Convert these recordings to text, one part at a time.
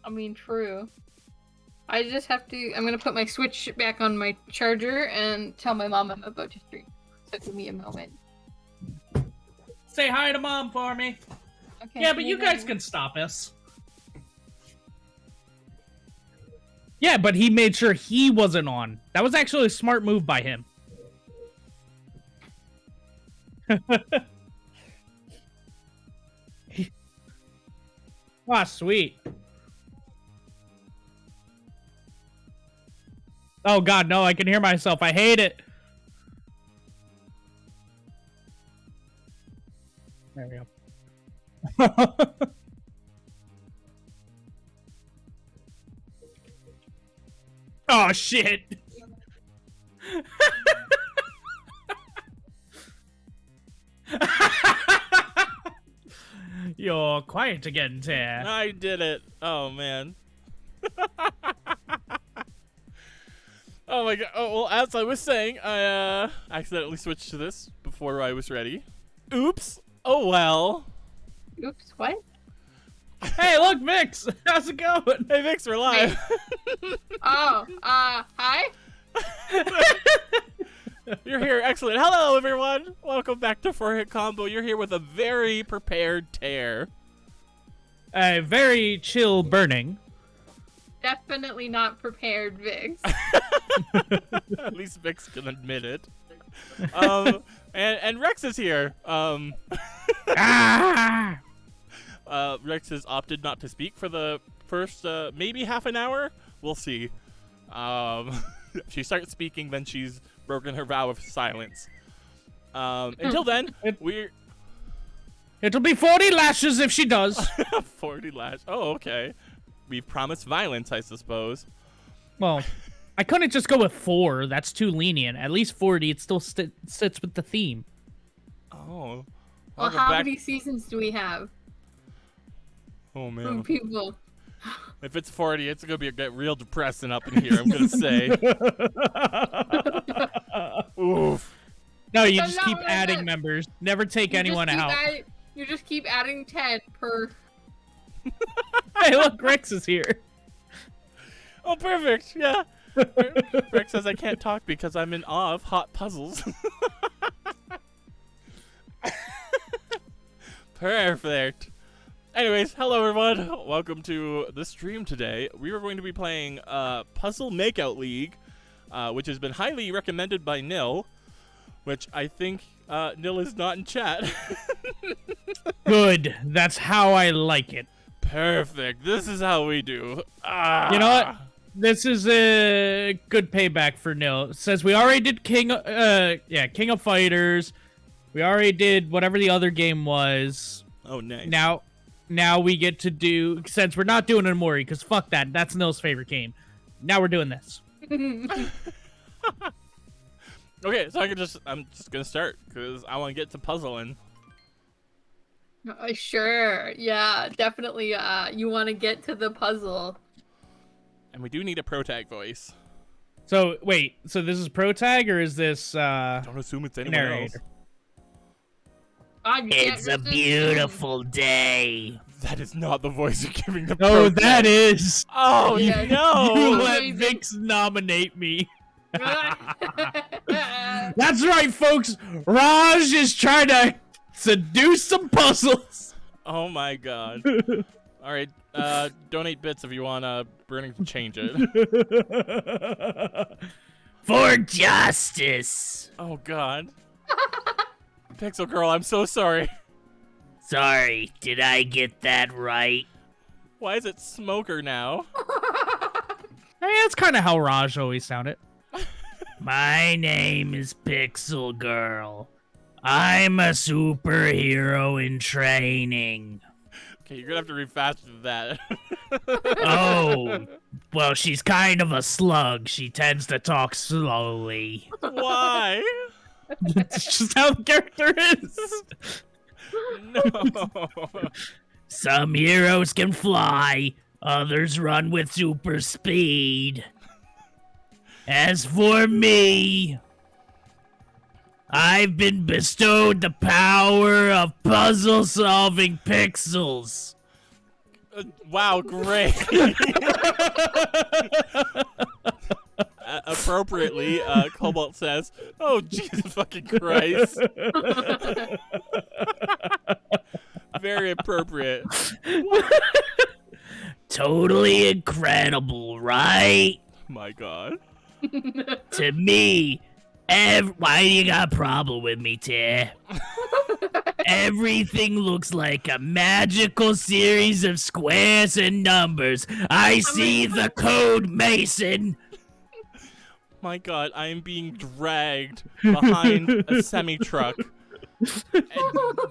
I mean, true. I just have to. I'm gonna put my Switch back on my charger and tell my mom I'm about to stream. So give me a moment. Say hi to Mom for me. Okay. Yeah, but you guys can stop us. Yeah, but he made sure he wasn't on. That was actually a smart move by him. Ah, sweet. Oh god, no, I can hear myself. I hate it. There we go. Oh shit. You're quiet again, Tare. I did it. Oh man. Oh my god. Oh well, as I was saying, I accidentally switched to this before I was ready. Oops. Oh well. Oops. What? Hey, look, Vix. How's it going? Hey Vix, we're live. Oh. Hi. You're here. Excellent. Hello everyone. Welcome back to 4-Hit Combo. You're here with a very prepared Tare. Very chill burning. Definitely not prepared, Vix. At least Vix can admit it. And Rex is here. Rex has opted not to speak for the first maybe half an hour. We'll see. If she starts speaking, then she's broken her vow of silence. Until then, It'll be 40 lashes if she does. 40 lash. Oh, okay. We've promised violence, I suppose. Well, I couldn't just go with 4. That's too lenient. At least 40, it still sits with the theme. Oh. Well, how many seasons do we have? Oh, man. People. If it's 40, it's going to get real depressing up in here, I'm going to say. Oof. No, you just keep adding members. Never take anyone out. You just keep adding 10 per... Hey, look, Rex is here. Oh, perfect. Yeah. Rex says I can't talk because I'm in awe of hot puzzles. Perfect. Anyways, hello everyone. Welcome to the stream today. We are going to be playing Puzzle Makeout League, which has been highly recommended by Nil, which I think Nil is not in chat. Good. That's how I like it. Perfect. This is how we do. You know what? This is a good payback for Nil. It says we already did King of Fighters. We already did whatever the other game was. Oh, nice. Now we get to do, since we're not doing Amori, because fuck that. That's Nil's favorite game. Now we're doing this. Okay, so I'm just gonna start because I want to get to puzzling. Sure. Yeah, definitely. You want to get to the puzzle. And we do need a pro tag voice. So wait, so this is pro tag or is this Don't assume it's anyone else. It's a beautiful day. That is not the voice you're giving the Oh, that is. Oh, Yeah, no. You let Vix nominate me. That's right, folks. Raj is trying to seduce some puzzles. Oh, my God. All right. Donate bits if you want Burning to change it. For justice. Oh, God. Pixel Girl, I'm so sorry. Sorry, did I get that right? Why is it Smoker now? Hey, that's kind of how Raj always sounded. My name is Pixel Girl. I'm a superhero in training. Okay, you're gonna have to read faster than that. Oh, well, she's kind of a slug. She tends to talk slowly. Why? That's just how the character is. No. Some heroes can fly, others run with super speed. As for me, I've been bestowed the power of puzzle-solving pixels. Wow, great. Appropriately, Cobalt says, "Oh Jesus fucking Christ!" Very appropriate. Totally incredible, right? My God. To me, why do you got a problem with me, Teh? Everything looks like a magical series of squares and numbers. I see the code, Mason. My God, I am being dragged behind a semi-truck. And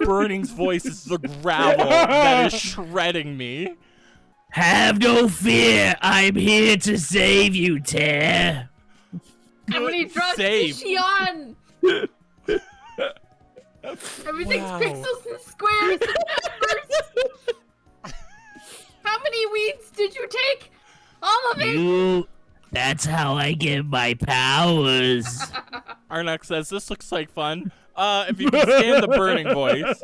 Burning's voice is the gravel that is shredding me. Have no fear. I'm here to save you, Teh. How many drugs Save. is she on? Everything's Wow. pixels and squares and numbers. How many weeds did you take? All of it. That's how I get my powers. Arnox says, "This looks like fun. If you can stand the Burning voice."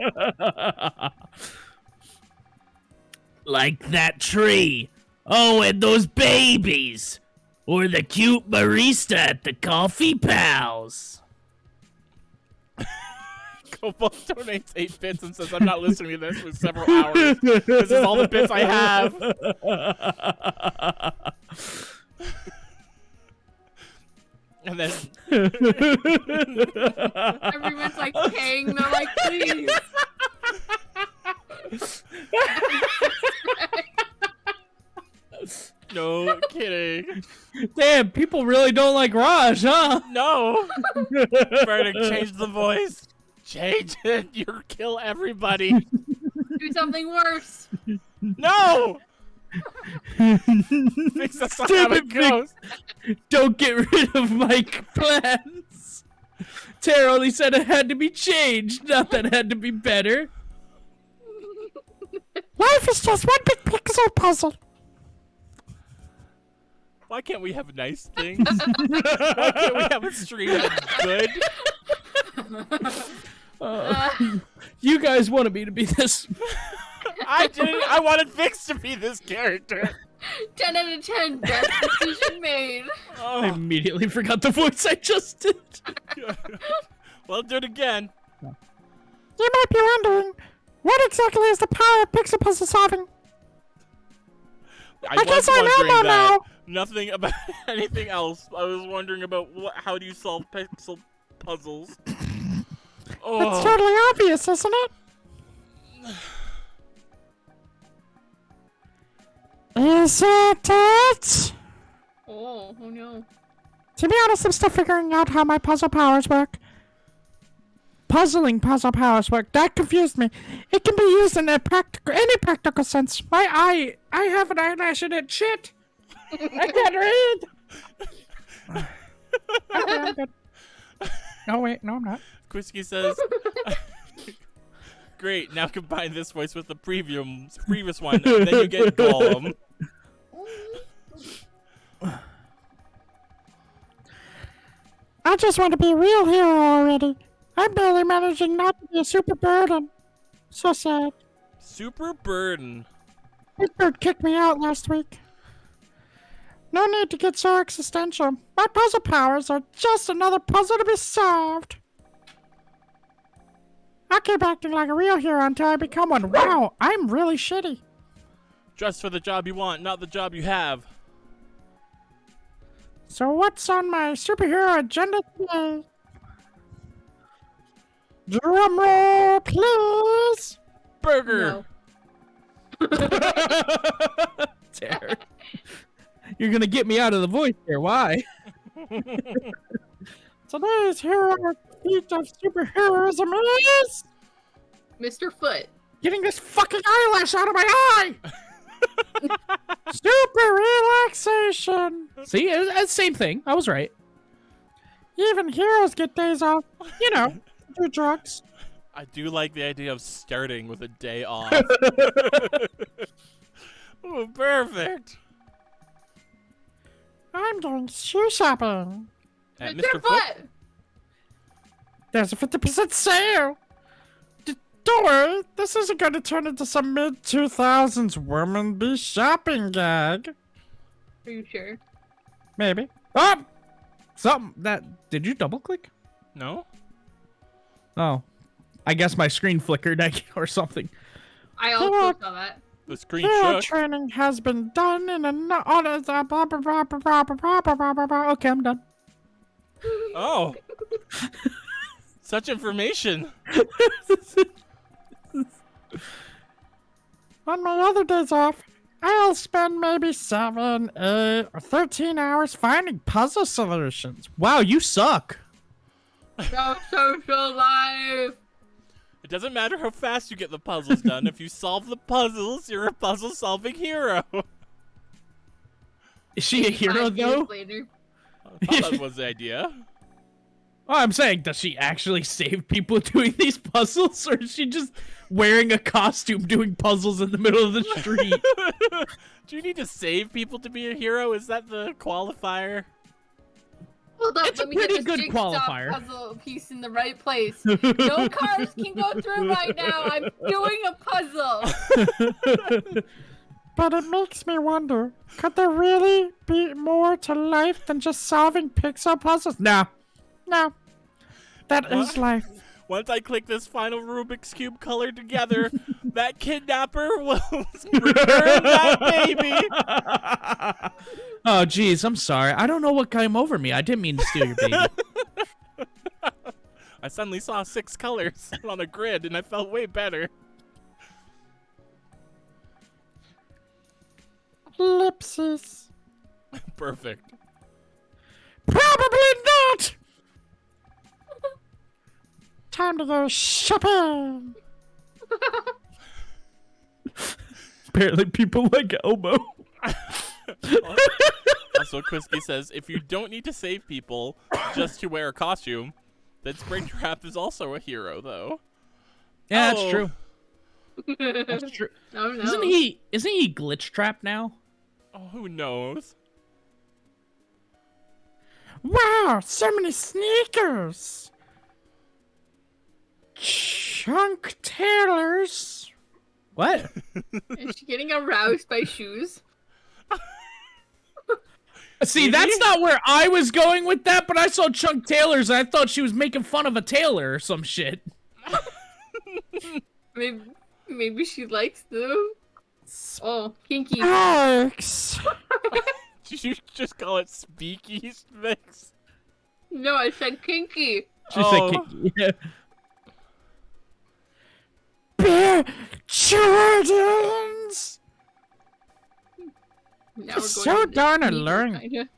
Like that tree. Oh, and those babies. Or the cute barista at the Coffee Pals. Cobalt donates 8 bits and says, "I'm not listening to this for several hours. This is all the bits I have." And then Everyone's like paying. They're like, please. no kidding. Damn, people really don't like Raj, huh? No. Burning, change the voice. Change it. You kill everybody. Do something worse. No. Fix that's not how it goes. Don't get rid of my plans. Tara only said it had to be changed, not that it had to be better. Life is just one big pixel puzzle. Why can't we have nice things? Why can't we have a stream that's good? You guys wanted me to be this. I didn't. I wanted Vix to be this character. 10 out of 10. Best decision made. I Oh. immediately forgot the voice I just did. Well, do it again. You might be wondering, what exactly is the power of pixel puzzle solving? I guess was I know wondering more that. now. Nothing about anything else. I was wondering about how do you solve pixel puzzles. Oh. It's totally obvious, isn't it? Is it? Oh no. To be honest, I'm still figuring out how my puzzle powers work. Puzzling puzzle powers work. That confused me. It can be used in any practical sense. I have an eyelash in it. Shit. I can't read. Okay, I'm good. No, wait. No, I'm not. Quisky says, "Great, now combine this voice with the previous one, and then you get Gollum." I just want to be a real hero already. I'm barely managing not to be a super burden. So sad. Super burden. Big Bird kicked me out last week. No need to get so existential. My puzzle powers are just another puzzle to be solved. I'll keep acting like a real hero until I become one. Wow, I'm really shitty. Dress for the job you want, not the job you have. So what's on my superhero agenda today? Drum roll, please. Burger. No. Tara. You're gonna get me out of the voice here. Why? Today's heroic feat of superheroism is Mr. Foot. getting this fucking eyelash out of my eye. Super relaxation. See, it's same thing. I was right. Even heroes get days off. You know, do drugs. I do like the idea of starting with a day off. Ooh, perfect. I'm going shoe shopping. At Mr. Mr. Foot. Foot. There's a 50% sale. Don't worry, this isn't going to turn into some mid-2000s woman be shopping gag. Are you sure? Maybe. Oh! Something that... Did you double-click? No? Oh. I guess my screen flickered or something. I also saw that. The screen Hero shook. training has been done in on a blah, blah, blah, blah, blah, blah, blah, blah, blah, blah. Okay, I'm done. Oh. Such information. On my other days off, I'll spend maybe 7, 8, or 13 hours finding puzzle solutions. Wow, you suck. No social life. It doesn't matter how fast you get the puzzles done. If you solve the puzzles, you're a puzzle-solving hero. Is she a hero, 5 years though? later. I thought that was the idea. Oh, I'm saying, does she actually save people doing these puzzles, or is she just wearing a costume doing puzzles in the middle of the street? Do you need to save people to be a hero? Is that the qualifier? Hold up, It's a let me get pretty this good jigsaw qualifier. puzzle piece in the right place. No cars can go through right now. I'm doing a puzzle. But it makes me wonder, could there really be more to life than just solving pixel puzzles? Nah. No. That is What? life. Once I click this final Rubik's Cube color together, that kidnapper will return that baby. Oh, geez, I'm sorry. I don't know what came over me. I didn't mean to steal your baby. I suddenly saw 6 colors on a grid, and I felt way better. Ellipsis. Perfect. Probably not! Time to go shopping! Apparently people like Elmo. Also, Quisky says, if you don't need to save people just to wear a costume, then Springtrap is also a hero, though. Yeah, Oh. that's true. That's true. Oh no. Isn't he glitch trapped now? Oh, who knows? Wow, so many sneakers! Chunk tailors. What? Is she getting aroused by shoes? See, that's not where I was going with that, but I saw Chunk Taylor's and I thought she was making fun of a tailor or some shit. Maybe she likes them. Oh, kinky. Yikes. Did you just call it Speaky Mix? No, I said kinky. She Oh. said, yeah. Bear Jordans! Now we're So going into darn sneaker, alluring. kinda.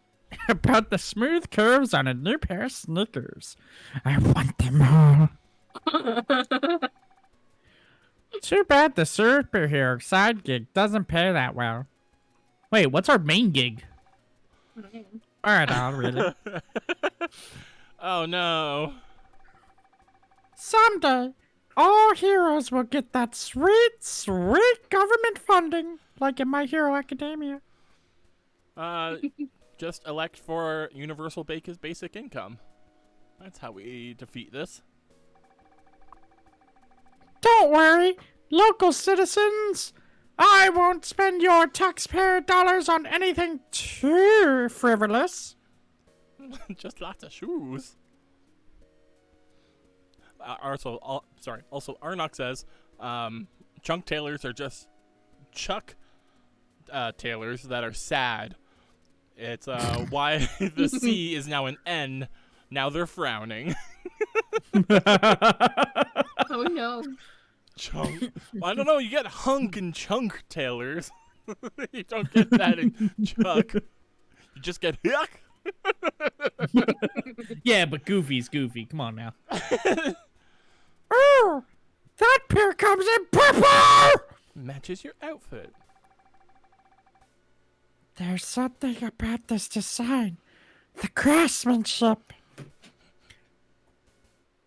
About the smooth curves on a new pair of sneakers. I want them all. Too bad the superhero side gig doesn't pay that well. Wait, what's our main gig? Alright, I'll read it. Oh, no. Someday, all heroes will get that sweet, sweet government funding, like in My Hero Academia. Just elect for universal basic income. That's how we defeat this. Don't worry, local citizens. I won't spend your taxpayer dollars on anything too frivolous. Just lots of shoes. Also, Arnok says, chunk tailors are just Chuck tailors that are sad. It's why the C is now an N. Now they're frowning. Oh no. Chunk. Well, I don't know. You get hunk and chunk tailors. You don't get that in Chuck. You just get yuck. Yeah, but Goofy's Goofy. Come on now. Oh, that pair comes in purple! Matches your outfit. There's something about this design. The craftsmanship.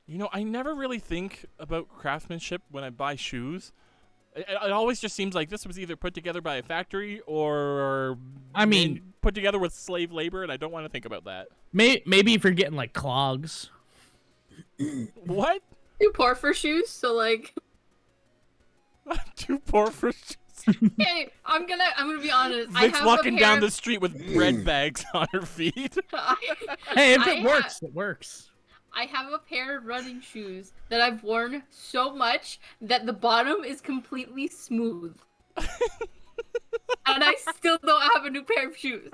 You know, I never really think about craftsmanship when I buy shoes. It always just seems like this was either put together by a factory or I mean, put together with slave labor, and I don't want to think about that. maybe if you're getting like clogs. What? Too poor for shoes, so like Too poor for shoes. Hey, I'm gonna be honest. I Vic's have walking a down pair the street with bread bags on her feet. Hey, if I it works, it works. I have a pair of running shoes that I've worn so much that the bottom is completely smooth. And I still don't have a new pair of shoes.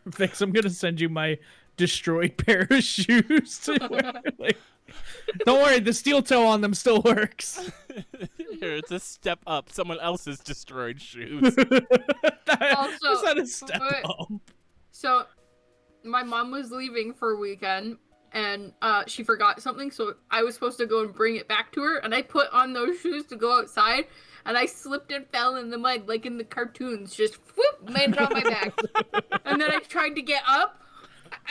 Vix, I'm gonna send you my destroyed pair of shoes. To wear. Like, don't worry, the steel toe on them still works. Here, it's a step up. Someone else's destroyed shoes. Also, Is that a step wait. up? So, my mom was leaving for a weekend, and she forgot something, so I was supposed to go and bring it back to her, and I put on those shoes to go outside, and I slipped and fell in the mud, like in the cartoons, just whoop, landed on my back. And then I tried to get up,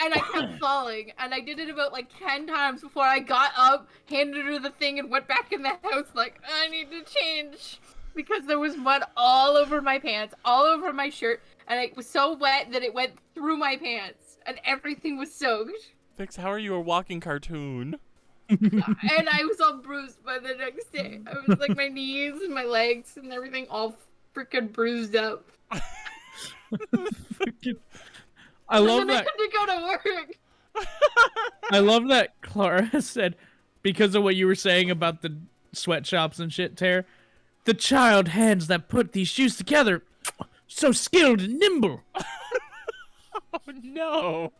and I kept falling, and I did it about like 10 times before I got up, handed her the thing, and went back in the house like, I need to change. Because there was mud all over my pants, all over my shirt, and it was so wet that it went through my pants, and everything was soaked. Vix, how are you a walking cartoon? And I was all bruised by the next day. I was like, my knees and my legs and everything all freaking bruised up. I love and then that. I had to go to work. I love that Clara said, because of what you were saying about the sweatshops and shit, Tara, the child hands that put these shoes together, so skilled and nimble. Oh no.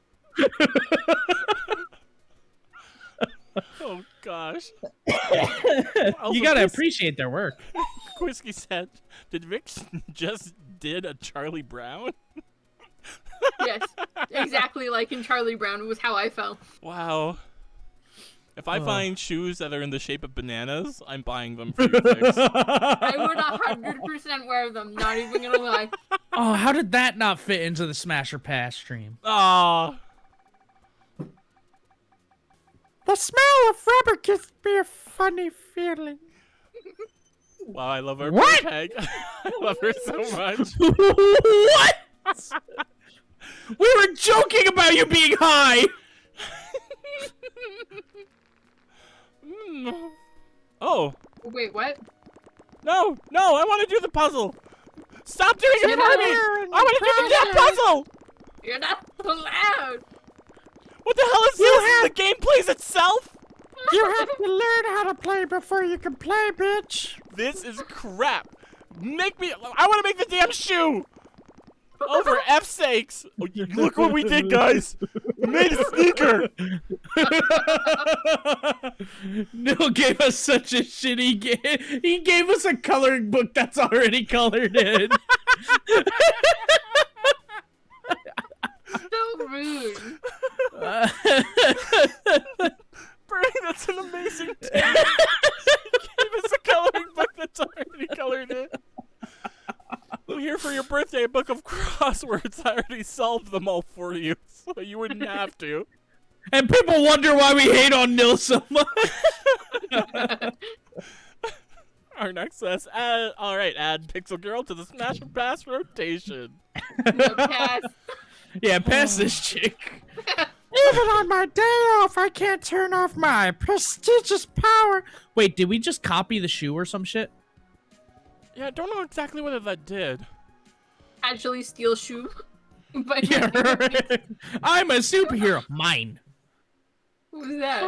Oh gosh. You gotta appreciate their work. Quisky said, did Vix just did a Charlie Brown? Yes, exactly like in Charlie Brown was how I felt. Wow. If I find shoes that are in the shape of bananas, I'm buying them for you, Vix. I would 100% wear them, not even gonna lie. Oh, how did that not fit into the Smash or Pass stream? Aw. The smell of rubber gives me a funny feeling. Wow, I love our What? tag. I love her so much. What? We were joking about you being high. Oh. Wait, what? No, I want to do the puzzle. Stop doing it for me. I want to do the damn puzzle. You're not allowed. What the hell is this? The game plays itself? You have to learn how to play before you can play, bitch. This is crap. I want to make the damn shoe. Oh, for F's sakes. Oh, look what we did, guys. We made a sneaker. Neil gave us such a shitty game. He gave us a coloring book that's already colored in. So rude. Bernie, that's an amazing tip. He gave us a coloring book that's already colored in. I'm here for your birthday, a book of crosswords. I already solved them all for you, so you wouldn't have to. And people wonder why we hate on Nil so much. Our next says, all right, add Pixel Girl to the Smash and Pass rotation. No, pass. Yeah, pass this chick. Even on my day off, I can't turn off my prestigious power. Wait, did we just copy the shoe or some shit? Yeah, I don't know exactly what that did. Actually, steal shoe. But Yeah, right. I'm a superhero. Mine. Who's that?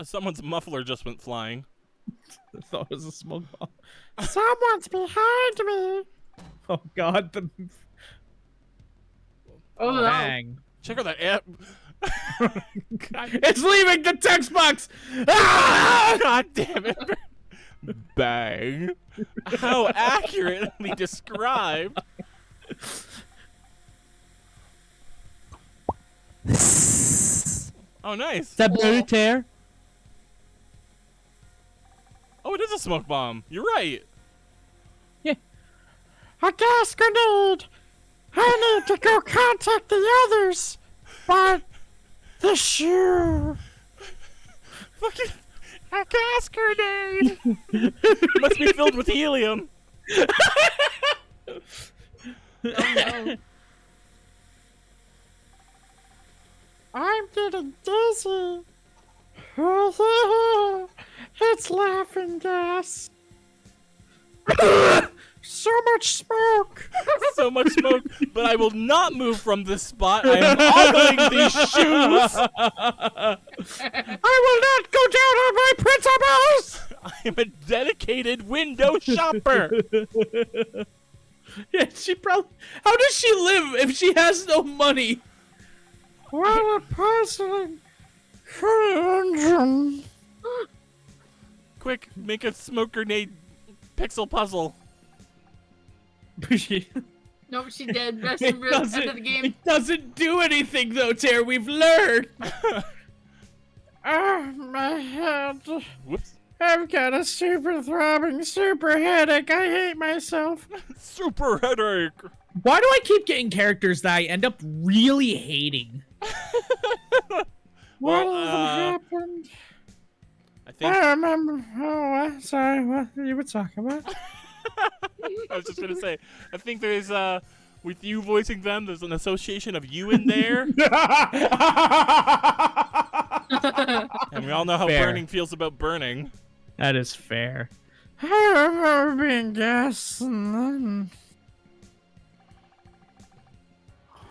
Someone's muffler just went flying. I thought it was a smoke bomb. Someone's behind me. Oh god, the Oh no. bang. Check out that app. It's leaving the text box! Ah! God damn it. Bang. How accurately described. Oh, nice. Is that better, Tear? Oh, it is a smoke bomb. You're right. A gas grenade. I need to go contact the others. But the shoe. Fucking a gas grenade. Must be filled with helium. Oh no. I'm getting dizzy. It's laughing gas. So much smoke. So much smoke, but I will not move from this spot. I am ogling these shoes. I will not go down on my principles. I am a dedicated window shopper. Yeah, she probably. How does she live if she has no money? What a puzzling engine. Quick, make a smoke grenade pixel puzzle. Nope, she did. Best end of the game. It doesn't do anything though, Tara. We've learned. My head. Whoops. I've got a super throbbing, super headache. I hate myself. Super headache. Why do I keep getting characters that I end up really hating? What happened? I think I remember. Oh, sorry. What you were talking about? I was just gonna say. I think there's with you voicing them, there's an association of you in there, and we all know how Fair. burning feels about burning. That is fair. I remember being gassed and then...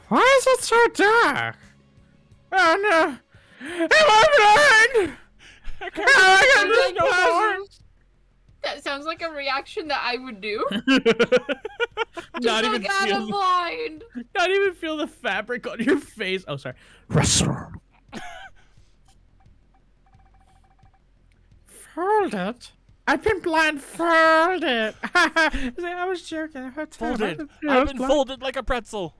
Why is it so dark? Oh no! Am I blind? I no more. That sounds like a reaction that I would do. Not even Look, I'm feel. blind. Not even feel the fabric on your face. Oh, sorry. Fold it? I've been blindfolded. I was joking. Folded. I've been folded like a pretzel.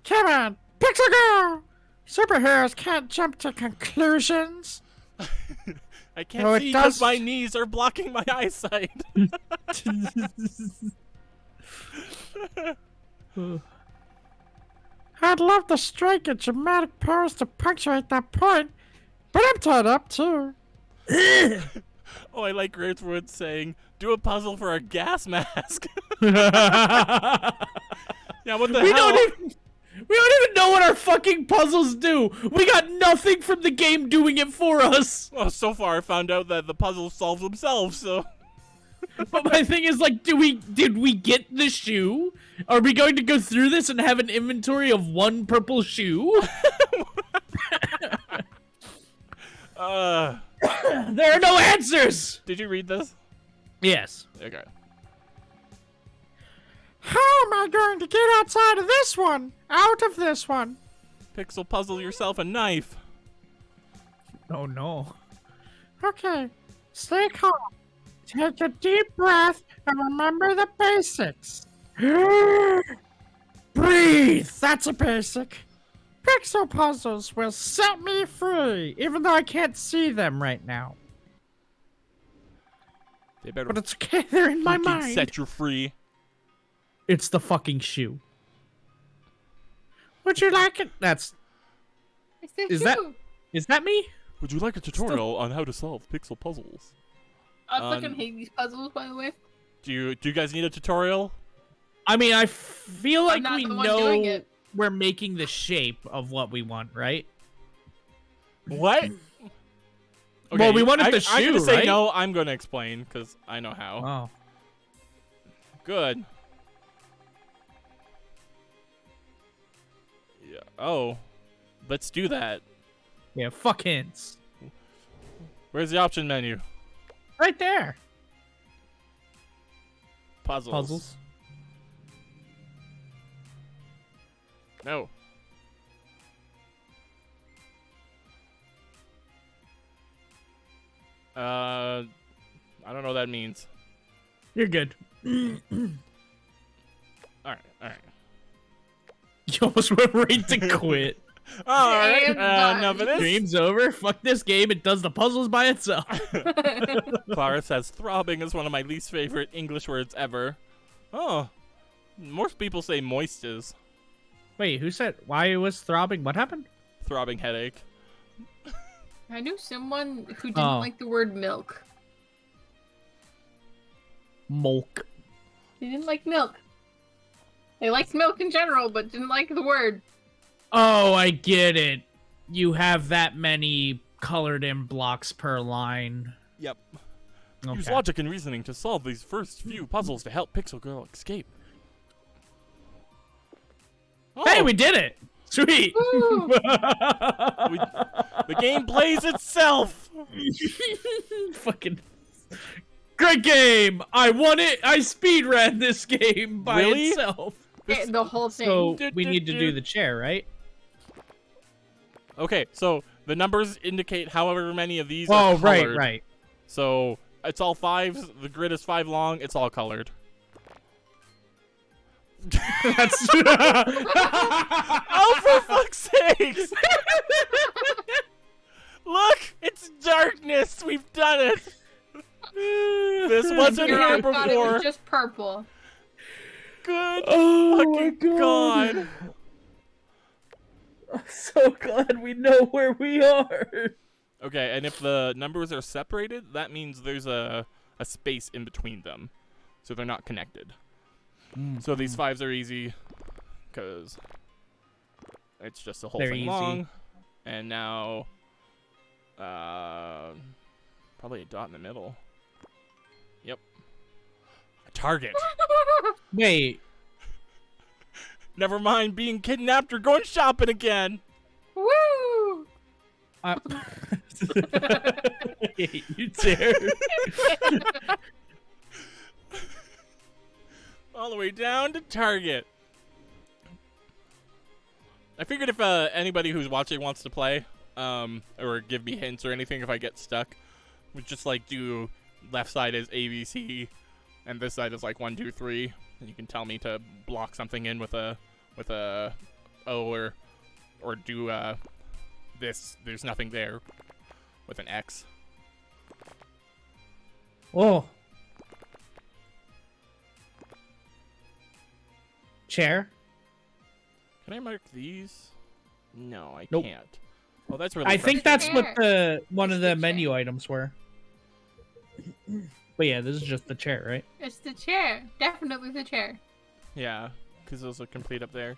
Come on, Pixel Girl! Superheroes can't jump to conclusions. I can't No, it see because does- my knees are blocking my eyesight. I'd love to strike a dramatic pose to punctuate that point, but I'm tied up too. Oh, I like Greatswood saying, "Do a puzzle for a gas mask." Yeah, what the hell? We don't even know what our fucking puzzles do. We got nothing from the game doing it for us. Well, so far I found out that the puzzles solve themselves. So But my thing is, like, did we get the shoe? Are we going to go through this and have an inventory of one purple shoe? There are no answers. Did you read this? Yes. Okay. How am I going to get outside of this one? Out of this one? Pixel puzzle yourself a knife. Oh no. Okay, stay calm. Take a deep breath and remember the basics. Breathe! That's a basic. Pixel puzzles will set me free, even though I can't see them right now. They better But it's okay, they're in my fucking mind. set you free. It's the fucking shoe. Would you like it? That's It's the Is that- shoe. is that me? Would you like a tutorial on how to solve pixel puzzles? I fucking hate these puzzles, by the way. Do you guys need a tutorial? I mean, I feel like not we the one doing know it. we're making the shape of what we want, right? What? Okay, Well, we wanted the I'm shoe, gonna say right? no. I'm gonna explain because I know how. Oh. Good. Yeah. Oh, let's do that. Yeah, fuck hints. Where's the option menu? Right there. Puzzles. Puzzles. No. I don't know what that means. You're good. All right. You almost went right to quit. All right. And done. Enough of this. Game's over. Fuck this game. It does the puzzles by itself. Clara says throbbing is one of my least favorite English words ever. Oh, most people say moist is. Wait, who said why it was throbbing? What happened? Throbbing headache. I knew someone who didn't Oh. like the word milk. Molk. They didn't like milk. They liked milk in general, but didn't like the word. Oh, I get it. You have that many colored in blocks per line. Yep. Use Okay. logic and reasoning to solve these first few puzzles to help Pixel Girl escape. Oh, Hey, we did it! Sweet! Woo! the game plays itself! Fucking great game! I won it! I speedran this game by Really? itself. The whole thing. So we need to do the chair, right? Okay, so the numbers indicate however many of these are Oh, right, colored. right. So it's all 5s. The grid is 5 long. It's all colored. That's Oh, for fuck's sakes! Look, it's darkness. We've done it. This wasn't You're here right, I thought it before. was just purple. Good Oh my fucking god. I'm so glad we know where we are. Okay, and if the numbers are separated, that means there's a space in between them, so they're not connected. So these 5s are easy, because it's just a whole They're thing easy. long. And now, probably a dot in the middle. Yep. A target. Wait. Never mind being kidnapped or going shopping again. Woo! I hate you, Tara. All the way down to Target. I figured if anybody who's watching wants to play, or give me hints or anything if I get stuck, we just like do left side is ABC, and this side is like 1, 2, 3, and you can tell me to block something in with a O or do this. There's nothing there with an X. Oh. Chair? Can I mark these? No, I Nope. can't. Well, that's really. I think frustrating. that's what the one of the It's the menu chair. items were. But yeah, this is just the chair, right? It's the chair. Definitely the chair. Yeah, because those are complete up there.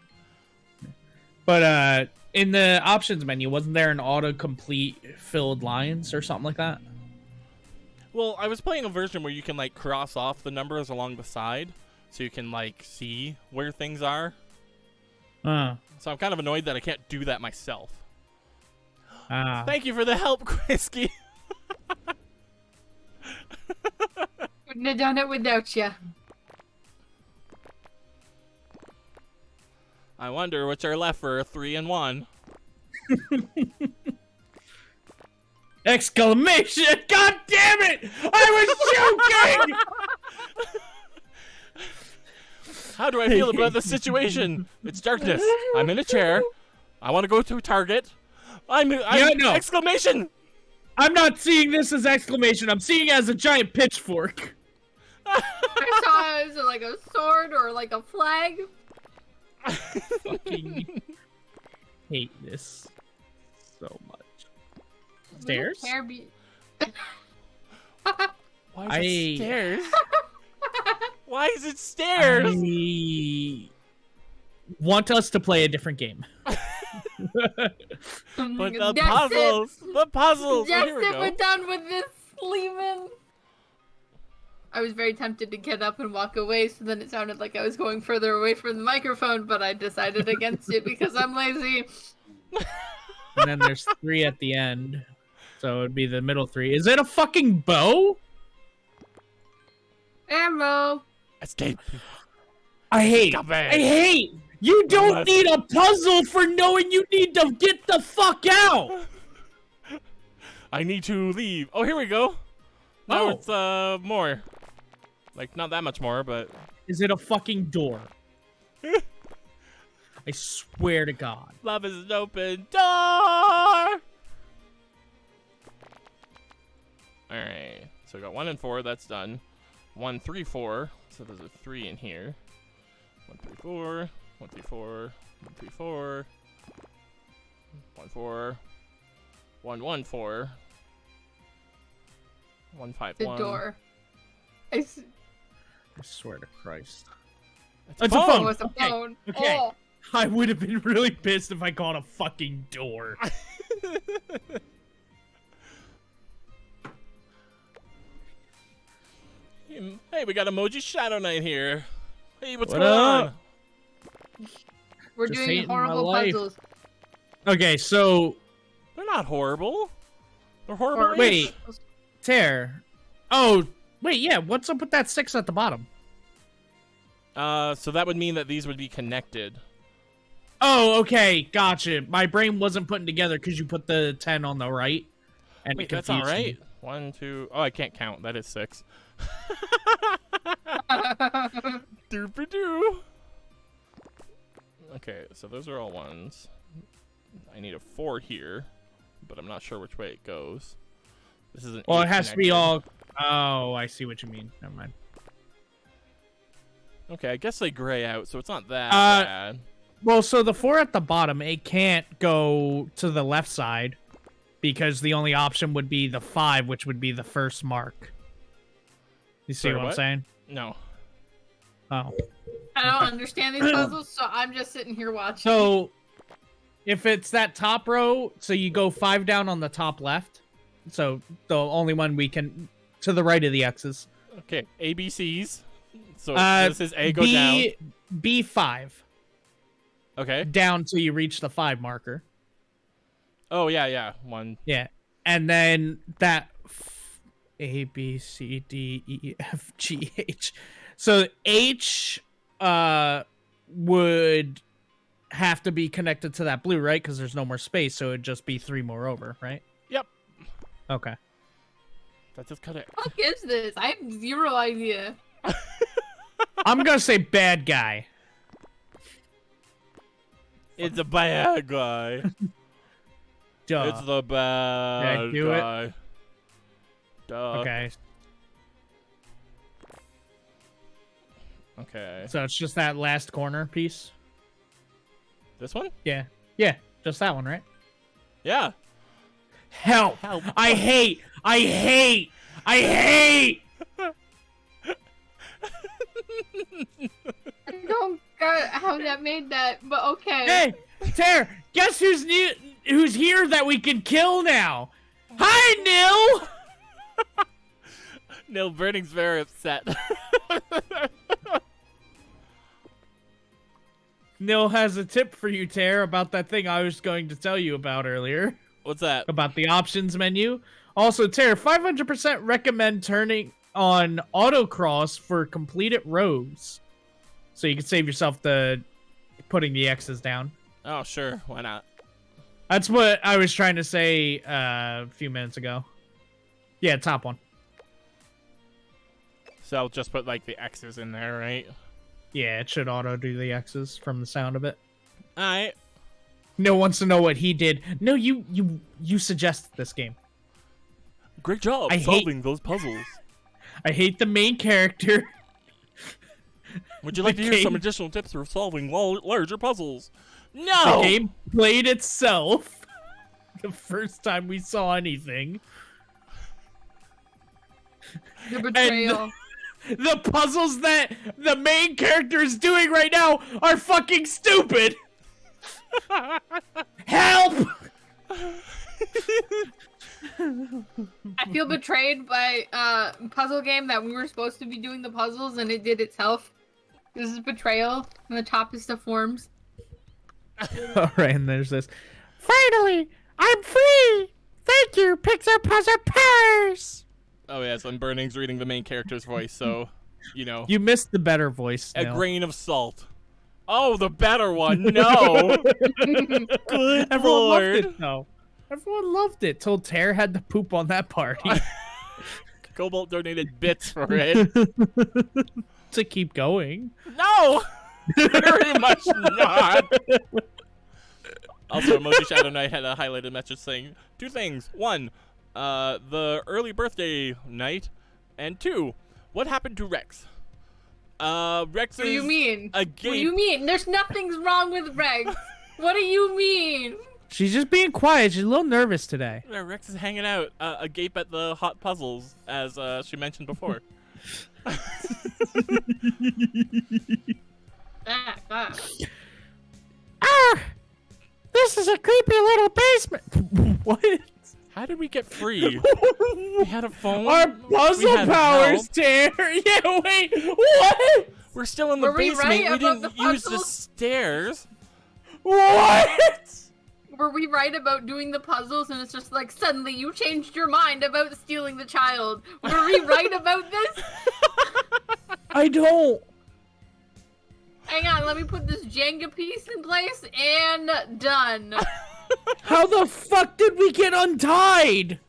But in the options menu, wasn't there an autocomplete filled lines or something like that? Well, I was playing a version where you can like cross off the numbers along the side, so you can like see where things are. So I'm kind of annoyed that I can't do that myself. Thank you for the help, Quisky. Couldn't have done it without you. I wonder which are left for 3 and 1. Exclamation! God damn it! I was joking! How do I feel about the situation? It's darkness. I'm in a chair. I want to go to Target. no. Exclamation! I'm not seeing this as exclamation. I'm seeing it as a giant pitchfork. I saw it as like a sword or like a flag. Fucking hate this so much. Stairs? Chair be- Why is I- it stairs? Why is it stairs? I want us to play a different game. But the That's puzzles! It. The puzzles! That's Here we it. go. We're done with this, leaving. I was very tempted to get up and walk away, so then it sounded like I was going further away from the microphone, but I decided against it because I'm lazy. And then there's 3 at the end. So it'd be the middle 3. Is it a fucking bow? Ammo. Escape. I hate. Stop it. I hate. You don't Unless- need a puzzle for knowing you need to get the fuck out. I need to leave. Oh, here we go. Now Oh. it's more. Like not that much more, but Is it a fucking door? I swear to God. love is an open door. All right. So we got 1 and 4. That's done. 1, 3, 4. So there's a 3 in here. 1, 3, 4. 1, 3, 4. 1, 3, 4. 1, 4. 1, 1, 4. 1, 5, The 1. door. I swear to Christ. It's It's a Oh, phone. it's a Okay, phone. okay. Oh. I would have been really pissed if I caught a fucking door. Hey, we got Emoji Shadow Knight here. Hey, what's What going up? on? We're Just doing hating my horrible life. puzzles. Okay, so They're not horrible. They're horrible. Horrible Wait. puzzles. Tear. Oh, wait, yeah. What's up with that 6 at the bottom? So that would mean that these would be connected. Oh, okay, gotcha. My brain wasn't putting together because you put the 10 on the right. And Wait, it that's all confused me. right. 1, 2. Oh, I can't count. That is 6. Doop-a-doo. Okay, so those are all 1s. I need a 4 here, but I'm not sure which way it goes. This is an Well, 8 it has to be connected. all. Oh, I see what you mean. Never mind. Okay, I guess they gray out, so it's not that Uh, bad. Well, so the 4 at the bottom, it can't go to the left side because the only option would be the 5, which would be the first mark. You see Sorry, what I'm what? saying? No. Oh. I don't understand these puzzles, so I'm just sitting here watching. So, if it's that top row, so you go 5 down on the top left. So, the only one we can... To the right of the X's. Okay, ABCs. So this is A, go B, down. B5. Okay. Down till you reach the 5 marker. Oh, yeah. 1. Yeah. And then that A, B, C, D, E, F, G, H. So H would have to be connected to that blue, right? Because there's no more space, so it'd just be 3 more over, right? Yep. Okay. That just cut it. What the fuck is this? I have zero idea. I'm gonna say bad guy. It's a bad guy. Duh. It's the bad do it. guy. Duh. Okay. Okay. So it's just that last corner piece? This one? Yeah. Yeah. Just that one, right? Yeah. Help! I hate! I don't get how that made that, but okay. Hey, Tara, guess who's new? Who's here that we can kill now? Hi, Nil. Neil Burning's very upset. Nil has a tip for you, Tara, about that thing I was going to tell you about earlier What's that? about the options menu. Also, Tara, 500% recommend turning on autocross for completed rows, so you can save yourself the putting the X's down. Oh, sure. Why not? That's what I was trying to say a few minutes ago. Yeah, top one. So I'll just put, like, the X's in there, right? Yeah, it should auto do the X's from the sound of it. Alright. No wants to know what he did. No, you suggested this game. Great job I hate- solving those puzzles. I hate the main character. Would you like to hear game- some additional tips for solving larger puzzles? The No! game played itself the first time we saw anything. The betrayal. The puzzles that the main character is doing right now are fucking stupid. Help! I feel betrayed by puzzle game that we were supposed to be doing the puzzles and it did itself. This is betrayal in the toppest of forms. All right, and there's this. Finally, I'm free. Thank you, Pixar Puzzle Powers. Oh, yes, and Burning's reading the main character's voice, so, you know. You missed the better voice. A Nil. grain of salt. Oh, the better one. No! Good Everyone lord. loved it though. Everyone loved it till Tara had to poop on that party Cobalt donated bits for it. to keep going. No! Very much not. Also, Emoji Shadow Knight had a highlighted message saying 2 things. 1, the early birthday night, and 2, what happened to Rex? Rex What do you is mean? a What do gape. you mean? There's nothing's wrong with Rex. What do you mean? She's just being quiet. She's a little nervous today. Yeah, Rex is hanging out, agape at the hot puzzles, as she mentioned before. Ah, this is a creepy little basement. What? How did we get free? We had a phone. Our we puzzle had powers, help. Tear. Yeah, wait, what? We're still in the Were we basement. right We about didn't the use the puzzles? stairs. What? Were we right about doing the puzzles and it's just like suddenly you changed your mind about stealing the child? Were we right about this? I don't. Hang on, let me put this Jenga piece in place and done. How the fuck did we get untied?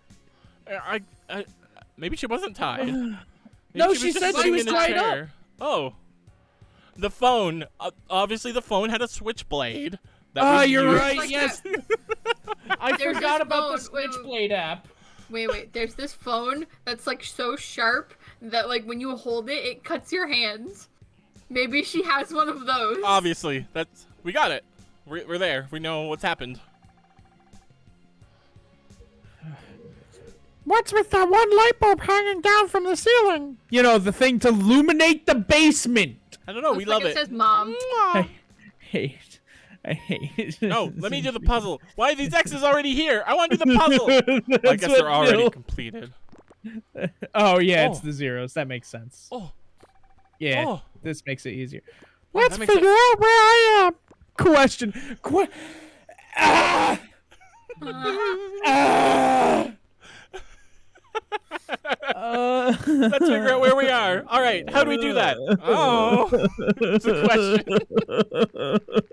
Maybe she wasn't tied. Maybe No, was she just said she sitting was in a tied up. chair. Oh. The phone. Obviously, the phone had a switchblade. Ah, you're used. right. Like Yes. I There's forgot this about the phone. Wait, Switchblade app. Wait, there's this phone that's like so sharp that like when you hold it, it cuts your hands. Maybe she has one of those. Obviously, we got it. We're there. We know what's happened. What's with that one light bulb hanging down from the ceiling? You know, the thing to illuminate the basement. I don't know. We Looks love like it. It says mom. I hate it. No, let me do the puzzle. Why are these X's already here? I want to do the puzzle. Well, I guess they're already completed. Oh, yeah, it's Oh. the zeros. That makes sense. Oh, Yeah, oh. this makes it easier. Let's that makes figure out where I am. Question. Ah! Ah! Let's figure out where we are. All right, how do we do that? Oh, it's a question.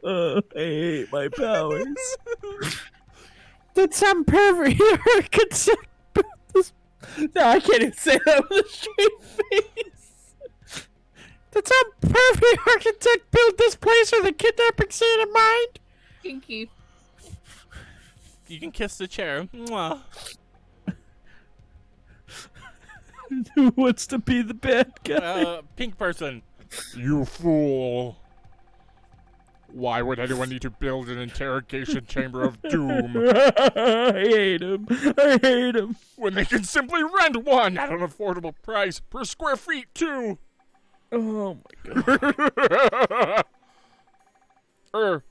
I hate my powers. Did some pervert architect build this? No, I can't even say that with a straight face. Did some pervert architect build this place with a kidnapping scene in mind? Kinky. You can kiss the chair. Mwah. Who wants to be the bad guy? Pink person. You fool. Why would anyone need to build an interrogation chamber of doom I hate him. I hate him. when they can simply rent one at an affordable price per square feet, too? Oh my god.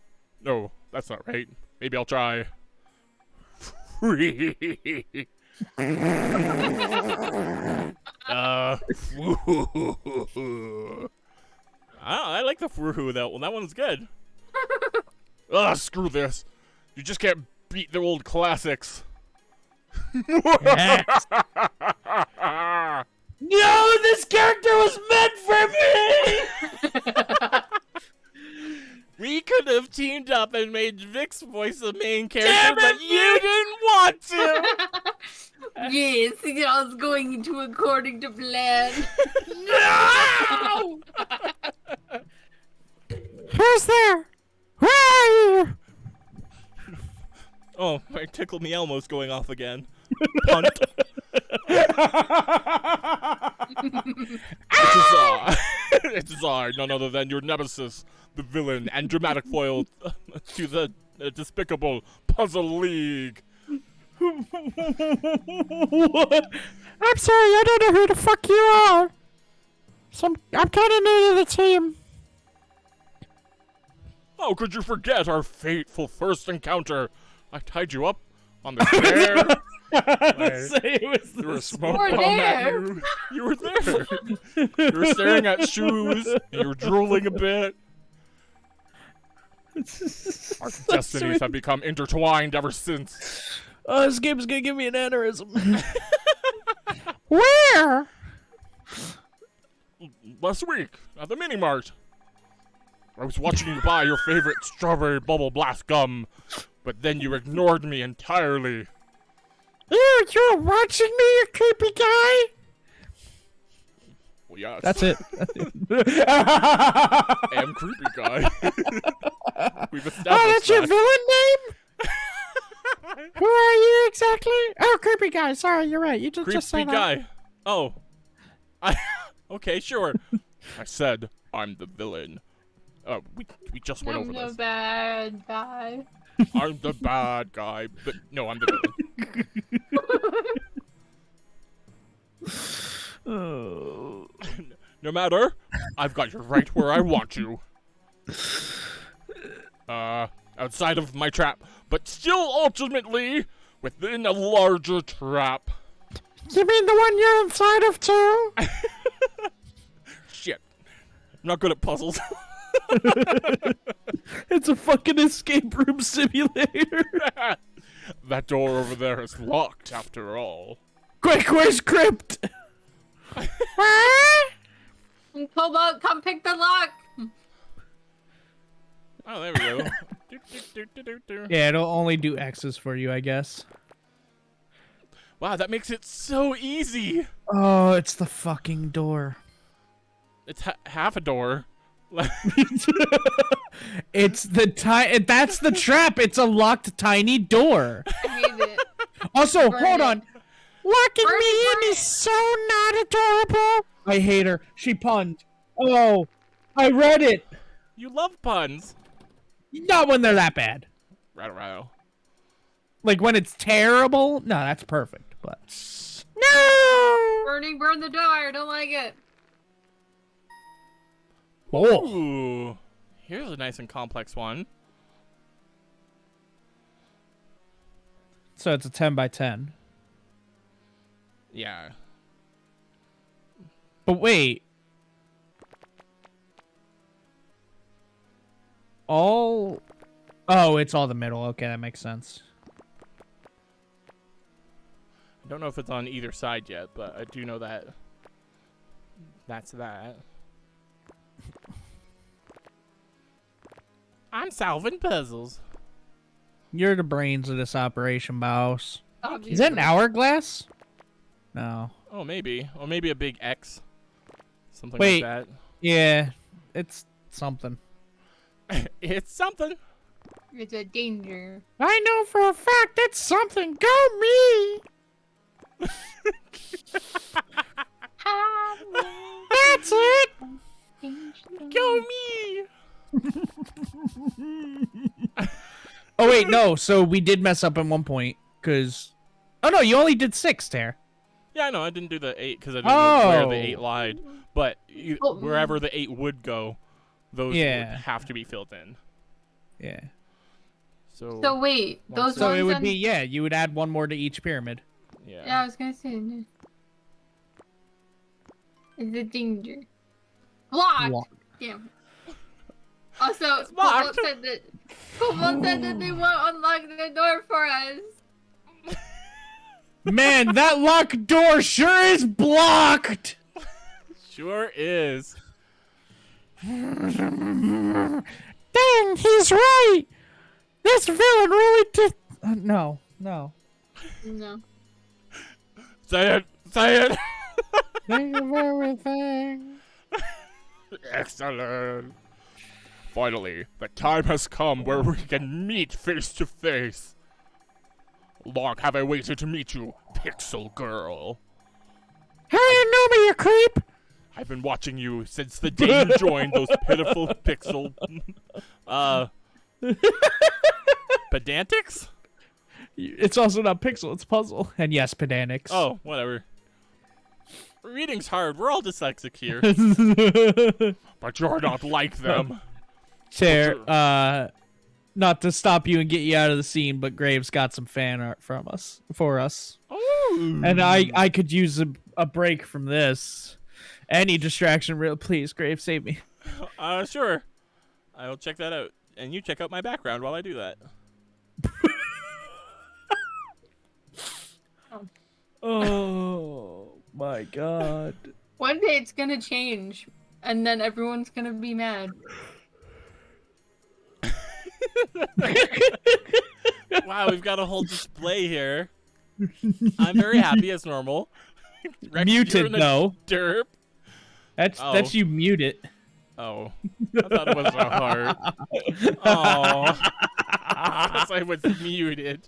No, that's not right. Maybe I'll try. I like the woohoo though. Well, that one's good. Screw this. You just can't beat the old classics. Yes. No, this character was meant for me! We could have teamed up and made Vic's voice the main character, but you didn't want to. Yes, it all's going to according to plan. No! Who's there? Where are you? Oh, my Tickle Me Elmo's going off again. Punt. It is I, none other than your nemesis, the villain and dramatic foil to the despicable Puzzle League. I'm sorry, I don't know who the fuck you are. I'm kind of new to the team. How could you forget our fateful first encounter? I tied you up on the chair. Say it was There the was smoke We're bomb at there. you. You were there. You were staring at shoes, and you were drooling a bit. Our destinies have become intertwined ever since. Oh, this game's gonna give me an aneurysm. Where? Last week, at the mini-mart. I was watching you buy your favorite strawberry bubble blast gum, but then you ignored me entirely. Ew, you're watching me, you creepy guy? Well, yes. That's it. I am creepy guy. We've established Oh, that's your that. villain name? Who are you exactly? Oh, creepy guy. Sorry, you're right. You just Creepy said that. guy. Oh. Okay, sure. I said I'm the villain. We just went I'm over the this. bad guy. I'm the bad guy, but no, I'm the villain. Oh. No matter, I've got you right where I want you. Outside of my trap, but still ultimately within a larger trap. You mean the one you're inside of too? Shit. I'm not good at puzzles. It's a fucking escape room simulator. That door over there is locked after all. Quick, where's Crypt? Cobalt, come pick the lock. Oh, there we go. Do. Yeah, it'll only do X's for you, I guess. Wow, that makes it so easy. Oh, it's the fucking door. It's half a door. It's the that's the trap. It's a locked tiny door. I hate it. Also, Burn hold it. on. Locking Burn me it, burn in is so not adorable. I hate her. She punned. Oh, I read it. You love puns. Not when they're that bad. Right. Like when it's terrible. No, that's perfect. But No. Burn the door. I don't like it. oh, Ooh. Here's a nice and complex one. so it's a 10 by 10. Yeah. But wait. All. Oh, it's all the middle. Okay, that makes sense. I don't know if it's on either side yet, but I do know that that's that. I'm solving puzzles. You're the brains of this operation, boss. Obviously. Is that an hourglass? No. Oh, maybe. Or maybe a big X. Something Wait. like Yeah, it's something. that. It's something. It's a danger. I know for a fact it's something. Go me. That's it. Go me! Oh wait, no. So we did mess up at one point, cause. Oh no, you only did 6, Tare. Yeah, I know. I didn't do the 8 because I didn't know where the Oh. 8 lied. But Oh. wherever the 8 would go, those Yeah. would have to be filled in. Yeah. So, So wait, One those second. So ones it would on- be you would add one more to each pyramid. yeah. Yeah, I was gonna say. It's a danger. Blocked. Blocked. Damn. Also, Cobalt blocked. said that they won't unlock the door for us. Man, that locked door sure is blocked. Sure is. Dang, he's right. This villain really did. No. No. Say it! Say it! Think of everything. Excellent! Finally, the time has come where we can meet face to face. Long have I waited to meet you, Pixel Girl. How you know me, you creep? I've been watching you since the day you joined those pitiful pixel pedantics? It's also not pixel, it's puzzle. And yes, pedantics. Oh, whatever. Reading's hard. We're all dyslexic here. But you're not like them. Tare, not to stop you and get you out of the scene, but Graves got some fan art for us. Ooh. And I could use a break from this. Any distraction, real please, Graves, save me. Sure. I'll check that out. And you check out my background while I do that. Oh my god. One day it's gonna change, and then everyone's gonna be mad. Wow, we've got a whole display here. I'm very happy as normal. Rex, you're Muted in the though. Derp. That's you mute it. Oh. I thought it was a heart. Oh. Because I was muted.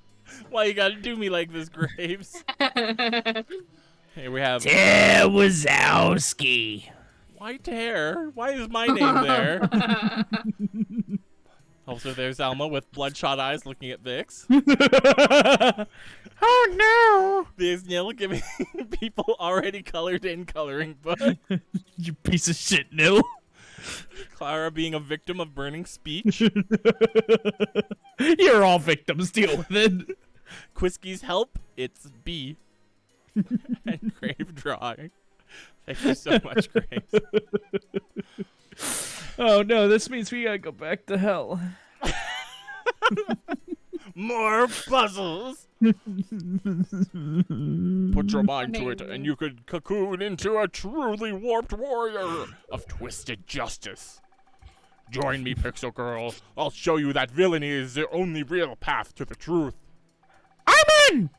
Why you gotta do me like this, Graves? Here we have Tare Wazowski. white hair. Why is my name there? Also, there's Alma with bloodshot eyes looking at Vix. Oh There's Nil giving people already colored in coloring book. You piece of shit, Nil. Clara being a victim of burning speech. You're all victims, deal with it. Quisky's help, it's B. And Grave drawing. Thank you so much, Grave. Oh no, this means we gotta go back to hell. More puzzles. Put your mind to it, and you could cocoon into a truly warped warrior of twisted justice. Join me, Pixel Girl. I'll show you that villainy is the only real path to the truth. I'm in!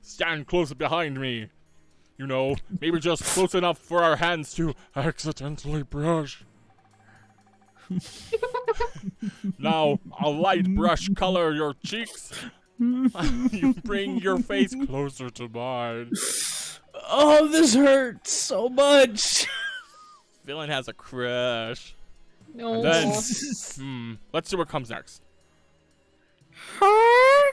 Stand close behind me. You know, maybe just close enough for our hands to accidentally brush. Now, a light brush color your cheeks. You bring your face closer to mine. Oh, this hurts so much. Villain has a crush. No. And then, let's see what comes next. Huh?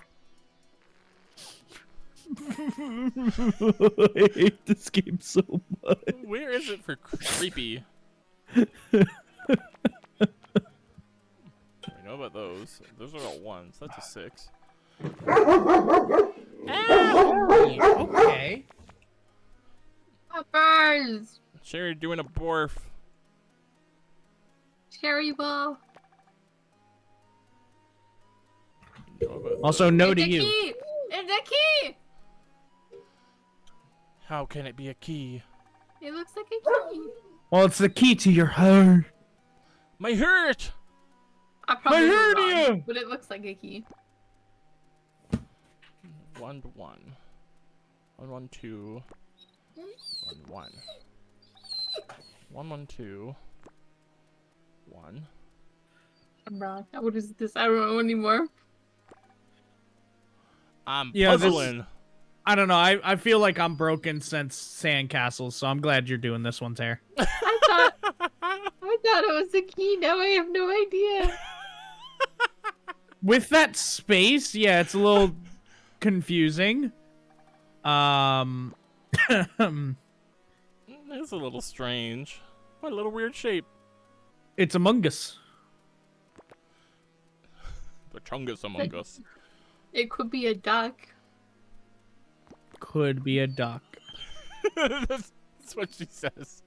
I hate this game so much. Where is it for creepy? We know about those. Those are all ones. That's a 6. Okay. Peppers. Sherry doing a borf. Cherry ball. Know about Also, those. no It's to a you. key. It's a key. How can it be a key? It looks like a key. Well, it's the key to your heart. My hurt! I probably My was hernia! wrong, but it looks like a key. 1 to 1. 1 1 2. 1 1. 1 1 2. 1. I'm wrong. What is this? I don't know anymore. I'm Yeah, this- puzzling. I don't know. I feel like I'm broken since Sandcastles, so I'm glad you're doing this one, Tare. I thought it was a key. Now I have no idea. With that space, yeah, it's a little confusing. It's a little strange. What a little weird shape. It's Among Us. The Chungus Among Us. It could be a duck. Could be a duck. That's what she says.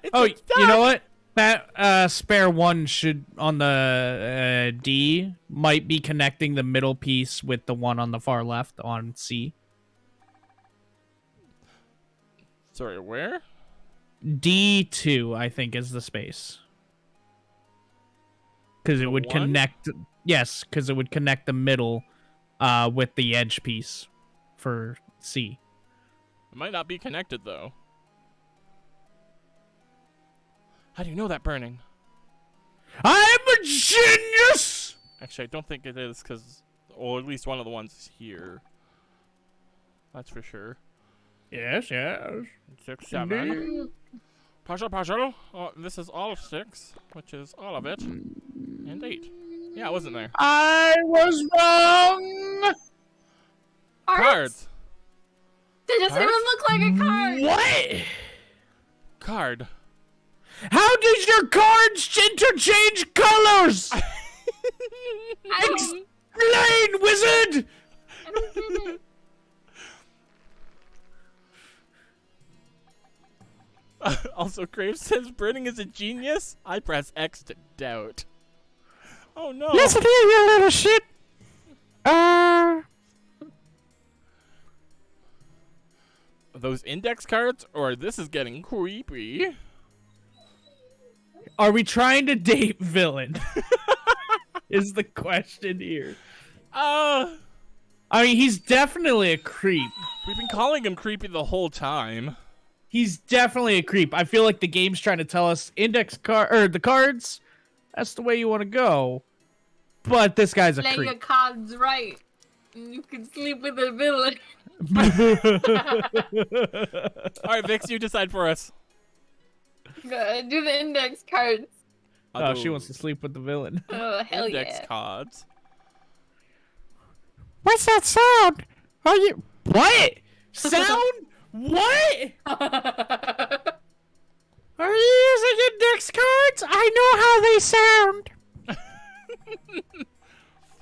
It's Oh, a you know duck! what? That spare one should on the D might be connecting the middle piece with the one on the far left on C. Sorry, where? D2, I think, is the space. Because it The would one? connect. Yes, because it would connect the middle with the edge piece for C. It might not be connected, though. How do you know that burning? I'm a genius! Actually, I don't think it is, because... Or at least one of the ones is here. That's for sure. Yes, yes. 6, 7. Puzzle. Oh, this is all of 6, which is all of it. And 8. Yeah, it wasn't there. I was wrong! Cards! It doesn't even look like a card. What? Card. How did your cards interchange colors? I don't, Explain, wizard! I don't get it. Also, Graves says burning is a genius. I press X to doubt. Oh no. Yes, it is, you little shit! Those index cards, or this is getting creepy. Are we trying to date villain? Is the question here. I mean, he's definitely a creep. We've been calling him creepy the whole time. He's definitely a creep. I feel like the game's trying to tell us the cards, that's the way you want to go. But this guy's a Play your creep. cards right. And you can sleep with a villain. Alright, Vix, you decide for us. Do the index cards. Oh, she wants to sleep with the villain. Oh, hell index yeah. cards. What's that sound? Are you... What? Sound? What? Are you using index cards? I know how they sound.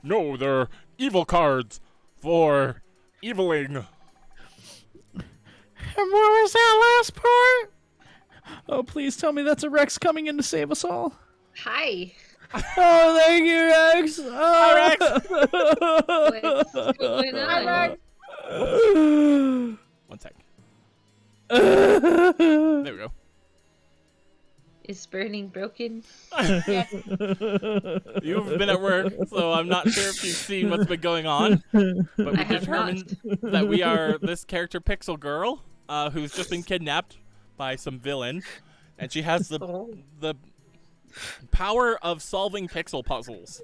No, they're evil cards for eviling. And what was that last part? Oh, please tell me that's a Rex coming in to save us all. Hi. Oh, thank you, Rex. Hi, Rex. What's going on? One sec. There we go. Is burning broken? Yes. You've been at work, so I'm not sure if you've seen what's been going on. But we I have determined that we are this character Pixel Girl, who's just been kidnapped by some villain, and she has the power of solving pixel puzzles.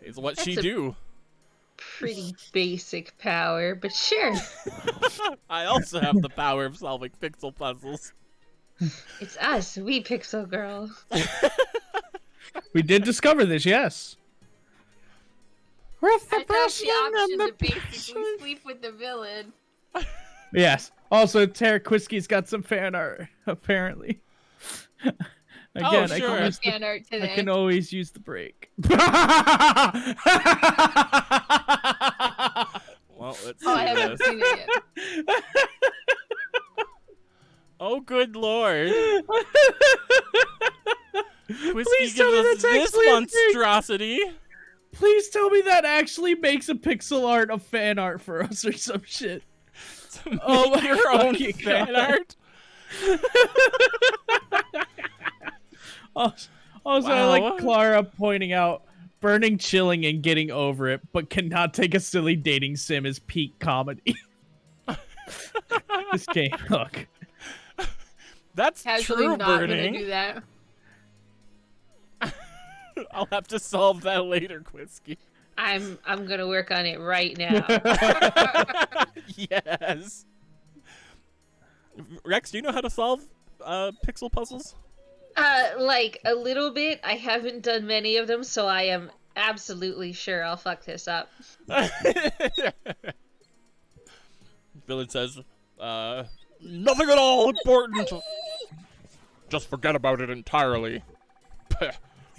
Is what she do. Pretty basic power, but sure. I also have the power of solving pixel puzzles. It's us, we Pixel Girl. We did discover this, yes. With the I have brush the option and to the basically sleep with the villain. Yes. Also, Tara Quisky's got some fan art, apparently. Again, sure. Fan art I today. can always use the break. Well, let's Oh, I see haven't this. seen it yet. Oh, good lord. Whiskey Please gives tell me us that's this actually a thing. monstrosity. Please tell me that actually makes a pixel art of fan art for us or some shit. Oh, my your own fucking fan God. art? Also, I Wow. like Clara pointing out burning, chilling, and getting over it, but cannot take a silly dating sim as peak comedy. This game, look. That's Casually true not gonna burning. do that. I'll have to solve that later, Quisky. I'm gonna work on it right now. Yes. Rex, do you know how to solve pixel puzzles? Like a little bit. I haven't done many of them, so I am absolutely sure I'll fuck this up. Villain says, nothing at all important. Just forget about it entirely.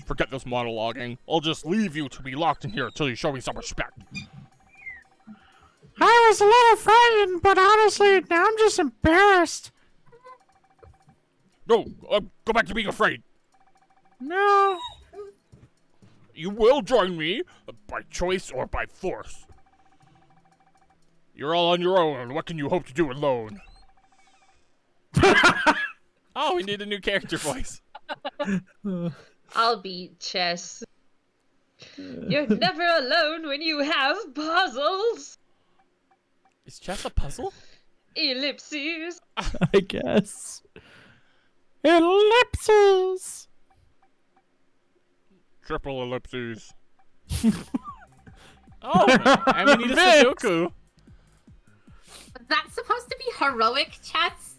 Forget this monologuing. I'll just leave you to be locked in here until you show me some respect. I was a little frightened, but honestly, now I'm just embarrassed. No, go back to being afraid. No. You will join me, by choice or by force. You're all on your own. What can you hope to do alone? Oh, we need a new character voice. I'll be Chess. You're never alone when you have puzzles. Is chess a puzzle? Ellipses. I guess. Ellipses. Triple ellipses. Oh, and we need a Sudoku. That's supposed to be heroic chess?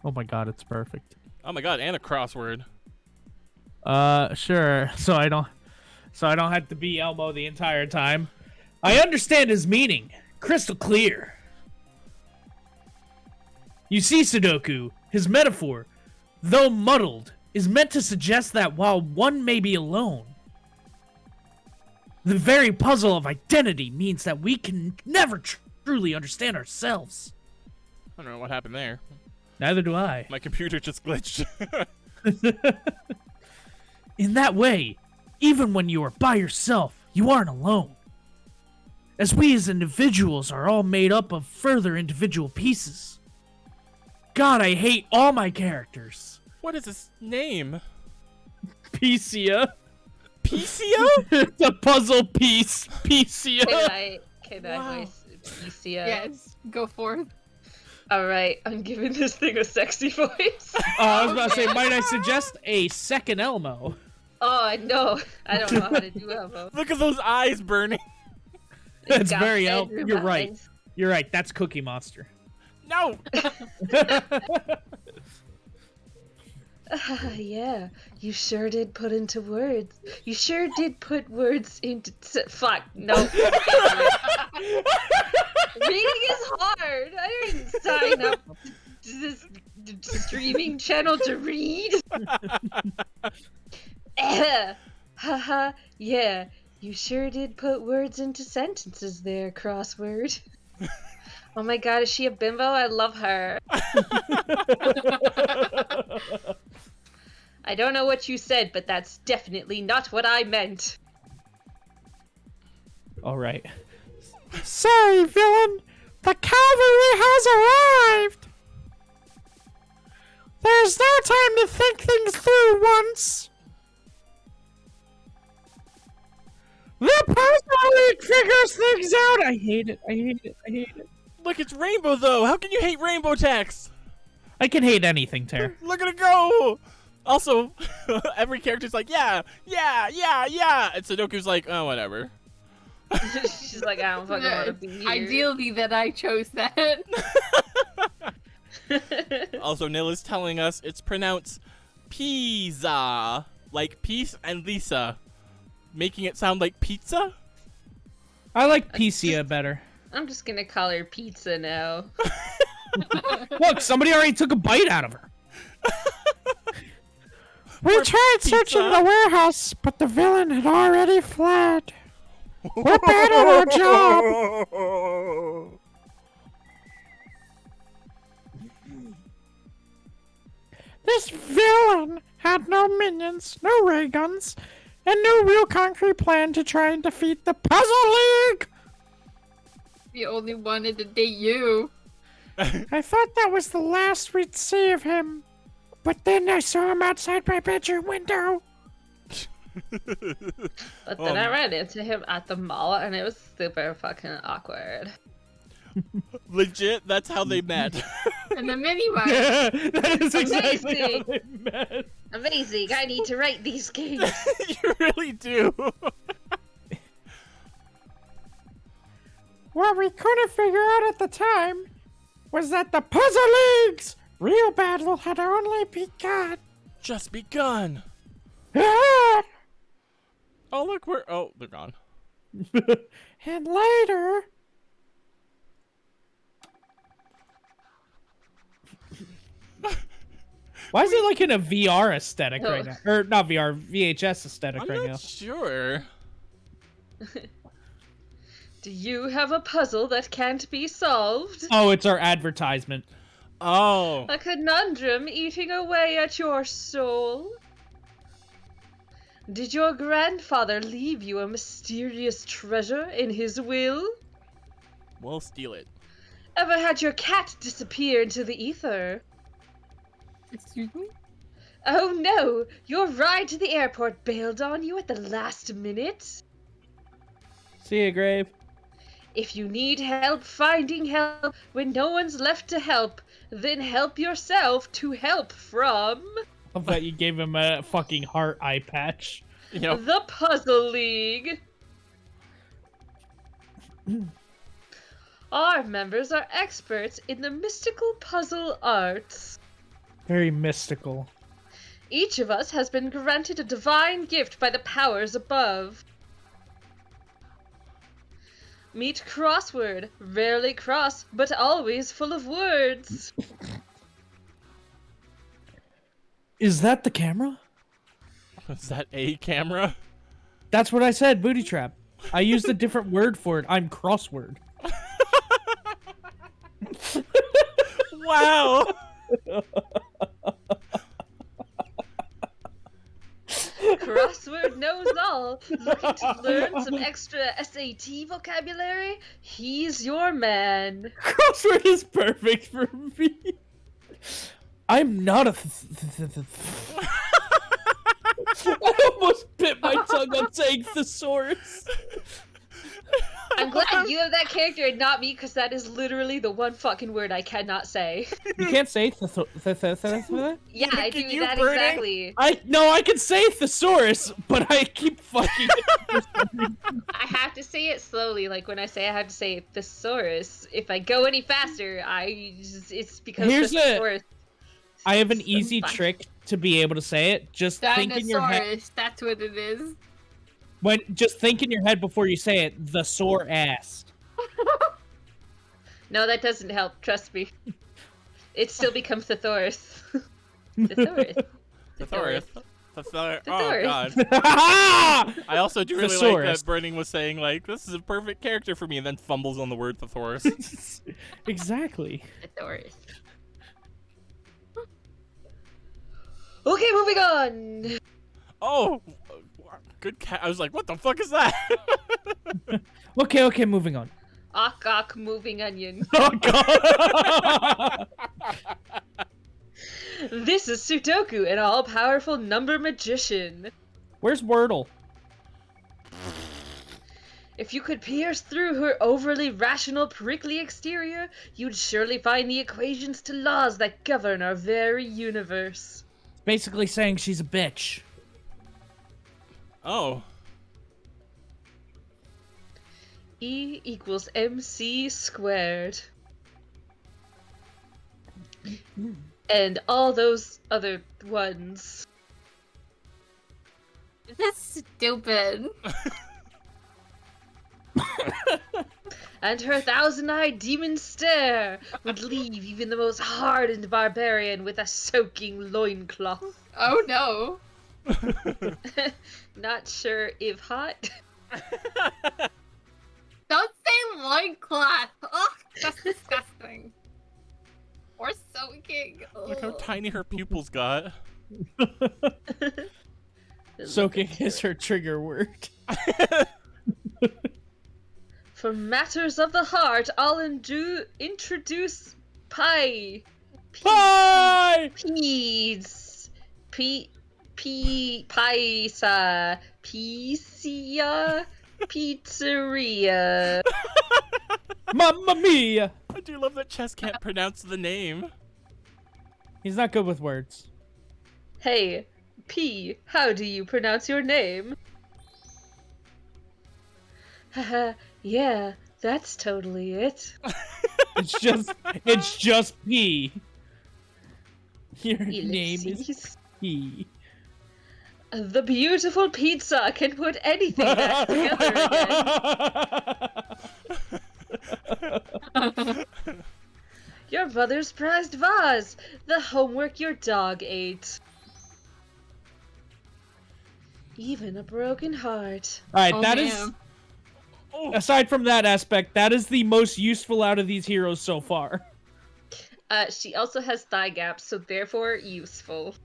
Oh my god, it's perfect. Oh my god, and a crossword. Sure. So I don't have to be Elmo the entire time. I understand his meaning. Crystal clear. You see, Sudoku, his metaphor, though muddled, is meant to suggest that while one may be alone, the very puzzle of identity means that we can never truly understand ourselves. I don't know what happened there. Neither do I. My computer just glitched. In that way, even when you are by yourself, you aren't alone. As we as individuals are all made up of further individual pieces. God, I hate all my characters. What is his name? Picia. Picio? It's a puzzle piece. Picia. Can I Wow. voice Lucia? Yes, go forth. Alright, I'm giving this thing a sexy voice. I was about to say, might I suggest a second Elmo? Oh, no. I don't know how to do Elmo. Look at those eyes burning. That's Got very Elmo. bedroom You're right. eyes. You're right. That's Cookie Monster. No. Yeah, you sure did put into words. You sure did put words into. Fuck, no. Reading is hard. I didn't sign up to this streaming channel to read. Haha, Yeah, you sure did put words into sentences there, Crossword. Oh my god, is she a bimbo? I love her. I don't know what you said, but that's definitely not what I meant. All right. Sorry, villain. The cavalry has arrived. There's no time to think things through once. The Puzzle League figures things out. I hate it. I hate it. I hate it. Look, it's rainbow though. How can you hate rainbow text? I can hate anything, Tara. Look at it go. Also, every character's like, yeah, yeah, yeah, yeah. And Sudoku's like, oh, whatever. She's like, I don't fucking want to be here. Ideally that I chose that. Also, Nil is telling us it's pronounced pizza, like peace and Lisa, making it sound like pizza. I like Picia better. I'm just gonna call her Pizza now. Look, somebody already took a bite out of her. We tried pizza. searching the warehouse, but the villain had already fled. We're bad at our job. This villain had no minions, no ray guns, and no real concrete plan to try and defeat the Puzzle League. He only wanted to date you. I thought that was the last we'd see of him, but then I saw him outside my bedroom window. But then I ran into him at the mall, and it was super fucking awkward. Legit, that's how they met. And the mini one. Yeah, that is exactly how Amazing. they met. Amazing, I need to write these games. You really do. What we couldn't figure out at the time was that the Puzzle League's real battle had only begun. Just begun. Ah! Oh, look, they're gone. And later, Why is it like in a VR aesthetic Oh. right now? Or not VR, VHS aesthetic I'm right not now. sure. Do you have a puzzle that can't be solved? Oh, it's our advertisement. Oh. A conundrum eating away at your soul? Did your grandfather leave you a mysterious treasure in his will? We'll steal it. Ever had your cat disappear into the ether? Excuse me? Oh no! Your ride to the airport bailed on you at the last minute? See ya, Grave. If you need help finding help when no one's left to help, then help yourself to help from I thought you gave him a fucking heart eye patch. Yep. the Puzzle League. Our members are experts in the mystical puzzle arts. Very mystical. Each of us has been granted a divine gift by the powers above. Meet Crossword, rarely cross, but always full of words. Is that the camera? Is that a camera? That's what I said, booty trap. I used a different word for it. I'm crossword. Wow. Crossword knows all. Looking to learn some extra SAT vocabulary? He's your man. Crossword is perfect for me. I'm not a. I almost bit my tongue on saying thesaurus. I'm glad you have that character and not me, because that is literally the one fucking word I cannot say. You can't say Yeah, I Can do you, that Bernie? exactly. I can say thesaurus, but I keep fucking. I have to say it slowly. Like when I say I have to say thesaurus, if I go any faster, it's because Here's the thesaurus. I have an easy trick to be able to say it. Just think in your head. Dinosaurus, that's what it is. Just think in your head before you say it. The sore ass. No, that doesn't help. Trust me. It still becomes thesaurus. Thesaurus. Thesaurus. Oh Thesaurus. god. I also do really like Thesaurus. that Burning was saying, like, this is a perfect character for me, and then fumbles on the word thesaurus. Exactly. Thesaurus. Okay, moving on. Oh, good cat. I was like, what the fuck is that? Okay, moving on. Ak, moving onion. Oh god! This is Sudoku, an all-powerful number magician. Where's Wordle? If you could pierce through her overly rational, prickly exterior, you'd surely find the equations to laws that govern our very universe. Basically saying she's a bitch. Oh. E equals MC squared. And all those other ones. That's stupid. And her thousand-eyed demon stare would leave even the most hardened barbarian with a soaking loincloth. Oh no. Not sure if hot. Don't say loincloth. Ugh, that's disgusting. Or soaking. Look how Ugh. tiny her pupils got. Soaking is her trigger word. For matters of the heart, I'll introduce Pie. Pie! Peas. Paisa. Pizza. Pizzeria. Mamma mia! I do love that Chess can't pronounce the name. He's not good with words. Hey, P, how do you pronounce your name? Haha, yeah, that's totally it. It's just P. Your name is Ellipses. P. The beautiful pizza can put anything back together again. Your mother's prized vase. The homework your dog ate. Even a broken heart. Alright, Oh, that is. man. Oh, Aside from that aspect, that is the most useful out of these heroes so far. She also has thigh gaps, so therefore useful.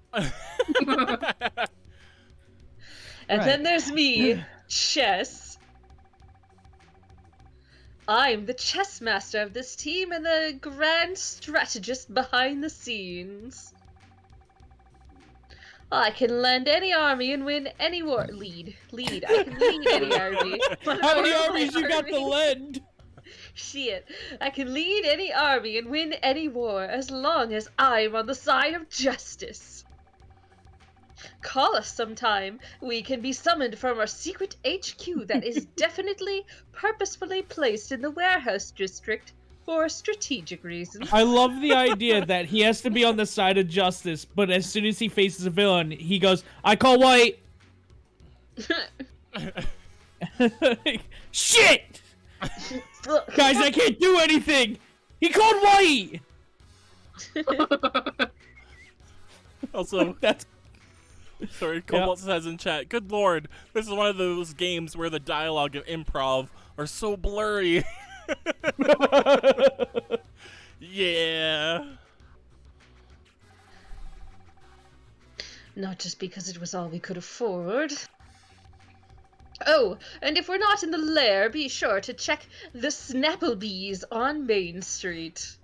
And Right. then there's me, Chess. I'm the chess master of this team and the grand strategist behind the scenes. I can lend any army and win any war. Lead. I can lead any army. How many armies you got to lend? Shit. I can lead any army and win any war as long as I'm on the side of justice. Call us sometime. We can be summoned from our secret HQ that is definitely purposefully placed in the warehouse district for strategic reasons. I love the idea that he has to be on the side of justice, but as soon as he faces a villain, he goes, I call white! Shit! Guys, I can't do anything! He called white! also, That's sorry, Cobalt says in chat, good lord, this is one of those games where the dialogue and improv are so blurry. Yeah. Not just because it was all we could afford. Oh, and if we're not in the lair, be sure to check the Snapplebees on Main Street.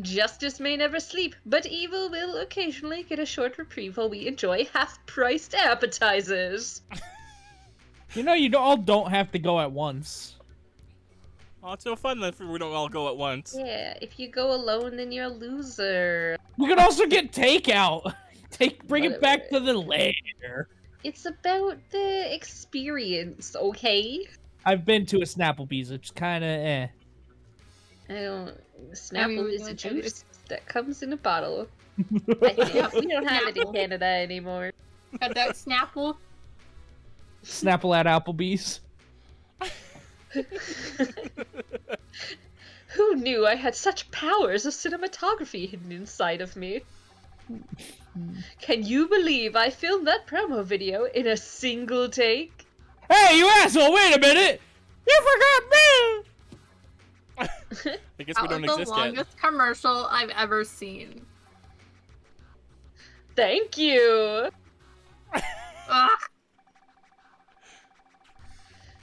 Justice may never sleep, but evil will occasionally get a short reprieve while we enjoy half-priced appetizers. You know, you all don't have to go at once. Oh, it's so fun if we don't all go at once. Yeah, if you go alone, then you're a loser. You could also get takeout. Bring it back to the lair. It's about the experience, okay? I've been to a Snapplebee's. It's kind of eh. I don't. Snapple we is a went juice that comes in a bottle. I think we don't have it in Snapple. Canada anymore. Got that Snapple? Snapple at Applebee's. Who knew I had such powers of cinematography hidden inside of me? Can you believe I filmed that promo video in a single take? Hey, you asshole! Wait a minute! You forgot me! I guess That we don't was the exist yet. longest commercial I've ever seen. Thank you. Ugh.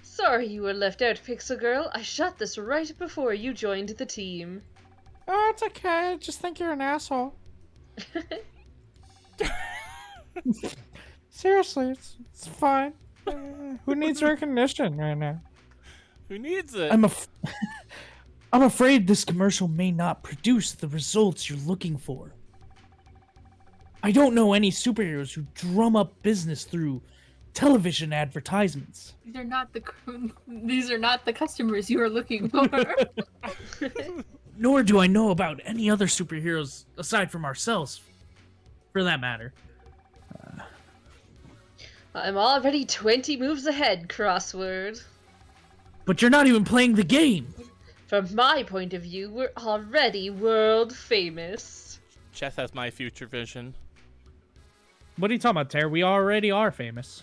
Sorry you were left out, Pixel Girl. I shot this right before you joined the team. Oh, it's okay. I just think you're an asshole. Seriously, it's fine. Who needs recognition right now? Who needs it? I'm afraid this commercial may not produce the results you're looking for. I don't know any superheroes who drum up business through television advertisements. These are not the customers you are looking for. Nor do I know about any other superheroes aside from ourselves, for that matter. I'm already 20 moves ahead, Crossword. But you're not even playing the game. From my point of view, we're already world famous. Chess has my future vision. What are you talking about, Tara? We already are famous.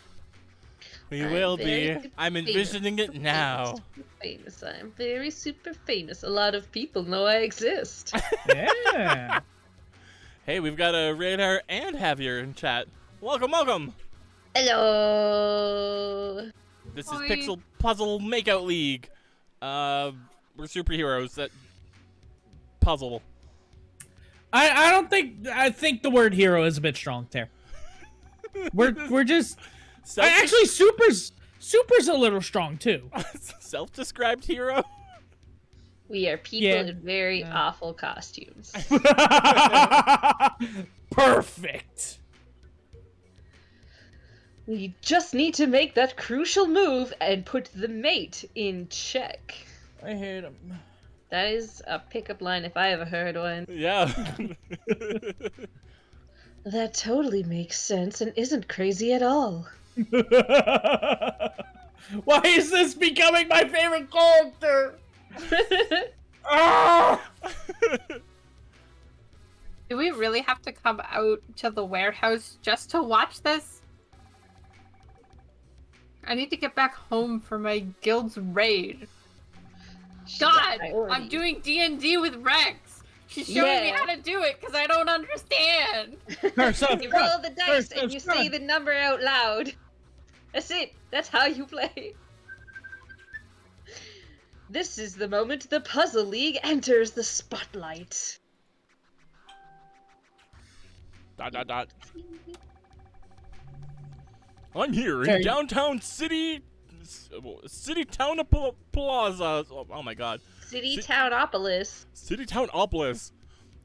We I'm will very be. super I'm famous, envisioning it super now. Famous. I'm very super famous. A lot of people know I exist. Yeah. Hey, we've got a Radar and Javier in chat. Welcome, welcome. Hello. This is Hi. Pixel Puzzle Makeout League. We're superheroes that puzzle. I think the word hero is a bit strong, Tara. We're just actually super's a little strong too. Self-described hero. We are people Yeah. in very awful costumes. Perfect. We just need to make that crucial move and put the mate in check. I hate him. That is a pickup line if I ever heard one. Yeah. That totally makes sense and isn't crazy at all. Why is this becoming my favorite character? Ah! Do we really have to come out to the warehouse just to watch this? I need to get back home for my guild's raid. God, I'm doing D&D with Rex. She's showing me Yeah. how to do it because I don't understand. You roll the dice and you say the number out loud. That's it. That's how you play. This is the moment the Puzzle League enters the spotlight. ... I'm here in Terry. downtown City Town Plaza. Oh my god. City Townopolis. City Townopolis.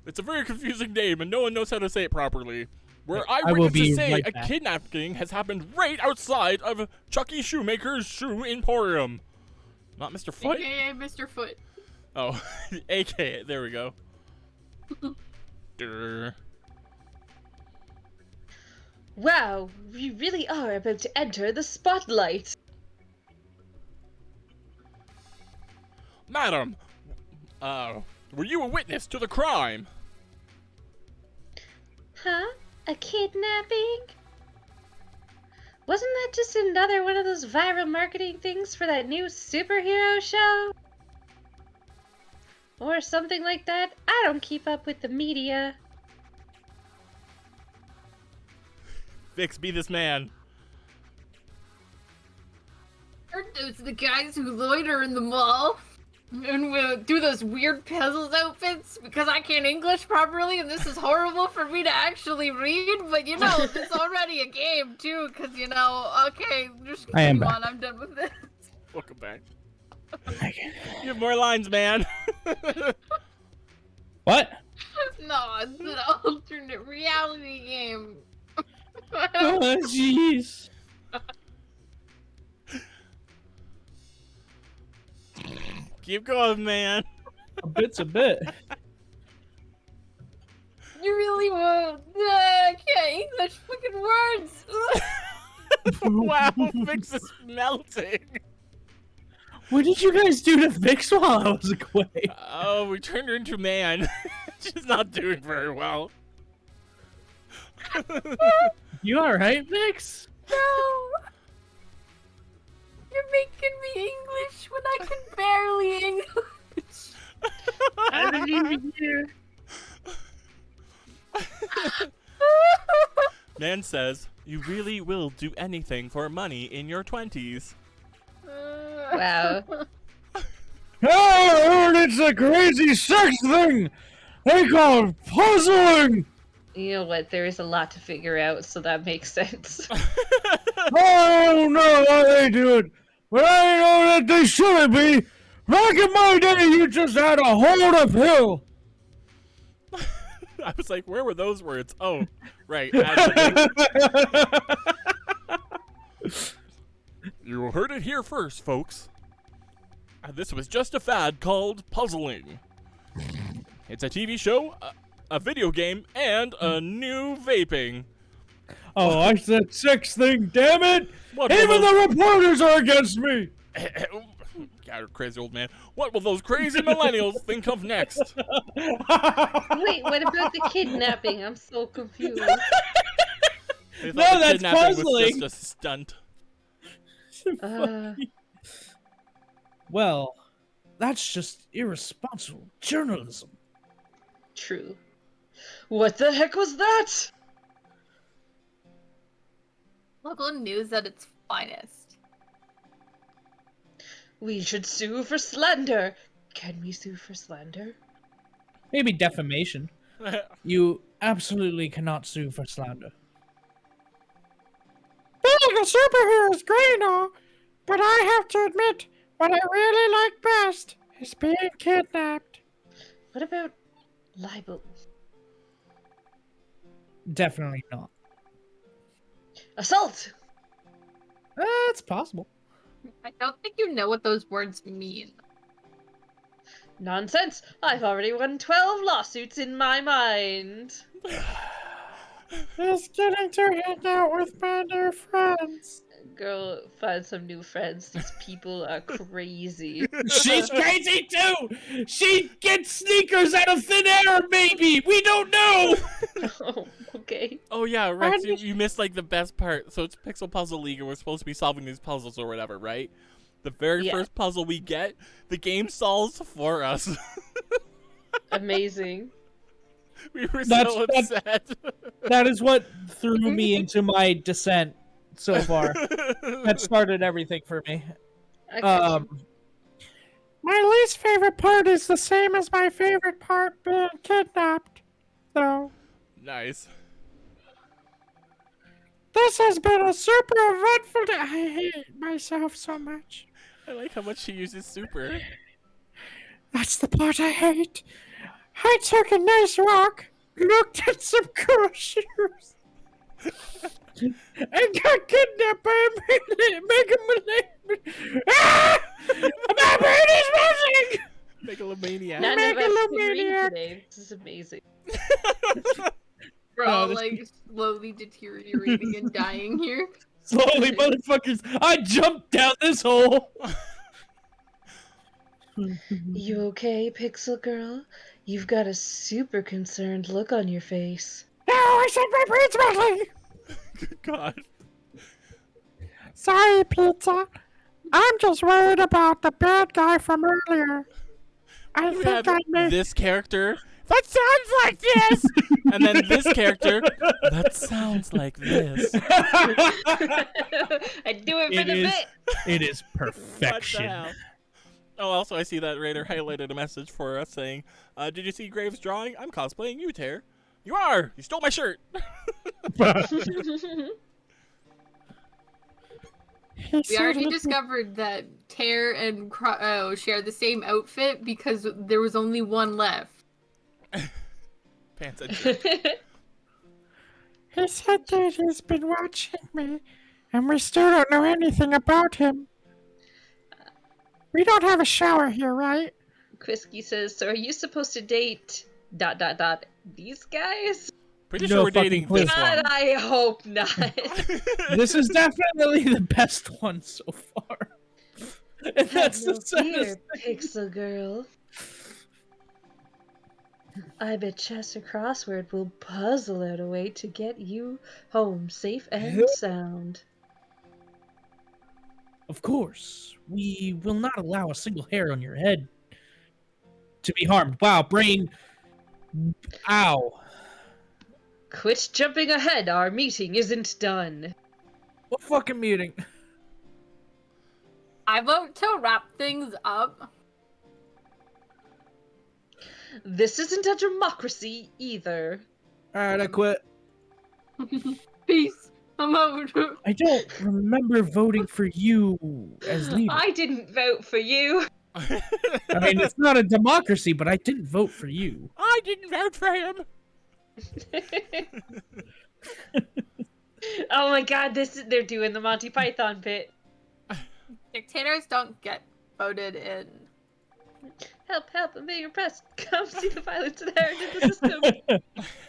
It's a very confusing name and no one knows how to say it properly. Where I will be eyewitnesses say right a back. kidnapping has happened right outside of Chucky Shoemaker's Shoe Emporium. Not Mr. Foot? AKA Mr. Foot. Oh, AKA. There we go. Durr. Wow, we really are about to enter the spotlight. Madam, were you a witness to the crime? Huh? A kidnapping? Wasn't that just another one of those viral marketing things for that new superhero show? Or something like that? I don't keep up with the media. Vix, be this man. Are those the guys who loiter in the mall? And will do those weird puzzles outfits because I can't English properly and this is horrible for me to actually read, but you know, it's already a game too, because you know, okay, just I am come back. on, I'm done with this. Welcome back. You have more lines, man. What? No, it's an alternate reality game. Oh, jeez. Keep going, man. A bit's a bit. You really won't. I can't English fucking words. Wow, Vix is melting. What did you guys do to Vix while I was away? Oh, we turned her into man. She's not doing very well. You alright, Vix? No! You're making me English when I can barely English. I didn't even hear. Man says, you really will do anything for money in your 20s. Wow. I heard it's a crazy sex thing! They call it puzzling! You know what? There is a lot to figure out, so that makes sense. I don't know why they do it, but I know that they shouldn't be. Back in my day, you just had to hold a pill. I was like, where were those words? Oh, right. You heard it here first, folks. This was just a fad called puzzling. It's a TV show, a video game, and a new vaping. Oh, I said sex thing, damn it! What Even will the reporters are against me! God, crazy old man. What will those crazy millennials think of next? Wait, what about the kidnapping? I'm so confused. They thought No, the that's kidnapping puzzling. was just a stunt. Well, that's just irresponsible journalism. True. What the heck was that? Local news at its finest. We should sue for slander. Can we sue for slander? Maybe defamation. You absolutely cannot sue for slander. Being a superhero is great and all, but I have to admit, what I really like best is being kidnapped. What about libel? Definitely not. Assault! It's possible. I don't think you know what those words mean. Nonsense! I've already won 12 lawsuits in my mind. Is getting to hang out with my new friends. Girl, find some new friends. These people are crazy. She's crazy too! She gets sneakers out of thin air, maybe! We don't know! Oh, okay. Oh yeah, Rex, you missed like the best part. So it's Pixel Puzzle League and we're supposed to be solving these puzzles or whatever, right? The very Yeah. first puzzle we get, the game solves for us. Amazing. We were That's- so that's- upset. That is what threw me into my descent so far. That started everything for me. I got you. My least favorite part is the same as my favorite part, being kidnapped, though. Nice. This has been a super eventful day. I hate myself so much. I like how much she uses super. That's the part I hate. I took a nice walk, looked at some cool shoes, and got kidnapped by a megalomaniac. Ah! My brain is missing! Megalomaniac. None of us can read Megalomaniac. today. This is amazing. We're No, all this- like slowly deteriorating and dying here. Slowly, motherfuckers, I jumped down this hole! You okay, Pixel Girl? You've got a super concerned look on your face. No, I said my brain's missing! God. Sorry, Pizza. I'm just worried about the bad guy from earlier. I We think had I made... this character. That sounds like this. And then this character. That sounds like this. I do it for It the is- bit. It is What the perfection. hell? Oh, also, I see that Raider highlighted a message for us saying, did you see Graves' drawing? I'm cosplaying you, Tear. You are! You stole my shirt! He We said already he- discovered that Tear and Crow share the same outfit because there was only one left. Pants and shirt. He said that he's been watching me, and we still don't know anything about him. We don't have a shower here, right? Quisky says, so are you supposed to date ... these guys? Pretty No sure we're fucking dating clue. this one. God, I hope not. This is definitely the best one so far. And that's Have the no fear, saddest thing. Pixel Girl. I bet Chester Crossword will puzzle out a way to get you home safe and sound. Of course, we will not allow a single hair on your head to be harmed. Wow, brain. Ow. Quit jumping ahead, our meeting isn't done. What fucking meeting? I vote to wrap things up. This isn't a democracy either. Alright, I quit. Peace. I'm out. I don't remember voting for you as leader. I didn't vote for you. I mean, it's not a democracy, but I didn't vote for you. I didn't vote for him. Oh my god, they're doing the Monty Python bit. Dictators don't get voted in. Help, help, I'm being oppressed. Come see the violence inherent in the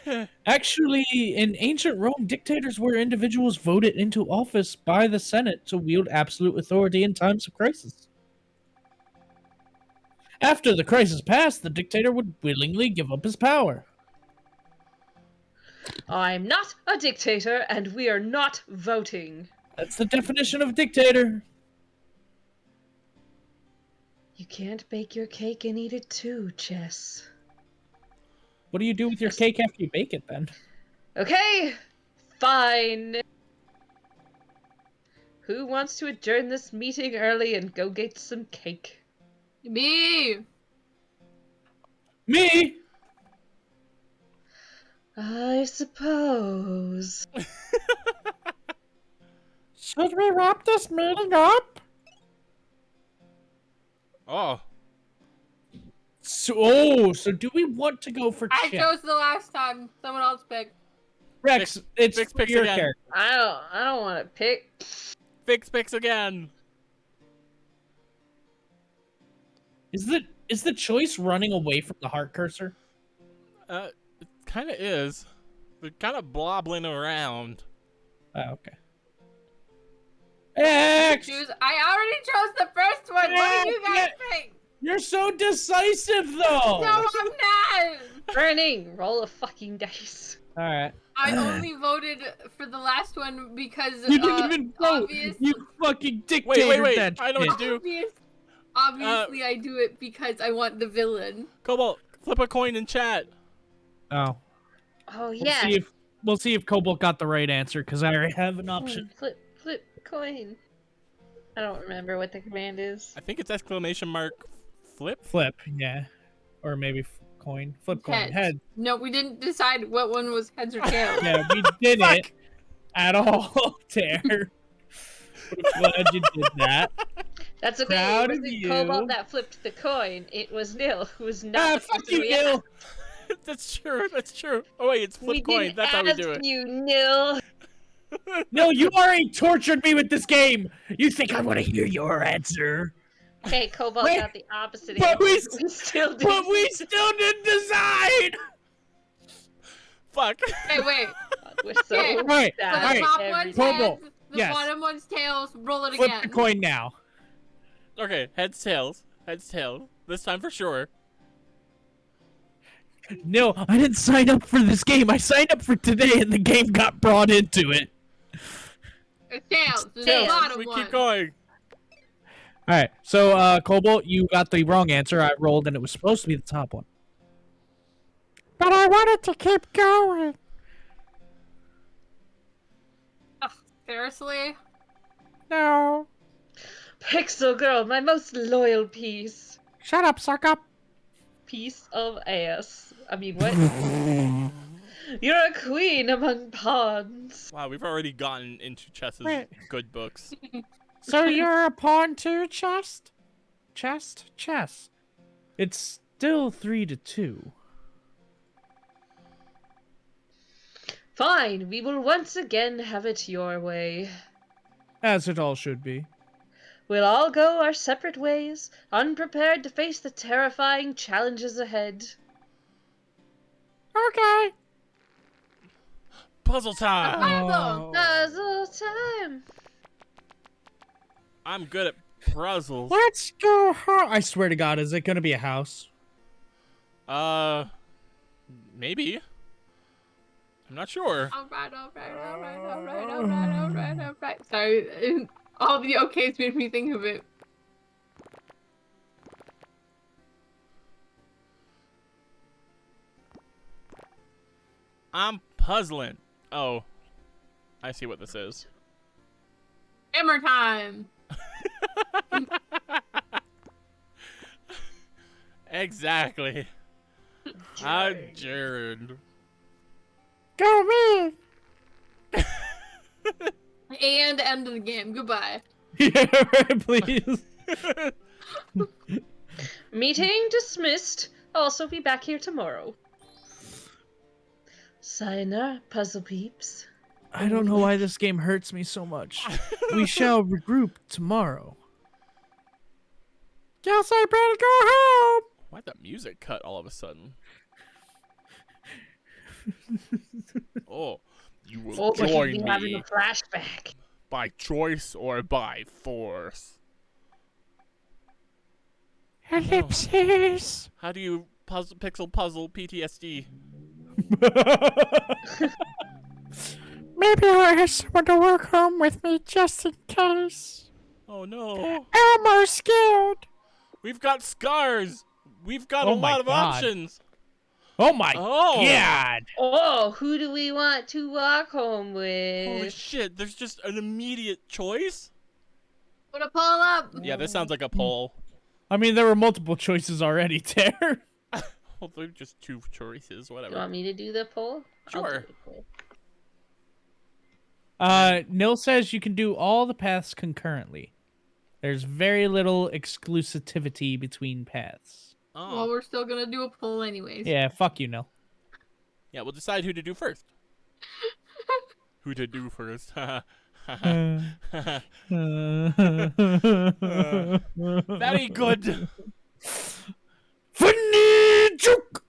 system. Actually, in ancient Rome, dictators were individuals voted into office by the Senate to wield absolute authority in times of crisis. After the crisis passed, the dictator would willingly give up his power. I'm not a dictator, and we are not voting. That's the definition of dictator. You can't bake your cake and eat it too, Chess. What do you do with your cake after you bake it, then? Okay, fine. Who wants to adjourn this meeting early and go get some cake? Me. Me? I suppose. Should we wrap this meeting up? Oh. So do we want to go for I Chip? chose the last time. Someone else picked. Rex, it's Fix picks your again. character. I don't want to pick. Fix picks again. Is the choice running away from the heart cursor? It kind of is. They're kind of blobbling around. Oh, okay. X! I already chose the first one. What did you guys Yeah. think? You're so decisive, though. No, I'm not. Burning, roll a fucking dice. All right. I only voted for the last one because You didn't even vote. obvious- You fucking dictator. Wait. That I know what shit. to do. Obviously, I do it because I want the villain. Cobalt, flip a coin in chat. Oh. Oh yeah. We'll see if Cobalt got the right answer because I already have an option. Flip coin. I don't remember what the command is. I think it's exclamation mark flip. Flip, yeah, or maybe coin. Flip coin. Heads. Head. No, we didn't decide what one was heads or tails. Yeah, we didn't at all, Tare. Glad you did that. That's okay. Proud It of wasn't you. Cobalt that flipped the coin. It was Nil, who was Ah, not the fuck person you, we Gil. asked. That's true. That's true. Oh wait, it's flip We coin. didn't That's how we ask do it. you, Nil. No, you already tortured me with this game. You think I want to hear your answer? Okay, Cobalt Wait, got the opposite but answer. we still did. But we still didn't decide. Fuck. Hey, wait. We're so Okay, Right, So sad the alright. top every one's time. Cobalt, heads, the yes. bottom one's tails. Roll it Flip again. the coin now. Okay, heads tails. Heads tails. This time for sure. No, I didn't sign up for this game. I signed up for today, and the game got brought into it. It's tails. It's the Tails. bottom We one. keep going. All right, so Cobalt, you got the wrong answer. I rolled, and it was supposed to be the top one. But I wanted to keep going. Ugh, seriously? No. Pixel Girl, my most loyal piece. Shut up, suck up. Piece of ass. I mean, what? You're a queen among pawns. Wow, we've already gotten into Chess's Wait. good books. So you're a pawn too, Chest? Chess. It's still 3-2. Fine, we will once again have it your way. As it all should be. We'll all go our separate ways, unprepared to face the terrifying challenges ahead. Okay. Puzzle time. Puzzle. Puzzle time! I'm good at puzzles. Let's go home. I swear to God, is it gonna be a house? Maybe. I'm not sure. All right. Sorry, all the okays made me think of it. I'm puzzling. Oh, I see what this is. Hammer time. Exactly. Adjourned. Go me! And end of the game. Goodbye. Yeah, right, please. Meeting dismissed. Also be back here tomorrow. Sayonara, puzzle peeps. I don't know why this game hurts me so much. We shall regroup tomorrow. Guess I better go home! Why'd that music cut all of a sudden? Oh, you will Oh, but join you'll be having me a flashback. by choice or by force. Ellipses! How do you pixel puzzle PTSD? Maybe I'll have someone to work home with me just in case. Oh no. Elmo's scared. We've got scars. We've got Oh a my lot of God. options. Oh my Oh. god! Oh, who do we want to walk home Holy with? shit, there's just an immediate choice? Put a poll up. Yeah, this sounds like a poll. I mean, there were multiple choices already, Tare. Well, they're just two choices, You whatever. want me to do the poll? I'll Sure. do the poll. Nil says you can do all the paths concurrently. There's very little exclusivity between paths. Oh. Well, we're still gonna do a poll anyways. Yeah, fuck you, Nil. Yeah, we'll decide who to do first. Who to do first. Very good. Funny joke!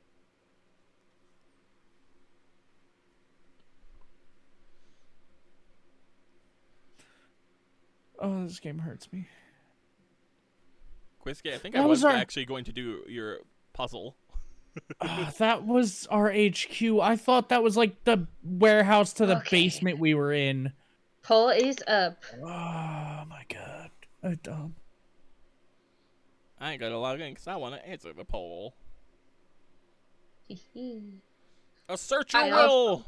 Oh, this game hurts me. Quizkey, I think That I was was our- actually going to do your puzzle. That was our HQ. I thought that was like the warehouse to the Okay. basement we were in. Poll is up. Oh my god. I'm dumb. I ain't gonna log in because I want to answer the poll. Assert your I will!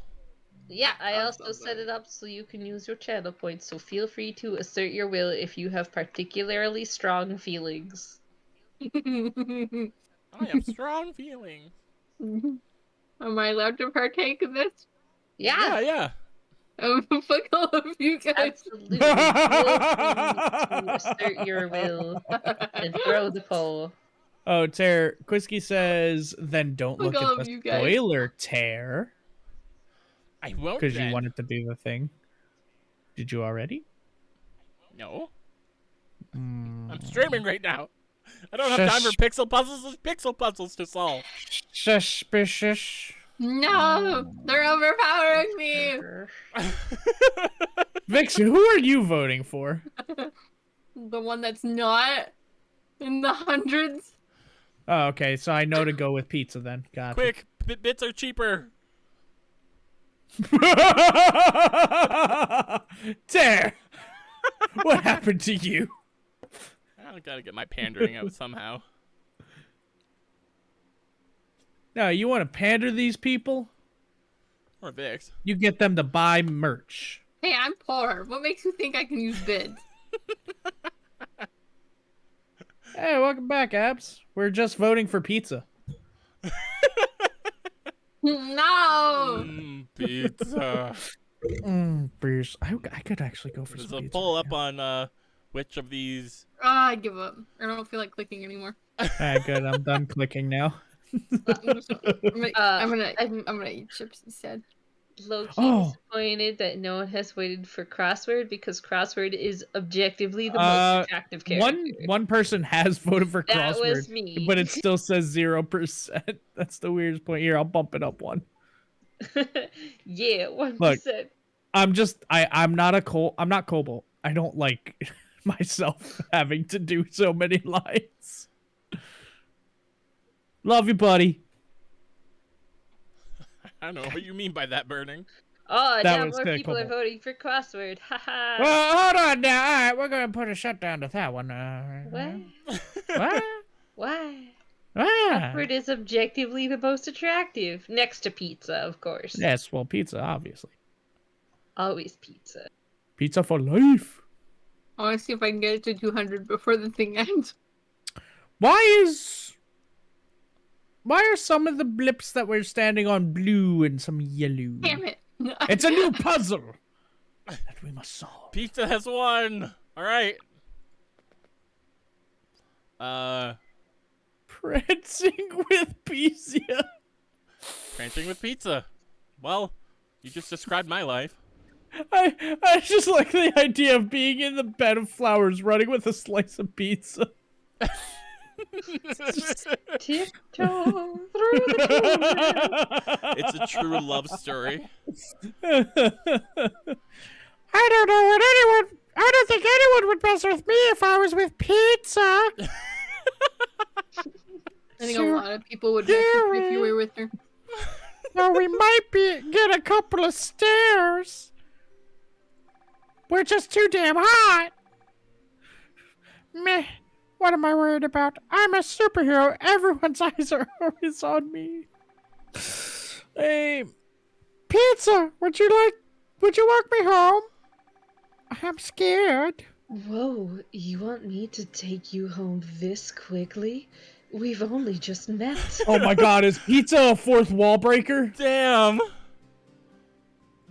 Yeah, I also set it up so you can use your channel points, so feel free to assert your will if you have particularly strong feelings. I have strong feelings. Am I allowed to partake in this? Yeah, Yeah. Fuck all of you guys. absolutely. Feel free to assert your will and throw the poll. Oh, Tare, Quisky says, then don't Look look all at of the you guys. spoiler, Tare. I won't Because you then. wanted to do the thing. Did you already? No. Mm. I'm streaming right now. I don't have time for pixel puzzles. There's pixel puzzles to solve. Suspicious. No, they're overpowering me. Vixen, who are you voting for? The one that's not in the hundreds. Oh, okay, so I know to go with pizza then. Gotcha. Quick, bits are cheaper. Tare! What happened to you? I gotta get my pandering out somehow. No, you want to pander these people? Or Vix. You get them to buy merch. Hey, I'm poor. What makes you think I can use bids? Hey, welcome back, Abs. We're just voting for pizza. No. Pizza. Beers. I could actually go for There's some a pizza. poll right up on which of these. I give up. I don't feel like clicking anymore. now. Alright, good. I'm done clicking now. I'm gonna eat chips instead. Low-key Oh. disappointed that no one has waited for Crossword because Crossword is objectively the Uh, most attractive character. One person has voted for That was crossword, me. but it still says 0%. That's the weirdest point. Here, I'll bump it up one. Yeah, 1%. I'm not Cobalt. I don't like myself having to do so many lines. Love you, buddy. I don't know what you mean by that, Burning. Oh, That now was more kinda people are cool. voting for crossword. Haha. Well, hold on now. All right, we're gonna put a shutdown to that one. What? What? Why? Ah. Crossword is objectively the most attractive, next to pizza, of course. Yes, well, pizza, obviously. Always pizza. Pizza for life. I want to see if I can get it to 200 before the thing ends. Why are some of the blips that we're standing on blue and some yellow? Damn it. It's a new puzzle that we must solve. Pizza has won. All right. Prancing with pizza. Prancing with pizza. Well, you just described my life. I just like the idea of being in the bed of flowers running with a slice of pizza. Tiptoe through the tulips. It's a true love story. I don't know what anyone. I don't think anyone would mess with me if I was with pizza. I think a lot of people would mess with you if you were with her. No, we might get a couple of stares. We're just too damn hot. Meh. What am I worried about? I'm a superhero. Everyone's eyes are always on me. Hey, pizza. Would you walk me home? I'm scared. Whoa, you want me to take you home this quickly? We've only just met. Oh my god, is pizza a fourth wall breaker? Damn.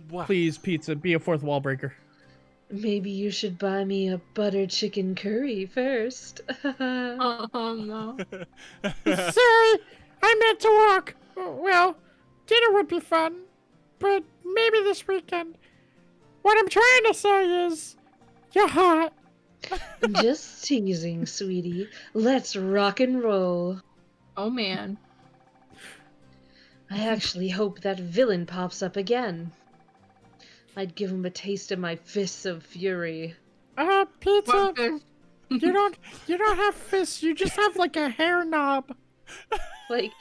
What? Please, pizza, be a fourth wall breaker. Maybe you should buy me a butter chicken curry first. Oh, no. Sorry, I meant to walk. Well, dinner would be fun, but maybe this weekend. What I'm trying to say is, you're hot. Just teasing, sweetie. Let's rock and roll. Oh, man. I actually hope that villain pops up again. I'd give him a taste of my fists of fury. Pizza, What the- you don't have fists. You just have like a hair knob. Like,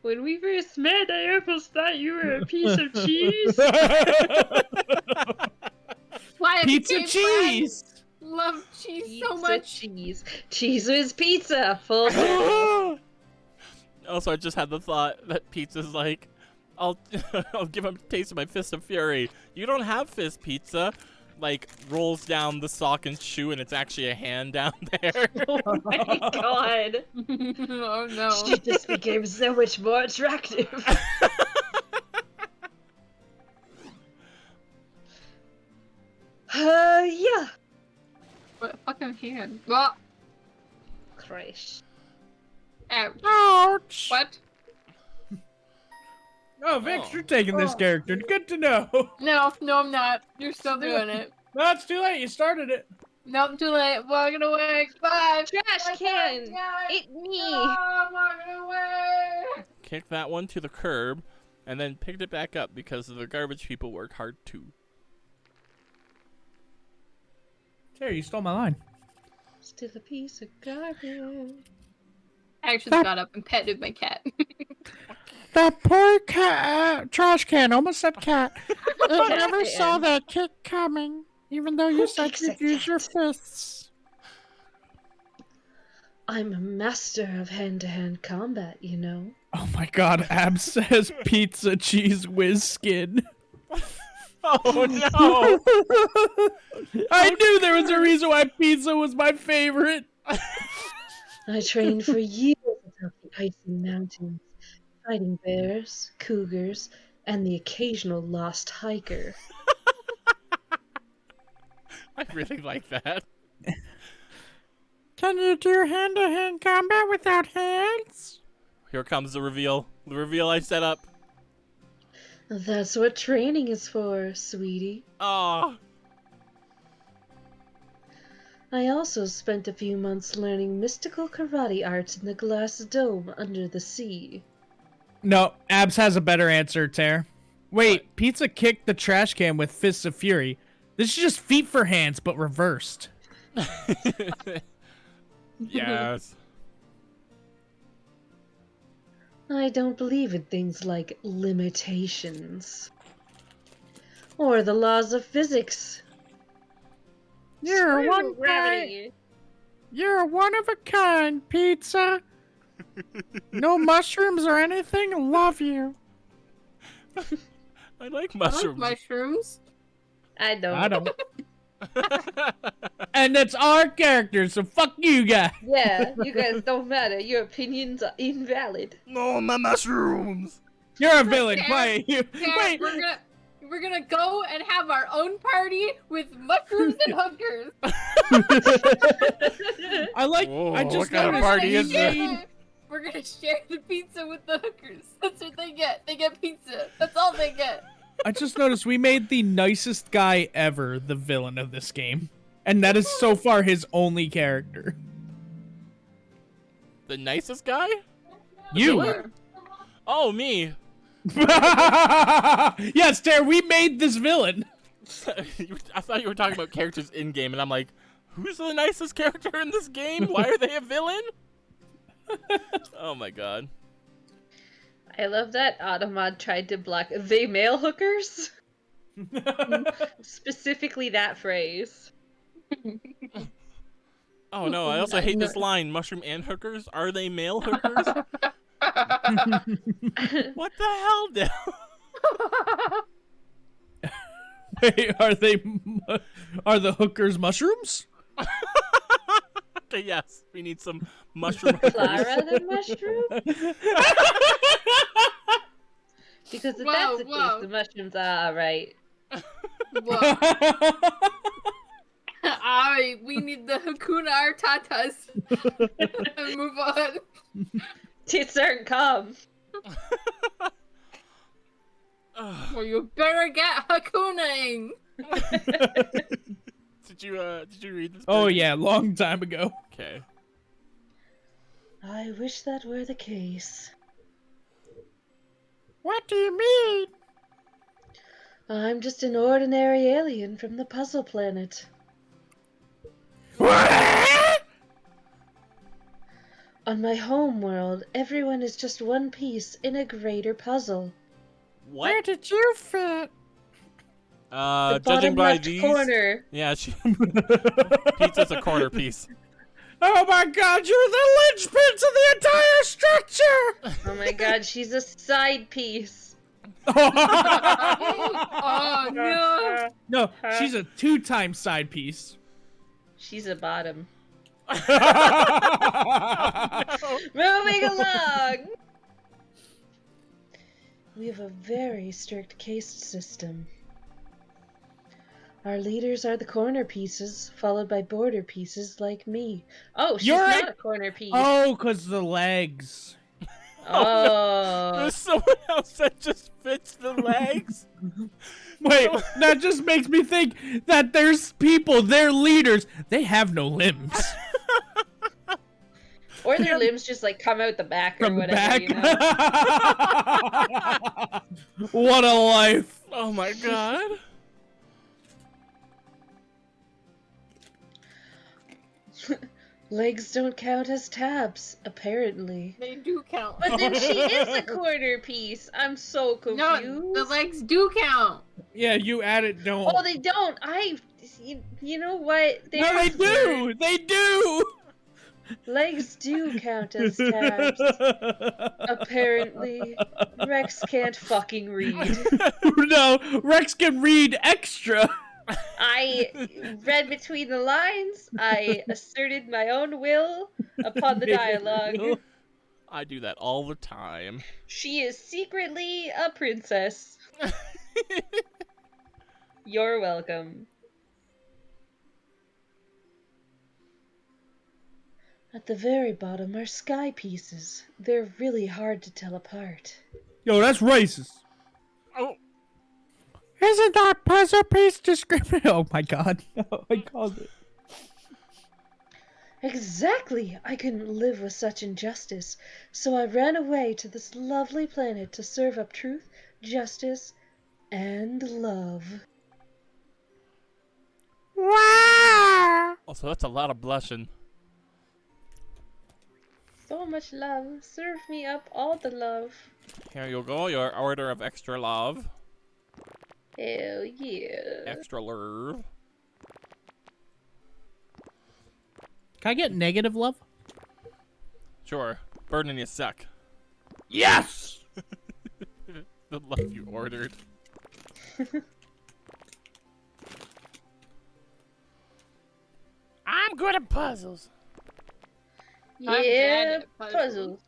when we first met, I almost thought you were a piece of cheese. Why I Pizza became cheese! friends. Love cheese so Pizza much. cheese. Cheese is pizza. Full stop. Also, I just had the thought that pizza's like, I'll give him a taste of my fist of fury. You don't have fist, pizza. Like, rolls down the sock and shoe, and it's actually a hand down there. Oh my god. Oh, no. She just became so much more attractive. Yeah. What fucking hand? Well, Christ. ouch. Ouch. What? Oh, Vix, you're taking this Oh. character. Good to know. No, I'm not. You're still doing it. No, it's too late. You started it. Nope, too late. Walking away. Bye. Trash can. It me. I'm walking away. Kicked that one to the curb, and then picked it back up because the garbage people work hard too. Terry, you stole my line. Still a piece of garbage. I actually got up and petted my cat. That poor cat, trash can, almost said cat. It never can. saw that kick coming, even though you Who said kicks you'd a use your cat? fists. I'm a master of hand-to-hand combat, you know. Oh my god, Ab says pizza cheese whiz skin. Oh no! I knew there was a reason why pizza was my favorite. I trained for years atop the icy mountains, fighting bears, cougars, and the occasional lost hiker. I really like that. Can you do hand-to-hand combat without hands? Here comes the reveal. The reveal I set up. That's what training is for, sweetie. Ah, I also spent a few months learning mystical karate arts in the glass dome under the sea. No, Abs has a better answer, Ter. Wait, pizza kicked the trash can with fists of fury. This is just feet for hands, but reversed. yes. I don't believe in things like limitations. Or the laws of physics. You're Screw one gravity. You're a one of a kind, pizza. No mushrooms or anything. Love you. I like I like mushrooms. mushrooms. I don't. I don't. And that's our character, so fuck you guys. Yeah, you guys don't matter. Your opinions are invalid. No, my mushrooms. You're a villain. Care- Quiet. You. Care, Wait. we're gonna go and have our own party with mushrooms and hookers. I like. Whoa, I what just kind of noticed party you is this? made- We're gonna share the pizza with the hookers. That's what they get. They get pizza. That's all they get. I just noticed we made the nicest guy ever the villain of this game, and that is so far his only character. The nicest guy? You. Sure. Oh, me. Yes, Tara, we made this villain. I thought you were talking about characters in game, and I'm like, who's the nicest character in this game? Why are they a villain? Oh my god. I love that Automod tried to block they male hookers. Specifically that phrase. Oh no, I also hate this line. Mushroom and hookers? Are they male hookers? What the hell, Dale? Wait, are the hookers mushrooms? Okay, yes, we need some mushroom hookers. Clara the mushroom? Because if that's the case, the mushrooms are alright. Well, we need the Hakuna Artatas. And move on. Tits aren't calm. Well, you better get Hakunaing. Did you read this? Oh Bertie? yeah, long time ago. Okay. I wish that were the case. What do you mean? I'm just an ordinary alien from the puzzle planet. On my home world, everyone is just one piece in a greater puzzle. Where What? did you fit? The Judging bottom by left these, corner. yeah, pizza's a corner piece. Oh my god, you're the linchpin to the entire structure! Oh my god, she's a side piece. Oh no! No, she's a 2-time side piece. She's a bottom. No. Moving along! We have a very strict caste system. Our leaders are the corner pieces, followed by border pieces like me. Oh, she's You're not a- a corner piece. Oh, 'cause the legs. Oh. There's someone else that just fits the legs. Wait, that just makes me think that there's people, they're leaders, they have no limbs. Or their limbs just like come out the back or From the whatever, back. you know? What a life. Oh my god. Legs don't count as tabs, apparently. They do count. But then she is a corner piece. I'm so confused. No, the legs do count. Yeah, you add it, don't. Oh, they don't. You know what? No, they do. They do. Legs do count as tabs. Apparently, Rex can't fucking read. No, Rex can read extra. I read between the lines. I asserted my own will upon the dialogue. I do that all the time. She is secretly a princess. You're welcome. At the very bottom are sky pieces. They're really hard to tell apart. Yo, that's racist. Oh, Isn't that puzzle piece discriminatory? Oh my god. No, I called it. Exactly! I couldn't live with such injustice, so I ran away to this lovely planet to serve up truth, justice, and love. Wow! also that's a lot of blushing. so much love. Serve me up all the love. Here you go, your order of extra love. Hell yeah. Extra love. Can I get negative love? Sure. Burning you suck. Yes! The love you ordered. I'm good at puzzles. I'm bad Yeah, at puzzles. puzzles.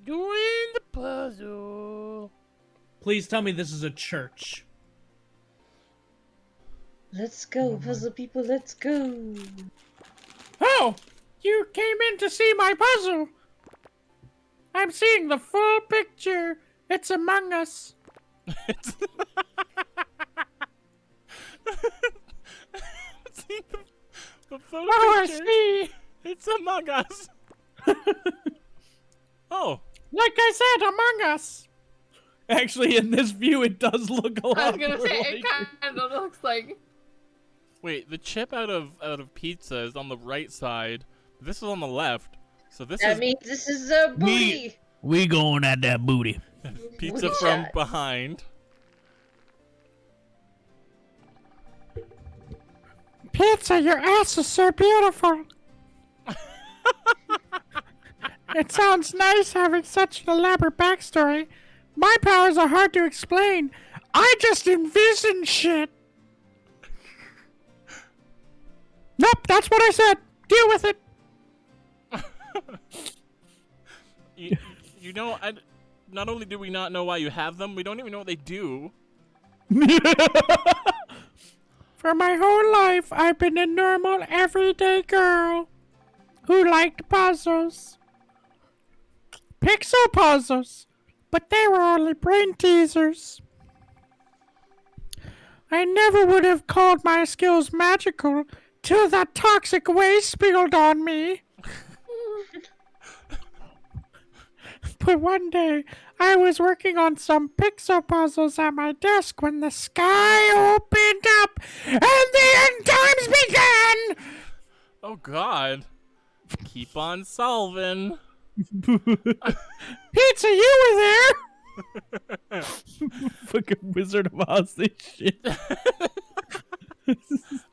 Doing the puzzle. Please tell me this is a church. Let's go, puzzle people, let's go. Oh, you came in to see my puzzle. I'm seeing the full picture. It's Among Us. See the photo Oh, I picture? see. It's Among Us. Oh, Like I said, Among Us. Actually, in this view, it does look a lot I was gonna more say like it kind of looks like. wait. The chip out of pizza is on the right side. This is on the left. So this That is means this is a booty. We going at that booty. pizza Booty from shot. behind. Pizza, your ass is so beautiful. It sounds nice having such an elaborate backstory. My powers are hard to explain. I just envision shit. Nope, that's what I said. Deal with it. You know, not only do we not know why you have them, we don't even know what they do. For my whole life, I've been a normal, everyday girl who liked puzzles. Pixel puzzles, but they were only brain teasers. I never would have called my skills magical till that toxic waste spilled on me. But one day, I was working on some pixel puzzles at my desk when the sky opened up and the end times began! Oh God. Keep on solving. Pizza, you were there! fucking Wizard of Oz this shit.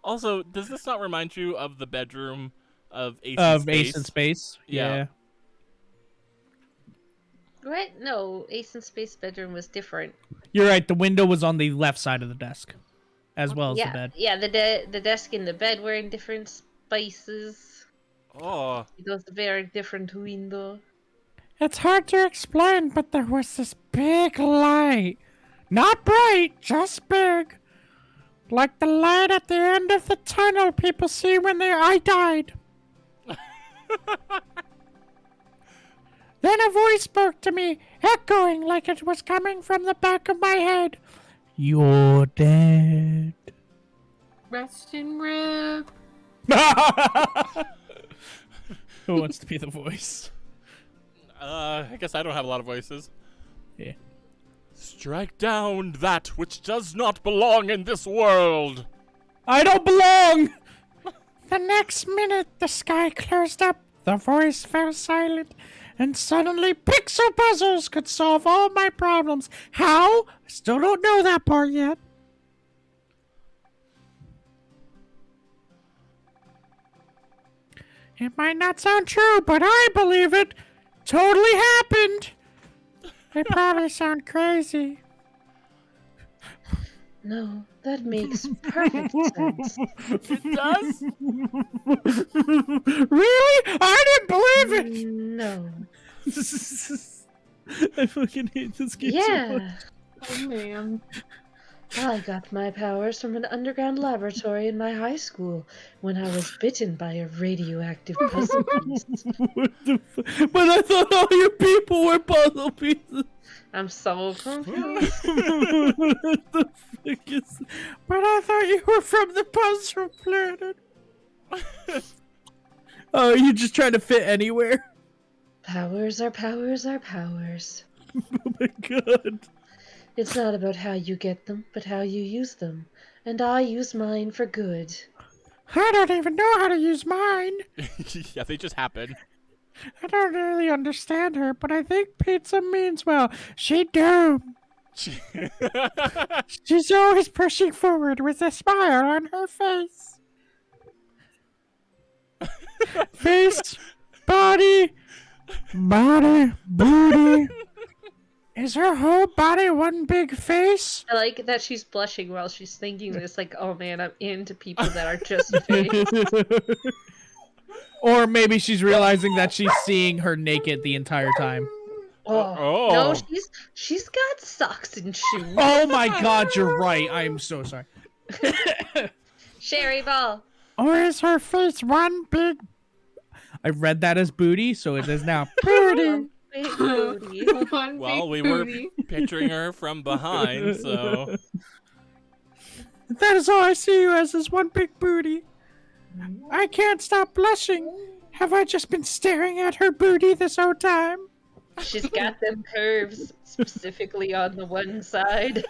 Also, does this not remind you of the bedroom of Ace in Of Space? Ace in Space. Yeah. Yeah. Right? No, Ace in Space bedroom was different. You're right. The window was on the left side of the desk, as well as yeah, the bed. yeah. The desk and the bed were in different spaces. Oh, It was a very different window. It's hard to explain, but there was this big light. Not bright, just big. Like the light at the end of the tunnel people see when their eye died. Then a voice spoke to me, echoing like it was coming from the back of my head. You're dead. Rest in rib. Who wants to be the voice? I guess I don't have a lot of voices. Yeah. Strike down that which does not belong in this world. I don't belong! The next minute, the sky closed up, the voice fell silent, and suddenly pixel puzzles could solve all my problems. How? I still don't know that part yet. It might not sound true, but I believe it totally happened. I probably sound crazy. No, that makes perfect sense. It does? Really? I didn't believe it. No. I fucking hate this game so much. Yeah. Oh man. I got my powers from an underground laboratory in my high school when I was bitten by a radioactive puzzle piece. What the but I thought all your people were puzzle pieces. I'm so confused. What the fuck is... But I thought you were from the puzzle planet. Oh, you just trying to fit anywhere? Powers are powers are powers. Oh my god. It's not about how you get them, but how you use them. And I use mine for good. I don't even know how to use mine. Yeah, they just happen. I don't really understand her, but I think pizza means well. She do. She's always pushing forward with a smile on her face. Face, body, booty. Is her whole body one big face? I like that she's blushing while she's thinking this. Like, oh man, I'm into people that are just face. Or maybe she's realizing that she's seeing her naked the entire time. Oh. No, she's got socks and shoes. Oh my god, you're right. I am so sorry. Sherry ball. Or is her face one big... I read that as booty, so it is now booty. Big booty. One Well, big we were booty. picturing her from behind, so That is all I see you as is one big booty. I can't stop blushing. Have I just been staring at her booty this whole time? She's got them curves specifically on the one side.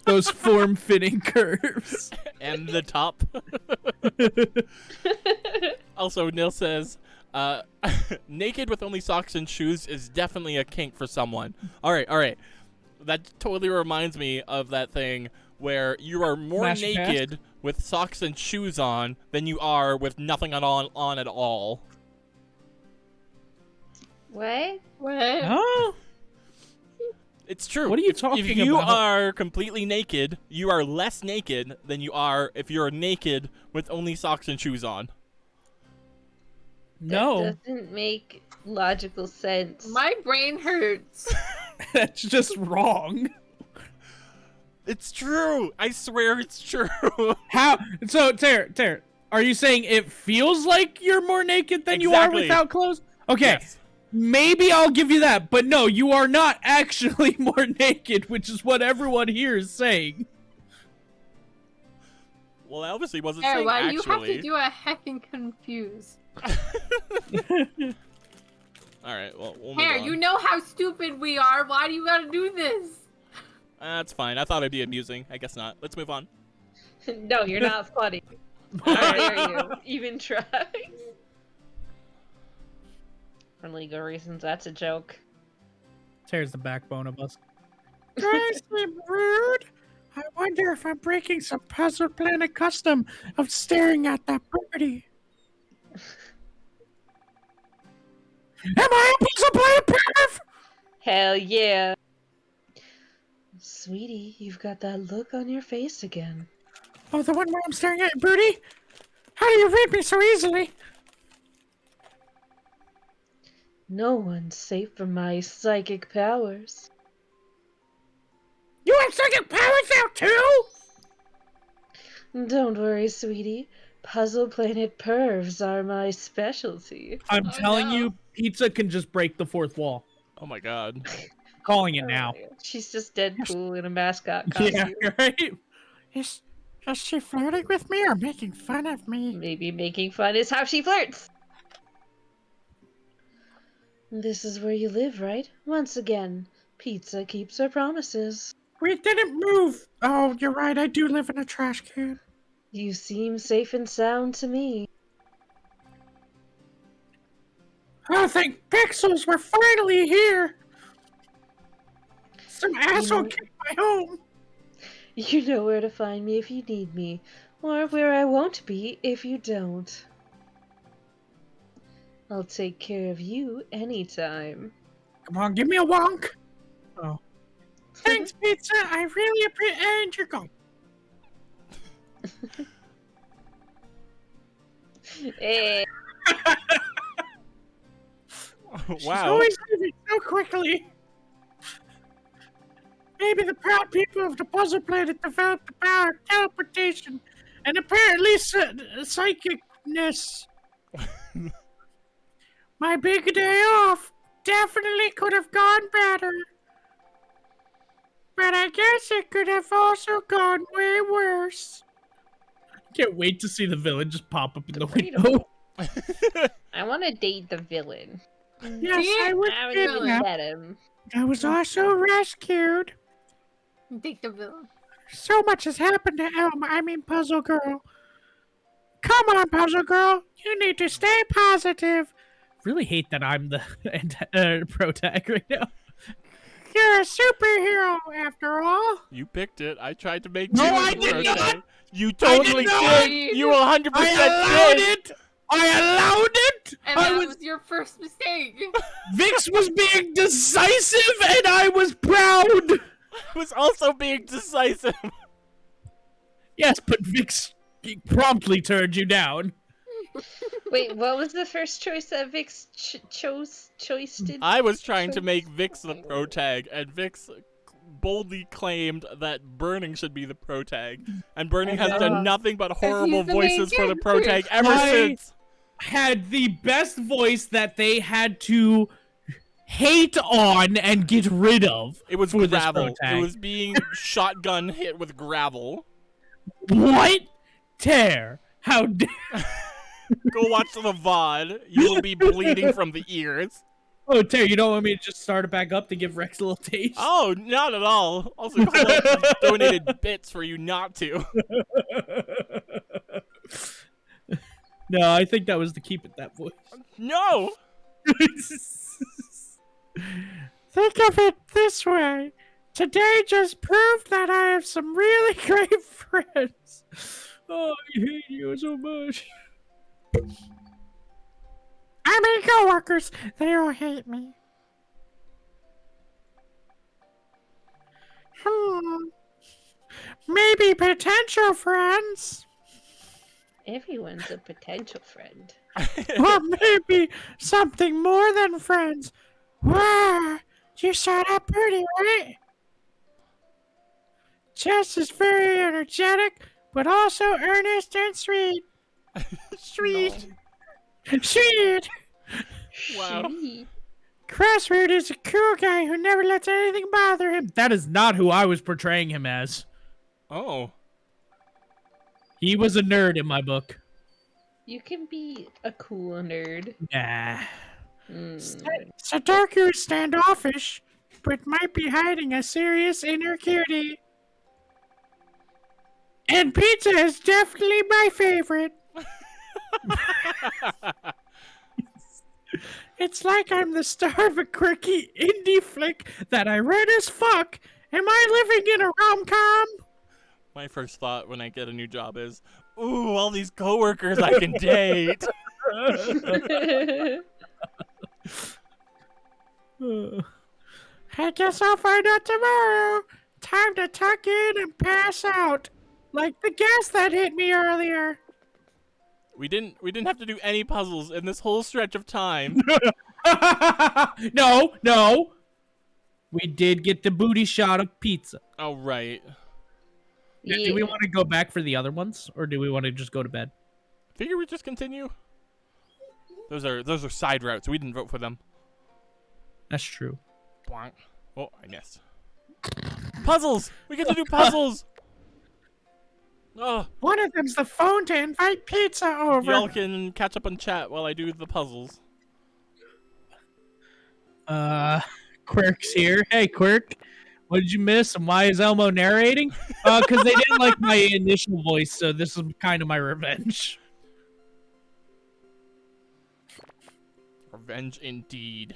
Those form-fitting curves. and the top. Also, Nil says, naked with only socks and shoes is definitely a kink for someone. All right. That totally reminds me of that thing where you are more Smash naked with socks and shoes on than you are with nothing on at all. What? What? Oh, It's true. What are you If talking you about? are completely naked, you are less naked than you are if you're naked with only socks and shoes on. no. That doesn't make logical sense. My brain hurts. That's just wrong. It's true. I swear it's true. How? So, Tara, are you saying it feels like you're more naked than you are Exactly. without clothes? Okay, Yes. maybe I'll give you that, but no, you are not actually more naked, which is what everyone here is saying. Well, I obviously wasn't Hey, saying why do you have actually. to do a heckin' confuse? All right, well, we'll move Hair, on. you know how stupid we are. Why do you gotta do this? That's fine. I thought it'd be amusing. I guess not. Let's move on. No, you're not funny. How dare you even try? For legal reasons, that's a joke. Tara's the backbone of us. Do I seem rude? I wonder if I'm breaking some Puzzle Planet custom of staring at that birdie. Am I a Puzzle Planet perv? Hell yeah. Sweetie, you've got that look on your face again. Oh, the one where I'm staring at birdie? How do you read me so easily? No one's safe from my psychic powers. You have psychic powers now too? Don't worry, sweetie. Puzzle Planet pervs are my specialty. I'm Oh, telling no. you, pizza can just break the fourth wall. Oh my god. Calling it now. She's just Deadpool in a mascot costume. Yeah, right? Is she flirting with me or making fun of me? Maybe making fun is how she flirts. This is where you live, right? Once again, pizza keeps her promises. We didn't move. Oh, you're right. I do live in a trash can. You seem safe and sound to me. Oh, thank pixels. We're finally here. Some asshole kicked my home. You know where to find me if you need me, or where I won't be if you don't. I'll take care of you anytime. Come on, give me a wonk. Oh. Thanks, pizza. I really appreciate. And you're gone. Hey, She's Wow. always leaving so quickly. Maybe the proud people of the Puzzle Planet developed the power of teleportation and apparently psychicness. My big day off definitely could have gone better. But I guess it could have also gone way worse. Can't wait to see the villain just pop up in the Debatable. window. I want to date the villain. Yes, I was I haven't kidding. even met him. I was also rescued. Take the villain. So much has happened to Puzzle Girl. Come on, Puzzle Girl. You need to stay positive. really hate that I'm the pro tag right now. You're a superhero after all. You picked it. I tried to make No, you I the did protag. not. You totally not. did. You 100% I allowed did. it. I allowed it. And I that was was your first mistake. Vix was being decisive, and I was proud. I was also being decisive. Yes, but Vix promptly turned you down. Wait, what was the first choice that Vix choiced? I was trying to make Vix the protag, and Vix boldly claimed that Burning should be the protag, and Burning has done nothing but horrible he's the main voices for the character. protag ever I- since. Had the best voice that they had to hate on and get rid of. It was for this gravel. protag. It was being shotgun hit with gravel. What? Tear. How dare... Go watch the VOD. You will be bleeding from the ears. Oh, Tear, you don't want me to just start it back up to give Rex a little taste? Oh, not at all. Also, Cole donated bits for you not to. No, I think that was to keep it that voice. No! Think of it this way. Today just proved that I have some really great friends. Oh, I hate you so much. I mean coworkers. They all hate me. Maybe potential friends. Everyone's a potential friend. Or maybe something more than friends. Wow, you saw that pretty, right? Jess is very energetic, but also earnest and sweet. Sweet. Sweet! Wow. Sweet. Crossroad is a cool guy who never lets anything bother him. That is not who I was portraying him as. Oh. He was a nerd in my book. You can be a cool nerd. Nah. Sudoku is standoffish, but might be hiding a serious inner cutie. And pizza is definitely my favorite. It's like I'm the star of a quirky indie flick that I read as fuck. Am I living in a rom-com? My first thought when I get a new job is, ooh, all these coworkers I can date. I guess I'll find out tomorrow. Time to tuck in and pass out. Like the gas that hit me earlier. We didn't have to do any puzzles in this whole stretch of time. No. We did get the booty shot of pizza. Oh, right. Yeah. Do we want to go back for the other ones, or do we want to just go to bed? Figure we just continue. Those are side routes. We didn't vote for them. That's true. Blank. Oh, I missed. Puzzles! We get to do puzzles! Oh, One of them's the phone to invite pizza over. y'all can catch up on chat while I do the puzzles. Quirk's here. Hey, Quirk. What did you miss, and why is Elmo narrating? Because they didn't like my initial voice, so this is kind of my revenge. Revenge indeed.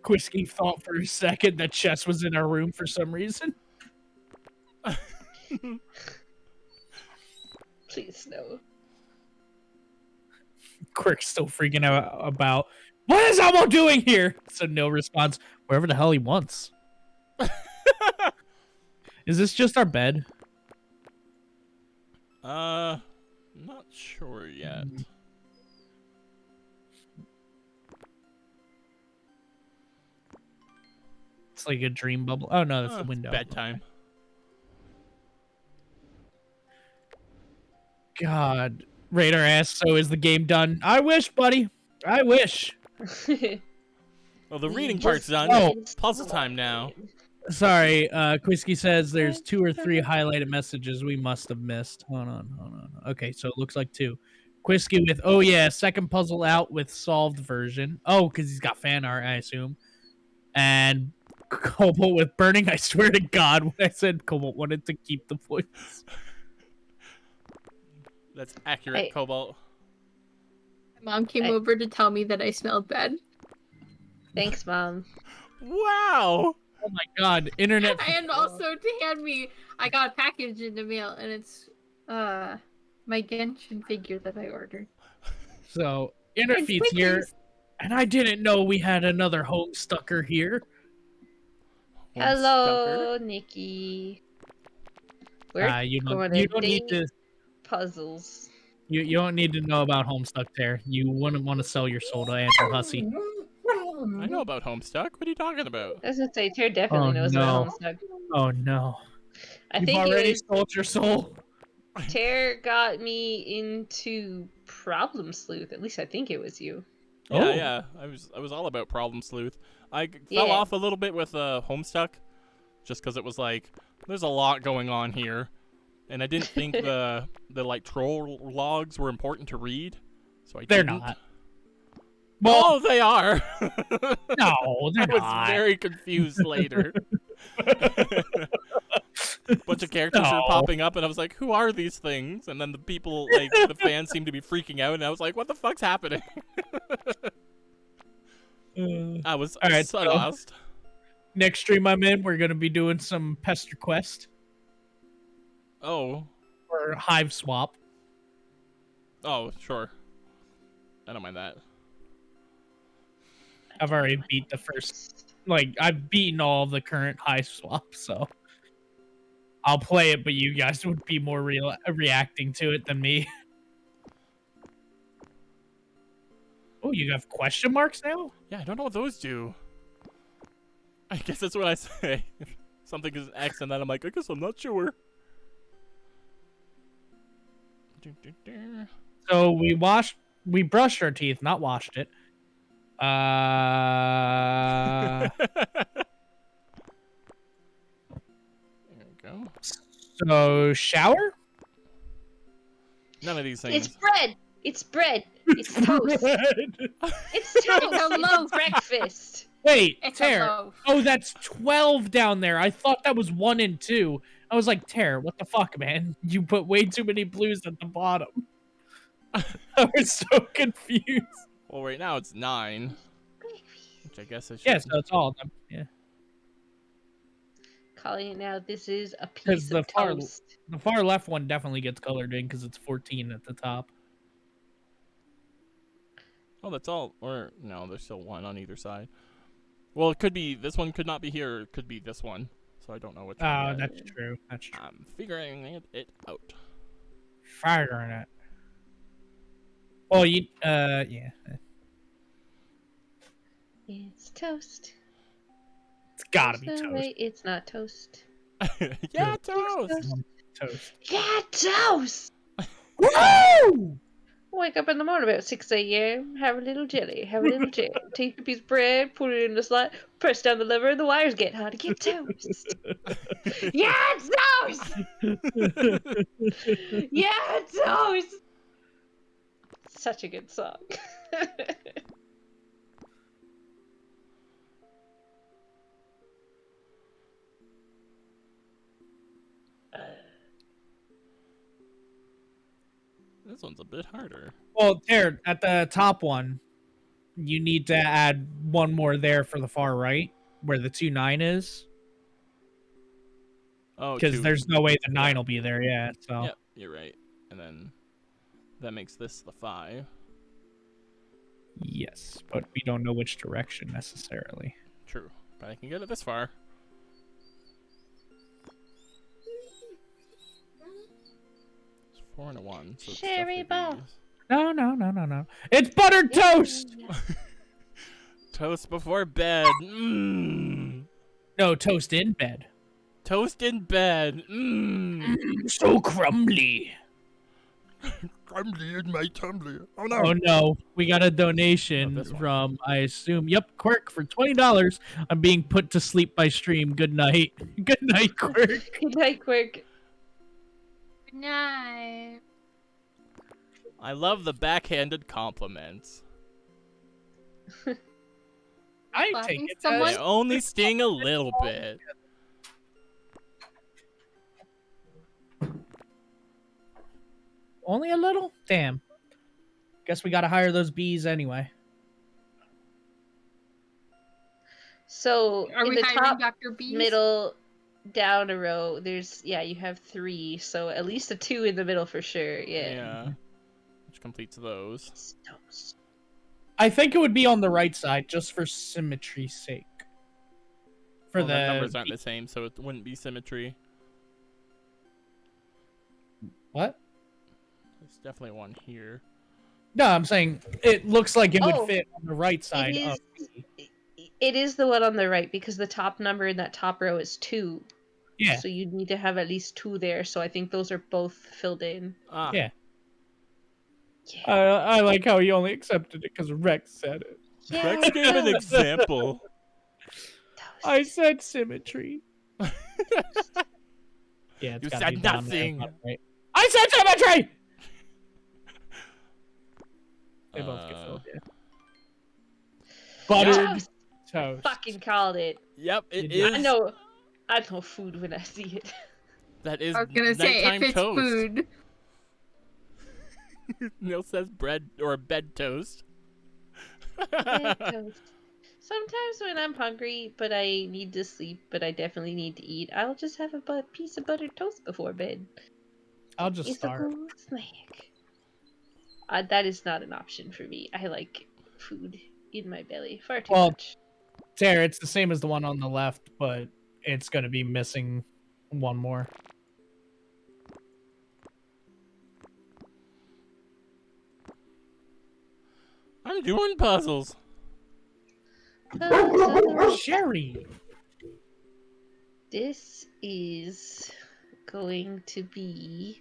Quisky thought for a second that Chess was in our room for some reason. Please no. Quirk's still freaking out about, what is Elmo doing here? So no response. Wherever the hell he wants. Is this just our bed? Not sure yet. It's like a dream bubble. Oh no, that's the It's window. bedtime. God. Radar asks, so is the game done? I wish, buddy. I wish. Well, the We reading just part's done. Oh. missed Puzzle time now. Sorry, Quisky says there's 2 or 3 highlighted messages we must have missed. Hold on. Okay, so it looks like 2. Quisky with, oh yeah, second puzzle out with solved version. Oh, because he's got fan art, I assume. And Cobalt with burning. I swear to God, when I said Cobalt wanted to keep the voice. That's accurate, Hey. Cobalt. Mom came I- over to tell me that I smelled bad. Thanks, Mom. Wow. Oh my god, internet. And also to hand me, I got a package in the mail, and it's my Genshin figure that I ordered. So And Interfeed's here, Squeakies. and I didn't know we had another Homestucker here. Hello, Nikki. We're You going don't need to. puzzles. You don't need to know about Homestuck there. You wouldn't want to sell your soul to Andrew Hussey. I know about Homestuck. What are you talking about? I was gonna say, Tara definitely Oh, knows no. about Homestuck. Oh no! I You've think already it was sold your soul. Tara got me into Problem Sleuth. At least I think it was you. Yeah, Oh. yeah. I was all about Problem Sleuth. I fell Yeah. off a little bit with Homestuck, just because it was like there's a lot going on here, and I didn't think the like troll logs were important to read, so I They're didn't. not. Oh, they are. No, they're I was not. very confused later. Bunch of characters were No. popping up, and I was like, "Who are these things?" And then the people, like the fans, seemed to be freaking out, and I was like, "What the fuck's happening?" I was All right, so so- lost. Next stream I'm in, we're gonna be doing some Pester Quest Oh, or Hive Swap. oh, sure. I don't mind that. I've already beat the first. Like I've beaten all the current Hive Swaps, so I'll play it. But you guys would be more reacting to it than me. Oh, you have question marks now? Yeah, I don't know what those do. I guess that's what I say. Something is X, and then I'm like, I guess I'm not sure. So we brushed our teeth, not washed it. There we go. So shower? None of these things. It's bread. It's bread. It's toast. It's toast. loaf. It's breakfast. Wait, It's a Tare. loaf. Oh, that's 12 down there. I thought that was 1 and 2. I was like, Tare, what the fuck, man? You put way too many blues at the bottom. I was so confused. Well, right now it's 9. Which I guess I should. Yeah, so it's all of them. Yeah. Calling it now. This is a 'Cause piece the of far- toast. The far left one definitely gets colored in because it's 14 at the top. Oh, that's all. Or, no, there's still 1 on either side. Well, it could be. This one could not be here. Or it could be this one. So I don't know which one. Oh, yet. that's true. That's true. I'm figuring it out. Figuring it. Well, yeah. It's toast. It's gotta be There's no toast. way it's not toast. Yeah, It's toast. Toast. Yeah, toast. Woo! Wake up in the morning about 6 a.m. Have a little jelly. Have a little jam. Take a piece of bread. Put it in the slot. Press down the lever, and the wires get hot. Get toast. Yeah, toast. Yeah, toast. Such a good song. This one's a bit harder. Well, there at the top one, you need to add 1 more there for the far right, where the 2-9 is, Oh, because 2. there's no way the 9 will be there. Yeah, so Yep, you're right. And then that makes this the 5. yes, but we don't know which direction necessarily. True. But I can get it this far. It's 4 and a 1. So it's Cherry definitely bomb. No. It's buttered toast. Toast before bed. Mmm. No, toast in bed. Toast in bed. Mmm. So crumbly. Crumbly in my tumbler. Oh Oh no, we got a Oh, donation this one. from, I assume, Quirk for $20. I'm being put to sleep by stream. Good night. Good night, Quirk. Good night, Quick. Good night. I love the backhanded compliments. I Laughing take it. someone- They only sting a little bit. Only a little? Damn. Guess we gotta hire those bees anyway. So Are in we the hiring top, Dr. Bees? middle, down a row, there's you have 3, so at least a 2 in the middle for sure. Yeah. Which completes those. It's toast. I think it would be on the right side, just for symmetry's sake. For Well, the numbers aren't the same, so it wouldn't be symmetry. What? There's definitely one here. No, I'm saying it looks like it would Oh, fit on the right side It of is. B. It is the one on the right because the top number in that top row is 2. Yeah. So you need to have at least 2 there. So I think those are both filled in. Ah. Yeah. Yeah. I like how he only accepted it because Rex said it. Rex gave an example. I said symmetry. Yeah, it's You gotta said be down there, nothing. not right. I said symmetry! They both get filled, yeah. Buttered Toast. toast. Fucking called it. Yep, it You is. I know food when I see it. That is I was gonna say, nighttime if it's toast. food. Neil says bread or bed toast. Bed toast. Sometimes when I'm hungry, but I need to sleep, but I definitely need to eat, I'll just have a piece of buttered toast before bed. I'll just It's start. a good snack. That is not an option for me. I like food in my belly far too Well, much. Tara, it's the same as the one on the left, but it's gonna be missing one more. I'm doing puzzles. Sherry! This is going to be.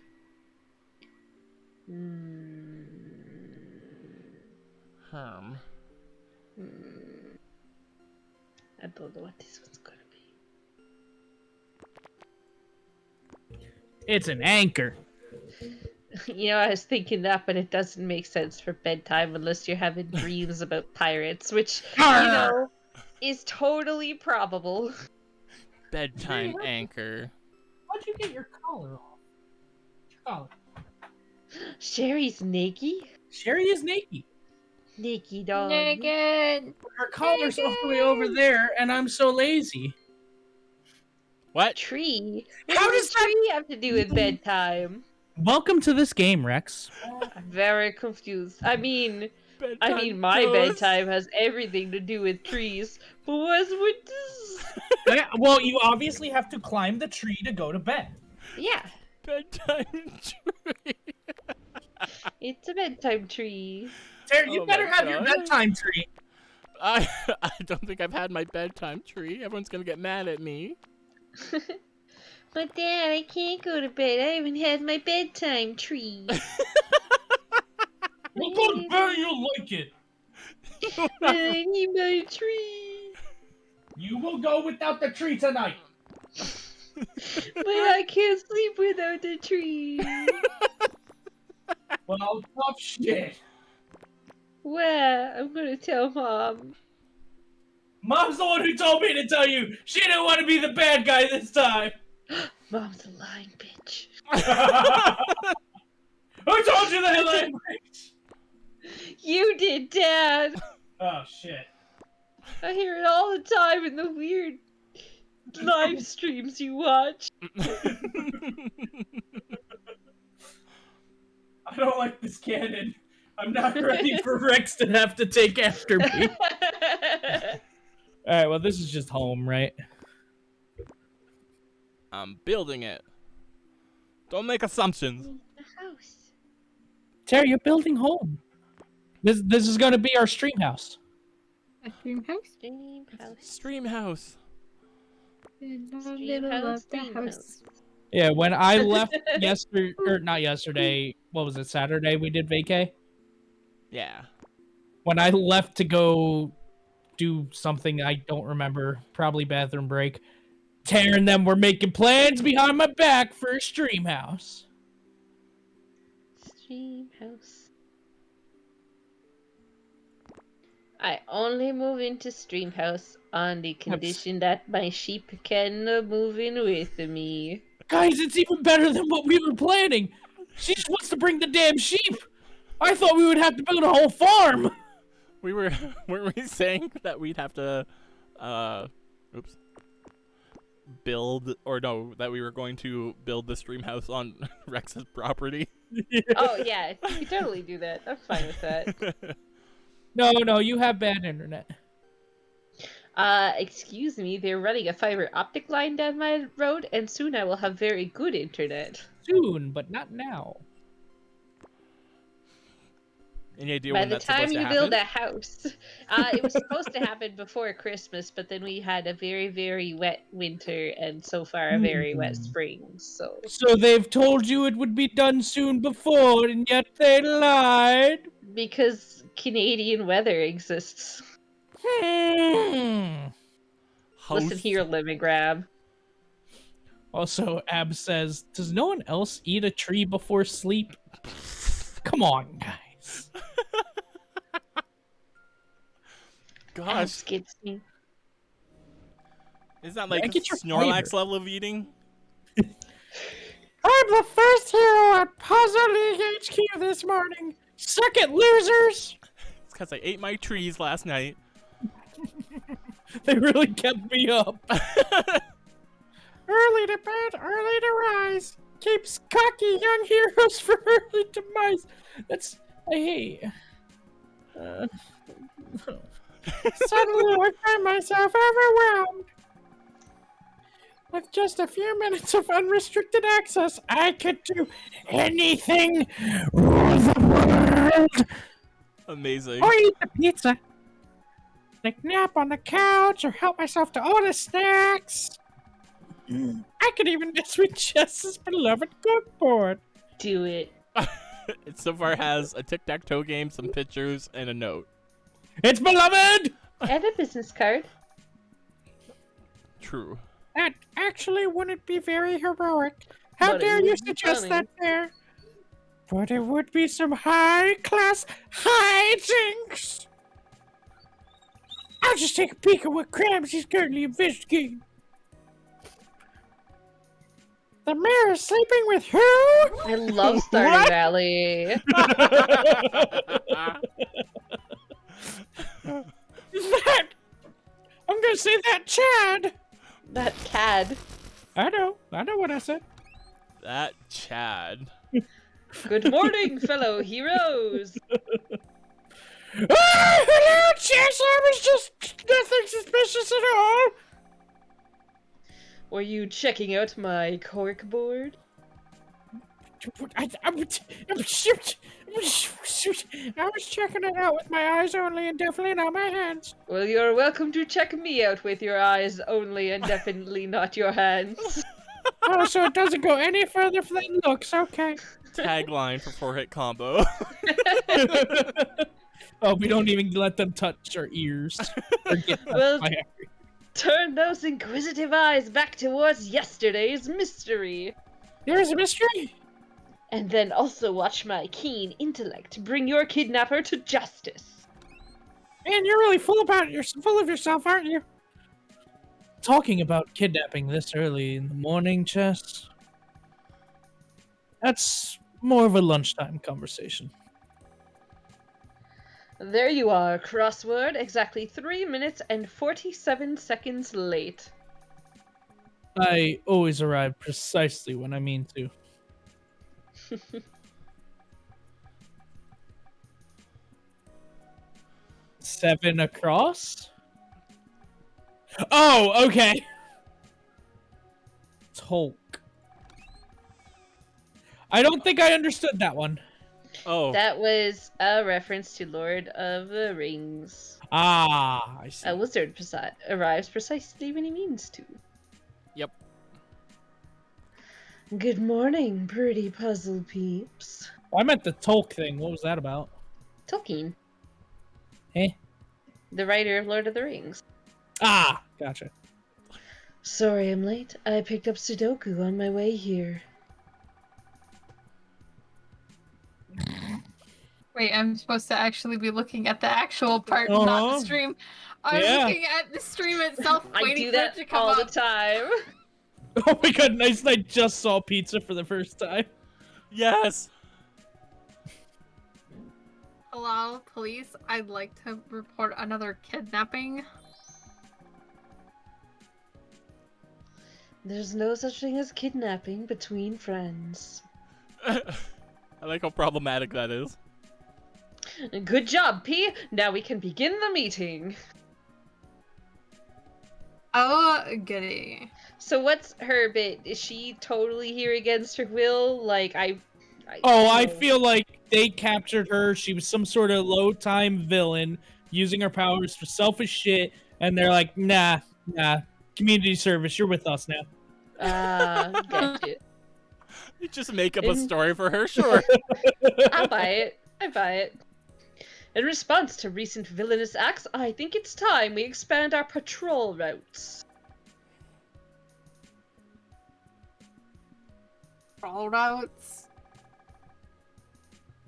Herm. I don't know what this one's gonna be. It's an anchor. I was thinking that, but it doesn't make sense for bedtime unless you're having dreams about pirates, which, is totally probable. Bedtime anchor. How'd you get your collar off? Collar. Sherry's naked? Sherry is naked. Naked dog. Naked. Her collar's all the way over there, and I'm so lazy. What? Tree? How What does does tree have to do with bedtime? Welcome to this game, Rex. I'm very confused. I mean, Bedtime my toast? bedtime has everything to do with trees, but what's with this? Yeah, well, you obviously have to climb the tree to go to bed. Yeah, Bedtime tree. it's a bedtime tree. Tara, you Oh better my have your God. bedtime tree. I don't think I've had my bedtime tree. Everyone's gonna get mad at me. But Dad, I can't go to bed. I haven't had my bedtime tree. Well, go to bed, you'll like it. I need my tree. You will go without the tree tonight. But I can't sleep without the tree. Well, tough shit. Well, I'm gonna tell Mom. Mom's the one who told me to tell you. She didn't want to be the bad guy this time. Mom's a lying bitch. Who told you that language? You did, Dad. Oh, shit. I hear it all the time in the weird live streams you watch. I don't like this cannon. I'm not ready for Rex to have to take after me. Alright, well, this is just home, right? I'm building it. Don't make assumptions. The house. Terry, you're building home. This is going to be our stream house. A dream house? Dream house. Stream house. In the Stream middle house, of the dream house. Yeah, when I left yesterday, or not yesterday, what was it, Saturday we did vacay? Yeah. When I left to go do something I don't remember, probably bathroom break, Tara and them were making plans behind my back for a stream house. Stream house. I only move into stream house on the condition that my sheep can move in with me. Guys, it's even better than what we were planning. She just wants to bring the damn sheep. I thought we would have to build a whole farm. Weren't we saying that we'd have to, build, or no, that we were going to build the stream house on Rex's property? Oh yeah, you can totally do that. I'm fine with that. No, you have bad internet. Excuse me, they're running a fiber optic line down my road, and soon I will have very good internet. Soon, but not now. Any idea By when the that's time supposed you to build happen? a house, it was supposed to happen before Christmas, but then we had a very, very wet winter, and so far a very wet spring. So So they've told you it would be done soon before, and yet they lied. because Canadian weather exists. Listen House- here, Lemon Grab. Also, Ab says, does no one else eat a tree before sleep? Come on, guys. Gosh, Gets me. is that like Yeah, get your Snorlax flavor. level of eating? I'm the first hero at Puzzle League HQ this morning. Suck it, losers! It's because I ate my trees last night. They really kept me up. Early to bed, early to rise. Keeps cocky young heroes for early demise. That's... I hate... Suddenly I find myself overwhelmed. With just a few minutes of unrestricted access, I could do anything. Rule the world. Amazing. Or eat the pizza. Like nap on the couch or help myself to all the snacks. I could even mess with Jess's beloved cookboard. Do it. It so far has a tic-tac-toe game, some pictures, and a note. It's beloved! And a business card. True. That actually wouldn't be very heroic. How But it dare you would be suggest funny. that there? But it would be some high-class hijinks. I'll just take a peek at what crimes he's currently investigating. The mayor is sleeping with who? I love Stardew What? Valley. That... I'm gonna say that Chad. That cad. I know what I said. That Chad. Good morning, fellow heroes. Ah, hello, Jess. I was just nothing suspicious at all. Were you checking out my corkboard? I was checking it out with my eyes only and definitely not my hands. Well, you're welcome to check me out with your eyes only and definitely not your hands. Oh, so it doesn't go any further than looks. Okay. Tagline for 4-hit combo. Oh, we don't even let them touch our ears. Or get touched Well, by Turn those inquisitive eyes back towards yesterday's mystery. There's a mystery. And then also watch my keen intellect bring your kidnapper to justice. Man, you're really full of yourself, aren't you? Talking about kidnapping this early in the morning, Chess. That's more of a lunchtime conversation. There you are, crossword, exactly 3 minutes and 47 seconds late. I always arrive precisely when I mean to. Seven across? Oh, okay. Tolk. I don't think I understood that one. Oh, That was a reference to Lord of the Rings. Ah, I see. A wizard arrives precisely when he means to. Yep. Good morning, pretty puzzle peeps. I meant the Tolk thing. What was that about? Tolkien, Eh? the writer of Lord of the Rings. Ah, gotcha. Sorry I'm late. I picked up Sudoku on my way here. Wait, I'm supposed to actually be looking at the actual part, not Uh-huh. the stream. I was Yeah. looking at the stream itself, I waiting do for that it to come all up. the time. Oh my god, nice. I just saw pizza for the first time. Yes. Hello, police. I'd like to report another kidnapping. There's no such thing as kidnapping between friends. I like how problematic that is. Good job, P. Now we can begin the meeting. Oh, goody. So what's her bit? Is she totally here against her will? Like, I feel like they captured her. She was some sort of low-time villain using her powers for selfish shit, and they're like, nah, community service, you're with us now. Gotcha. You just make up a story for her, sure. I buy it. In response to recent villainous acts, I think it's time we expand our patrol routes. Roll routes?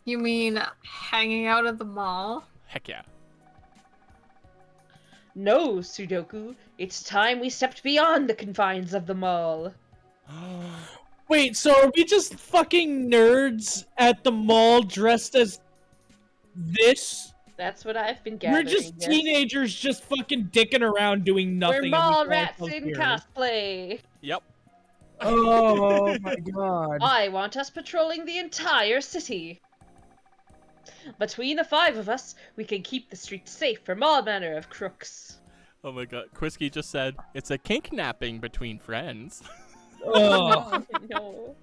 You mean hanging out at the mall? Heck yeah. No, Sudoku. It's time we stepped beyond the confines of the mall. Wait, so are we just fucking nerds at the mall dressed as this? That's what I've been gathering. We're just yes. teenagers just fucking dicking around doing nothing. We're and mall we rats feel in weird. cosplay. Yep. Oh my god. I want us patrolling the entire city. Between the 5 of us, we can keep the streets safe from all manner of crooks. Oh my god. Quisky just said, it's a kink napping between friends. Oh. No.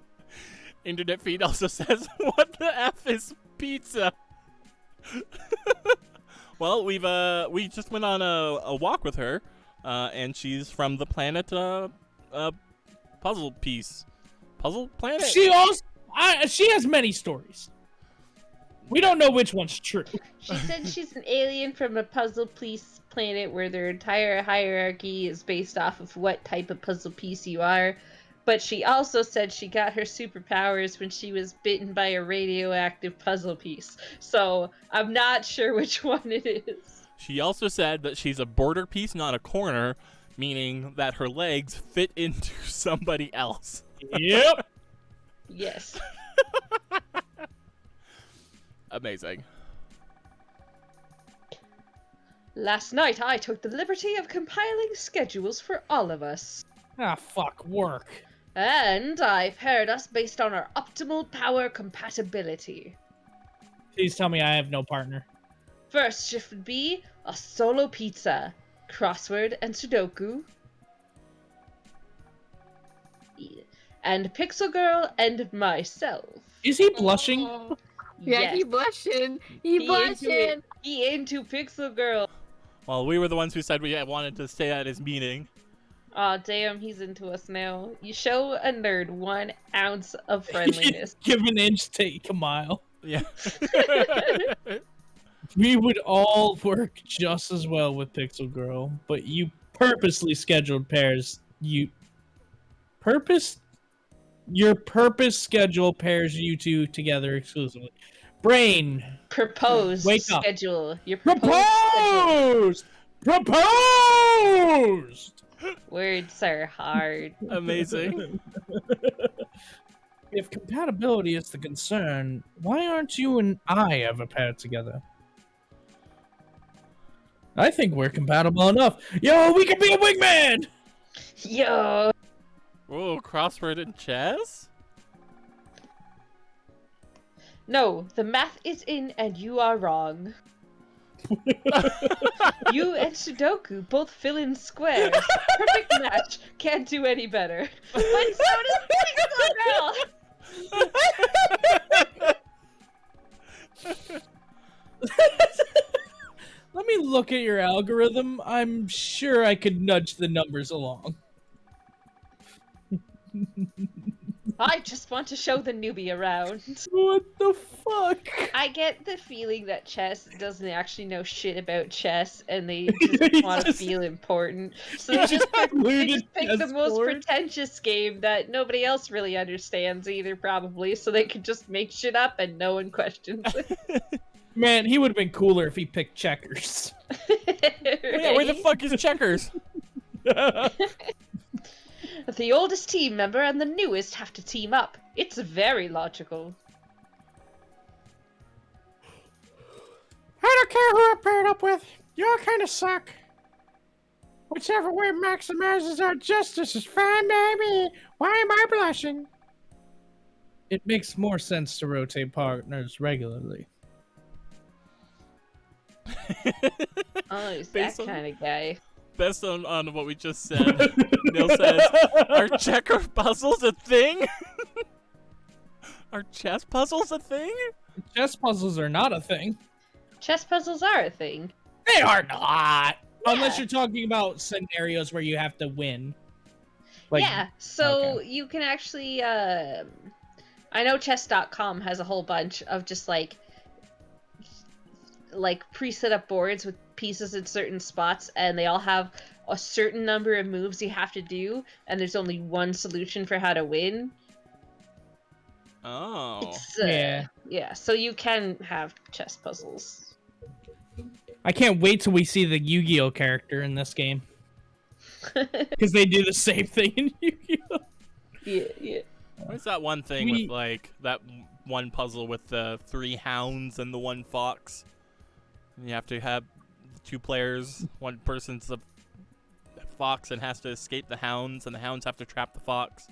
Internet feed also says, what the F is pizza? Well, we just went on a walk with her, and she's from the planet, Puzzle Planet? She has many stories. We don't know which one's true. She said she's an alien from a puzzle piece planet where their entire hierarchy is based off of what type of puzzle piece you are. But she also said she got her superpowers when she was bitten by a radioactive puzzle piece. So I'm not sure which one it is. She also said that she's a border piece, not a corner, meaning that her legs fit into somebody else. Yep. Yes. Amazing. Last night I took the liberty of compiling schedules for all of us. Ah, fuck, work. And I paired us based on our optimal power compatibility. Please tell me I have no partner. First shift would be a solo pizza, crossword and Sudoku, and Pixel Girl and myself. Is he blushing? Oh. Yeah, Yes. he blushing. He blushing. He into Pixel Girl. Well, we were the ones who said we wanted to stay at his meeting. Aw, damn, he's into us now. You show a nerd 1 ounce of friendliness. Give an inch, take a mile. Yeah. We would all work just as well with Pixel Girl, but you purposely scheduled pairs. Your purpose schedule pairs you two together exclusively. Brain. Proposed Wake up. schedule. Your proposed schedule. Proposed! Words are hard. Amazing. If compatibility is the concern, why aren't you and I ever paired together? I think we're compatible enough. Yo, we can be a wingman! Yo. Whoa, crossword and chess? No, the math is in and you are wrong. You and Sudoku both fill in squares. Perfect match. Can't do any better. But so does Pixel Girl! Let me look at your algorithm. I'm sure I could nudge the numbers along. I just want to show the newbie around. What the fuck? I get the feeling that chess doesn't actually know shit about chess, and they just He's want to just- feel important. So they just pick the chess most board. pretentious game that nobody else really understands either, probably, so they could just make shit up and no one questions it. Man, he would have been cooler if he picked checkers. Yeah, where the fuck is checkers? The oldest team member and the newest have to team up. It's very logical. I don't care who I paired up with. You all kind of suck. Whichever way maximizes our justice is fine by me. Why am I blushing? It makes more sense to rotate partners regularly. Oh, he's that Based on- kind of guy. Based on what we just said, Neil says, "Are checker puzzles a thing? Are chess puzzles a thing?" Chess puzzles are not a thing. Chess puzzles are a thing. They are not. Unless Yeah. you're talking about scenarios where you have to win. Like, Yeah, so okay. you can actually, I know chess.com has a whole bunch of just like pre-set up boards with pieces in certain spots, and they all have a certain number of moves you have to do, and there's only one solution for how to win. Oh. It's, Yeah. so you can have chess puzzles. I can't wait till we see the Yu-Gi-Oh character in this game. Because they do the same thing in Yu-Gi-Oh! Yeah. What's that one thing with like that one puzzle with the 3 hounds and the 1 fox? And you have to have 2 players. One person's the fox and has to escape the hounds, and the hounds have to trap the fox.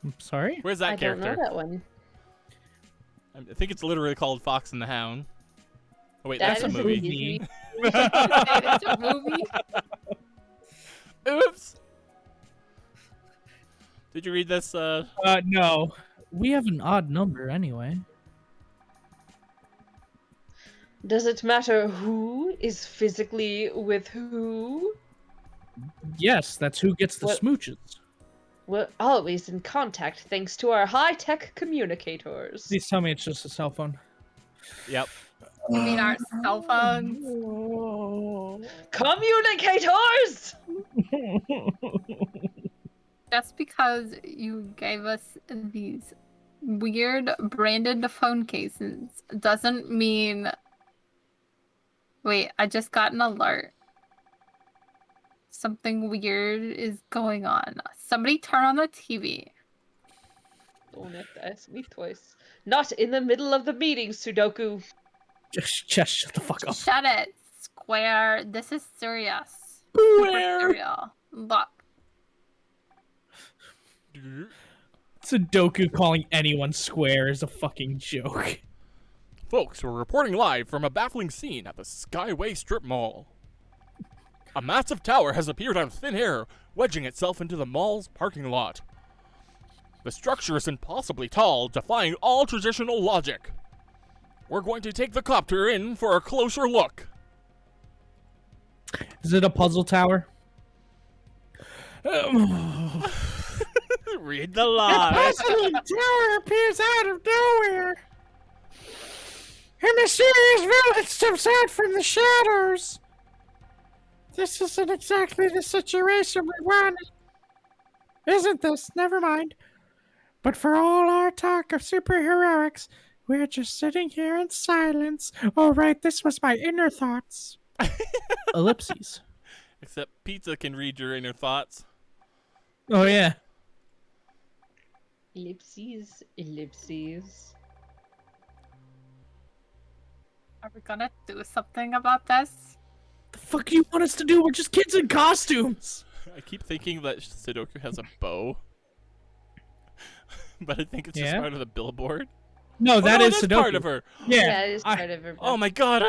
I'm sorry? Where's that I character? don't know that one. I think it's literally called Fox and the Hound. Oh wait, That that's a is a movie. Disney. It's a movie. Oops. Did you read this? No. We have an odd number anyway. Does it matter who is physically with who? Yes, that's who gets the What- smooches. We're always in contact thanks to our high-tech communicators. Please tell me it's just a cell phone. Yep. You mean our cell phones? Communicators! Just because you gave us these weird branded phone cases doesn't mean... Wait, I just got an alert. Something weird is going on. Somebody turn on the TV. Don't have to ask me twice. Not in the middle of the meeting, Sudoku. Just shut the fuck up. Shut it, Square. This is serious. Super serial. Look. Sudoku calling anyone square is a fucking joke. Folks, we're reporting live from a baffling scene at the Skyway Strip Mall. A massive tower has appeared out of thin air, wedging itself into the mall's parking lot. The structure is impossibly tall, defying all traditional logic. We're going to take the copter in for a closer look. Is it a puzzle tower? Read the line. Puzzling tower appears out of nowhere. A mysterious villain steps out from the shadows. This isn't exactly the situation we wanted. Isn't this? Never mind. But for all our talk of superheroics, we're just sitting here in silence. Oh, right, this was my inner thoughts. Ellipses. Except pizza can read your inner thoughts. Oh, yeah. Ellipses. Are we gonna do something about this? The fuck do you want us to do? We're just kids in costumes. I keep thinking that Sudoku has a bow. But I think it's just Yeah? part of the billboard. No, that oh, no, is that's Sudoku. part of her. Yeah. It is part of her. Oh my god.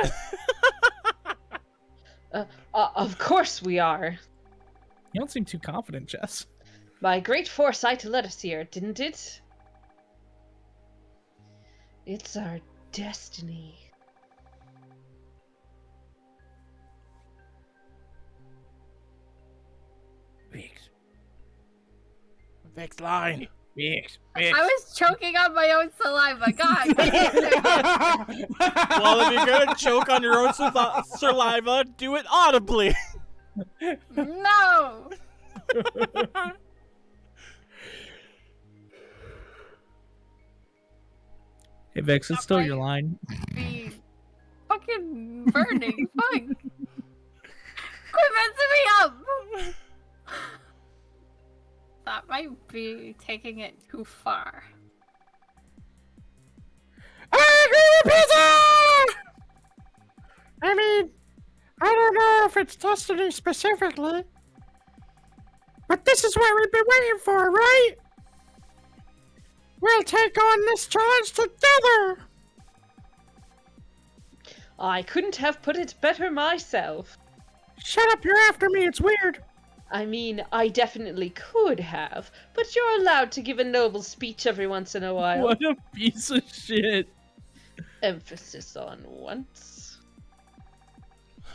Of course we are. You don't seem too confident, Jess. My great foresight led us here, didn't it? It's our destiny. Next line. I was choking on my own saliva. God. Well, if you're gonna choke on your own saliva, do it audibly. No. Hey, Vex, it's still your line. Be fucking burning. Fuck. Quit messing me up. that might be taking it too far. I agree with Pizza! I mean, I don't know if it's destiny specifically, but this is what we've been waiting for, right? We'll take on this challenge together! I couldn't have put it better myself. Shut up, you're after me, it's weird. I mean, I definitely could have, but you're allowed to give a noble speech every once in a while. What a piece of shit. Emphasis on once.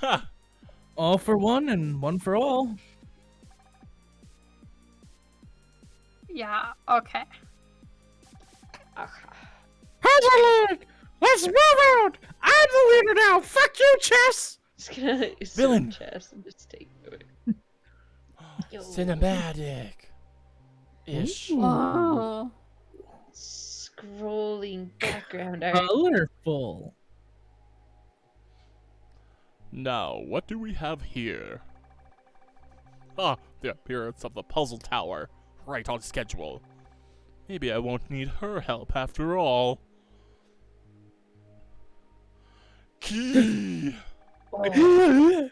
Ha! All for one and one for all. Yeah, okay. Puzzle League! Let's move out! I'm the leader now! Fuck you, Chess! Just gonna Villain. chest and just take it. Yo. Cinematic. Ish. Oh. Scrolling background art. Colorful. Now, what do we have here? Ah, the appearance of the puzzle tower. Right on schedule. Maybe I won't need her help after all. Key! Oh,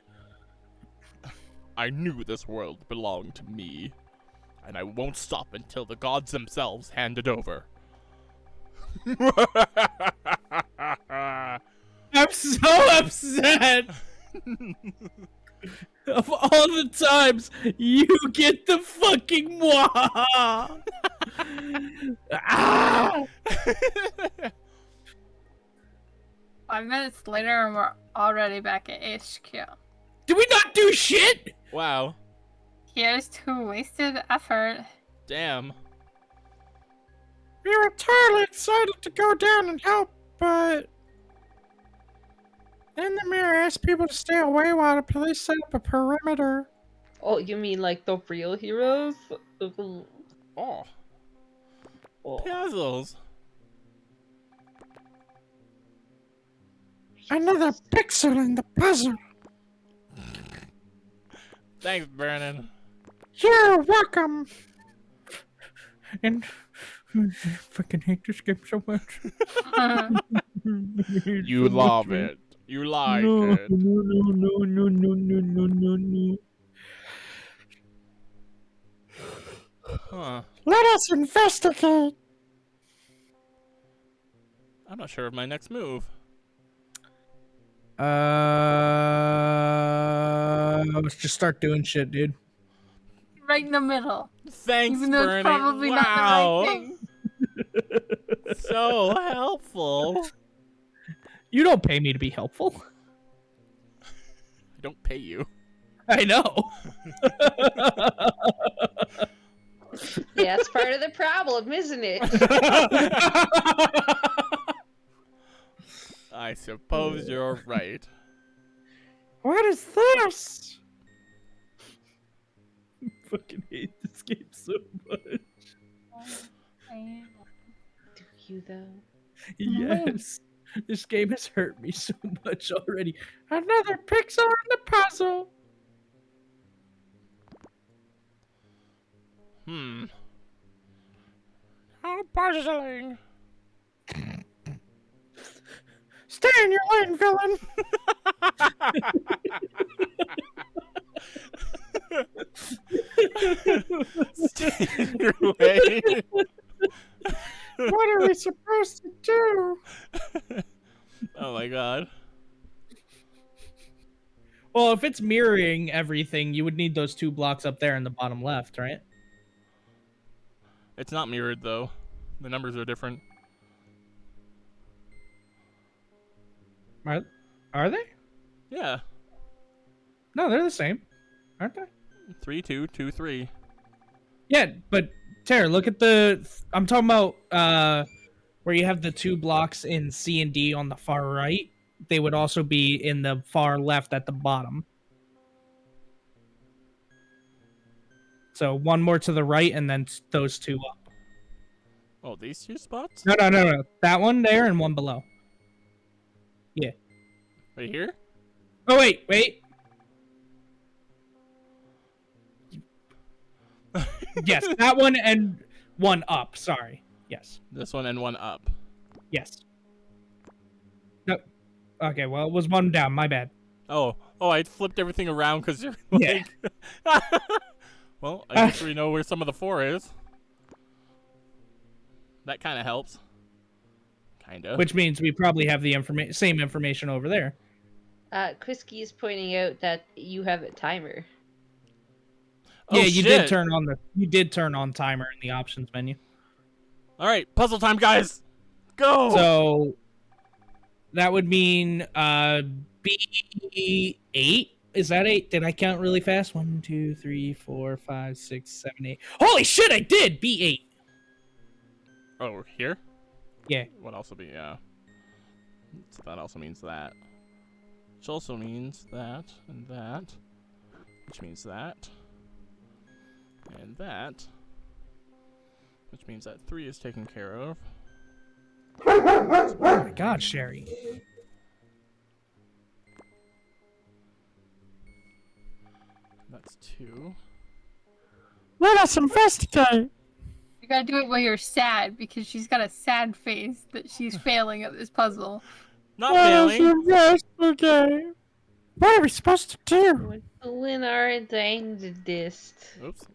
I knew this world belonged to me, and I won't stop until the gods themselves hand it over. I'm so upset. Of all the times you get the fucking mwah. Ah! 5 minutes later and we're already back at HQ. Did we not do shit? Wow. Here's to wasted effort. Damn. We were totally excited to go down and help, but then the mayor asked people to stay away while the police set up a perimeter. oh, you mean like the real heroes? Oh, Oh. puzzles. Another pixel in the puzzle. Thanks, Brandon. You're welcome. And I fucking hate this game so much. You love it. You like No, it. no. Huh. Let us investigate. I'm not sure of my next move. Let's just start doing shit, dude. Right in the middle. Thanks, Even though Bernie. it's probably wow. not the right thing. So helpful. You don't pay me to be helpful. I don't pay you. I know. Yeah, it's part of the problem, isn't it? I suppose you're right. What is this? I fucking hate this game so much. Do you though? Yes. This game has hurt me so much already. Another pixel in the puzzle. How puzzling. Stay in your lane, villain. Stay in your way. What are we supposed to do? Oh my god. Well, if it's mirroring everything, you would need those 2 blocks up there in the bottom left, right? It's not mirrored though. The numbers are different. Are they? Yeah. No, they're the same, aren't they? 3, 2, 2, 3. Yeah, but Tara, look at the. I'm talking about where you have the 2 blocks in C and D on the far right. They would also be in the far left at the bottom. So one more to the right, and then those 2 up. Oh, these 2 spots? No. That one there and one below. Yeah. Right here? Oh wait. Yes, that one and one up. Sorry. Yes. This one and one up. Yes. No. Okay, well, it was one down. My bad. Oh, I flipped everything around because you're Yeah. like... Well, I guess we know where some of the 4 is. That kind of helps. Kind of. Which means we probably have the same information over there. Quisky is pointing out that you have a timer. Oh, yeah, you shit. did turn on timer in the options menu. All right, puzzle time, guys. Go. So that would mean B8. Is that 8? Did I count really fast? 1, 2, 3, 4, 5, 6, 7, 8. Holy shit! I did B8. Oh, here. Yeah. What else will be? So that also means that. Which also means that and that. Which means that. And that. Which means that 3 is taken care of. Oh my god, Sherry. That's 2. Let us investigate. You gotta do it while you're sad because she's got a sad face that she's failing at this puzzle. Not Let us failing. investigate. What are we supposed to do? When aren't the dist? Oops.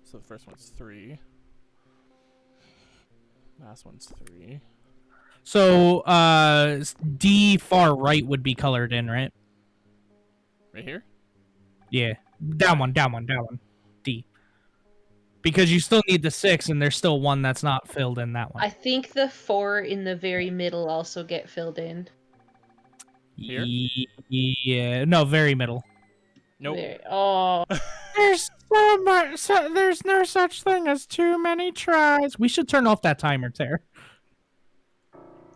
So the first one's 3. Last one's 3. So D far right would be colored in, right? Right here? Yeah. Down one. D. Because you still need the 6 and there's still one that's not filled in that one. I think the 4 in the very middle also get filled in. Here? Yeah. No, very middle. Nope. Oh. There's so much. There's no such thing as too many tries. We should turn off that timer, Tara.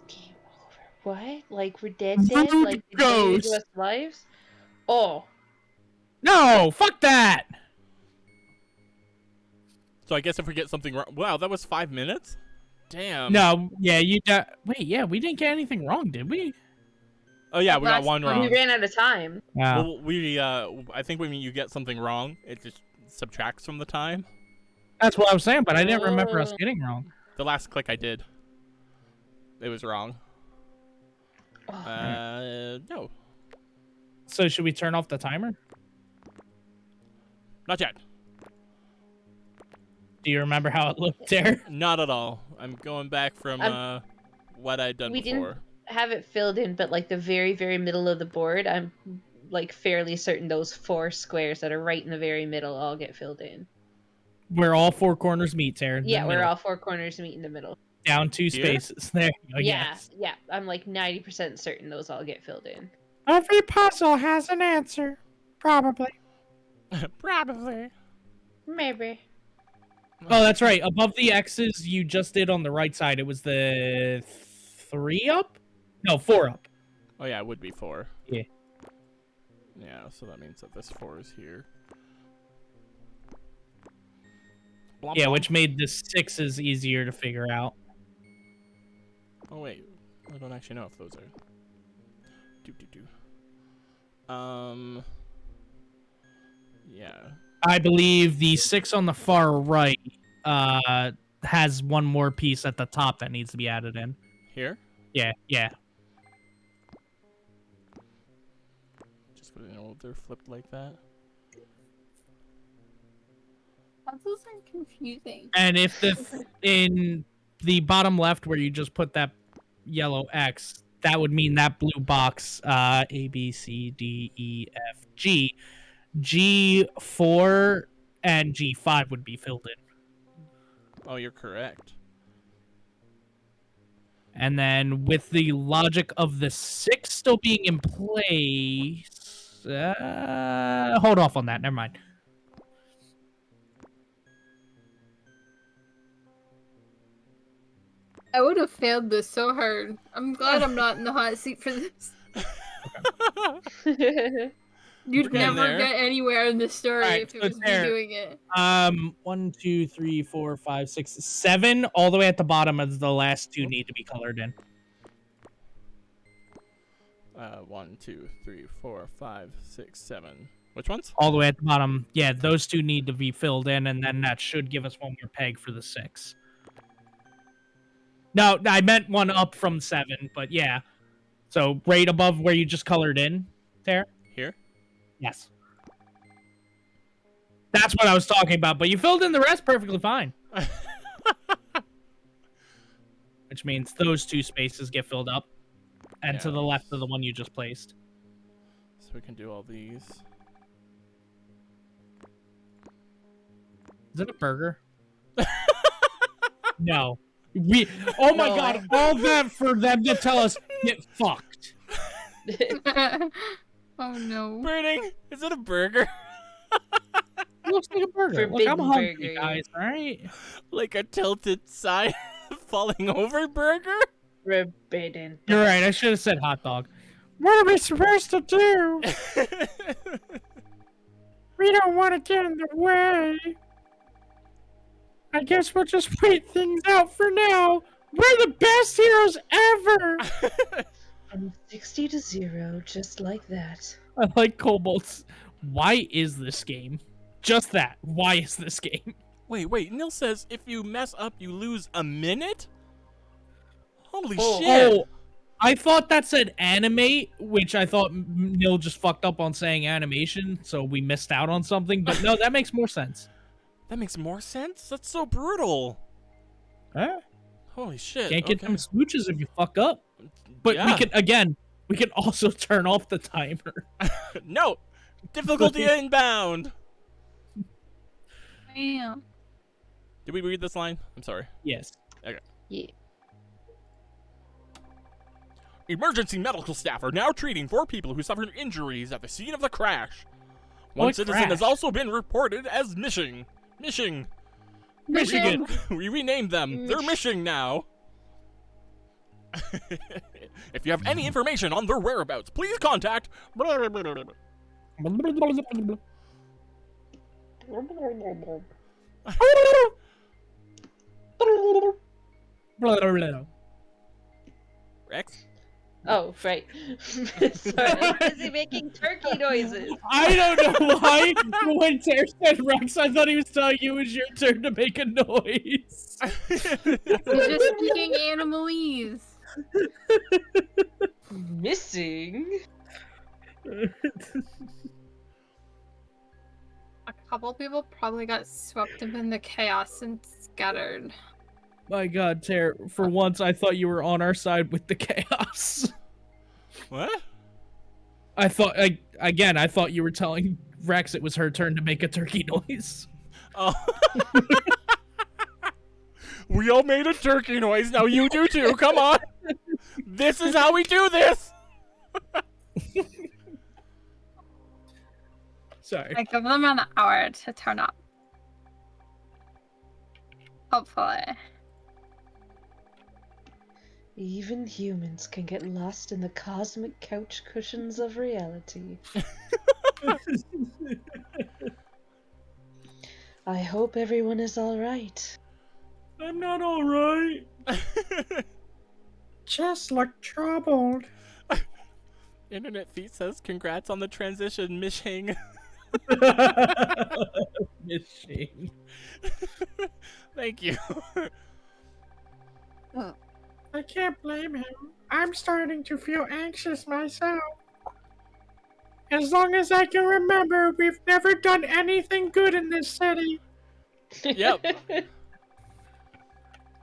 Game over. What? Like we're dead? Like they Ghost. give us lives? Oh. No, fuck that. So I guess if we get something wrong... Wow, that was 5 minutes? Damn. No, yeah, wait, yeah, we didn't get anything wrong, did we? Oh, yeah, we got Last one one. wrong. We ran out of time. Wow. Well, I think when you get something wrong, it just subtracts from the time. That's what I was saying, but I didn't remember us getting wrong. The last click I did, it was wrong. Oh. No. So should we turn off the timer? Not yet. Do you remember how it looked there? Not at all. I'm going back from what I'd done We before. didn't have it filled in, but like the very, very middle of the board, I'm like fairly certain those 4 squares that are right in the very middle all get filled in. Where all 4 corners meet, Tara. Yeah, where all 4 corners meet in the middle. Down 2 Here? spaces. There you go. Yeah, Yes. yeah. I'm like 90% certain those all get filled in. Every puzzle has an answer. Probably. Probably. Maybe. Oh, that's right. Above the X's you just did on the right side, it was the 3 up? No, 4 up. Oh yeah, it would be 4. Yeah. Yeah, so that means that this 4 is here. Blomp, Yeah, blomp. which made the 6s easier to figure out. Oh wait, I don't actually know if those are. Yeah. I believe the 6 on the far right has one more piece at the top that needs to be added in. Here. Yeah. Just because they're flipped like that. Puzzles are confusing. And if in the bottom left where you just put that yellow X, that would mean that blue box A, B, C, D, E, F, G. G4 and G5 would be filled in. Oh, you're correct. And then with the logic of the 6 still being in place... hold off on that. Never mind. I would have failed this so hard. I'm glad I'm not in the hot seat for this. You'd getting never there. get anywhere in this story Alright, if it so was me there. doing it. 1, 2, 3, 4, 5, 6, 7. All the way at the bottom of the last 2 need to be colored in. 1, 2, 3, 4, 5, 6, 7. Which ones? All the way at the bottom. Yeah, those two need to be filled in, and then that should give us one more peg for the 6. No, I meant one up from 7, but yeah. So right above where you just colored in, Tara? Here? Yes. That's what I was talking about, but you filled in the rest perfectly fine. Which means those 2 spaces get filled up, and to the left of the one you just placed. So we can do all these. Is it a burger? No. Oh my god, all that for them to tell us, get fucked. Oh no. Burning! Is it a burger? It looks like a burger. Look, I'm Forbidden hungry, burger. guys, alright? Like a tilted side falling over burger? Forbidden. You're right, I should have said hot dog. What are we supposed to do? We don't want to get in the way. I guess we'll just wait things out for now. We're the best heroes ever. From 60 to 0, just like that. I like Cobalt's. Why is this game? Just that. Why is this game? Wait. Nil says if you mess up, you lose a minute? Holy Oh. shit. Oh, I thought that said animate, which I thought Nil just fucked up on saying animation, so we missed out on something. But no, that makes more sense. That makes more sense? That's so brutal. Huh? Holy shit. Can't get okay. them smooches if you fuck up. But Yeah. we can also turn off the timer. No! Difficulty inbound! Damn. Did we read this line? I'm sorry. Yes. Yeah. Emergency medical staff are now treating 4 people who suffered injuries at the scene of the crash. One What citizen has crash? also been reported as missing. Michigan. We renamed them. They're missing now. If you have any information on their whereabouts, please contact. Rex? Oh, right. Sorry, I'm busy making turkey noises. I don't know why. When Tara said Rex, I thought he was telling you it was your turn to make a noise. He's just speaking animalese. Missing? A couple people probably got swept up in the chaos and scattered. My god, Tara, for once I thought you were on our side with the chaos. What? I thought you were telling Rex it was her turn to make a turkey noise. Oh. We all made a turkey noise. Now you do too. Come on. This is how we do this. Sorry. I give them an hour to turn up. Hopefully. Even humans can get lost in the cosmic couch cushions of reality. I hope everyone is alright. I'm not alright. Just look troubled. Internet Feet says congrats on the transition, Mishing. Machine. Thank you. I can't blame him. I'm starting to feel anxious myself. As long as I can remember, we've never done anything good in this city. Yep.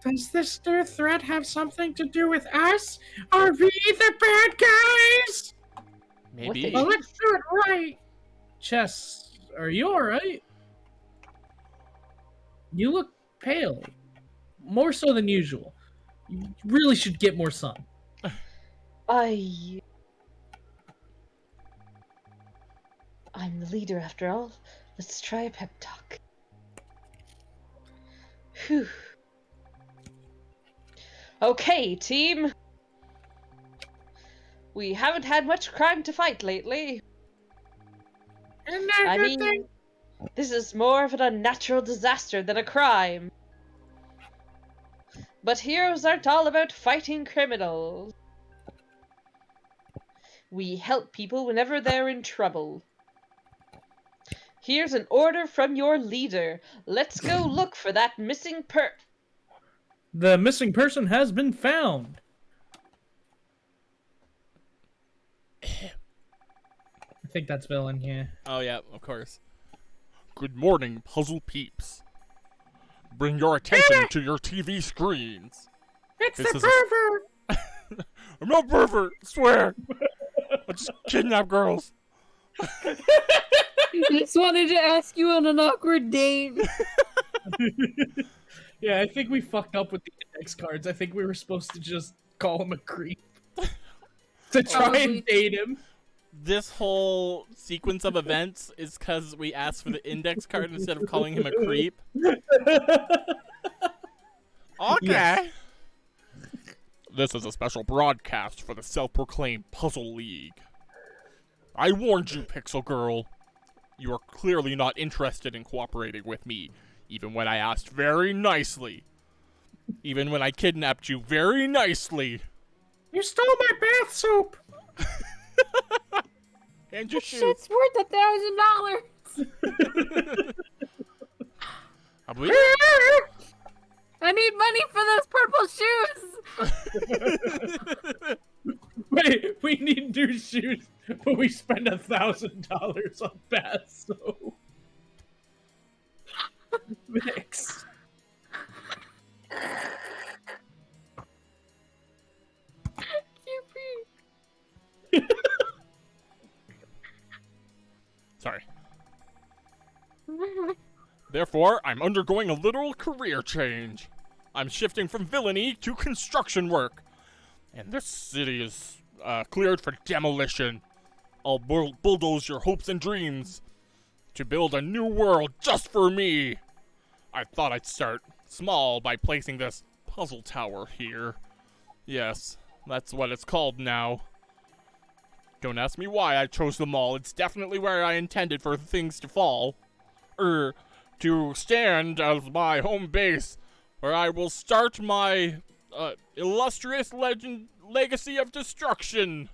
Does this new threat have something to do with us? Are we the bad guys? Maybe. Well, let's do it right. Chess, are you alright? You look pale. More so than usual. You really should get more sun. I'm the leader after all. Let's try a pep talk. Whew. Okay, team. We haven't had much crime to fight lately. Isn't that a I good mean, thing? this is more of an unnatural disaster than a crime. But heroes aren't all about fighting criminals. We help people whenever they're in trouble. Here's an order from your leader. Let's go look for that missing The missing person has been found. I think that's villain, yeah. Oh, yeah, of course. Good morning, puzzle peeps. Bring your attention to your TV screens. It's This the is a- pervert! I'm not pervert, swear. I just kidnap girls. Just wanted to ask you on an awkward date. Yeah, I think we fucked up with the index cards. I think we were supposed to just call him a creep. To try Probably. and date him. This whole sequence of events is because we asked for the index card instead of calling him a creep. Okay. Yes. This is a special broadcast for the self-proclaimed Puzzle League. I warned you, Pixel Girl. You are clearly not interested in cooperating with me, even when I asked very nicely. Even when I kidnapped you very nicely. You stole my bath soap! And your shoe. Shit's worth $1,000. I believe I need money for those purple shoes. Wait, we need new shoes, but we spend $1,000 on bath soap. Next. Sorry. Therefore, I'm undergoing a literal career change. I'm shifting from villainy to construction work. And this city is cleared for demolition. I'll bulldoze your hopes and dreams to build a new world just for me. I thought I'd start small by placing this puzzle tower here. Yes, that's what it's called now. Don't ask me why I chose the mall. It's definitely where I intended for things to fall. To stand as my home base, where I will start my illustrious legacy of destruction.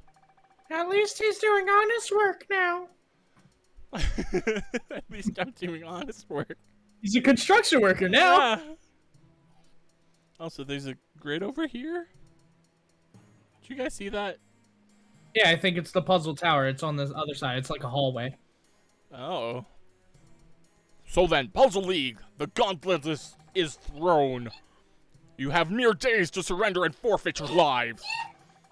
At least he's doing honest work now. At least I'm doing honest work. He's a construction worker now. Yeah. Also, there's a grid over here. Did you guys see that? Yeah, I think it's the puzzle tower. It's on the other side. It's like a hallway. Oh. So then, Puzzle League, the gauntlet is thrown. You have mere days to surrender and forfeit your lives.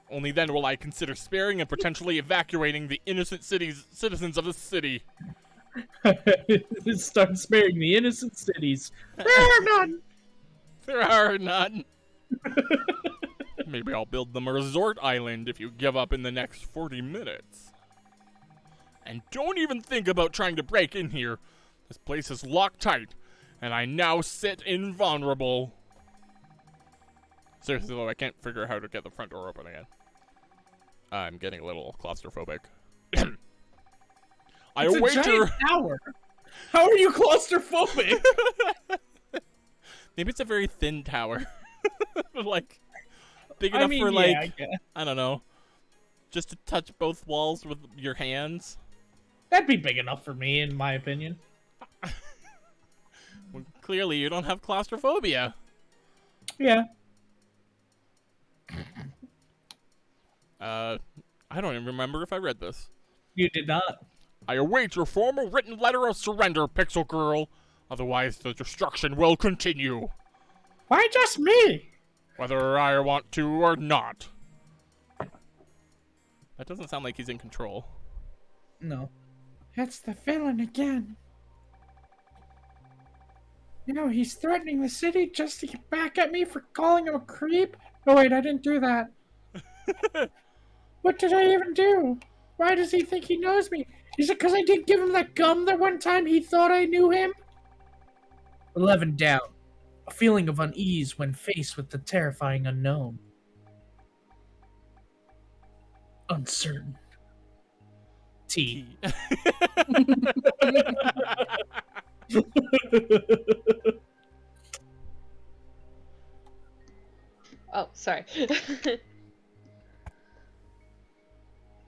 Only then will I consider sparing and potentially evacuating the innocent citizens of the city. Start sparing the innocent cities. There are none! There are none. Maybe I'll build them a resort island if you give up in the next 40 minutes. And don't even think about trying to break in here. This place is locked tight, and I now sit invulnerable. Seriously though, I can't figure out how to get the front door open again. I'm getting a little claustrophobic. I It's await a your... giant tower. How are you claustrophobic? Maybe it's a very thin tower. Like, big I enough mean, for, yeah, like, I guess. I don't know, just to touch both walls with your hands. That'd be big enough for me, in my opinion. Well, clearly you don't have claustrophobia. Yeah. I don't even remember if I read this. You did not. I await your formal written letter of surrender, Pixel Girl. Otherwise, the destruction will continue. Why just me? Whether I want to or not. That doesn't sound like he's in control. No. It's the villain again. You know, he's threatening the city just to get back at me for calling him a creep. Oh wait, I didn't do that. What did I even do? Why does he think he knows me? Is it because I didn't give him that gum the one time he thought I knew him? 11 down. A feeling of unease when faced with the terrifying unknown. Uncertain. T. Oh, sorry.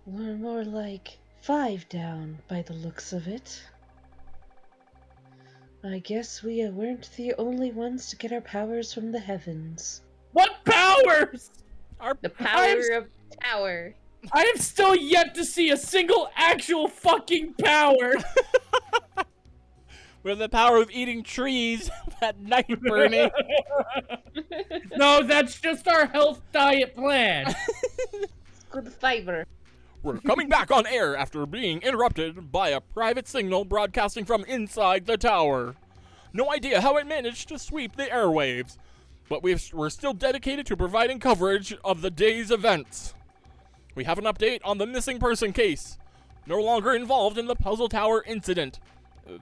We're more like 5 down by the looks of it. I guess we weren't the only ones to get our powers from the heavens. What powers? The power of tower. I have still yet to see a single actual fucking power. We have the power of eating trees at night, Bernie. No, that's just our health diet plan. Good fiber. We're coming back on air after being interrupted by a private signal broadcasting from inside the tower. No idea how it managed to sweep the airwaves, but we're still dedicated to providing coverage of the day's events. We have an update on the missing person case. No longer involved in the Puzzle Tower incident.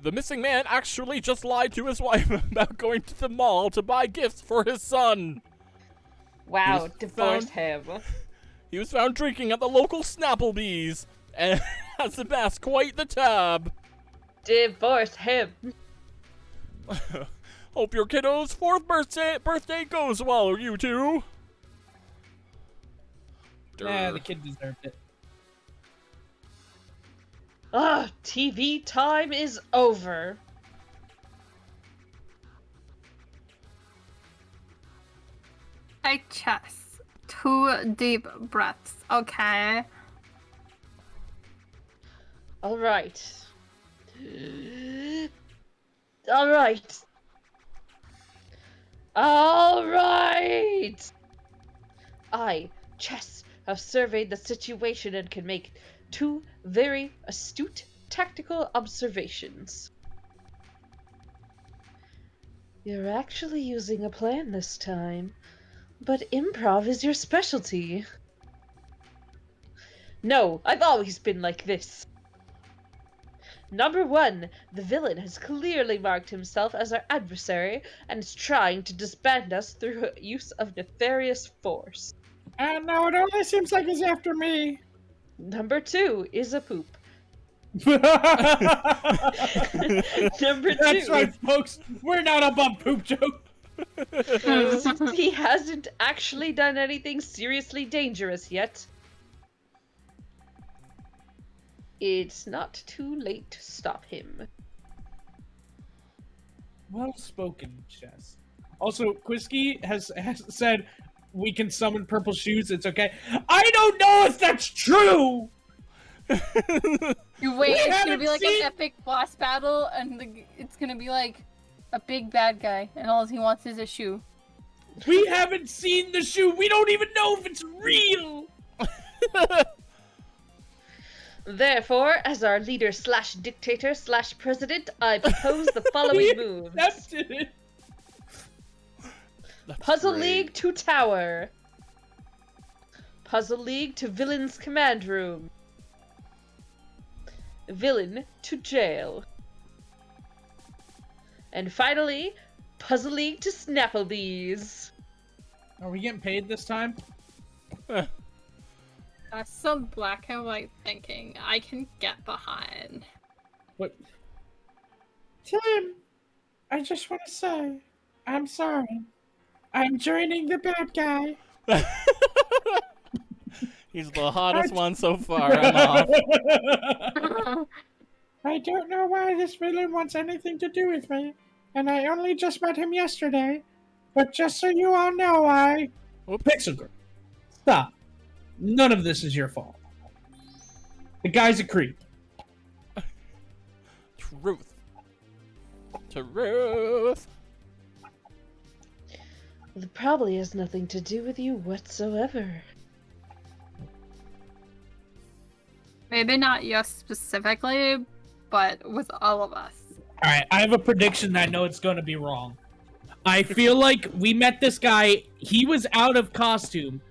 The missing man actually just lied to his wife about going to the mall to buy gifts for his son. Wow, divorce him. He was found drinking at the local Snapplebee's and has amassed quite the tab. Divorce him. Hope your kiddo's 4th birthday goes well, you two. Yeah, the kid deserved it. TV time is over. Take chess. 2 deep breaths, okay? All right. All right. All right. I, Chess, have surveyed the situation and can make 2 very astute tactical observations. You're actually using a plan this time, but improv is your specialty. No, I've always been like this. Number 1, the villain has clearly marked himself as our adversary and is trying to disband us through use of nefarious force. No, it only seems like he's after me. Number 2 is a poop. Number 2. That's right, folks. We're not above poop joke. He hasn't actually done anything seriously dangerous yet. It's not too late to stop him. Well spoken, Chess. Also, Quisky has said we can summon purple shoes. It's okay. I don't know if that's true. You wait, We it's gonna haven't be like seen- an epic boss battle, and it's gonna be like a big bad guy, and all he wants is a shoe. We haven't seen the shoe. We don't even know if it's real. Therefore, as our leader slash dictator slash president, I propose the following moves. Accepted it. Puzzle great. League to Tower. Puzzle League to Villain's Command Room. Villain to Jail. And finally, Puzzle League to Snapplebee's. Are we getting paid this time? That's some black and white thinking I can get behind. What? Tim, I just want to say, I'm sorry. I'm joining the bad guy. He's the hottest one so far. I'm off. I don't know why this villain wants anything to do with me, and I only just met him yesterday. But just so you all know, Pixel Girl, stop. None of this is your fault. The guy's a creep. Truth. Truth. It probably has nothing to do with you whatsoever. Maybe not you specifically, but with all of us. All right, I have a prediction that I know it's going to be wrong. I feel like we met this guy. He was out of costume.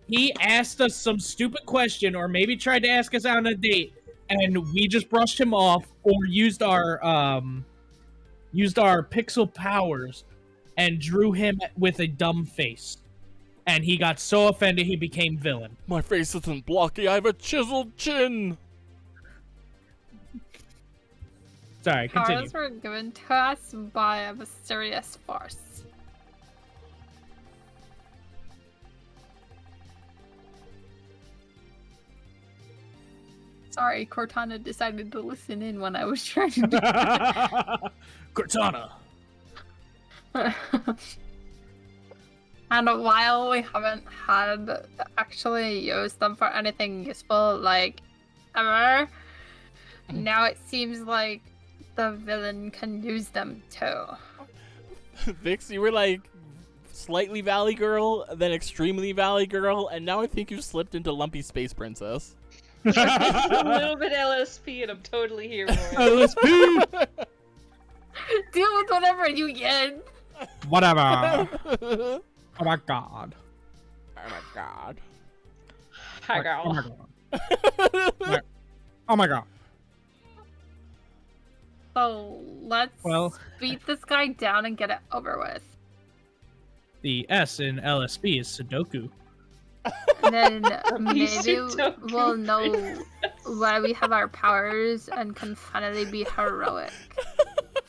He asked us some stupid question, or maybe tried to ask us out on a date, and we just brushed him off, or used our pixel powers and drew him with a dumb face. And he got so offended he became villain. My face isn't blocky. I have a chiseled chin. Sorry, continue. Powers were given to us by a mysterious force. Sorry, Cortana decided to listen in when I was trying to do Cortana. And while we haven't had actually used them for anything useful, like, ever, now it seems like the villain can use them too. Vix, you were like slightly Valley Girl, then extremely Valley Girl, and now I think you've slipped into Lumpy Space Princess. A little bit LSP, and I'm totally here for it. LSP. Deal with whatever you get. Whatever. Oh my god. Oh my god. Hi, Oh girl. my god. Oh my god. So let's beat this guy down and get it over with. The S in LSP is Sudoku. And then maybe Sudoku we'll know why we have our powers and can finally be heroic.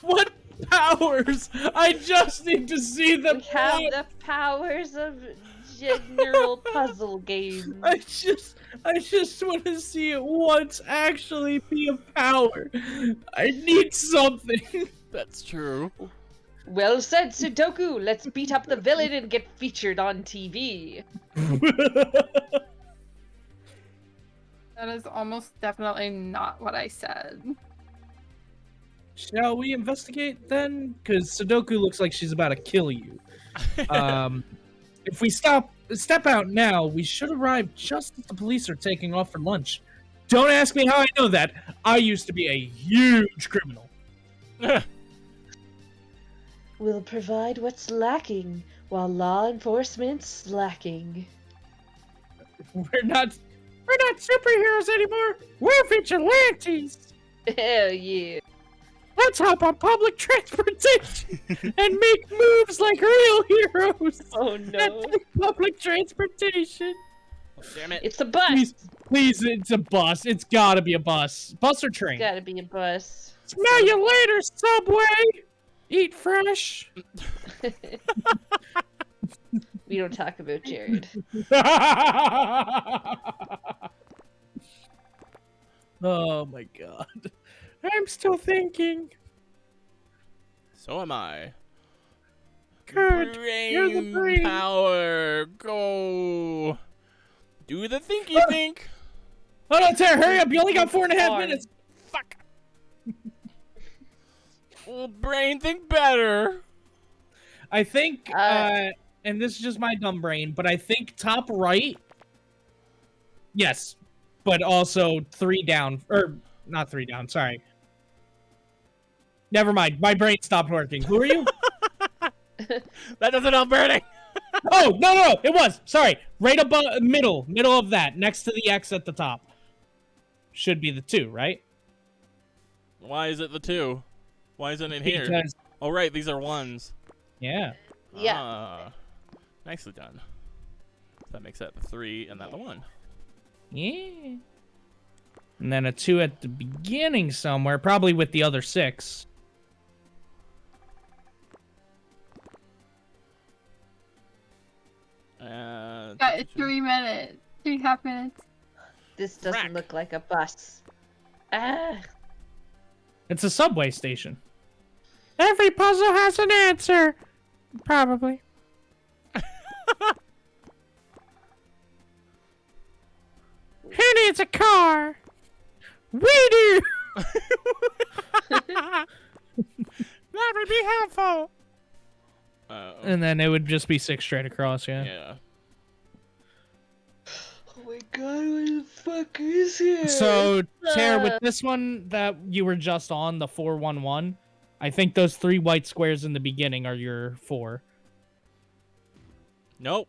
What powers? I just need to see them. We have the powers of general puzzle games. I just want to see it once actually be a power. I need something. That's true. Well said, Sudoku. Let's beat up the villain and get featured on TV. That is almost definitely not what I said. Shall we investigate then? Because Sudoku looks like she's about to kill you. If we step out now, we should arrive just as the police are taking off for lunch. Don't ask me how I know that. I used to be a huge criminal. We'll provide what's lacking while law enforcement's slacking. We're not superheroes anymore. We're vigilantes. Hell yeah. Let's hop on public transportation and make moves like real heroes. Oh no. Public transportation. Damn it. It's a bus. Please, it's a bus. It's gotta be a bus. Bus or train? Gotta be a bus. Smell you later, Subway. Eat fresh. We don't talk about Jared. Oh my god. I'm still thinking. So am I. Good. You're the Brain brain. power. Go. Do the thinky think. Oh no, Tara, hurry up. You only got 4.5 on. minutes. Fuck. Well, brain, think better. I think, and this is just my dumb brain, but I think top right. Yes, but also 3 down, or not 3 down. Sorry. Never mind. My brain stopped working. Who are you? That doesn't help burning. Oh no, it was. Sorry. Right above, middle of that, next to the X at the top. Should be the 2, right? Why is it the 2? Why isn't it here? Because Oh, right. These are 1s. yeah. Yeah. Ah, nicely done. That makes that the 3 and that the 1. Yeah. And then a 2 at the beginning somewhere, probably with the other 6. Got 3 minutes. 3.5 minutes. This doesn't Frack. look like a bus. Ah. It's a subway station. Every puzzle has an answer. Probably. Who needs a car? We do. That would be helpful. And then it would just be 6 straight across, yeah. Yeah. Oh my god, what the fuck is here? So, Tara, with this one that you were just on, the 411, I think those 3 white squares in the beginning are your 4. Nope.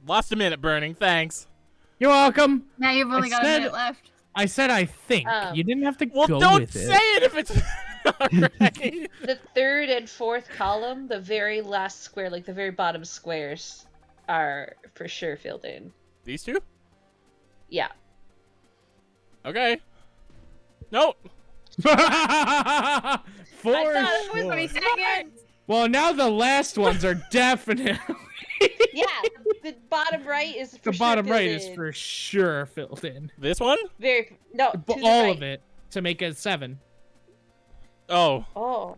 Lost a minute burning. Thanks. You're welcome. Now you've only got a minute left. I said I think. You didn't have to Well, go don't with say it. it if it's not right. The 3rd and 4th column, the very last square, like the very bottom squares, are for sure filled in. These 2? Yeah. Okay. Nope. 4 I thought it was 20 seconds. Well, now the last ones are definitely. Yeah, the bottom right is for The sure bottom right filled is in. for sure filled in. This one? No, to But the all right. of it to make it 7. Oh. Oh.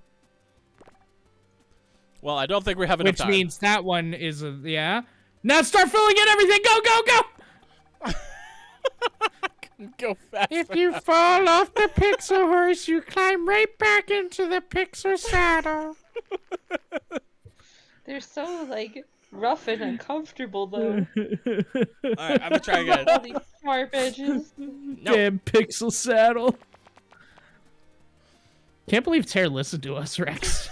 Well, I don't think we have enough Which time. means that one is yeah. Now start filling in everything. Go, go, go! Go fast. If you fall off the pixel horse, you climb right back into the pixel saddle. They're so, like, rough and uncomfortable, though. Alright, I'm gonna try again. All these sharp edges. No. Damn pixel saddle. Can't believe Tara listened to us, Rex.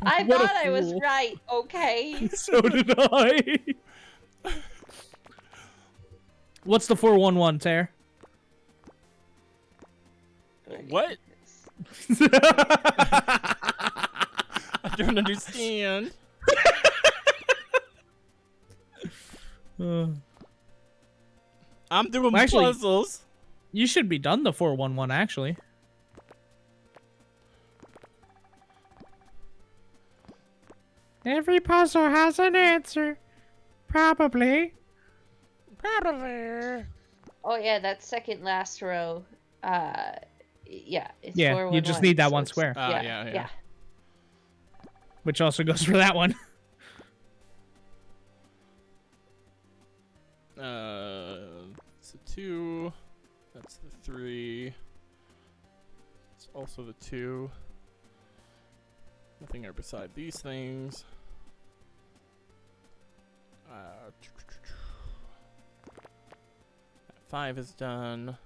I What a thought I was fool. right, okay? So did I. What's the 411, Tara? What? I don't understand. I'm doing Well, actually- puzzles. You should be done the 411, actually. Every puzzle has an answer. Probably. Oh, yeah, that second last row. Yeah, it's Yeah, 411, you just need that so one it's- square. Yeah. Which also goes for that one. It's a 2. That's the 3. It's also the 2. Nothing are beside these things. 5 is done.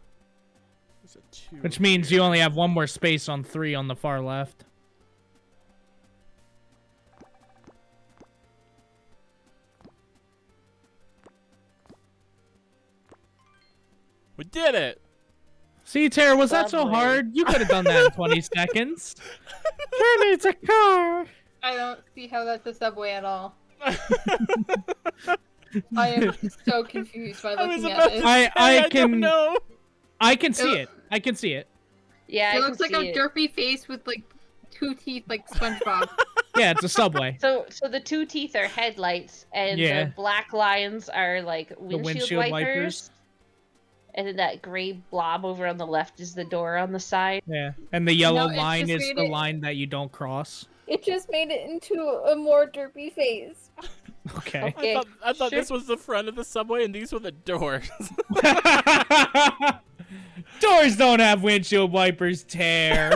There's a 2. Which means you only have one more space on 3 on the far left. We did it! See, Tara, was that so Subway. hard? You could have done that in 20 seconds. Who needs a car? I don't see how that's a subway at all. I am so confused by I was looking about at to it. say, I don't can- know. I can see it. I can see it. Yeah, It I looks can like see a it. derpy face with like 2 teeth like SpongeBob. Yeah, it's a subway. So the 2 teeth are headlights, and Yeah. the black lines are like windshield, windshield wipers. wipers. And then that gray blob over on the left is the door on the side. Yeah, and the yellow No, it line just is made the it- line that you don't cross. It just made it into a more derpy face. Okay. Okay, I thought sure. this was the front of the subway and these were the doors. Doors don't have windshield wipers, Tear.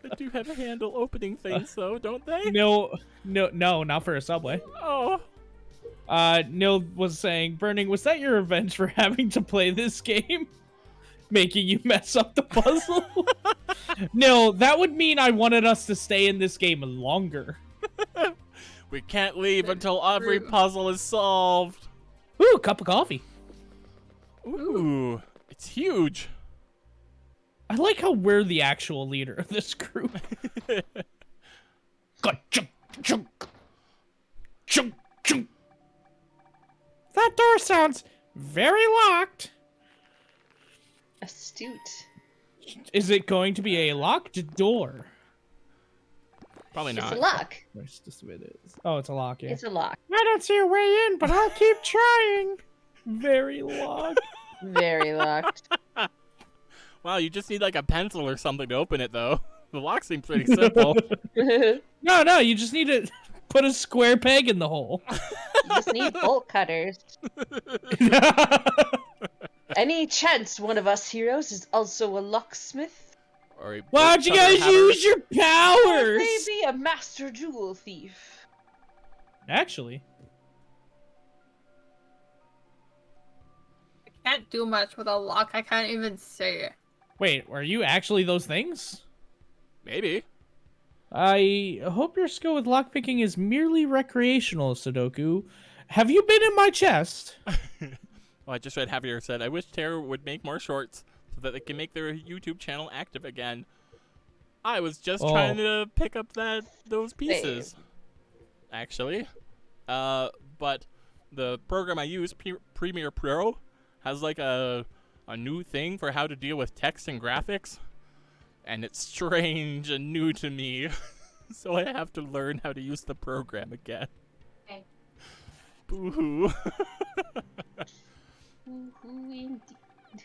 They do have a handle opening things though, don't they? No, not for a subway. Oh. Nil was saying, Burning, was that your revenge for having to play this game? Making you mess up the puzzle? No, that would mean I wanted us to stay in this game longer. We can't leave That's until every true. puzzle is solved. Ooh, cup of coffee. Ooh, it's huge. I like how we're the actual leader of this group. Chunk, chunk, chunk, chunk. That door sounds very locked. Astute. Is it going to be a locked door? Probably It's not. a lock. Where's this way it is? Oh, it's a lock, yeah. It's a lock. I don't see a way in, but I'll keep trying. Very locked. Very locked. Wow, you just need like a pencil or something to open it though. The lock seems pretty simple. No, you just need to put a square peg in the hole. You just need bolt cutters. Any chance one of us heroes is also a locksmith? Or a Why don't you bolt cutter guys hammer. use your Or powers? maybe a master jewel thief. Actually, I can't do much with a lock. I can't even say it. wait, are you actually those things? Maybe. I hope your skill with lockpicking is merely recreational, Sudoku. Have you been in my chest? Well, I just read Javier said, I wish Terra would make more shorts so that they can make their YouTube channel active again. I was just trying to pick up those pieces. Actually. But the program I use, Premiere Pro, has like a new thing for how to deal with text and graphics. And it's strange and new to me. So I have to learn how to use the program again. Boo-hoo. Woo-hoo indeed.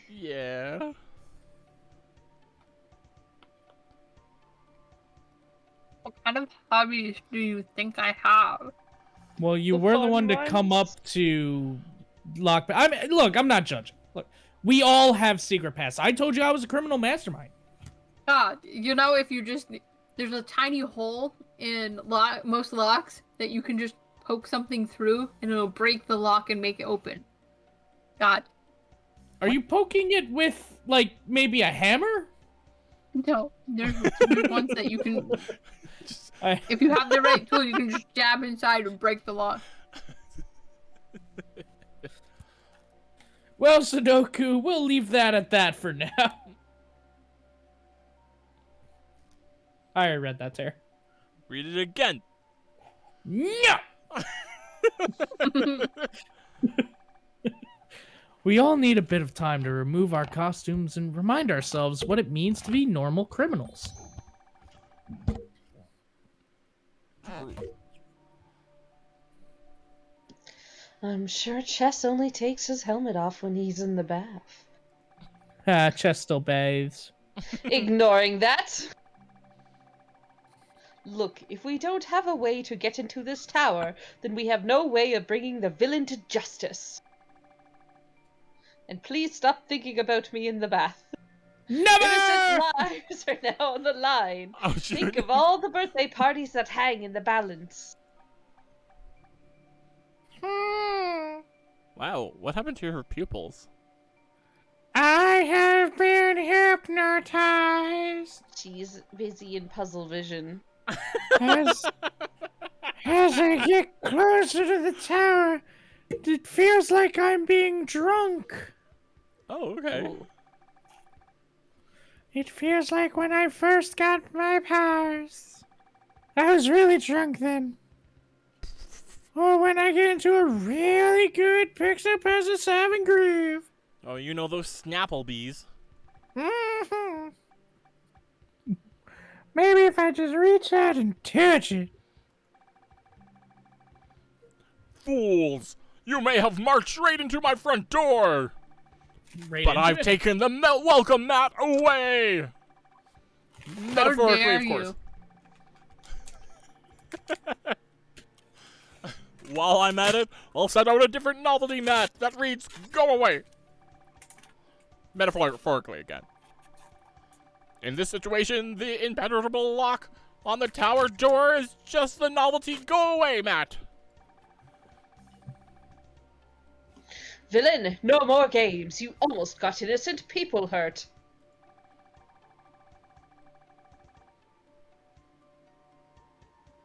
Yeah. What kind of hobbies do you think I have? Well, you The were the fun one to come ones. up to lock. I mean, look, I'm not judging. Look, we all have secret pasts. I told you I was a criminal mastermind. God, you know, if you just there's a tiny hole in most locks that you can just poke something through and it'll break the lock and make it open. God, Are you poking it with like maybe a hammer? no, there's ones that you can, I, if you have the right tool, you can just jab inside and break the lock. well, Sudoku, we'll leave that at that for now. I already read that, Tara. Read it again. No! We all need a bit of time to remove our costumes and remind ourselves what it means to be normal criminals. I'm sure Chess only takes his helmet off when he's in the bath. Chess still bathes. Ignoring that. Look, if we don't have a way to get into this tower, then we have no way of bringing the villain to justice. And please stop thinking about me in the bath. Never! Innocent lives are now on the line. Oh, Think of all the birthday parties that hang in the balance. Wow, what happened to your pupils? I have been hypnotized. She's busy in puzzle vision. As I get closer to the tower, it feels like I'm being drunk. Oh, okay. Ooh. It feels like when I first got my powers. I was really drunk then. Or when I get into a really good pixel puzzle solving groove. Oh, you know those Snapplebees. Mm-hmm. Maybe if I just reach out and touch it. Fools! You may have marched right into my front door! Right But into I've it. taken the welcome mat away! Metaphorically, dare of course. you. While I'm at it, I'll set out a different novelty mat that reads, "Go away!" Metaphorically again. In this situation, the impenetrable lock on the tower door is just the novelty "Go away" mat. Villain, no more games. You almost got innocent people hurt.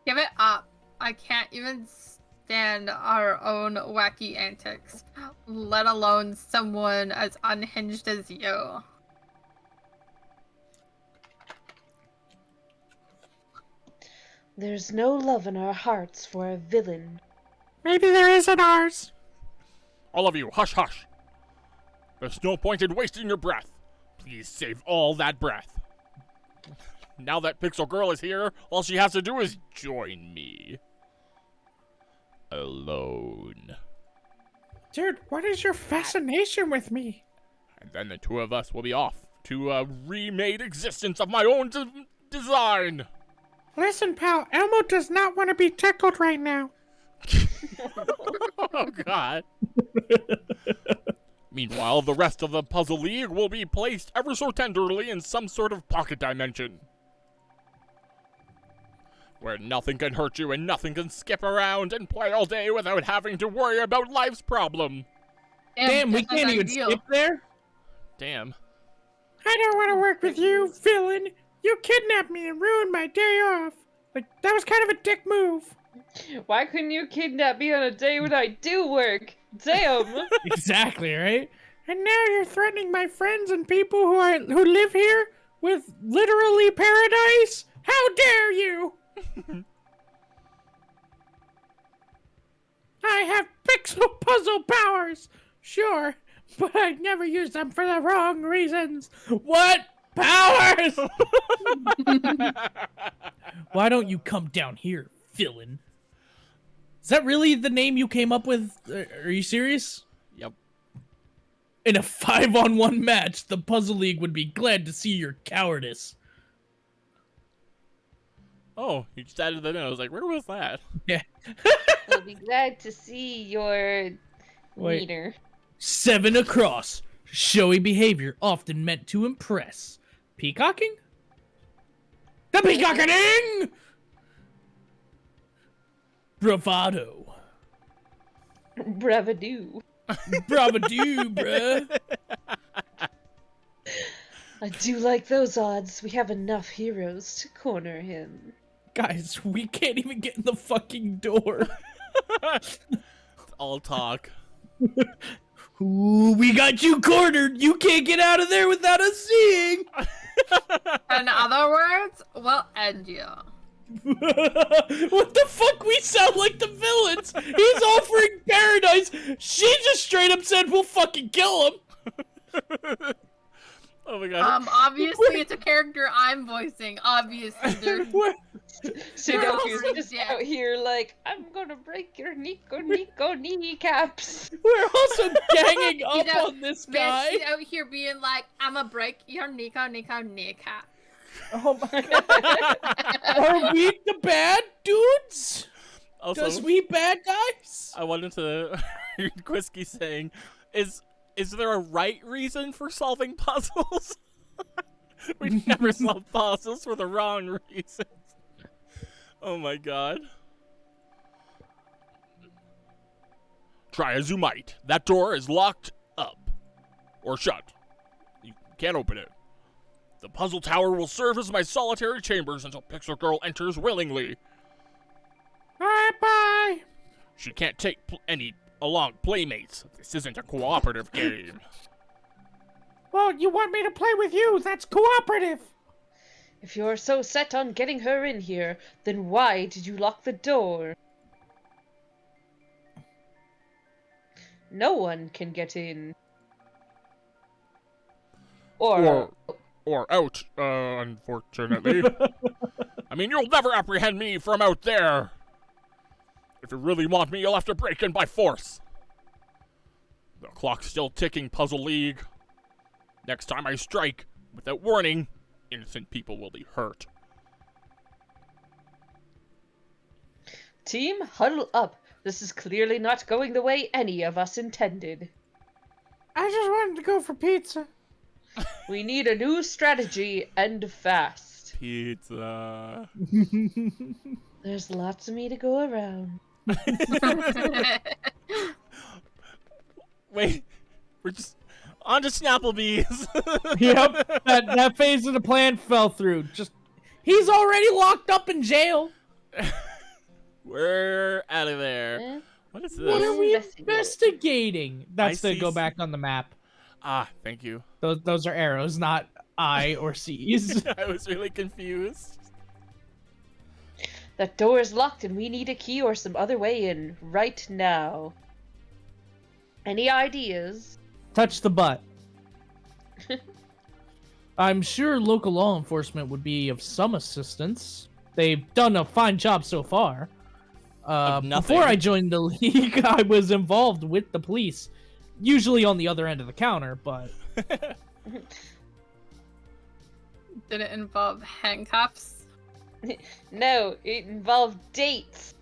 Give it up. I can't even stand our own wacky antics, let alone someone as unhinged as you. There's no love in our hearts for a villain. Maybe there is in ours. All of you, hush hush. There's no point in wasting your breath. Please save all that breath. Now that Pixel Girl is here, all she has to do is join me. Alone. Dude, what is your fascination with me? And then the two of us will be off to a remade existence of my own design. Listen, pal, Elmo does not want to be tickled right now. Oh, God. Meanwhile, the rest of the Puzzle League will be placed ever so tenderly in some sort of pocket dimension, where nothing can hurt you and nothing can skip around and play all day without having to worry about life's problem. Damn, we this is can't even ideal. skip there? Damn. I don't want to work with you, villain. You kidnapped me and ruined my day off. Like, that was kind of a dick move. Why couldn't you kidnap me on a day when I do work? Damn! Exactly, right? And now you're threatening my friends and people who live here with literally paradise? How dare you! I have pixel puzzle powers, sure, but I'd never use them for the wrong reasons. What powers? Why don't you come down here, villain? that really the name you came up with? Are you serious? Yep. In a 5-on-1 match, the Puzzle League would be glad to see your cowardice. Oh, you just added that in. I was like, where was that? Yeah. We'll be glad to see your Wait. wiener. 7 across. Showy behavior, often meant to impress. Peacocking? The peacocking! Bravado. Bravadoo. Bravado, bruh. I do like those odds. We have enough heroes to corner him. Guys, we can't even get in the fucking door. All talk. Ooh, we got you cornered. You can't get out of there without us seeing. In other words, we'll end you. What the fuck? We sound like the villains. He's offering paradise. She just straight up said we'll fucking kill him. Oh my god. Obviously it's a character I'm voicing. Obviously, there's Sudoku's just Yeah. out here like, I'm gonna break your Nico kneecaps. We're also ganging up know, on this guy. She's out here being like, I'ma break your Nico kneecap. Oh my god. Are we the bad dudes? Also, Because we bad guys? I wanted to hear Quisky saying, is there a right reason for solving puzzles? We never solve puzzles for the wrong reasons. Oh my god. Try as you might. That door is locked up. Or shut. You can't open it. The puzzle tower will serve as my solitary chambers until Pixel Girl enters willingly. Alright, bye. She can't take any along playmates. This isn't a cooperative game. Well, you want me to play with you? That's cooperative. If you're so set on getting her in here, then why did you lock the door? No one can get in. Or out, unfortunately. I mean, you'll never apprehend me from out there. If you really want me, you'll have to break in by force. The clock's still ticking, Puzzle League. Next time I strike, without warning, innocent people will be hurt. team, huddle up. This is clearly not going the way any of us intended. I just wanted to go for pizza. We need a new strategy, and fast. Pizza. There's lots of me to go around. Wait, we're just on to Snapplebee's. Yep, that phase of the plan fell through. He's already locked up in jail. We're out of there. Eh? What is What this? are we Investigate. investigating? That's I to go see- back on the map. Ah, thank you. Those are arrows, not I or C's. I was really confused. That door is locked and we need a key or some other way in right now. Any ideas? Touch the butt. I'm sure local law enforcement would be of some assistance. They've done a fine job so far. Of nothing. Before I joined the league, I was involved with the police, usually on the other end of the counter, but... Did it involve handcuffs? No, it involved dates.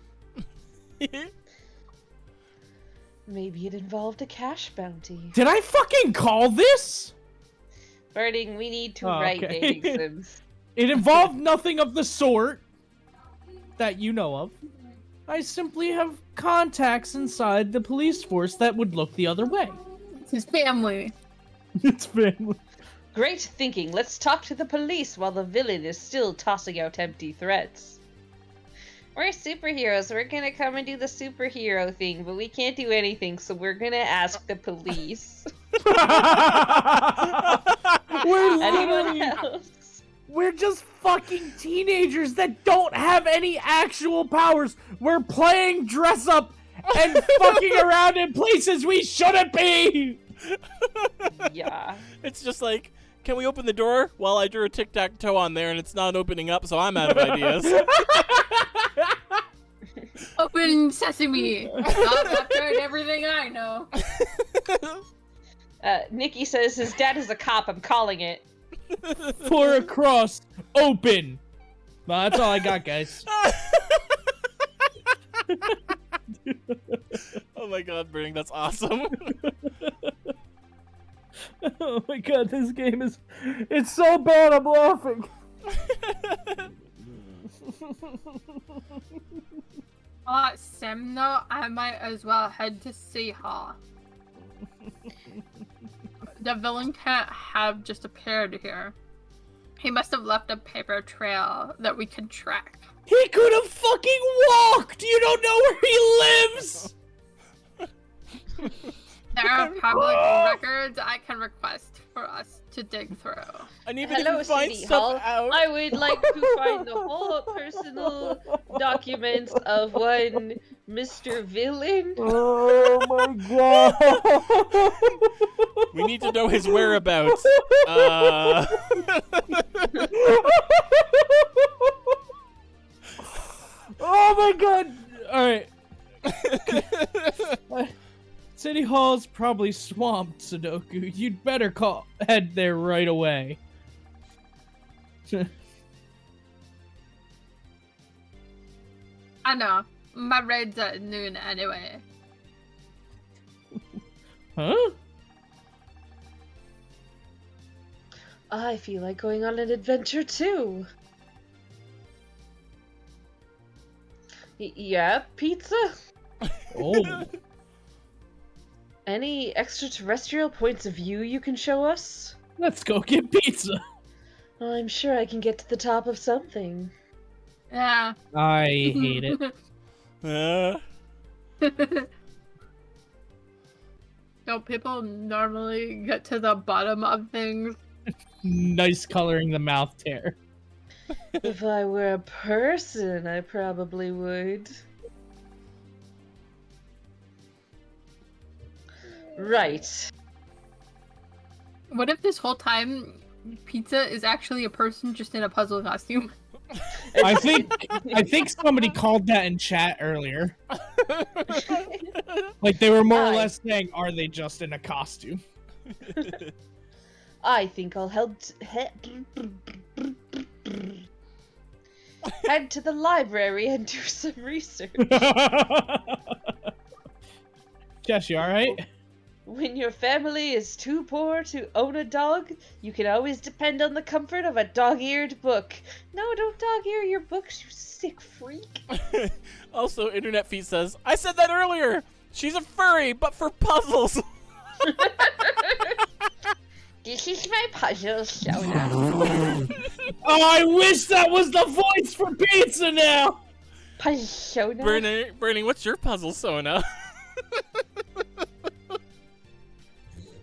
Maybe it involved a cash bounty. Did I fucking call this? Birding, we need to Oh, write okay. dating sims. It involved nothing of the sort that you know of. I simply have contacts inside the police force that would look the other way. It's his family. It's family. Great thinking. Let's talk to the police while the villain is still tossing out empty threats. We're superheroes. We're gonna come and do the superhero thing, but we can't do anything, so we're gonna ask the police. We're Anyone literally, else? we're just fucking teenagers that don't have any actual powers. We're playing dress up and fucking around in places we shouldn't be. Yeah. It's just like, can we open the door? Well, I drew a tic-tac-toe on there and it's not opening up, so I'm out of ideas. Open sesame. I've tried everything I know. Nikki says his dad is a cop. I'm calling it. For across, open. Well, that's all I got, guys. Oh my god, Burning, that's awesome. Oh my god, this game it's so bad I'm laughing. Semno, I might as well head to see her. The villain can't have just appeared here. He must have left a paper trail that we can track. He could have fucking walked! You don't know where he lives! There are public records I can request for us to dig through. And even Hello, if you find City stuff Hall. out... I would like to find the whole personal documents of one Mr. Villain. Oh my god! We need to know his whereabouts. Oh my god! Alright. City Hall's probably swamped, Sudoku. You'd better head there right away. I know. My raid's at noon anyway. Huh? I feel like going on an adventure too. Yeah, pizza? Oh. Any extraterrestrial points of view you can show us? Let's go get pizza. I'm sure I can get to the top of something. Yeah. I hate it. No, people normally get to the bottom of things. Nice coloring the mouth tear. If I were a person, I probably would. Right. What if this whole time Pizza is actually a person just in a puzzle costume? I think somebody called that in chat earlier. Like they were more or less saying, "Are they just in a costume?" I think I'll head to the library and do some research. Jess, you alright? When your family is too poor to own a dog, you can always depend on the comfort of a dog-eared book. No, don't dog-ear your books, you sick freak. Also, Internet Feet says, I said that earlier! She's a furry, but for puzzles! This is my puzzle, Sona. Oh, I wish that was the voice for pizza now! Puzzle, Sona. Bernie, what's your puzzle, Sona?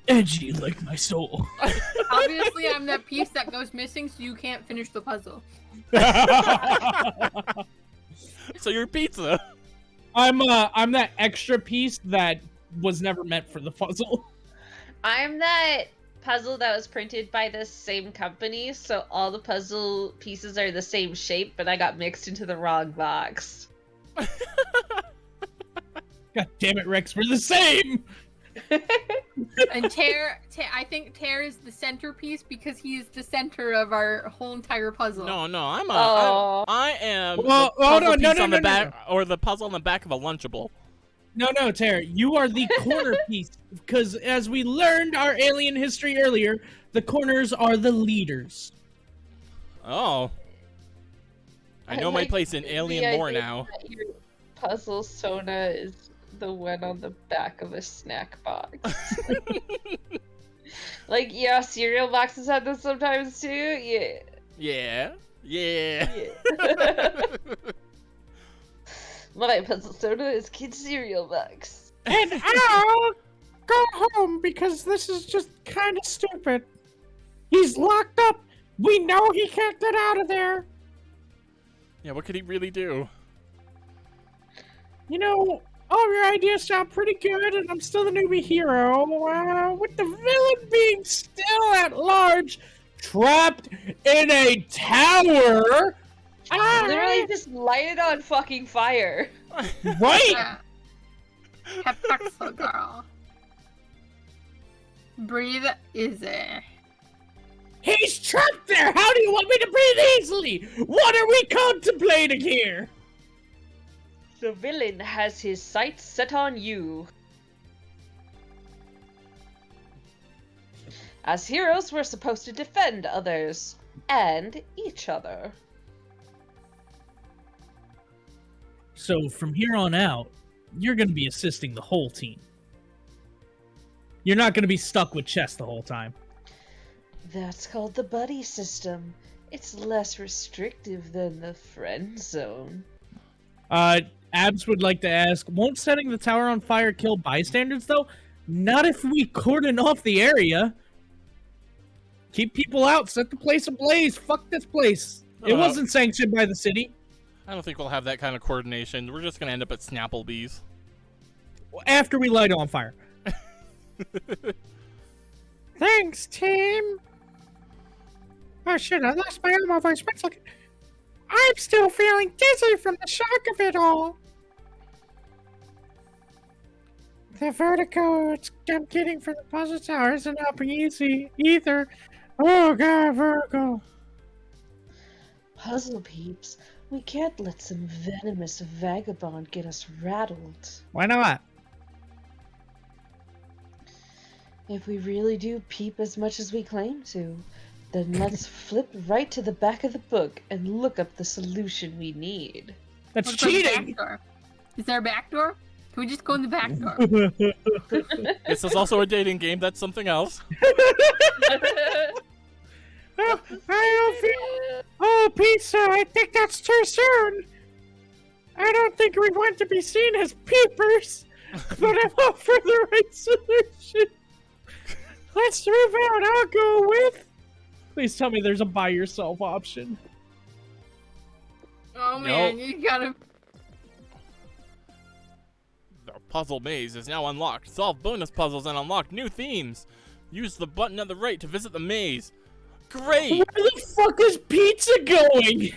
Edgy like my soul. Obviously, I'm that piece that goes missing, so you can't finish the puzzle. So you're pizza. I'm that extra piece that was never meant for the puzzle. I'm that puzzle that was printed by the same company, so all the puzzle pieces are the same shape, but I got mixed into the wrong box. God damn it, Rex, we're the same! And I think Tear is the centerpiece because he is the center of our whole entire puzzle. No, Aw. I am Well, the hold puzzle on, no, piece no, on the no, back, no. or the puzzle on the back of a Lunchable. No, Tara, you are the corner piece. Because as we learned our alien history earlier, the corners are the leaders. Oh. I know my like place in the Alien lore idea now. that your puzzle, Sona, is the one on the back of a snack box. Like, yeah, cereal boxes have this sometimes too. Yeah. Yeah. My puzzle soda is kid's cereal box. And I'll go home because this is just kind of stupid. He's locked up. We know he can't get out of there. Yeah, what could he really do? You know, all your ideas sound pretty good, and I'm still the newbie hero. With the villain being still at large, trapped in a tower, Literally just light it on fucking fire. Right? Yeah. Pepexel girl. Breathe easy. He's trapped there! How do you want me to breathe easily? What are we contemplating here? The villain has his sights set on you. As heroes, we're supposed to defend others and each other. So from here on out, you're going to be assisting the whole team. You're not going to be stuck with Chess the whole time. That's called the buddy system. It's less restrictive than the friend zone. Abs would like to ask, won't setting the tower on fire kill bystanders, though? Not if we cordon off the area. Keep people out, set the place ablaze. Fuck this place. It wasn't sanctioned by the city. I don't think we'll have that kind of coordination. We're just gonna end up at Snapplebee's. After we light it on fire. Thanks, team. Oh shit, I lost my armor voice. One second. I'm still feeling dizzy from the shock of it all. The vertigo I'm getting from the puzzle tower isn't helping easy either. Oh god, vertigo. Puzzle peeps, we can't let some venomous vagabond get us rattled. Why not? If we really do peep as much as we claim to, then let's flip right to the back of the book and look up the solution we need. That's What about the cheating! back door? Is there a back door? Can we just go in the back door? This is also a dating game. That's something else. Oh, I don't feel. Oh, pizza! I think that's too soon. I don't think we want to be seen as peepers, but I'm up for the right solution. Let's move out. I'll go with. Please tell me there's a buy yourself option. Oh man, you gotta. The puzzle maze is now unlocked. Solve bonus puzzles and unlock new themes. Use the button at the right to visit the maze. Great! Where the fuck is pizza going? Yeah,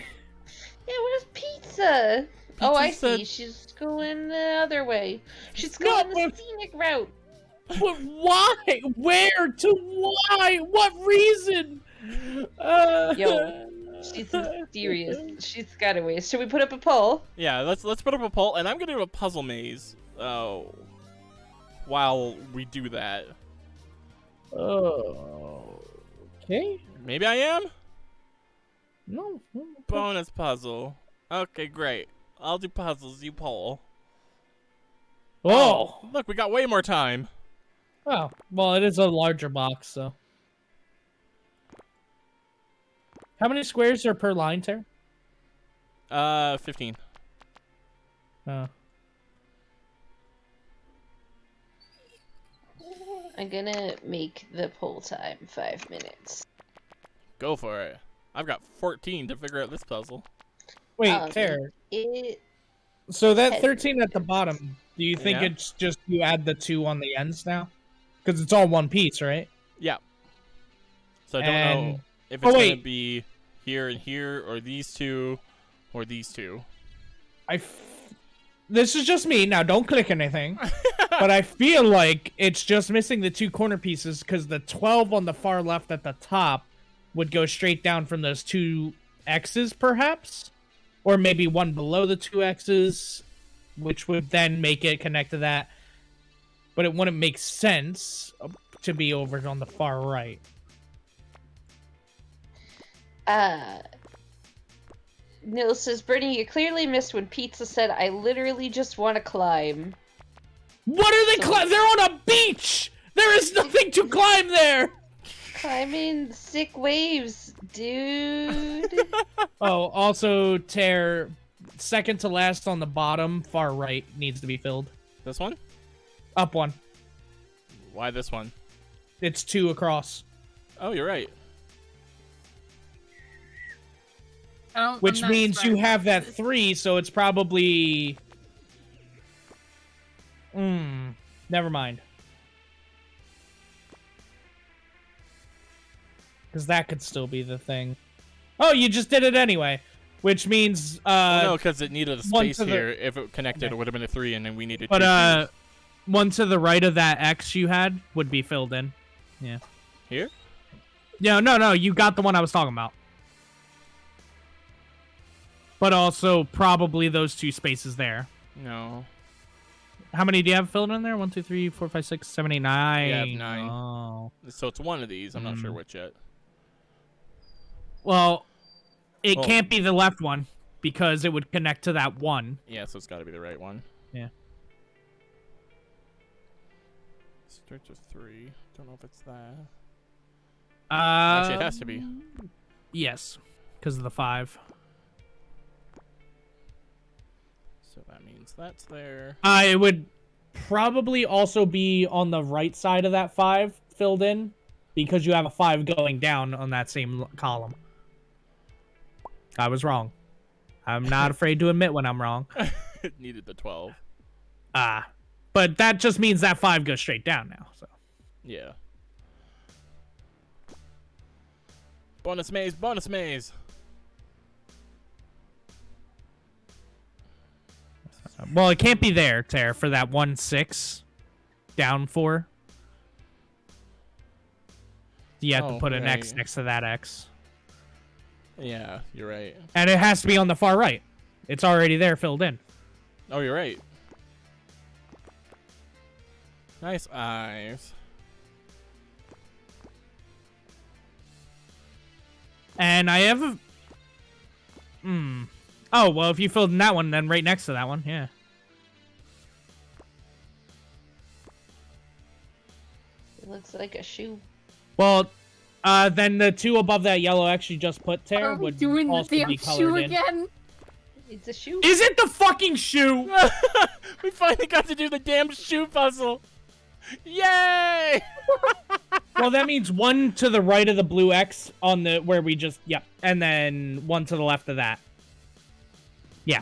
where's Pizza? Oh, I said- see. She's going the other way. She's going the but- scenic route. But why? Where? To why? What reason? Yo, she's mysterious. She's got a ways. Should we put up a poll? Yeah, let's put up a poll, and I'm gonna do a puzzle maze. While we do that, Oh. Okay. maybe I am. No. Bonus puzzle. Okay, great. I'll do puzzles. You poll. Oh. Look, we got way more time. Oh. Well, it is a larger box, so. How many squares are per line, Ter? 15. Oh. I'm gonna make the poll time 5 minutes. Go for it. I've got 14 to figure out this puzzle. Wait, Um, Ter. It So that 13 at the bottom, do you think Yeah. it's just you add the 2 on the ends now? Because it's all one piece, right? Yeah. So I don't And- know if Oh, it's wait. gonna be here and here, or these two, or these two. This is just me. Now, don't click anything. But I feel like it's just missing the 2 corner pieces because the 12 on the far left at the top would go straight down from those 2 X's, perhaps? Or maybe one below the 2 X's, which would then make it connect to that. But it wouldn't make sense to be over on the far right. Nils says, Brittany, you clearly missed when Pizza said, I literally just want to climb. What are they They're on a beach! There is nothing to climb there! Climbing sick waves, dude. Oh, also, Tear, second to last on the bottom, far right, needs to be filled. This one? Up 1. Why this one? It's 2 across. Oh, you're right. Which means you have that 3, so it's probably... never mind. Because that could still be the thing. Oh, you just did it anyway. which means no, because it needed a one space to the- here. If it connected, Okay. it would have been a 3, and then we needed 2. but one to the right of that X you had would be filled in. Yeah. Here? Yeah, no, you got the one I was talking about. But also probably those 2 spaces there. No. How many do you have filled in there? 1, 2, 3, 4, 5, 6, 7, 8, 9. Yeah, I have 9. Oh. So it's one of these. I'm not sure which yet. Well, it Well- can't be the left one because it would connect to that one. Yeah, so it's got to be the right one. Yeah. Start with 3. Don't know if it's that. Actually, it has to be. Yes, because of the 5. So that means that's there. It would probably also be on the right side of that 5 filled in because you have a 5 going down on that same column. I was wrong. I'm not afraid to admit when I'm wrong. It needed the 12. But that just means that 5 goes straight down now. So Yeah. Bonus maze, bonus maze. well, it can't be there, Tara, for that 1, 6 down 4. You have to Oh, put an X right. next to that X. Yeah, you're right. And it has to be on the far right. It's already there filled in. Oh, you're right. Nice eyes. And I have a... Oh, well, if you filled in that one, then right next to that one, yeah. It looks like a shoe. Well, then the 2 above that yellow X you just put, Tara, Are we would doing the also be damn colored shoe in. again? It's a shoe. Is it the fucking shoe? We finally got to do the damn shoe puzzle. Yay! Well, that means 1 to the right of the blue X on the where we just and then 1 to the left of that. Yeah.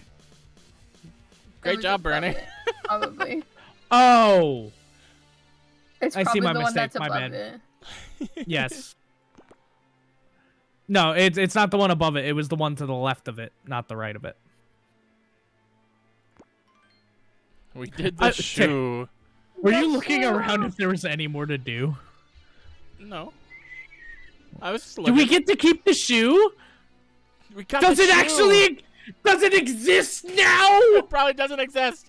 Great job, Bernie. Probably. Oh, It's I see probably my the one mistake, that's my above bad. it. yes. No, it's not the one above it. It was the one to the left of it, not the right of it. We did the shoe. Were you looking around if there was any more to do? No. I was just Do looking. we get to keep the shoe? We got Does the it shoe. actually? Does it exist now? It probably doesn't exist.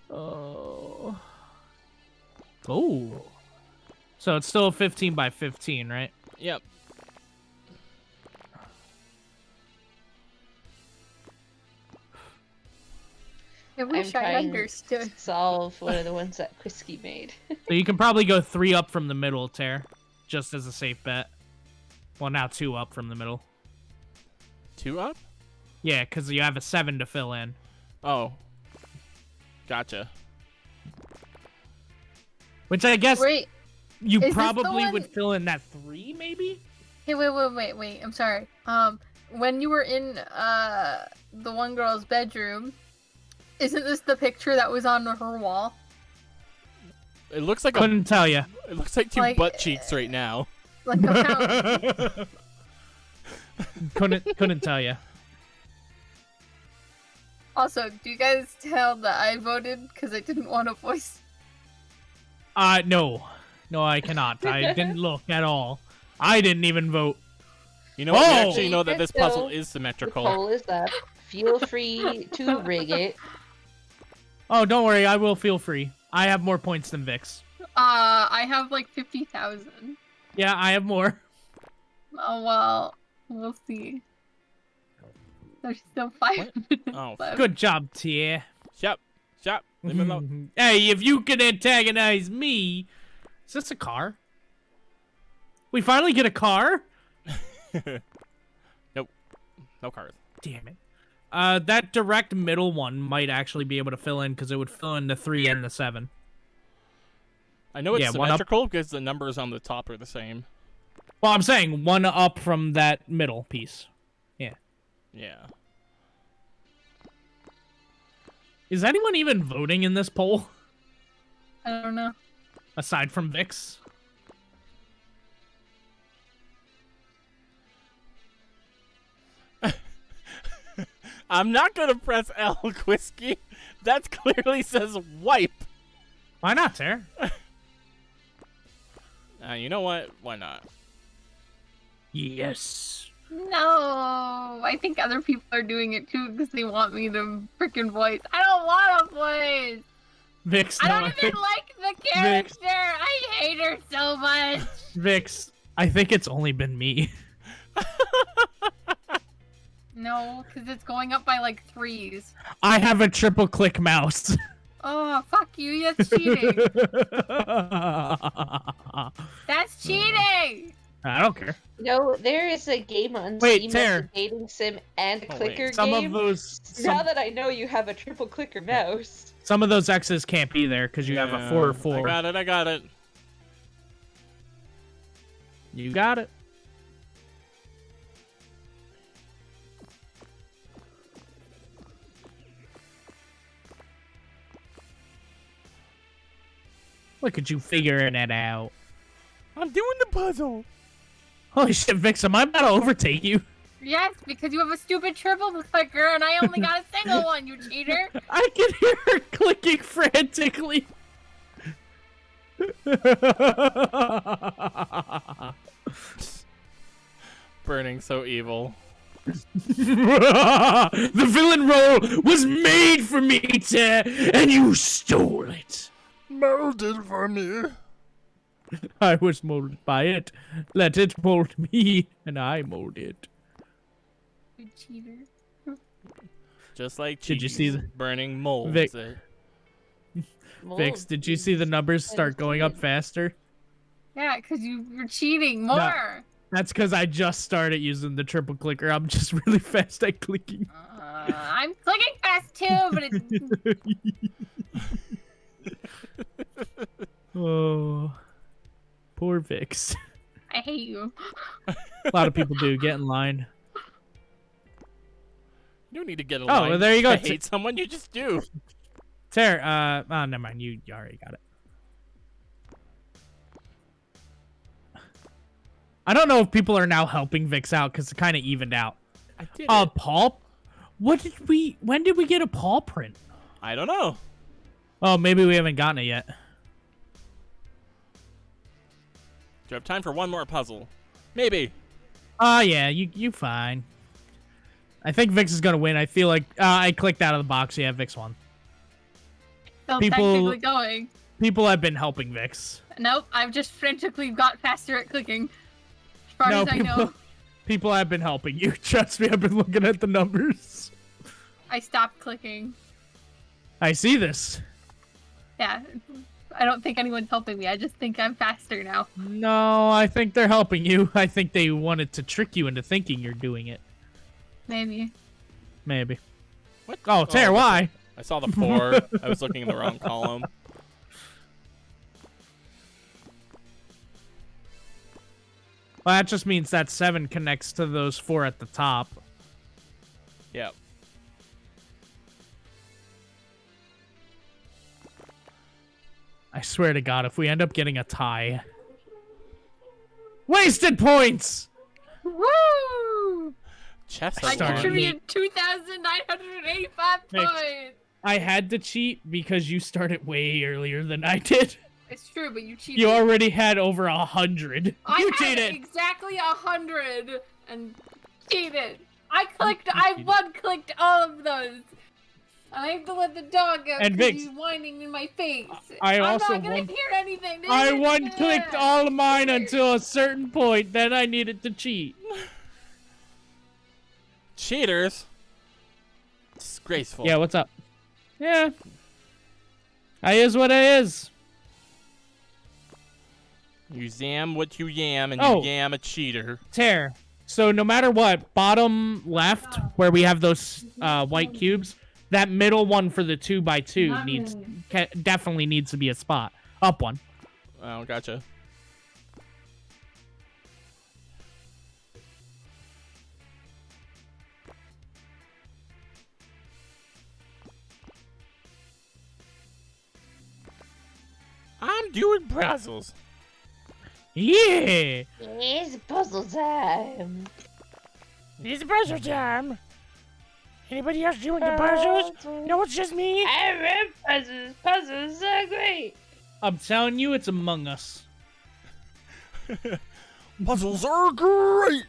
Oh. Oh. So it's still 15 by 15, right? Yep. I I'm wish I trying understood. to solve one of the ones that Quisky made. So you can probably go 3 up from the middle, Tare, just as a safe bet. Well, now 2 up from the middle. 2 up? Yeah, because you have a 7 to fill in. Oh. Gotcha. Which I guess Wait. you is this the probably one- would fill in that 3, maybe? Hey, wait. I'm sorry. When you were in the one girl's bedroom, isn't this the picture that was on her wall? It looks like Couldn't tell you. It looks like 2 Like, butt cheeks right now. Like a fountain. couldn't tell you. Also, do you guys tell that I voted because I didn't want a voice? No, I cannot. I didn't look at all. I didn't even vote. You know what? We Oh! actually know that this puzzle So, is The symmetrical. poll is up. Feel free to rig it. Oh, don't worry. I will feel free. I have more points than Vix. I have like 50,000. Yeah, I have more. Oh well, we'll see. There's still 5 minutes Oh, left. Good job, Tier. Shut. Leave me alone. Hey, if you can antagonize me... Is this a car? We finally get a car? Nope. No cars. Damn it. That direct middle one might actually be able to fill in because it would fill in the 3 and the 7. I know it's Yeah, one up. symmetrical because the numbers on the top are the same. Well, I'm saying 1 up from that middle piece. Yeah. Yeah. Is anyone even voting in this poll? I don't know. Aside from Vix? I'm not gonna press L, Quisky. That clearly says wipe. Why not, Tara? You know what? Why not? Yes. No, I think other people are doing it too because they want me to freaking voice. I don't want to voice. Vix, I no, don't I even think like the character. I hate her so much. Vix, I think it's only been me. No, because it's going up by like 3s. I have a triple click mouse. Oh, fuck you. That's cheating. That's cheating. I don't care. No, there is a game on Wait, Steam Tara. that's a dating sim and Oh, wait. clicker Some game. of those, Now that I know you have a triple clicker mouse. some of those X's can't be there because you have a 4 or I 4. got it. I got it. You got it. Look at you figuring it out. I'm doing the puzzle. Holy shit, Vix, am I about to overtake you? Yes, because you have a stupid triple clicker and I only got a single one, you cheater. I can hear her clicking frantically. Burning so evil. The villain role was made for me, Ter, and you stole it. Molded for me. I was molded by it. Let it mold me, and I mold it. You cheater. Just like Did you cheese, see the- burning molds Vic- it. Vix, did you see the numbers start going up faster? Yeah, because you were cheating more. That's because I just started using the triple clicker. I'm just really fast at clicking. I'm clicking fast too, but it... Oh, poor Vix. I hate you. A lot of people do. Get in line. You don't need to get a Oh, line well, there you go. to hate someone. You just do. Tara, oh, never mind. You already got it. I don't know if people are now helping Vix out because it kind of evened out. I did Paul? When did we get a Paul print? I don't know. Oh, maybe we haven't gotten it yet. Do you have time for one more puzzle? Maybe. Oh, yeah, you fine. I think Vix is gonna win. I feel like I clicked out of the box. Yeah, Vix won. Still People- technically going. People have been helping Vix. Nope, I've just frantically got faster at clicking. As far as I know. People have been helping you. Trust me, I've been looking at the numbers. I stopped clicking. I see this. Yeah, I don't think anyone's helping me. I just think I'm faster now. No, I think they're helping you. I think they wanted to trick you into thinking you're doing it. Maybe. Maybe. What? Oh, Tara, why? I saw the 4. I was looking in the wrong column. Well, that just means that 7 connects to those 4 at the top. Yep. I swear to God, if we end up getting a tie... Wasted points! Woo! Chess I Started. contributed 2,985 Thanks. points. I had to cheat because you started way earlier than I did. It's true, but you cheated. You already had over 100. I You had cheated! exactly 100 and cheated. I one-clicked all of those. I have to let the dog out And because Vix, he's whining in my face. I I'm also not gonna one- hear anything. I one-clicked all of mine until a certain point, then I needed to cheat. Cheaters. Disgraceful. Yeah, what's up? Yeah. I is what I is. You zam what you yam, and Oh. you yam a cheater. Tear. So no matter what, bottom left, where we have those white cubes, that middle one for the 2x2 definitely needs to be a spot. Up one. Oh, gotcha. I'm doing puzzles. Yeah. It's puzzle time. It's puzzle time. Anybody else doing the puzzles? No, it's just me. I love puzzles. Puzzles are great. I'm telling you, it's Among Us. Puzzles are great.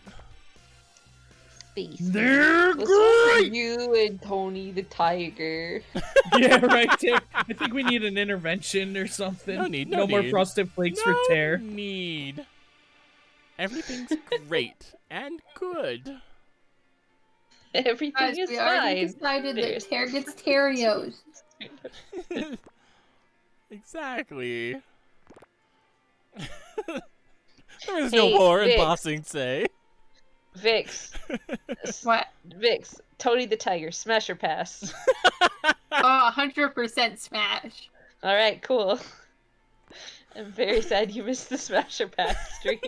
Space. They're This was great. you and Tony the Tiger. Yeah, right, Tear. I think we need an intervention or something. No need, no more need. frosted flakes for Tear. Need. Everything's great and good. Everything Guys, is we already fine. decided There's- that Tear gets Terrios. Exactly. There is no Hey, more in Vix. Bossing Say. Vix. What? Vix. Tony the Tiger. Smash or pass? Oh, 100% smash. Alright, cool. I'm very sad you missed the Smash or pass stream.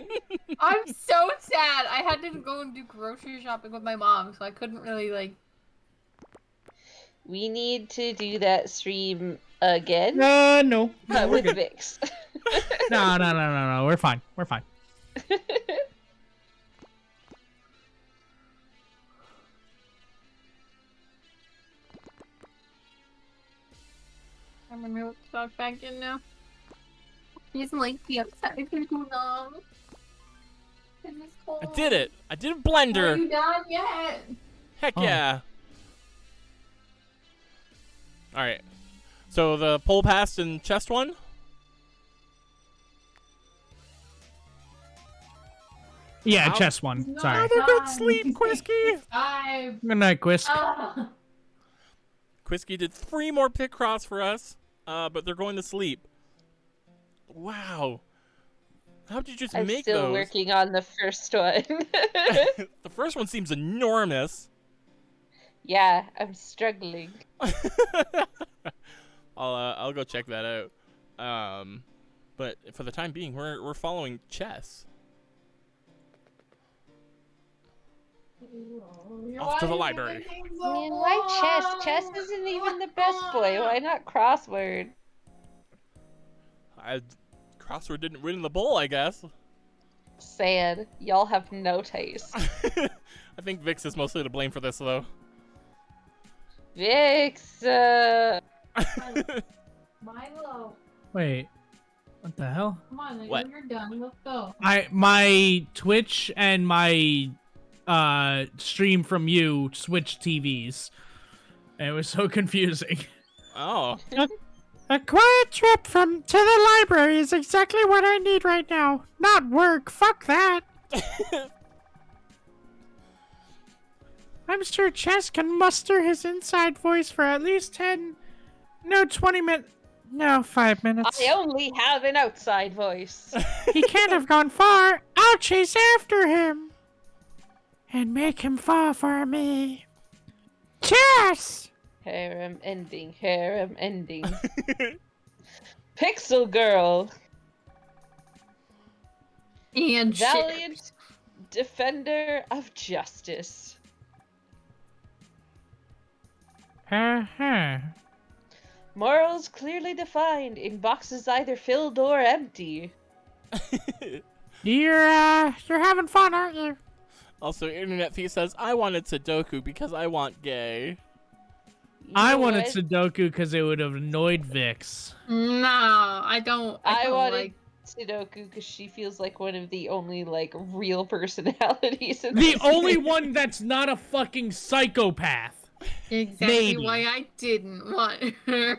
I'm so sad. I had to go and do grocery shopping with my mom, so I couldn't really, like... We need to do that stream again, No. but with Vix. No. We're fine. We're fine. I'm gonna move the dog back in now. He's like the outside for too long. And it's cold. I did it. I did a Are blender. you done yet? Heck Oh. yeah. All right. So the pole pass and chest one. Yeah, Ow. chess one. Sorry. Have a good sleep, Quisky. I'm... Good night, Quisk. Quisky did 3 more pit cross for us, but they're going to sleep. Wow. How'd you just I'm make still those? working on the first one. The first one seems enormous. Yeah, I'm struggling. I'll go check that out. But for the time being, we're following chess. Off to the library. I mean, why chess? Chess isn't even the best boy. Why not crossword? Crossword didn't win the bowl, I guess. Sad. Y'all have no taste. I think Vix is mostly to blame for this, though. Vix, Milo, Wait. What the hell? come on, What? you're done. Let's go. My Twitch and my stream from you switched TVs. And it was so confusing. Oh. A quiet trip to the library is exactly what I need right now. Not work. Fuck that. I'm sure Chess can muster his inside voice for at least 20 minutes. No, 5 minutes. I only have an outside voice. He can't have gone far. I'll chase after him. And make him fall for me. Chess! Harem ending. Pixel Girl. And Valiant shit. defender of justice. Morals clearly defined in boxes either filled or empty. You're having fun, aren't you? Also, Internet Thief says, I wanted Sudoku because I want gay. You I know wanted what? Sudoku because it would have annoyed Vix. No, I don't. I I don't wanted like. Sudoku because she feels like one of the only like real personalities in The this only game. one that's not a fucking psychopath. Exactly Maybe. why I didn't want her.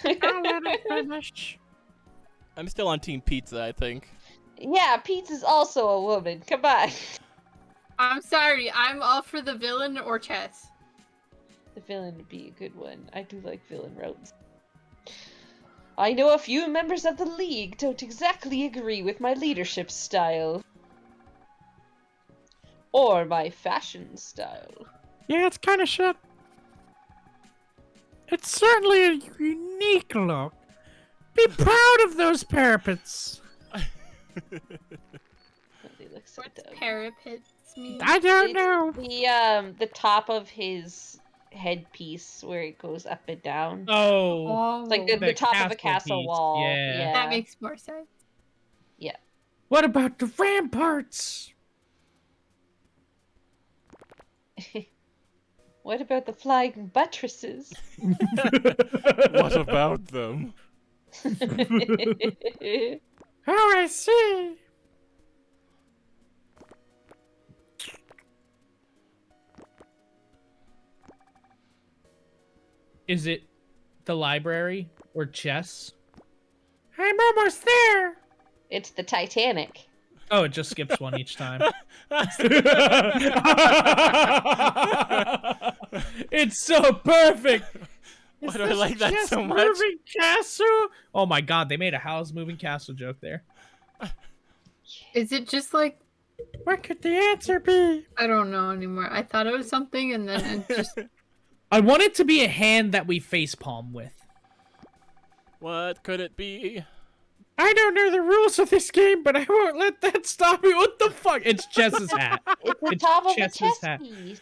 I'll let it finish. I'm still on Team Pizza, I think. Yeah, Pete's also a woman. Come on. I'm sorry. I'm all for the villain or chess. The villain would be a good one. I do like villain roles. I know a few members of the League don't exactly agree with my leadership style. Or my fashion style. Yeah, it's kind of shit. It's certainly a unique look. Be proud of those parapets. They look so What's dumb. parapets mean? I don't It's know. the top of his headpiece where it goes up and down. Oh. Oh, It's like the the top of a castle castle piece, wall. yeah. that makes more sense. What about the ramparts? What about the flying buttresses? What about them? Oh, I see. Is it the library or chess? I'm almost there. It's the Titanic. Oh, it just skips one each time. It's so perfect. Why do I like that Just so much? moving castle. Oh my god, they made a house moving castle joke there. Is it just like What could the answer be? I don't know anymore? I thought it was something, and then it just I want it to be a hand that we facepalm with. What could it be? I don't know the rules of this game, but I won't let that stop me. What the fuck? It's Chess's hat. It's the It's top of a Chess's chess hat. piece.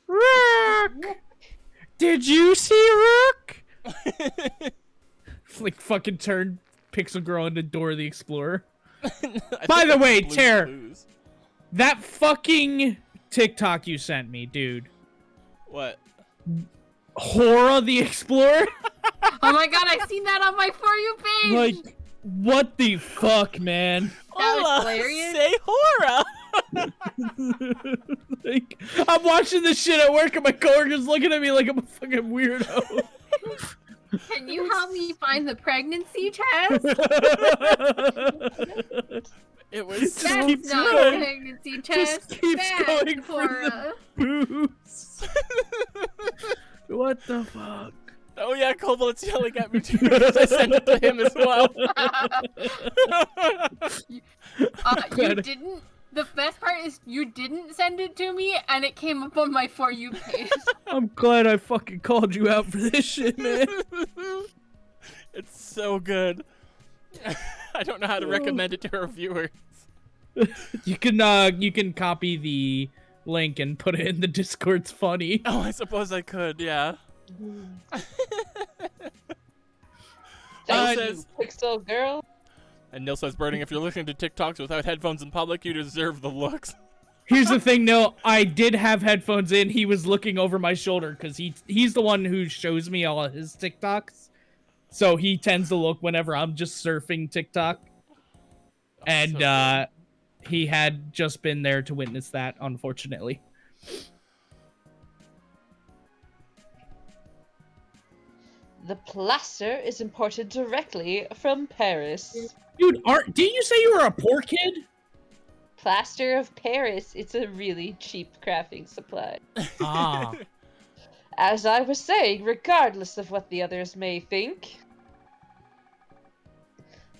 Rook! Did you see Rook? Like fucking turn Pixel Girl into Dora the Explorer. I By think the it's way, Blue's Tara, Clues. that fucking TikTok you sent me, dude. What? Hora the Explorer? oh my god, I seen that on my For You page. Like, what the fuck, man? That was Hola, hilarious. Say Hora! Like, I'm watching this shit at work and my coworker's looking at me like I'm a fucking weirdo. Can you help me find the pregnancy test? It was Just so keep That's not good. a pregnancy test. Just keeps Bad, going for Cora. Booze. What the fuck? Oh yeah, Cobalt's yelling at me too because I sent it to him as well. You didn't. The best part is you didn't send it to me, and it came up on my For You page. I'm glad I fucking called you out for this shit, man. It's so good. I don't know how to recommend it to our viewers. You can copy the link and put it in the Discord. It's funny. Oh, I suppose I could, yeah. Thank Nil you, says, Pixel Girl. and Nil says, Birding, if you're listening to TikToks without headphones in public, you deserve the looks. Here's the thing, no, I did have headphones in. He was looking over my shoulder because he's the one who shows me all of his TikToks. So he tends to look whenever I'm just surfing TikTok. And So he had just been there to witness that, unfortunately. The plaster is imported directly from Paris. Dude, didn't you say you were a poor kid? Plaster of Paris. It's a really cheap crafting supply. Ah. As I was saying, regardless of what the others may think,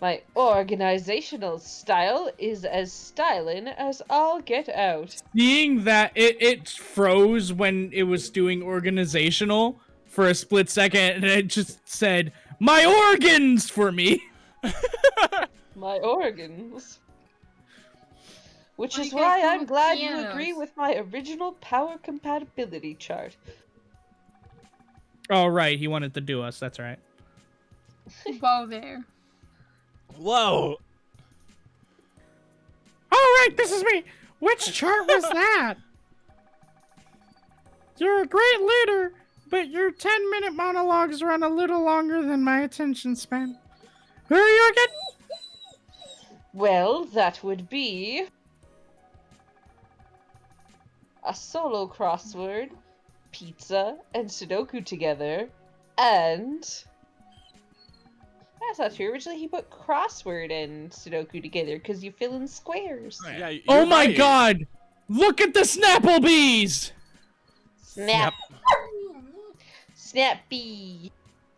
my organizational style is as styling as all get out. Seeing that it froze when it was doing organizational for a split second, and it just said, "My organs" for me. My organs. Which Why is you guys why go I'm with glad you pianos? agree with my original power compatibility chart. Oh, right, he wanted to do us. That's right. Whoa there. Whoa! All right, this is me. Which chart was that? You're a great leader, but your 10-minute monologues run a little longer than my attention span. Who are you again? Well, that would be a solo crossword, pizza, and Sudoku together, and that's not true. Originally, he put crossword and Sudoku together because you fill in squares. Yeah, you're Oh my right. god! Look at the Snapplebees! Snap. Snappy.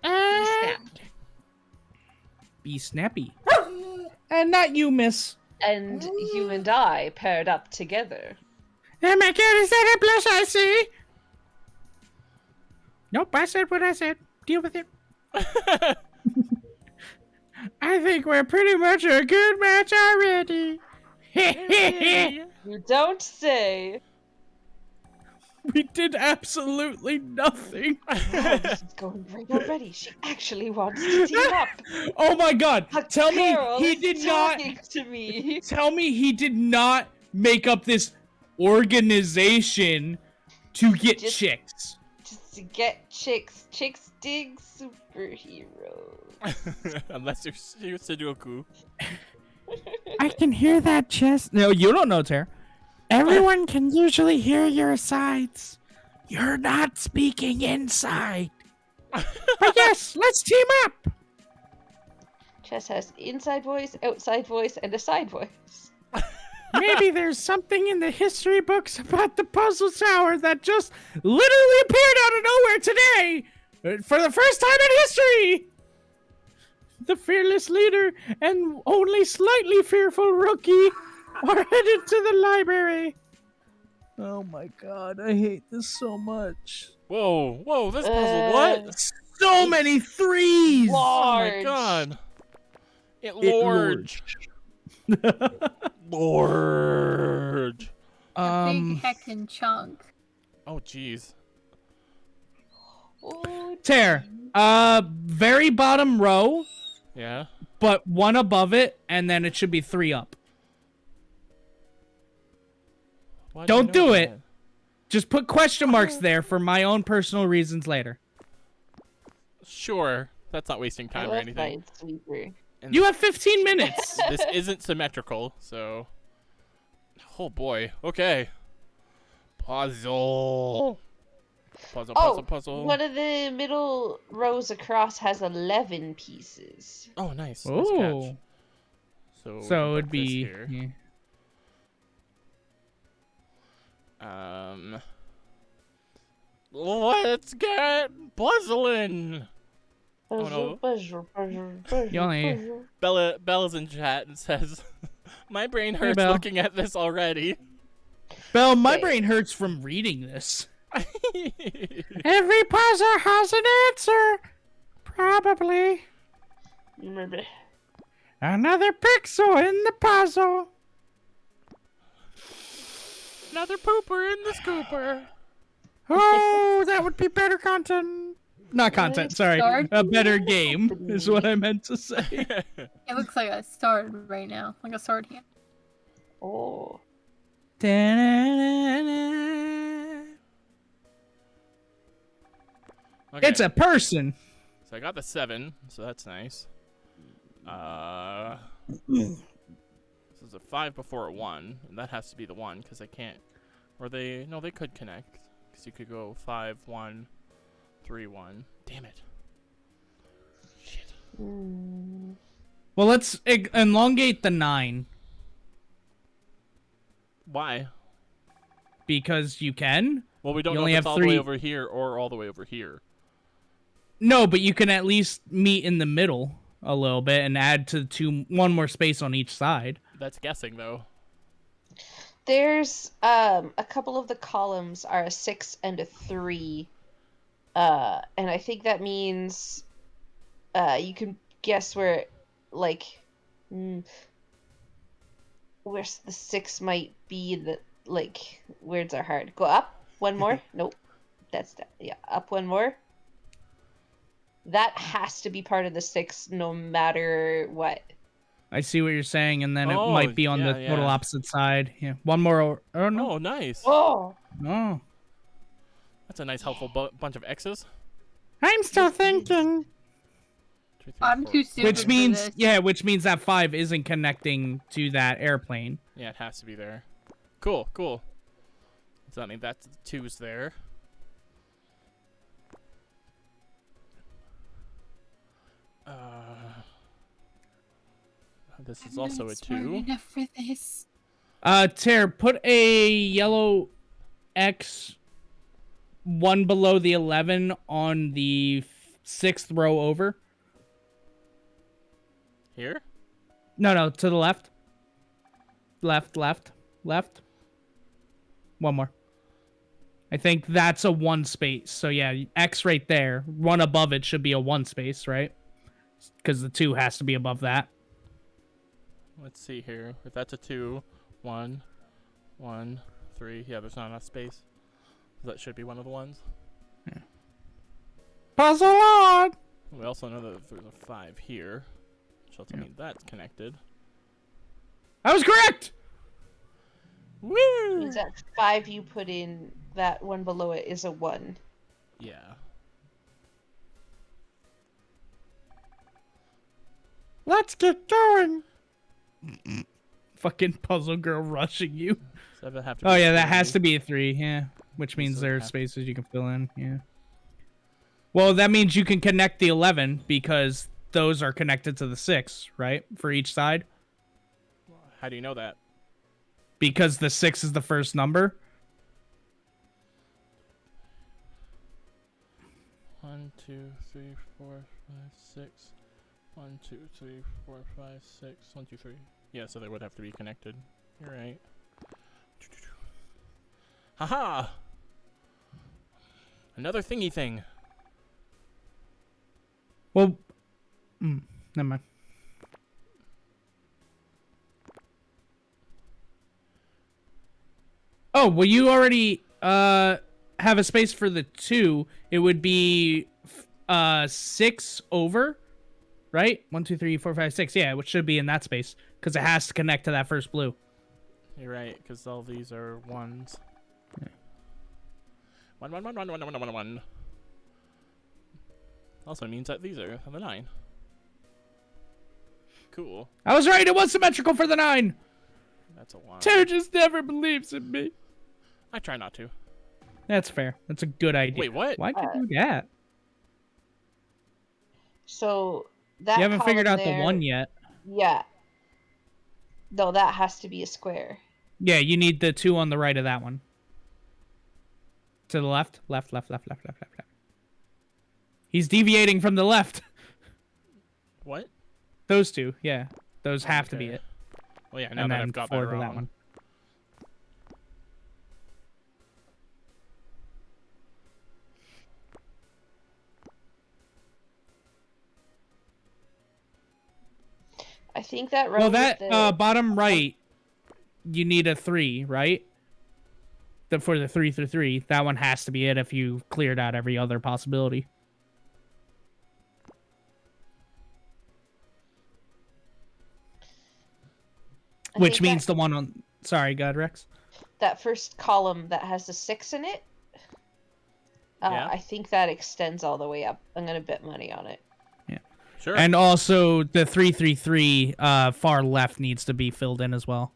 And, Snapped. Be snappy. And not you, miss. And you and I paired up together. oh my god, is that a blush I see? Nope, I said what I said. Deal with it. I think we're pretty much a good match already. You don't say. We did absolutely nothing. Oh, this is going great already. She actually wants to team up. Oh my god! Tell me Carol he is did not. talking to me. Tell me he did not make up this organization To get Just- chicks. Just to get chicks. Chicks dig superheroes. Unless you're Sudoku. I can hear that, Chess. No, you don't know, Tara. Everyone can usually hear your sides. You're not speaking inside. But yes, let's team up. Chess has inside voice, outside voice, and a side voice. Maybe there's something in the history books about the puzzle tower that just literally appeared out of nowhere today for the first time in history. The fearless leader and only slightly fearful rookie are headed to the library. Oh my god, I hate this so much. Whoa, this puzzle, what? So many threes! Oh my Large. god. Large. Large. A big heckin' chunk. Oh, jeez. Oh, Tear, very bottom row, Yeah. but one above it, and then it should be 3 up. Why'd Don't you know do that? it. Just put question marks there for my own personal reasons later. Sure. That's not wasting I time or love anything. Minesweeper. And You have 15 minutes. this isn't symmetrical, so. Oh boy. Okay. Puzzle. Puzzle. One of the middle rows across has 11 pieces. Oh, nice. Nice Oh. catch. So, we So can it'd put this be. here. Yeah. Let's get puzzling. Oh, no. Puzzle. You only- Bella's in chat and says, "My brain hurts Belle. looking at this already." Belle, my Okay. brain hurts from reading this. Every puzzle has an answer. Probably. Remember. Another pixel in the puzzle. Another pooper in the scooper. Oh, that would be better content. Not content, sorry. Sorry? A better game is what I meant to say. It looks like a sword right now, like a sword hand. Oh. Okay, It's a person. so I got the 7, so that's nice. This is a 5 before a 1, and that has to be the 1 because I can't. Or they could connect because you could go 5 1 3 1. Damn it. Shit. Well, let's elongate the 9 Why? because you can. Well, we don't You know only if it's have all the way 3. over here or all the way over here. No, but you can at least meet in the middle a little bit and add to one more space on each side. That's guessing though. There's a couple of the columns are a 6 and a 3. And I think that means you can guess where where the 6 might be. The words are hard. Go up one more. Nope, that's that. Yeah, up one more. That has to be part of the 6 no matter what. I see what you're saying, and then it Oh, might be on yeah, the total yeah. opposite side. Yeah, one more. Oh no, Oh, nice. Oh, no. That's a nice helpful bunch of X's. I'm still thinking. 2, 3, I'm 4. too stupid Which for means, this. yeah, which means that 5 isn't connecting to that airplane. Yeah, it has to be there. Cool. So that means that's 2's there. This is also a 2. Enough for this. Tare, put a yellow X one below the 11 on the 6th row over. Here? No, to the left. Left. One more. I think that's a 1 space. So yeah, X right there. 1 above it should be a 1 space, right? Because the 2 has to be above that. Let's see here. If that's a 2, 1, 1, 3. Yeah, there's not enough space. That should be one of the ones. Puzzle on. We also know that there's a 5 here. Which also means that's connected. I was correct! Woo! means that 5 you put in that one below it is a 1. Yeah. Let's get going. Fucking puzzle girl rushing you. So that have to Oh be yeah, that 3. has to be a 3. Yeah, which means doesn't there are have- spaces you can fill in. Yeah. Well, that means you can connect the 11 because those are connected to the 6, right? For each side. How do you know that? Because the 6 is the first number. 1, 2, 3, 4, 5, 6. 1, 2, 3, 4, 5, 6. 1, 2, 3. Yeah, so they would have to be connected. You're right. Haha! Another thingy thing. Well, never mind. Oh, well, you already have a space for the 2. It would be 6 over, right? 1, 2, 3, 4, 5, 6. Yeah, which should be in that space because it has to connect to that first blue. You're right, because all these are 1s. Yeah. 1, 1, 1, 1, 1, 1, 1, 1. Also means that these are the 9. Cool. I was right. It was symmetrical for the 9. That's a 1. Tara just never believes in me. I try not to. That's fair. That's a good idea. Wait, what? Why'd you do that? So that You haven't figured column out there, the 1 yet. Yeah. No, that has to be a square. Yeah, you need the 2 on the right of that one. To the left. Left, left, left, left, left, left, left. He's deviating from the left. What? Those 2, yeah. Those have to be Okay. it. Well, yeah, now And that then I've got that forward to wrong. that one. I think that row Well, with that the... bottom right, you need a 3, right? For the 3 through 3, that one has to be it if you cleared out every other possibility. I Which think means that, the one on... Sorry, God, Rex. that first column that has the 6 in it, Yeah. I think that extends all the way up. I'm going to bet money on it. Sure. And also, the 333 far left needs to be filled in as well.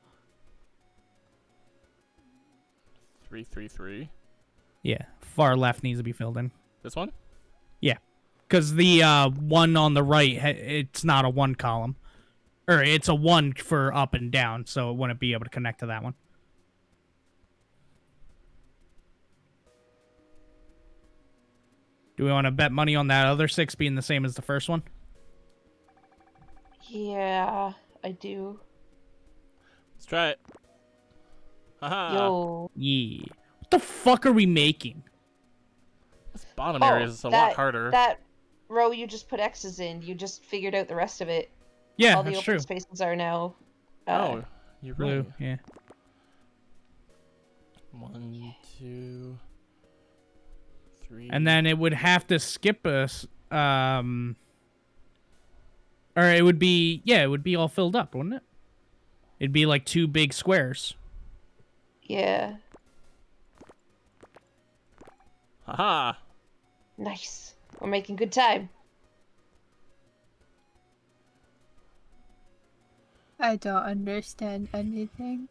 3, 3, 3. Yeah, far left needs to be filled in. This one? Yeah, because the 1 on the right, it's not a 1 column. Or it's a 1 for up and down, so it wouldn't be able to connect to that one. Do we want to bet money on that other 6 being the same as the first one? Yeah, I do. Let's try it. Haha. Yo. Yeah. What the fuck are we making? This bottom area is a lot harder. That row you just put X's in, you just figured out the rest of it. Yeah, All the that's open true. spaces are now... Oh, you're Blue, right. yeah. 1, 2, 3. And then it would have to skip us. Or it would be, yeah, it would be all filled up, wouldn't it? It'd be like 2 big squares. Yeah. Haha. Nice. We're making good time. I don't understand anything.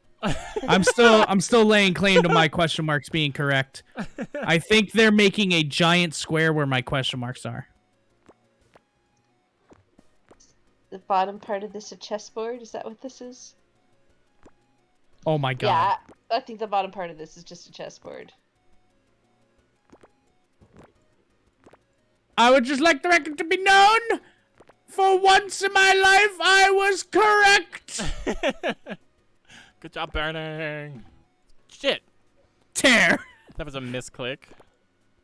I'm still laying claim to my question marks being correct. I think they're making a giant square where my question marks are. The bottom part of this a chessboard? Is that what this is? Oh my god. Yeah, I think the bottom part of this is just a chessboard. I would just like the record to be known. For once in my life, I was correct. Good job, Burning. Shit. Tear. That was a misclick.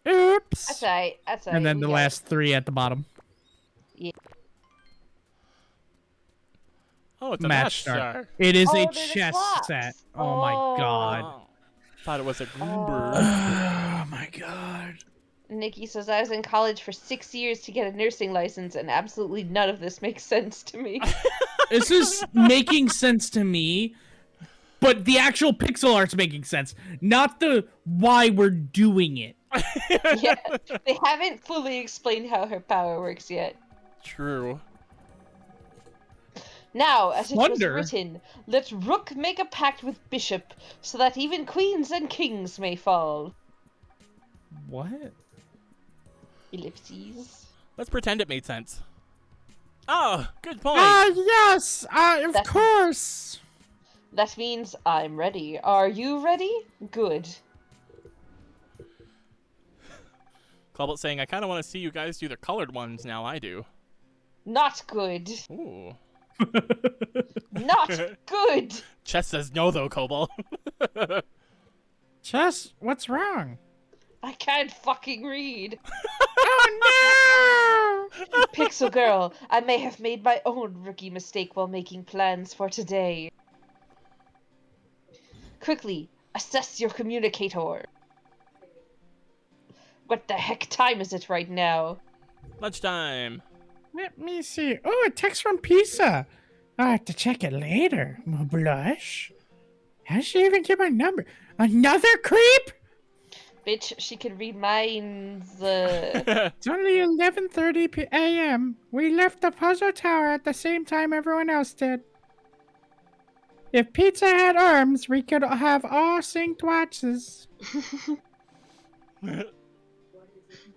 Oops. That's right. That's right. And then we the got last 3 at the bottom. Oh, it's a Match match start. star. It is Oh, a they're the chess clocks. set. Oh my god. Oh. Thought it was a goober. Oh my god. Nikki says, I was in college for 6 years to get a nursing license, and absolutely none of this makes sense to me. This is making sense to me but the actual pixel art's making sense, not the why we're doing it. Yeah, they haven't fully explained how her power works yet. True. Now, as it was Wonder. written, let Rook make a pact with Bishop, so that even queens and kings may fall. What? Ellipses. Let's pretend it made sense. Oh, good point. Yes, of That's- course. That means I'm ready. Are you ready? Good. Cobalt's saying, I kind of want to see you guys do the colored ones now. I do. Not good. Ooh. Not good! Chess says no, though, Cobalt. Chess, what's wrong? I can't fucking read. Oh no! Pixel Girl, I may have made my own rookie mistake while making plans for today. Quickly, assess your communicator. What the heck time is it right now? Lunchtime. Let me see. Oh, a text from Pisa. I'll have to check it later. Blush. How'd she even get my number? Another creep? Bitch, she can read minds. It's only 11:30 a.m. We left the puzzle tower at the same time everyone else did. If pizza had arms, we could have all synced watches.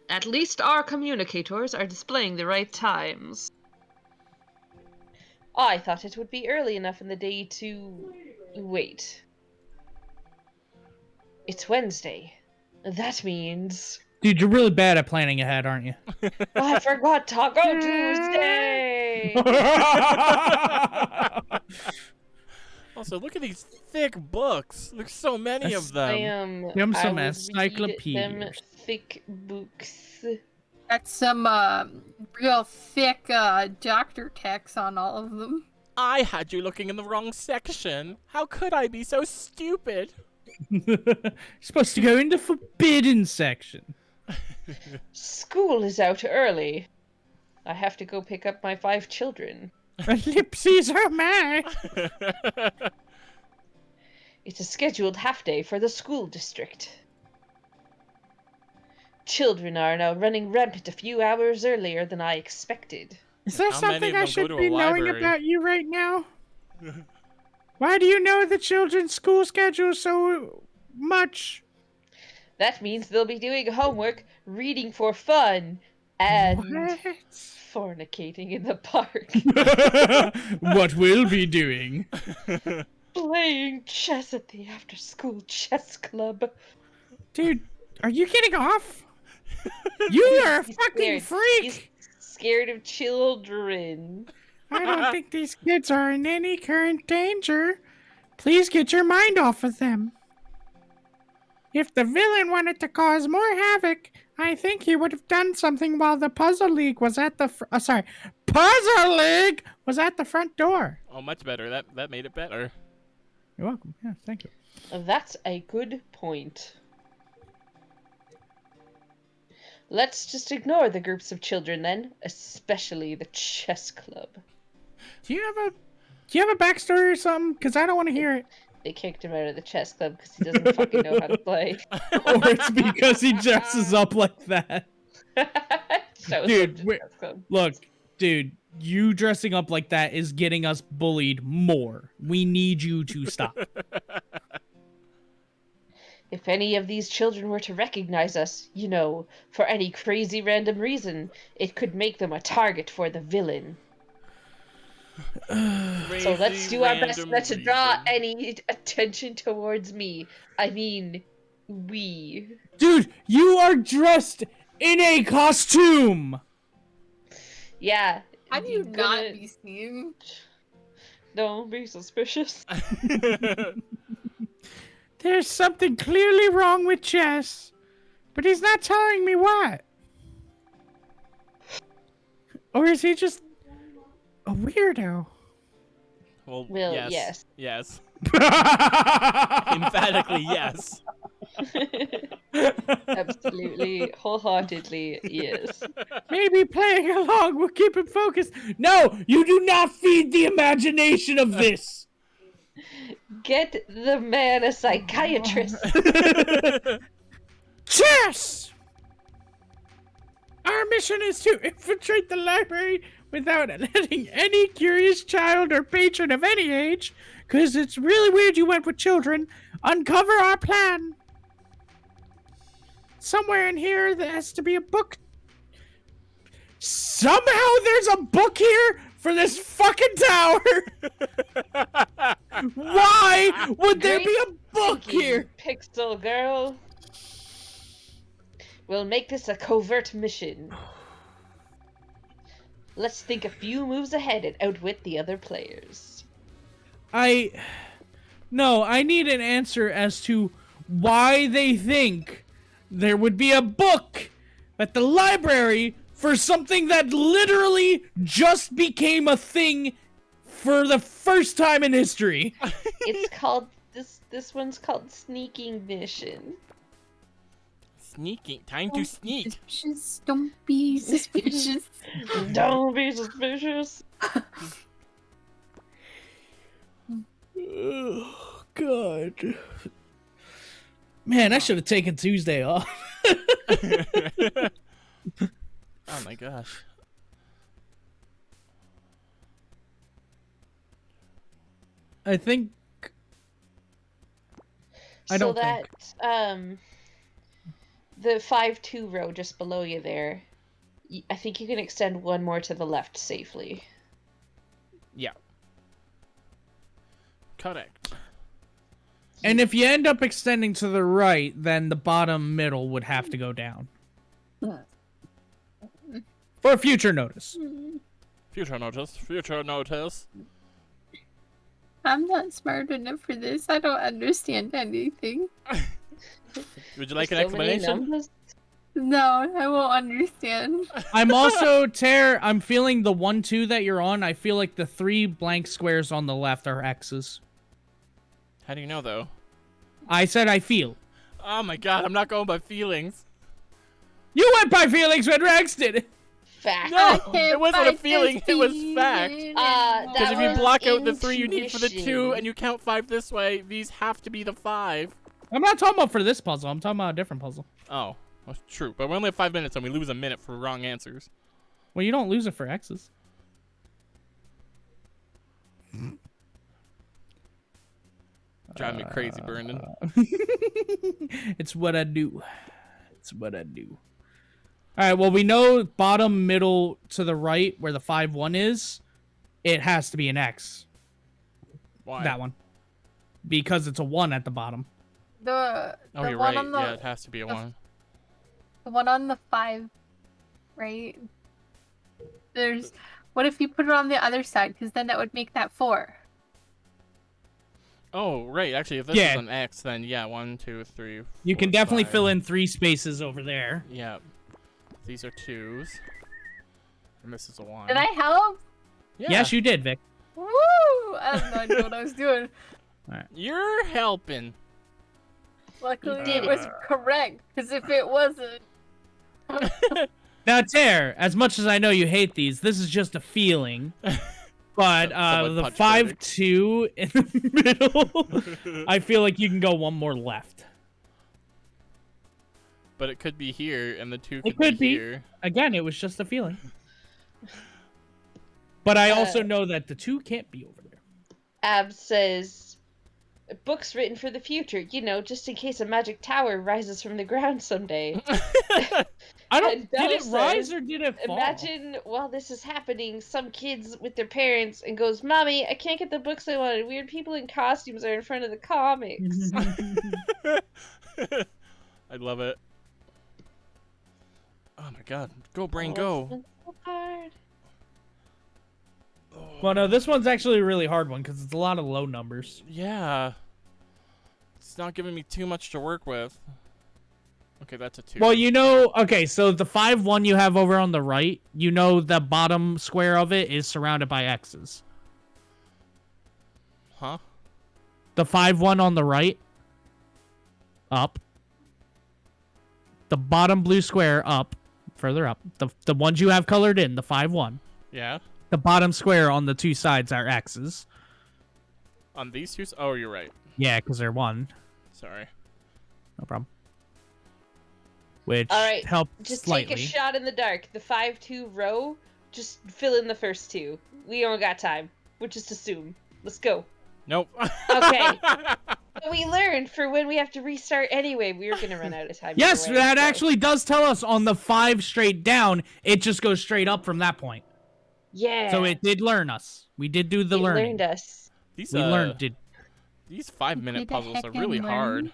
At least our communicators are displaying the right times. I thought it would be early enough in the day to... Wait. It's Wednesday. That means... Dude, you're really bad at planning ahead, aren't you? I forgot Taco Tuesday! Also, look at these thick books. There's so many of I them. am... Them I some would read encyclopedias. them thick books. Got some real thick doctor text on all of them. I had you looking in the wrong section. How could I be so stupid? You're supposed to go in the forbidden section. School is out early. I have to go pick up my 5 children. Ellipses, oh my! It's a scheduled half-day for the school district. Children are now running rampant a few hours earlier than I expected. Is there How many something of I them go should to a be knowing library? about you right now? Why do you know the children's school schedule so much? That means they'll be doing homework, reading for fun, and What? fornicating in the park. What we'll be doing. Playing chess at the after-school chess club. Dude, are you getting off? You are a He's fucking scared. freak! He's scared of children. I don't think these kids are in any current danger. Please get your mind off of them. If the villain wanted to cause more havoc, I think he would have done something while the Puzzle League was at the Puzzle League was at the front door. Oh, much better. That made it better. You're welcome. Yeah, thank you. That's a good point. Let's just ignore the groups of children then, especially the chess club. Do you have a backstory or something? Because I don't want to hear it. They kicked him out of the chess club because he doesn't fucking know how to play. Or it's because he dresses up like that. Shows Dude, up to wait. chess club. Look, dude, you dressing up like that is getting us bullied more. We need you to stop. If any of these children were to recognize us, you know, for any crazy random reason, it could make them a target for the villain. So let's do our best not to draw any attention towards me. I mean, we. Dude, you are dressed in a costume! Yeah. How do you gonna- not be seen? Don't be suspicious. There's something clearly wrong with Chess, but he's not telling me what. Or is he just a weirdo? Well, Well, yes. Yes. Emphatically, yes. Absolutely, wholeheartedly, yes. Maybe playing along will keep him focused. No, you do not feed the imagination of this. Get the man a psychiatrist. Chess! Our mission is to infiltrate the library without letting any curious child or patron of any age, because it's really weird you went with children, uncover our plan. Somewhere in here there has to be a book. Somehow there's a book here for this fucking tower. Why would there be a book Thinking, here? Pixel girl. We'll make this a covert mission. Let's think a few moves ahead and outwit the other players. No, I need an answer as to why they think there would be a book at the library for something that literally just became a thing for the first time in history. It's called this one's called Sneaking Mission. Sneaking. Time to sneak. Suspicious. Don't be suspicious. Don't be suspicious. Oh, God. Man, I should have taken Tuesday off. Oh my gosh. I think. I don't think. The 5-2 row just below you there, I think you can extend one more to the left safely. Yeah. Correct. And if you end up extending to the right, then the bottom middle would have to go down. For future notice. Future notice. Future notice. I'm not smart enough for this. I don't understand anything. Would you like an There's so many explanation? numbers. No, I won't understand. I'm also, Tare, I'm feeling the 1-2 that you're on. I feel like the 3 blank squares on the left are X's. How do you know, though? I said I feel. Oh my god, I'm not going by feelings. You went by feelings when Rex did it. Fact. No, can't it wasn't a fight feeling, this it was fact. feeling. That Because if you was block out the 3 you need for the 2 intuition. and you count 5 this way, these have to be the 5. I'm not talking about for this puzzle. I'm talking about a different puzzle. Oh, that's true. But we only have 5 minutes and we lose a minute for wrong answers. Well, you don't lose it for X's. Drive me crazy, Brandon. It's what I do. It's what I do. All right, well, we know bottom, middle, to the right, where the 5-1 is, it has to be an X. Why? That one. Because it's a 1 at the bottom. The Oh, you're one right. on the Yeah, it has to be a 1. the one on the 5, right? There's. What if you put it on the other side? Because then that would make that 4. Oh, right. Actually, if this Yeah. is an X, then yeah, 1, 2, 3. You can 4, definitely 5. fill in 3 spaces over there. Yeah. These are 2s. And this is a 1. Did I help? Yeah. Yes, you did, Vic. Woo! I have no idea what I was doing. You're helping. Luckily, You did it was correct. Because if it wasn't, Now, Tare, as much as I know you hate these, this is just a feeling. But Someone the punch 5-2 in the middle, I feel like you can go one more left. But it could be here, and the 2 It could could be be. here. Again, it was just a feeling. But I also know that the 2 can't be over there. Ab says, books written for the future, you know, just in case a magic tower rises from the ground someday. I don't. And Did Bella it rise says, or did it fall? Imagine while this is happening, some kids with their parents and goes, Mommy, I can't get the books I wanted. Weird people in costumes are in front of the comics. I love it. Oh my god. Go, brain, go. It's so hard. Well, no, this one's actually a really hard one because it's a lot of low numbers. Yeah. It's not giving me too much to work with. Okay, that's a 2. Well, you know, okay, so the 5-1 you have over on the right, you know the bottom square of it is surrounded by X's. Huh? The 5-1 on the right, up. The bottom blue square up, further up. The ones you have colored in, the 5-1. Yeah. The bottom square on the 2 sides are X's. On these two? Oh, you're right. Yeah, because they're one. Sorry. No problem. Which All right, helps Just slightly. take a shot in the dark. The 5-2 row, just fill in the first two. We don't got time. We'll just assume. Let's go. Nope. Okay. But we learned for when we have to restart anyway, we were going to run out of time. Yes, anyway, that so. actually does tell us on the 5 straight down, it just goes straight up from that point. Yeah. So it did learn us. We did do the It learning. learned us. These We learned it. These 5-minute Did the puzzles are heckin' really learn? hard.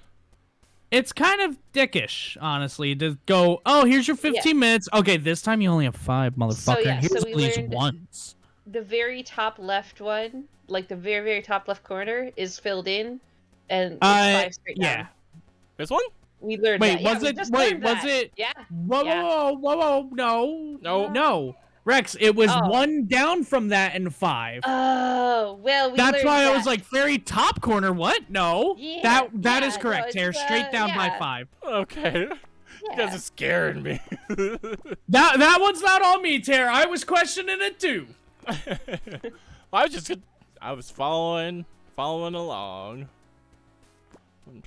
It's kind of dickish, honestly, to go, oh, here's your 15 minutes. Okay, this time you only have 5, motherfucker. yeah, Here's so we these learned- ones. The very top left one, like the very, very top left corner, is filled in, and it's 5 straight down. Yeah. This one? We learned Wait, that. Yeah, was we it- just wait, learned was that. it- Yeah. Whoa, Yeah. whoa, whoa, whoa, no. No. No. Rex, it was Oh. 1 down from that and 5. Oh, well, we That's learned why I that. was like, very top corner, what? No. Yeah, that is yeah, correct, no, Tara. it's, Straight down by yeah. 5. Okay. You guys Yeah. are scaring me. That one's not on me, Tara. I was questioning it too. I was following along.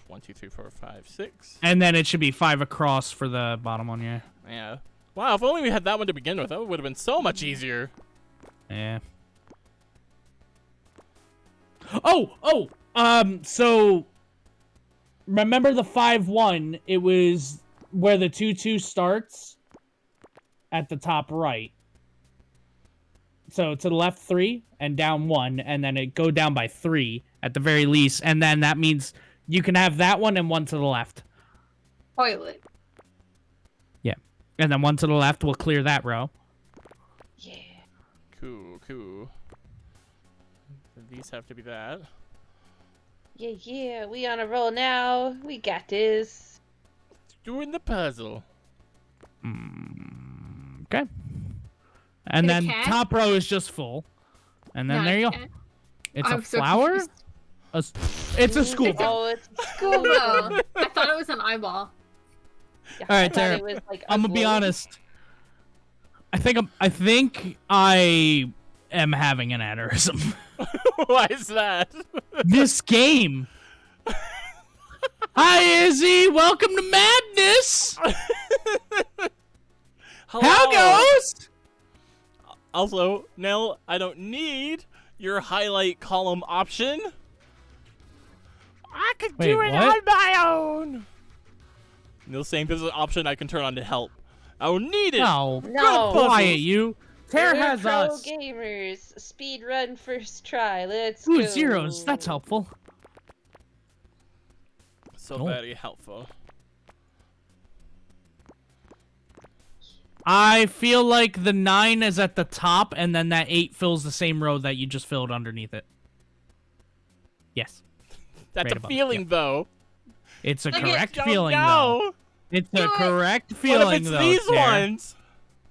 1, 2, 3, 4, 5, 6. And then it should be 5 across for the bottom one, yeah. Yeah. Wow, if only we had that one to begin with, that would have been so much easier. Yeah. So remember the 5-1? It was where the 2-2 starts at the top right. So to the left 3 and down 1, and then it go down by 3 at the very least, and then that means you can have that one and one to the left. Toilet. Yeah. And then one to the left will clear that row. Yeah. Cool. These have to be that. Yeah, we on a roll now. We got this. Doing the puzzle. Okay. And Get a then cat? top row is just full. And then Not there you a go. cat. It's I'm a so flower? confused. It's a school. Oh, it's a school. Oh, I thought it was an eyeball. Yeah, All right, I thought Tara, it was, like, I'm gonna be ugly. honest. I think I am having an aneurysm. Why is that? This game. Hi, Izzy. Welcome to Madness. Hello. How goes? Also, Nell, I don't need your highlight column option. I can Wait, do it what? on my own. Nell's saying this is an option I can turn on to help. I don't need it. No, No. quiet you. Tara We're has pro us. gamers. Speed run first try. Let's Ooh, go. zeros. That's helpful. So Oh. very helpful. I feel like the 9 is at the top, and then that 8 fills the same row that you just filled underneath it. Yes. That's Right a above, feeling, though. It's a Look at- correct Don't feeling, though. know. It's Do a it. correct What feeling, if it's though, these Tara. ones?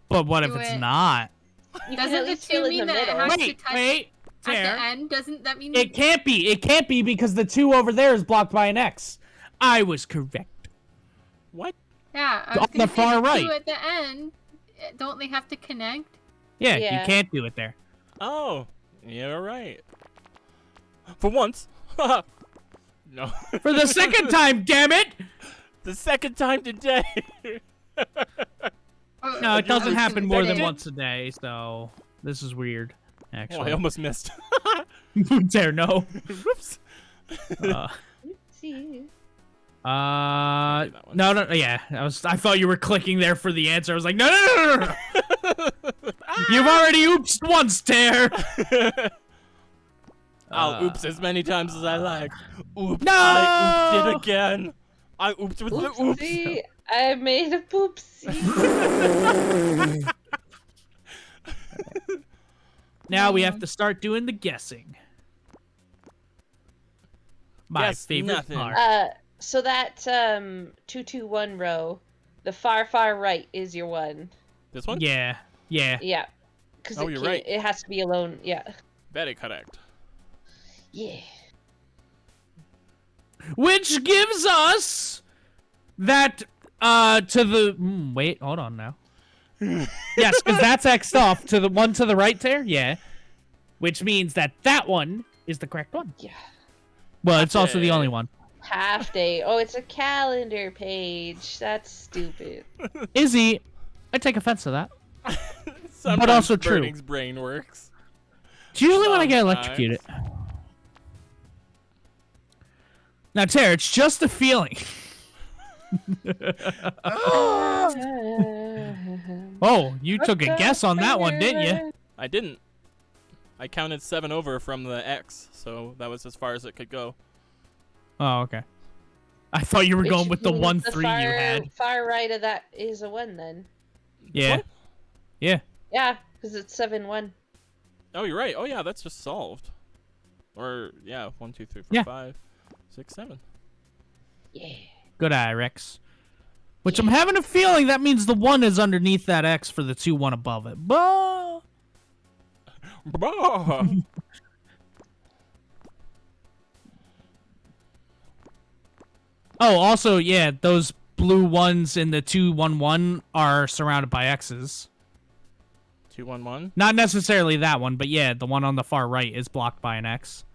But what if Do it's it. not? You can Doesn't at the least 2 fill in mean the that it middle. has to Wait, touch wait, at Tara. the end? Doesn't that mean It can't be. It can't be because the 2 over there is blocked by an X. I was correct. What? Yeah, I On was the gonna say far the right. 2 at the end. Don't they have to connect? Yeah, Yeah. you can't do it there. Oh, you're right. For once. No. For the second time, damn it! The second time today. Oh, No, it doesn't I was happen gonna more say- than once a day, so this is weird. Oh, I Actually, almost missed. there, no. Whoops. Uh, See. that one. no, yeah. I thought you were clicking there for the answer. I was like, no. You've already oopsed once, Tear. I'll oops as many times as I like. Oops. No! I ooped it again. I ooped with the oops. Oopsie. I made a poopsie. Now we have to start doing the guessing. My Guess favorite nothing. part. So that 2-2-1 row, the far right is your one. This one? Yeah. Yeah. Because Oh, you're right. It has to be alone. Yeah. Very correct. Yeah. Which gives us that to the wait, hold on now. Yes, because that's X'd off to the one to the right there, yeah. Which means that one is the correct one. Yeah. Well, it's also the Okay. only one. Half day. Oh, it's a calendar page. That's stupid. Izzy, I take offense to that. Sometimes also true. Burning's brain works. It's usually when I get Sometimes. electrocuted. Now, Tara, it's just a feeling. Oh, you took a guess on that one, didn't you? I didn't. I counted 7 over from the X, so that was as far as it could go. Oh, okay. I thought you were going with the Which 1 means 3 you had. Far right of that is a 1 then. Yeah. What? Yeah. Yeah, because it's 7-1. Oh, you're right. Oh, yeah, that's just solved. Or, yeah, 1, 2, 3, 4, Yeah. 5, 6, 7. Yeah. Good eye, Rex. Which I'm having a feeling that means the 1 is underneath that X for the 2 1 above it. Bah! Bah! Oh, also, yeah, those blue ones in the 2 1 1 are surrounded by X's. 2, 1, 1. Not necessarily that one, but yeah, the one on the far right is blocked by an X.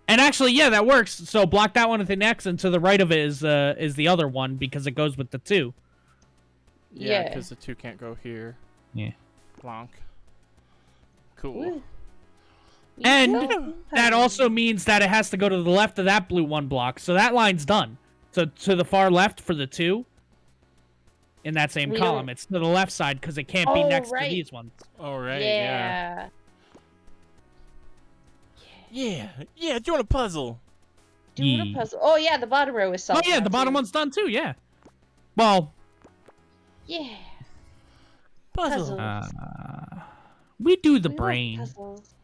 And actually, yeah, that works. So block that one with an X, and to the right of it is the other one because it goes with the 2. Yeah, Yeah. because the 2 can't go here. Yeah. Plonk. Cool. Ooh. And that also means that it has to go to the left of that blue 1 block. So that line's done. So to the far left for the 2 in that same We column. don't- It's to the left side because it can't be Oh, next right. to these ones. All right, yeah. Yeah. Yeah, doing a puzzle. Doing a Yeah. puzzle. Oh, yeah, the bottom row is Oh, solved. yeah, now, the bottom too. one's done too, yeah. Well, Yeah. Puzzle. Puzzle. we do the We like brain. puzzles.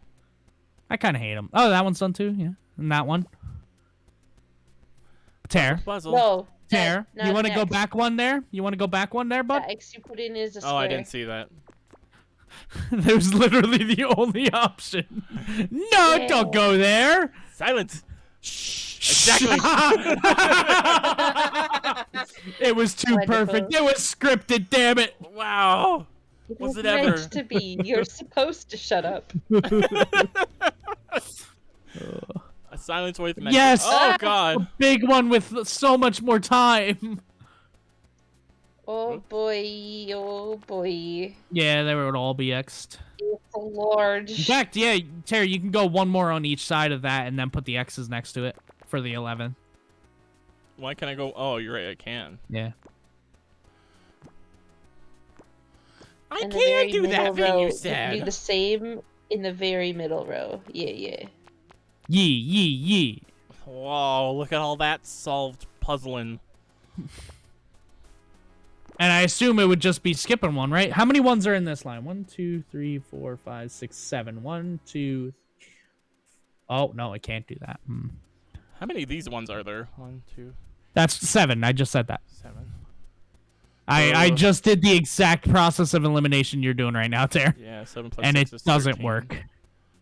I kind of hate them. Oh, that one's done too, yeah. And that one. Tear. Puzzle. No. Tear. not You want to an go X. back one there? You want to go back one there, bud? The X you put in is a square. Oh, I didn't see that. There's literally the only option. No, Yeah. don't go there. Silence. Shh. Exactly. It was too Wonderful. perfect. It was scripted, damn it. Wow. Was it meant ever? to be. You're supposed to shut up. A silence worth mentioning. Yes. Oh, God. Big one with so much more time. Oh boy, oh boy. Yeah, they would all be X'd. Oh Lord. In fact, yeah, Terry, you can go one more on each side of that and then put the X's next to it for the 11. Why can't I go? Oh, you're right. I can. Yeah. I In the very can't do that middle thing row, you Do the said. same in the very middle row. Yeah, yeah. Yee, yee, yee. Whoa, look at all that solved puzzling. And I assume it would just be skipping one, right? How many ones are in this line? 1, 2, 3, 4, 5, 6, 7. 1, 2. Oh, no, I can't do that. How many of these ones are there? 1, 2, That's 7. I just said that. 7. I just did the exact process of elimination you're doing right now, Ter. Yeah, 7 plus And 6 it is doesn't 13. work.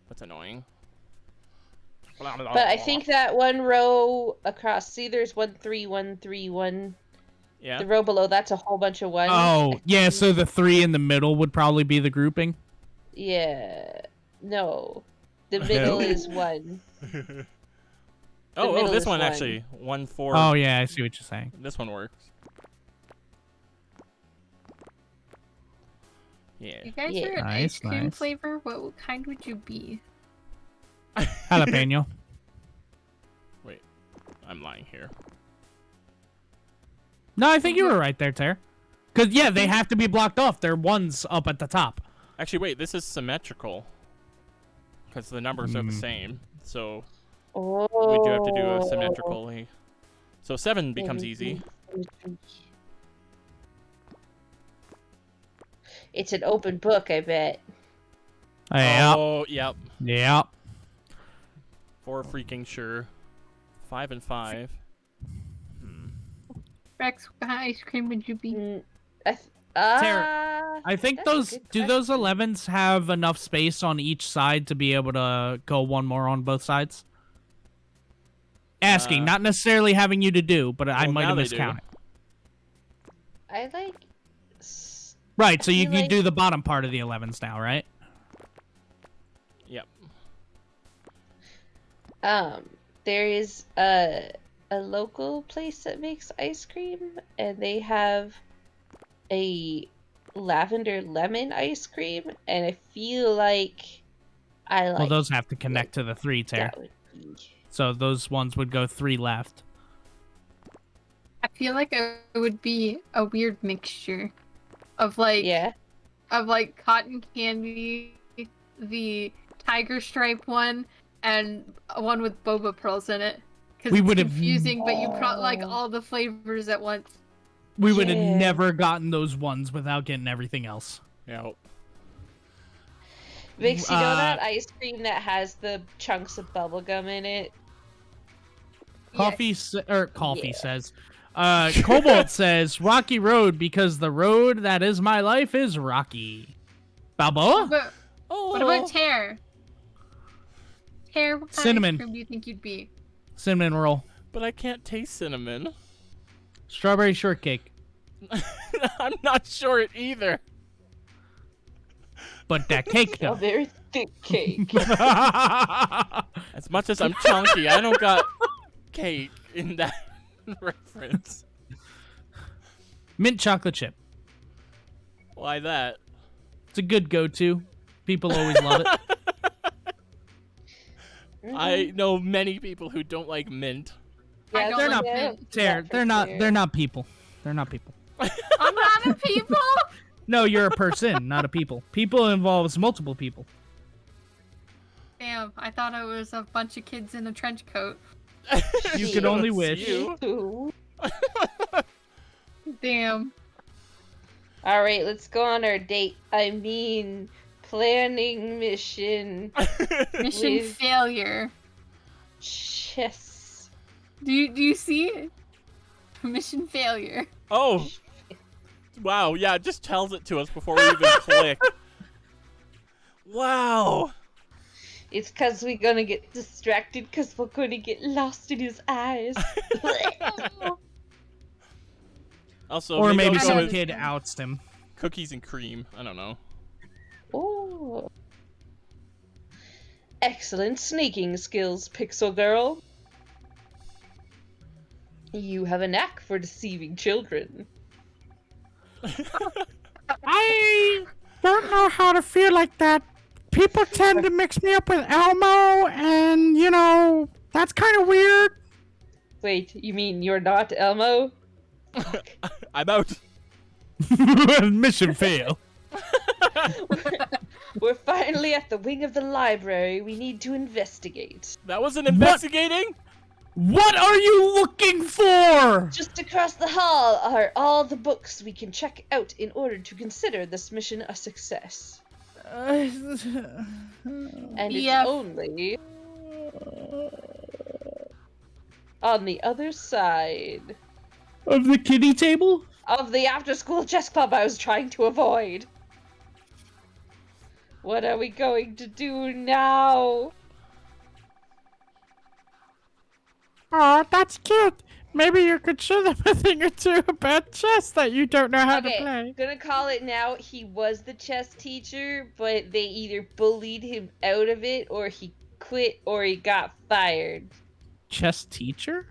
That's annoying. But I think that one row across, see there's 1, 3, 1, 3, 1. Yeah. The row below, that's a whole bunch of ones. Oh, yeah, so the 3 in the middle would probably be the grouping. Yeah. No. The middle is 1. Oh, middle this is one 1. actually. 1, 4. Oh, yeah, I see what you're saying. This one works. Yeah. You guys Yeah. are an Nice, ice cream nice. flavor. What kind would you be? Jalapeno. Wait, I'm lying here. No, I think you were right there, Ter. Because, yeah, they have to be blocked off. They're ones up at the top. Actually, wait, this is symmetrical. Because the numbers are the same. So Oh. we do have to do a symmetrically. So 7 becomes easy. It's an open book, I bet. Yeah. Oh, yep. Yeah. For freaking sure. 5 and 5. Rex, what kind of ice cream would you be? I think That's a those good do those question. 11s have enough space on each side to be able to go one more on both sides? Asking, not necessarily having you to do, but I Well, might now have they do. miscounted. I like. Right, so you feel can like- do the bottom part of the 11s now, right? Yep. There is a local place that makes ice cream, and they have a lavender lemon ice cream, and I feel like I like Well, those have to connect to the 3 tear. that would be. So those ones would go 3 left. I feel like it would be a weird mixture of like Yeah. cotton candy, the tiger stripe one, and one with boba pearls in it. Because We it's would've- confusing, but you brought like Oh. all the flavors at once. We would have Yeah. never gotten those ones without getting everything else. Yeah. Vix, you know that Uh, ice cream that has the chunks of bubblegum in it? Coffee Yeah. says. Cobalt says Rocky Road because the road that is my life is rocky. Balboa? But Oh. what about Tear? Tear, what kind Cinnamon. of ice cream do you think you'd be? Cinnamon roll. But I can't taste cinnamon. Strawberry shortcake. I'm not sure it either. But that cake A though. very thick cake. As much as I'm chunky, I don't got cake in that reference. Mint chocolate chip. Why that? It's a good go-to. People always love it. I know many people who don't like mint. I Yeah, don't They're like not. mint. They're for not. sure. They're not people. They're not people. I'm not a people. No, you're a person, not a people. People involves multiple people. Damn, I thought it was a bunch of kids in a trench coat. You could only It's wish. you. Ooh. Damn. All right, let's go on our date. I mean, planning mission Mission With- failure. chess. Do you see it? Mission failure. Oh. Wow, yeah, it just tells it to us before we even click. Wow. It's because we're gonna get distracted because we're gonna get lost in his eyes. Also, Or maybe also some with kid outs him. cookies and cream. I don't know. Oh. Excellent sneaking skills, Pixel Girl. You have a knack for deceiving children. I don't know how to feel like that. People tend to mix me up with Elmo, and, you know, that's kind of weird. Wait, you mean you're not Elmo? I'm out. Mission fail. We're finally at the wing of the library. We need to investigate. That wasn't investigating? What are you looking for? Just across the hall are all the books we can check out in order to consider this mission a success. And it's Yep. only on the other side Of the kiddie table? of the after-school chess club I was trying to avoid. What are we going to do now? Oh, that's cute. Maybe you could show them a thing or two about chess that you don't know how to Okay, play. gonna call it now. He was the chess teacher, but they either bullied him out of it, or he quit, or he got fired. Chess teacher?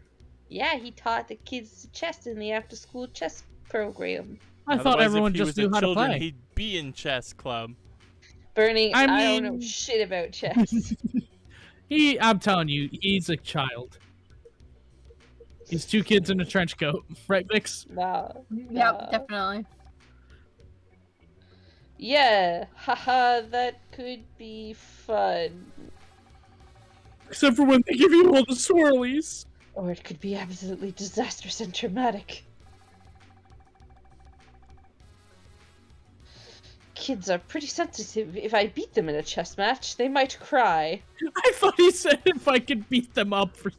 Yeah, he taught the kids chess in the after-school chess program. I thought Otherwise, everyone if he just was knew a how to children, play. He'd be in chess club. Bernie, I I don't know mean- shit about chess. I'm telling you, he's a child. He's 2 kids in a trench coat. Right, Vix? Nah. Yep, nah. definitely. Yeah, haha, that could be fun. Except for when they give you all the swirlies. Or it could be absolutely disastrous and traumatic. Kids are pretty sensitive. If I beat them in a chess match, they might cry. I thought he said if I could beat them up for...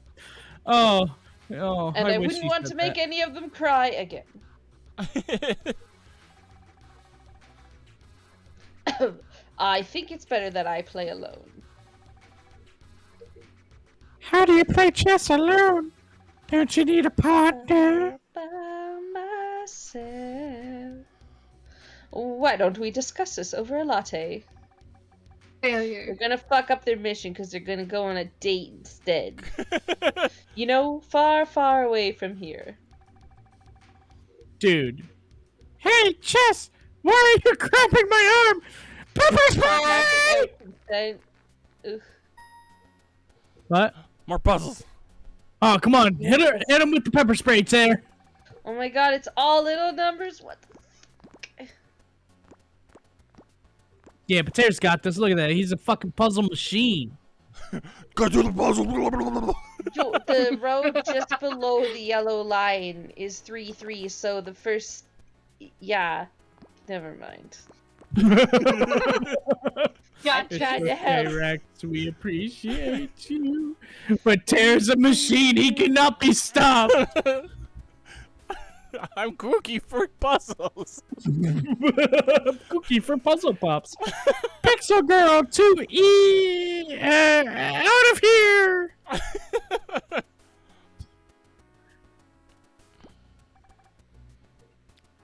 Oh, And I I wish wouldn't he want said to make that. any of them cry again. I think it's better that I play alone. How do you play chess alone? Don't you need a partner? By myself. Why don't we discuss this over a latte? They're Failure. gonna fuck up their mission because they're gonna go on a date instead. You know, far, far away from here. Dude. Hey, Chess! Why are you grabbing my arm? Pepper spray! Without consent. Ugh. What? More puzzles. Oh, come on. Hit him with the pepper spray, Taylor. Oh my god, it's all little numbers? What the fuck? Yeah, but Taylor's got this. Look at that. He's a fucking puzzle machine. Go through the puzzle. The road just below the yellow line is 3-3, so the first... Yeah. Never mind. I tried to help. Okay, Rex, we appreciate you. But Taylor's a machine. He cannot be stopped. I'm Cookie for puzzles. Cookie for puzzle pops. Pixel girl to out of here.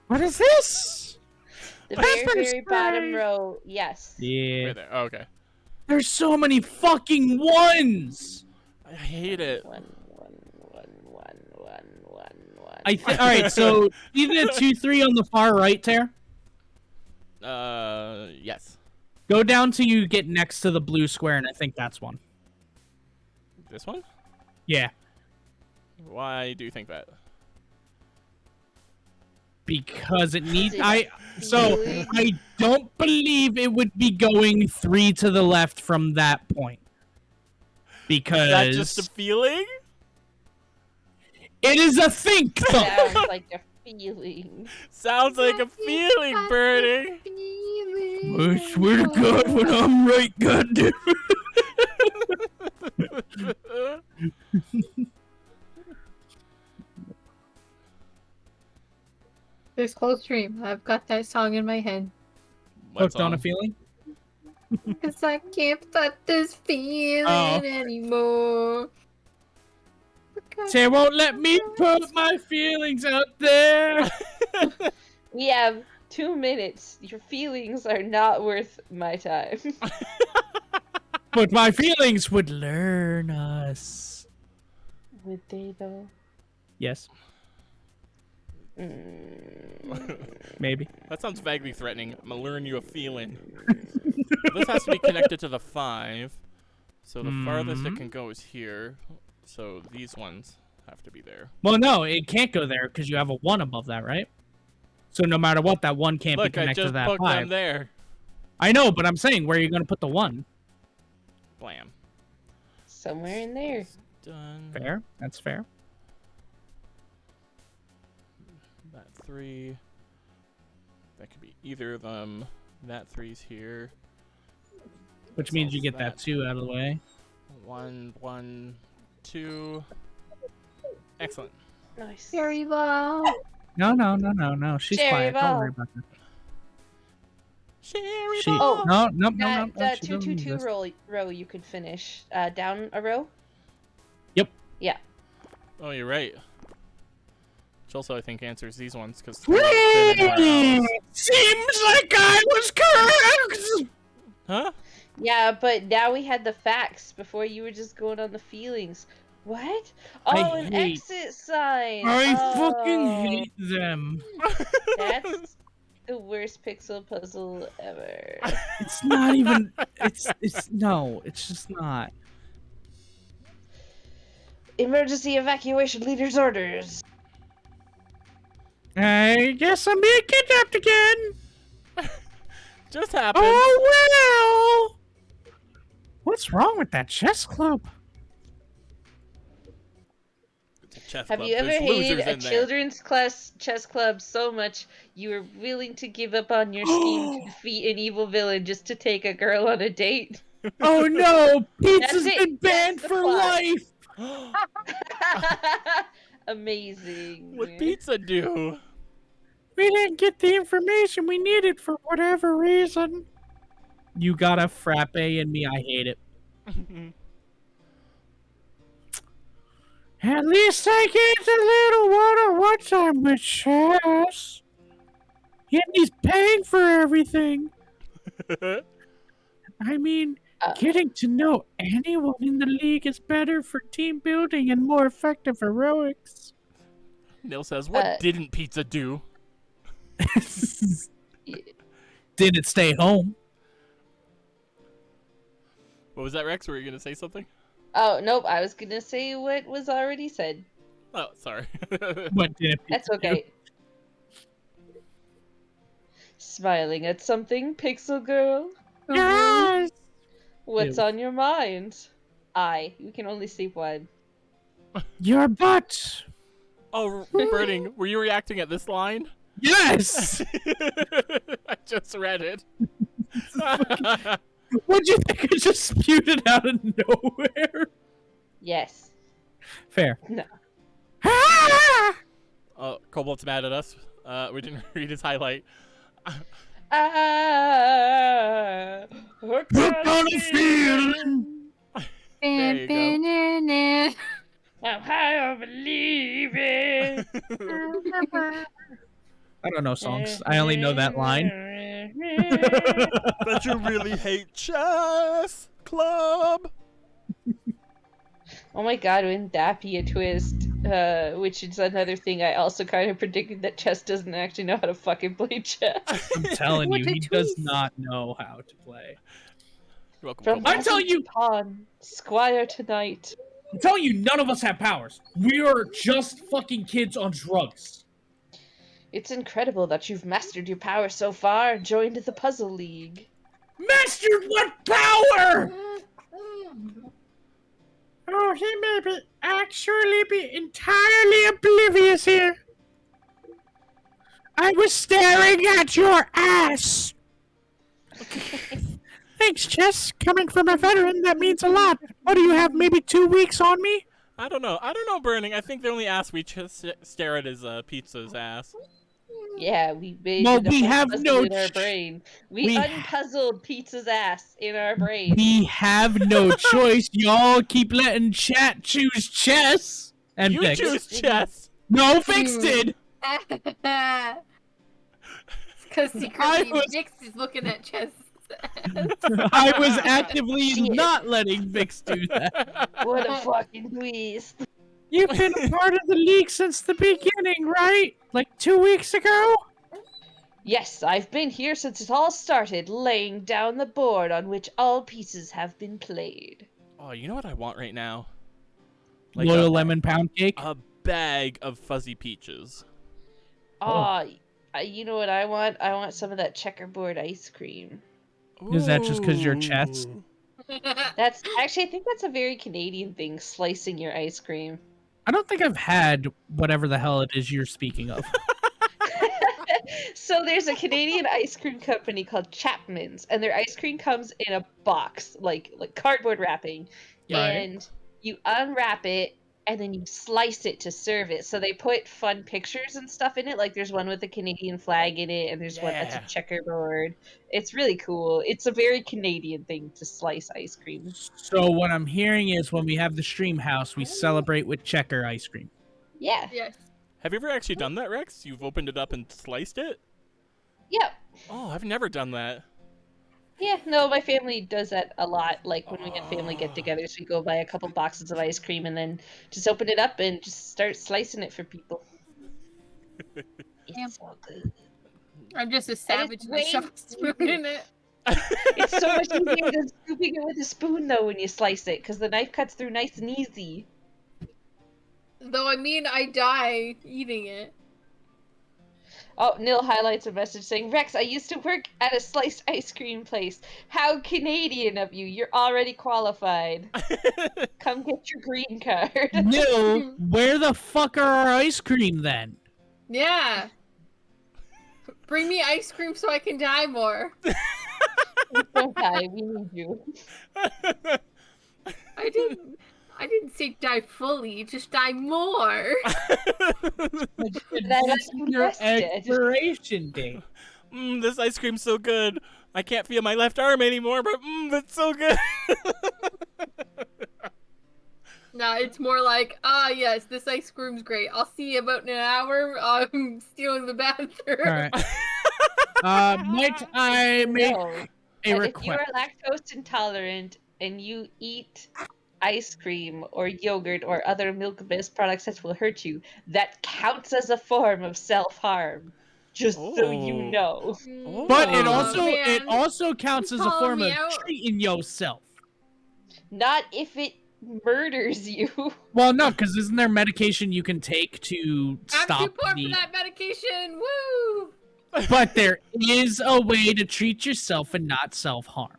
What is this? The very, Pepper very bottom spray. row, yes. Yeah. Right there. Oh, okay. There's so many fucking ones. I hate it. One. All right, so see the 2-3 on the far right, Tara? Yes. Go down till you get next to the blue square, and I think that's one. This one? Yeah, Why do you think that? because it needs. Is it I don't believe it would be going 3 to the left from that point. Because Is that just a feeling? it is a think though. Sounds like a feeling. Sounds like a feeling, Birdie. I swear to God, when I'm right, goddamn. This whole stream, I've got that song in my head. Hooked on a feeling. Cause I can't fight this feeling Oh. anymore. They won't let me put my feelings out there. We have 2 minutes. Your feelings are not worth my time. But my feelings would learn us. Would they though? Yes, Mm. maybe. That sounds vaguely threatening. I'm gonna learn you a feeling. This has to be connected to the 5. So the farthest it can go is here. So these ones have to be there. Well, no, it can't go there because you have a 1 above that, right? So no matter what, that 1 can't be Look, I connected just to that put 5. them there. I know, but I'm saying, where are you going to put the 1? Blam. Somewhere in there. Done. Fair. That's fair. That 3. That could be either of them. That 3's here. Which means you get that That. 2 out of the way. 1, 1, 2. Excellent. Nice. Very low. No. She's Cherry quiet. Don't ball. worry about that. Sherry She, Oh, no. That She doesn't 2-2-2 exist. row you could finish. Down a row? Yep. Yeah. Oh, you're right. Which also I think answers these ones because Seems like I was correct. Huh? Yeah, but now we had the facts. Before you were just going on the feelings. What? I Oh, an hate- exit sign. I Oh, fucking hate them. That's the worst pixel puzzle ever. It's not even. It's no. It's just not. Emergency evacuation leader's orders. I guess I'm being kidnapped again. Just happened. Oh well. What's wrong with that chess club? It's a chess Have club. you ever There's hated losers a in there. children's class chess club so much you were willing to give up on your scheme to defeat an evil villain just to take a girl on a date? Oh no! Pizza's That's it. been banned That's the for plot. life. Amazing. What'd pizza do? We didn't get the information we needed for whatever reason. You got a frappe in me. I hate it. At least I get a little one-on-one time with chess. And he's paying for everything. I mean, Uh, getting to know anyone in the league is better for team building and more effective heroics. Nil says, "What Uh, didn't pizza do?" Didn't stay home. What was that, Rex? Were you gonna say something? oh, nope. I was gonna say what was already said. Oh, sorry. What didn't That's pizza do? okay. Smiling at something, Pixel Girl? Yes! What's Ew. on your mind? You can only sleep one. Your butt! Oh, Birding, were you reacting at this line? Yes! I just read it. What'd you think? I just spewed it out of nowhere. Yes. Fair. No. Ah! Cobalt's mad at us. We didn't read his highlight. Hooked Hooked on a feeling. There you go. I'm high on believing. I don't know songs. I only know that line. Bet you really hate chess club. Oh my god, wouldn't that be a twist? Which is another thing I also kind of predicted that Chess doesn't actually know how to fucking play chess. I'm telling What you, a he does twist. not know how to play. You're welcome, From Cobalt. I'm telling you- Pawn, Squire tonight. I'm telling you, none of us have powers. We are just fucking kids on drugs. It's incredible that you've mastered your power so far and joined the Puzzle League. Mastered what power? Oh, he may actually be entirely oblivious here. I was staring at your ass. Thanks, Chess. Coming from a veteran, that means a lot. What do you have, maybe 2 weeks on me? I don't know, Burning. I think the only ass we just stare at is Pizza's ass. Yeah, we made Well, it a we whole have puzzle no in our ch- brain. we- We unpuzzled Pizza's ass in our brain. We have no choice. Y'all keep letting chat choose chess. And You Vix. choose chess. No, Vix did. Because secretly was- Vix is looking at chess. I was actively Shit. not letting Vix do that. What a fucking twist. You've been a part of the league since the beginning, right? Like 2 weeks ago? Yes, I've been here since it all started, laying down the board on which all pieces have been played. Oh, you know what I want right now? Loyal lemon pound cake. A bag of fuzzy peaches. You know what I want? I want some of that checkerboard ice cream. Is that just 'cause you're chess? Ooh. That's actually, I think that's a very Canadian thing, slicing your ice cream. I don't think I've had whatever the hell it is you're speaking of. So there's a Canadian ice cream company called Chapman's, and their ice cream comes in a box, like cardboard wrapping, Right. and you unwrap it, and then you slice it to serve it. So they put fun pictures and stuff in it, like there's one with a Canadian flag in it, and there's one that's Yeah. a checkerboard. It's really cool. It's a very Canadian thing to slice ice cream. So what I'm hearing is when we have the stream house, we celebrate with checker ice cream. Yeah. Yes. Have you ever actually done that, Rex? You've opened it up and sliced it? Yep. Oh, I've never done that. Yeah, no, my family does that a lot. Like when we get family get-togethers, we go buy a couple boxes of ice cream and then just open it up and just start slicing it for people. It's so good. I'm just a savage and I way shove a spoon in it. It's so much easier than scooping it with a spoon, though, when you slice it, because the knife cuts through nice and easy. Though, I mean, I die eating it. Oh, Nil highlights a message saying, Rex, I used to work at a sliced ice cream place. How Canadian of you. You're already qualified. Come get your green card. Nil, where the fuck are our ice cream then? Yeah. Bring me ice cream so I can die more. Don't die, we need you. I didn't say die fully, just die more. That's Your invested. expiration date. This ice cream's so good. I can't feel my left arm anymore, but it's so good. Nah, it's more like, yes, this ice cream's great. I'll see you about in an hour. I'm stealing the bathroom. All right. Might I make No. a that if you request. are lactose intolerant and you eat ice cream or yogurt or other milk-based products that will hurt you, that counts as a form of self-harm. Just so you Oh. know. But it Oh, also counts as a Calling form me of out. treating yourself. Not if it murders you. Well, no, because isn't there medication you can take to I'm stop too poor the? for that medication. Woo! But there is a way to treat yourself and not self-harm.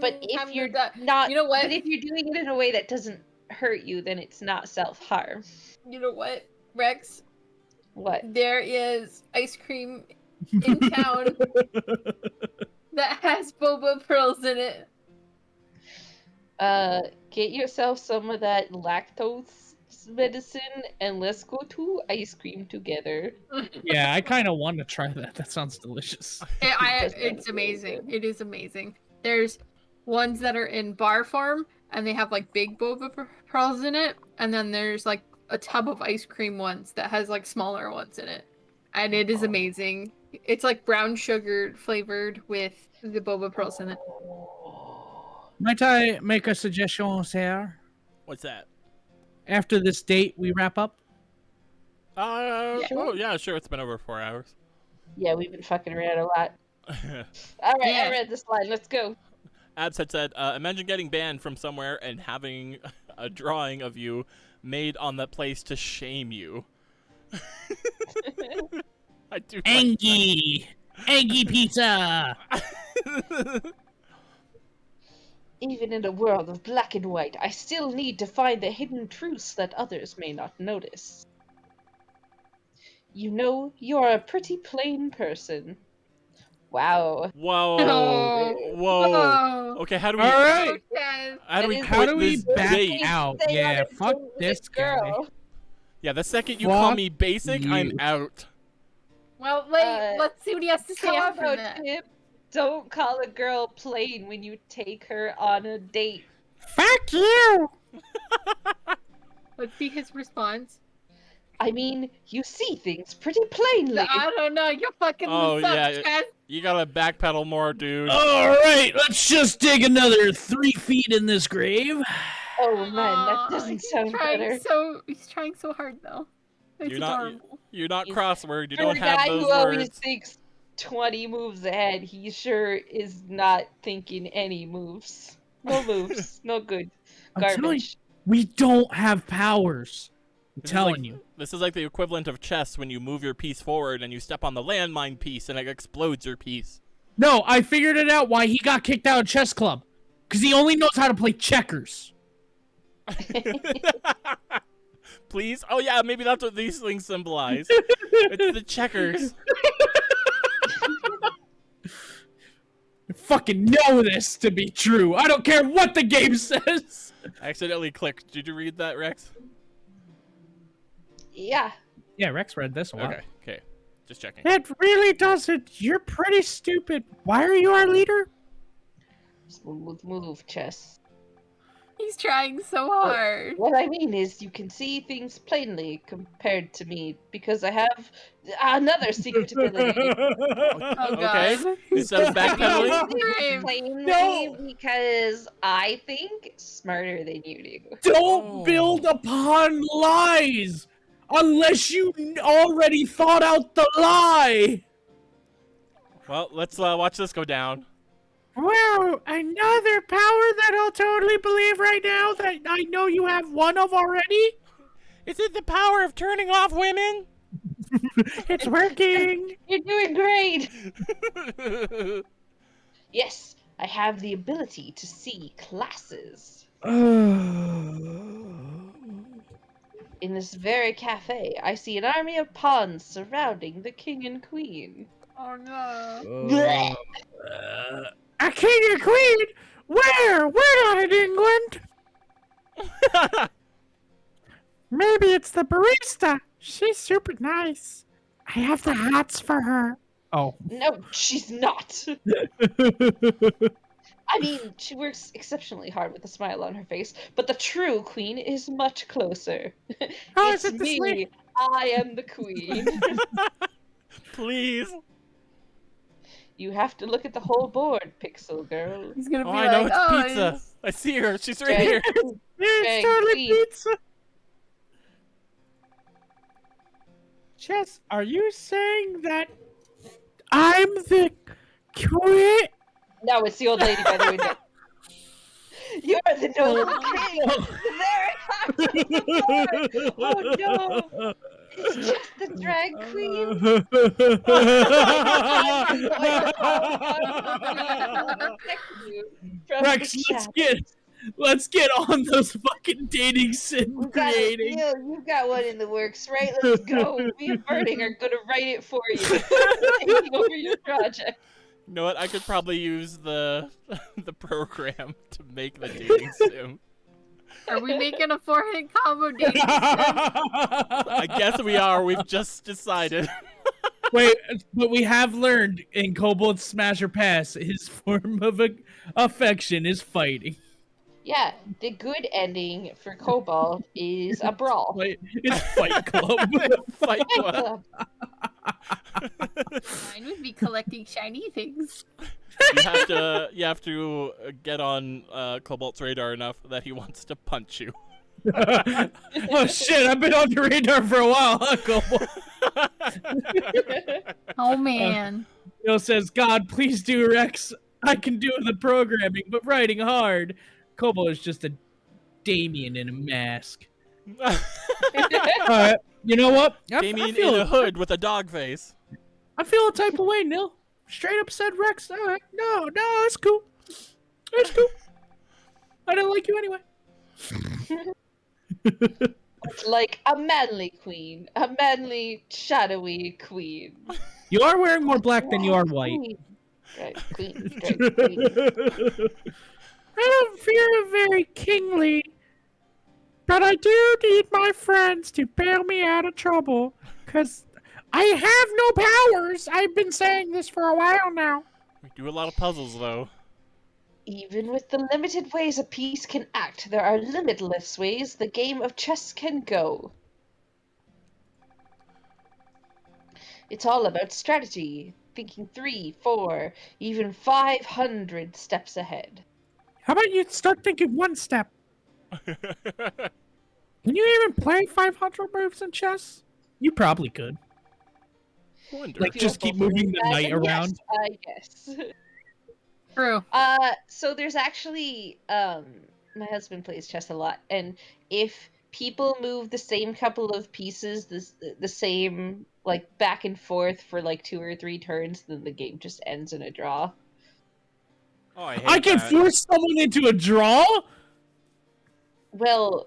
But if I'm you're gonna die. not, You know what? but if you're doing it in a way that doesn't hurt you, then it's not self-harm. You know what, Rex? What? There is ice cream in town that has boba pearls in it. Get yourself some of that lactose medicine and let's go to ice cream together. Yeah, I kind of want to try that. That sounds delicious. It's amazing. It is amazing. There's ones that are in bar form and they have like big boba pearls in it, and then there's like a tub of ice cream ones that has like smaller ones in it, and it is amazing. It's like brown sugar flavored with the boba pearls in it. Might I make a suggestion, sir? what's that? After this date, we wrap up. Sure. Oh yeah, sure. It's been over 4 hours. Yeah, we've been fucking around a lot. All right, Yeah. I read this line. Let's go. Abs had said, imagine getting banned from somewhere and having a drawing of you made on that place to shame you. I do. like Angie! Angie pizza! that. Even in a world of black and white, I still need to find the hidden truths that others may not notice. You know, you're a pretty plain person. Wow. Whoa. Oh. Whoa. Whoa. Okay, how do we? All right. Okay. How do we? That is- How quit do we this back date? out? Stay on Yeah, a fuck date with this a guy. girl. Yeah, the second you call Fuck me basic, I'm you. out. Well, Uh, let's see what he has to say How after about that. Tip? Don't call a girl plain when you take her on a date. Fuck you! Let's see his response. I mean, you see things pretty plainly. I don't know. You're fucking Oh, this up, yeah. Chaz. You gotta backpedal more, dude. All right, let's just dig another 3 feet in this grave. Oh man, that Aw, doesn't he's sound trying better. He's trying so hard though. It's You're not- adorable. You're not He's- crossword. You For don't a have guy those who always words. thinks 20 moves ahead, he sure is not thinking any moves. No moves. No good. I'm telling you, Garbage. we don't have powers. I'm This is telling like- you. This is like the equivalent of chess when you move your piece forward and you step on the landmine piece and it explodes your piece. No, I figured it out why he got kicked out of chess club. Because he only knows how to play checkers. Please? Oh yeah, maybe that's what these things symbolize. It's the checkers. I fucking know this to be true. I don't care what the game says. I accidentally clicked. Did you read that, Rex? Yeah. Yeah, Rex read this one. Okay. Just checking. It really doesn't. You're pretty stupid. Why are you our leader? Smooth move, chess. He's trying so hard. What I mean is, you can see things plainly compared to me because I have another secret ability. Oh Okay. god. Instead of backpedaling, Brave. Plainly No. because I think smarter than you do. Don't Oh. build upon lies unless you already thought out the lie. well, let's watch this go down. Whoa, another power that I'll totally believe right now that I know you have one of already? Is it the power of turning off women? It's working. You're doing great! Yes, I have the ability to see classes. In this very cafe, I see an army of pawns surrounding the king and queen. Oh no. Blech. A king and queen? Where? We're not in England. Maybe it's the barista. She's super nice. I have the hots for her. Oh. No, she's not. I mean, she works exceptionally hard with a smile on her face, but the true queen is much closer. Oh, It's is it the me. snake? I am the queen. Please. You have to look at the whole board, Pixel Girl. He's gonna Oh, be I know like, it's oh, pizza. it's- I see her. She's right Drag- here. Drag It's totally Queen. pizza. Chess, are you saying that I'm the queen? No, it's the old lady by the window. You're the noble king. There Oh no! It's just the drag queen. Rex, let's get on those fucking dating sim creating. You've got one in the works, right? Let's go. Me and Birding are gonna write it for you. Taking over your project. You know what? I could probably use the the program to make the dating sim. Are we making a 4-hit combo dating sim? I guess we are. We've just decided. Wait, but we have learned in Kobold Smasher Pass, his form of affection is fighting. Yeah, the good ending for Cobalt is a brawl. It's Fight Club. Fight Club. Mine would be collecting shiny things. You have to get on Cobalt's radar enough that he wants to punch you. Oh shit, I've been on your radar for a while, huh, Kobold? Oh man. Bill says, God, please do Rex. I can do the programming, but writing hard. Kobold is just a Damien in a mask. Alright, you know what? Damien in a hood with a dog face. I feel a type of way, Nil. Straight up said Rex. Alright, no, it's cool. It's cool. I don't like you anyway. Like a manly queen. A manly, shadowy queen. You are wearing more black than you are white. Drag queen. Drag queen. I don't feel very kingly, but I do need my friends to bail me out of trouble, because I have no powers. I've been saying this for a while now. We do a lot of puzzles, though. Even with the limited ways a piece can act, there are limitless ways the game of chess can go. It's all about strategy, thinking 3, 4, even 500 steps ahead. How about you start thinking one step? Can you even play 500 moves in chess? You probably could. Wonder. Like, just keep moving the knight around. Yes, I guess. True. So there's actually, my husband plays chess a lot, and if people move the same couple of pieces, the same, like, back and forth for, like, 2 or 3 turns, then the game just ends in a draw. Oh, I can force someone into a draw? Well,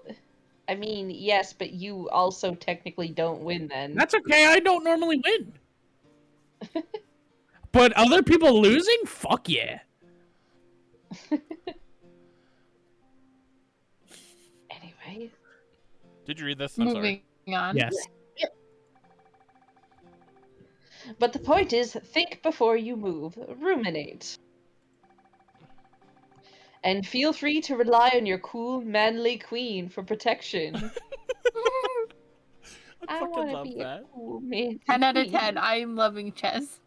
I mean, yes, but you also technically don't win then. That's okay, I don't normally win. But other people losing? Fuck yeah. Anyway. Did you read this? I'm Moving on. Yes. But the point is, think before you move. Ruminate. And feel free to rely on your cool, manly queen for protection. I fucking wanna love be that. a cool, manly 10 out of queen. 10. I am loving chess.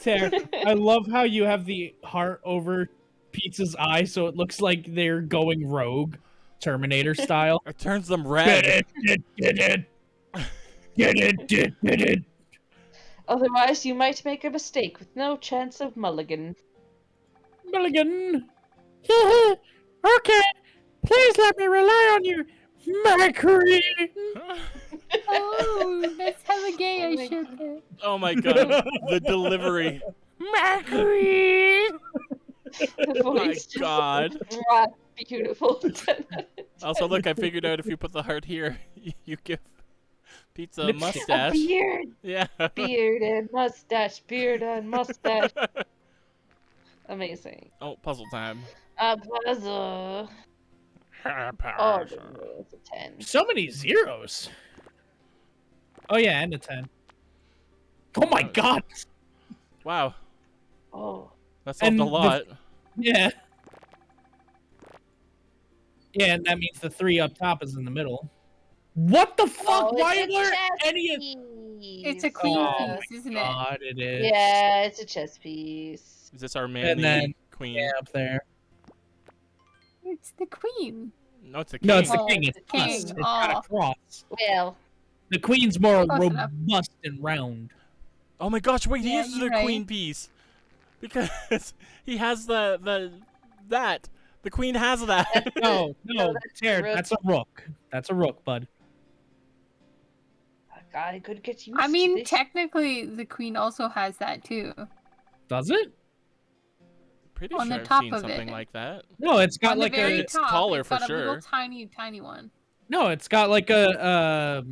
Tara, I love how you have the heart over Pizza's eye so it looks like they're going rogue, Terminator style. It turns them red. Get it. Otherwise, you might make a mistake with no chance of mulligan. Mulligan. Okay, please let me rely on you, my queen. Oh, that's hella gay. I my should have. Oh my god, the delivery. My queen. The Oh my voice just god. mwah, beautiful. Also, look, I figured out if you put the heart here, you give Pizza a Lipstick. A mustache. beard, Yeah. beard and mustache, beard and mustache. Amazing. Oh, puzzle time. A puzzle. Oh, it's a 10. So many zeros. Oh yeah, and a 10. Oh my god. Wow, Oh. that solved And a the- lot. Yeah. Yeah, and that means the 3 up top is in the middle. What the fuck? Oh, Why it's a were chess any of... piece. piece. It's a queen Oh piece, isn't it? God, it is. Yeah, it's a chess piece. Is this our And manly then queen? yeah, up there. It's the queen. No, it's a king. No, it's the Oh, king. It's the king. us. It's got a Oh. cross. Well, The queen's more Close enough. robust and round. Oh my gosh! Wait, he Yeah, is you're the right. queen piece because he has that. The queen has that. No, No, that's Tara, a rook. that's a rook. That's a rook, bud. God, I could get used I to mean, this. technically, the queen also has that too. Does it? Pretty On sure the I've top seen of something it. like that. No, it's got On the like very a It's top, taller it's for got a little sure. tiny one. no, it's got like a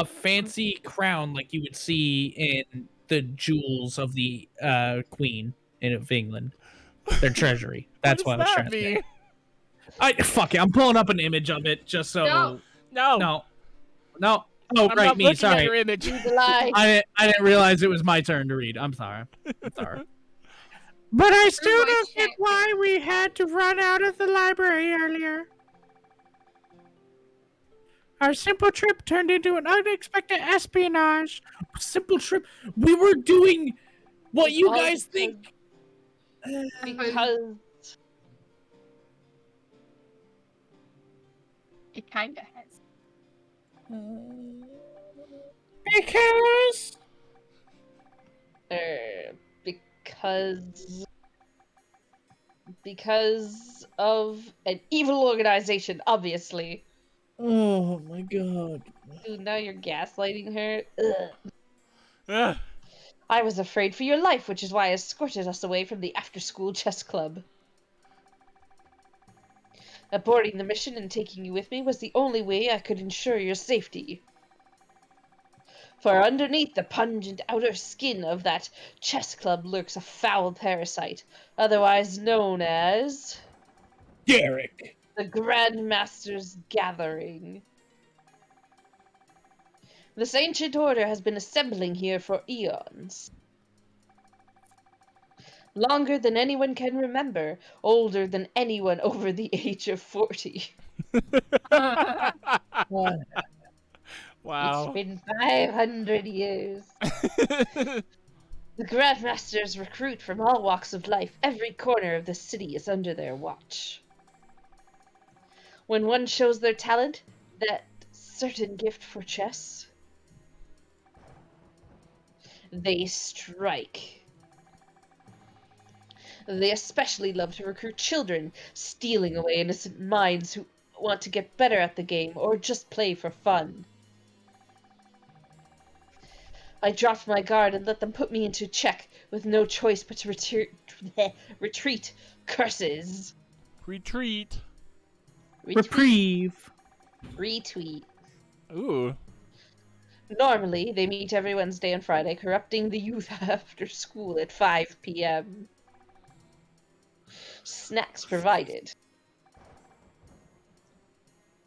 fancy crown like you would see in the jewels of the queen of England, their treasury. That's what I was trying to say. Fuck it, I'm pulling up an image of it just so. No. No, No. Oh, I'm right, not me. looking at Sorry. your image. Read the lie. I didn't realize it was my turn to read. I'm sorry. I'm sorry. But I still my don't get shit. why we had to run out of the library earlier. Our simple trip turned into an unexpected espionage. Simple trip. We were doing what you All guys think. Because It kind of has. Because because of an evil organization, obviously. Oh my god. Ooh, now you're gaslighting her. Ugh. Ugh. I was afraid for your life, which is why I escorted us away from the after-school chess club. Aborting the mission and taking you with me was the only way I could ensure your safety. For underneath the pungent outer skin of that chess club lurks a foul parasite, otherwise known as Derek. the Grandmaster's Gathering. This ancient order has been assembling here for eons. Longer than anyone can remember, older than anyone over the age of 40. Wow. It's been 500 years. The Grandmasters recruit from all walks of life. Every corner of the city is under their watch. When one shows their talent, that certain gift for chess, they strike. They especially love to recruit children, stealing away innocent minds who want to get better at the game or just play for fun. I dropped my guard and let them put me into check with no choice but to retreat. Curses. Retreat. Reprieve. Retweet. Ooh. Normally, they meet every Wednesday and Friday, corrupting the youth after school at 5 p.m. Snacks provided.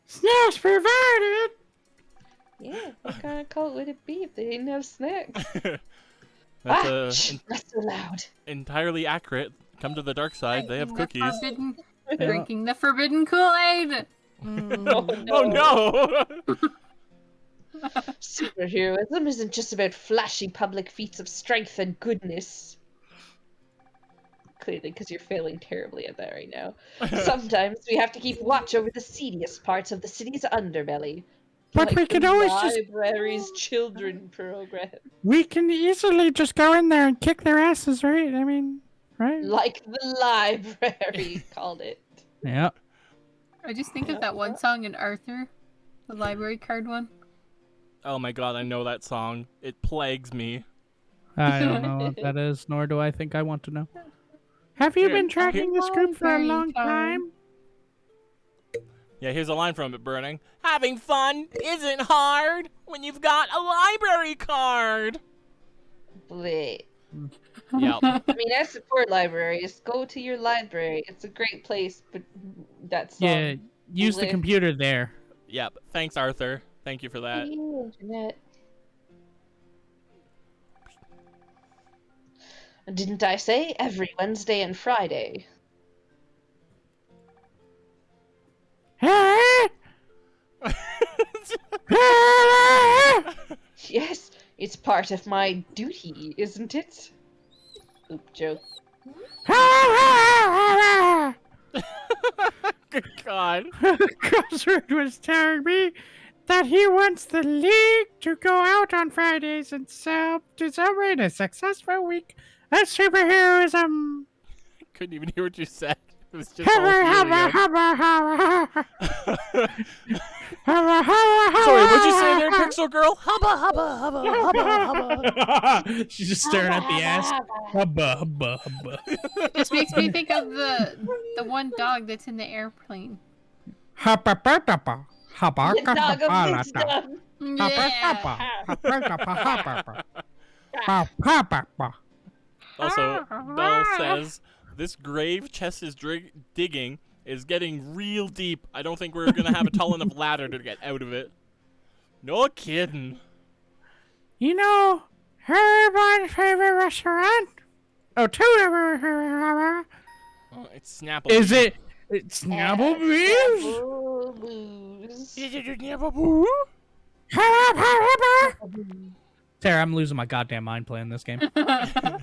snacks provided. Yeah, what kind of cult would it be if they didn't have snacks? That's Shh, not so loud. entirely accurate. Come to the dark side. They have Drinking the cookies. drinking the forbidden Kool-Aid. Oh no! Superheroism isn't just about flashy public feats of strength and goodness. Clearly, because you're failing terribly at that right now. Sometimes we have to keep watch over the seediest parts of the city's underbelly. But like we could the always just- library's children program. We can easily just go in there and kick their asses, right? I mean, right? Like the library called it. Yeah. I just think of that one song in Arthur, the library card one. Oh my god, I know that song. It plagues me. I don't know what that is, nor do I think I want to know. Have you Here, been tracking this group for a Library long card. time? Yeah, here's a line from it, Burning. Having fun isn't hard when you've got a library card. Bleh. Yep. I mean, I support libraries. Go to your library. It's a great place, but that's Yeah, use the Live. computer there. Yep. Thanks, Arthur. Thank you for that. Internet. Didn't I say every Wednesday and Friday? Hey! Yeah, It's part of my duty, isn't it? Oop, joke. Good God. Crossword was telling me that he wants the league to go out on Fridays and to celebrate a successful week of superheroism. Couldn't even hear what you said. It was just all helium. Sorry, what'd you say there, Pixel Girl? Hubba, hubba, hubba, hubba, hubba. She's just staring at the ass. Hubba, hubba, hubba. This makes me think of the one dog that's in the airplane. The dog of wisdom. Yeah. Also, Belle says, this grave Chess is digging is getting real deep. I don't think we're going to have a tall enough ladder to get out of it. No kidding. You know, everyone's favorite restaurant? Oh, two restaurants. Oh, it's Snapple. Is it? It's Snapplebee's? Is it Snapplebee's? Sarah, I'm losing my goddamn mind playing this game. Are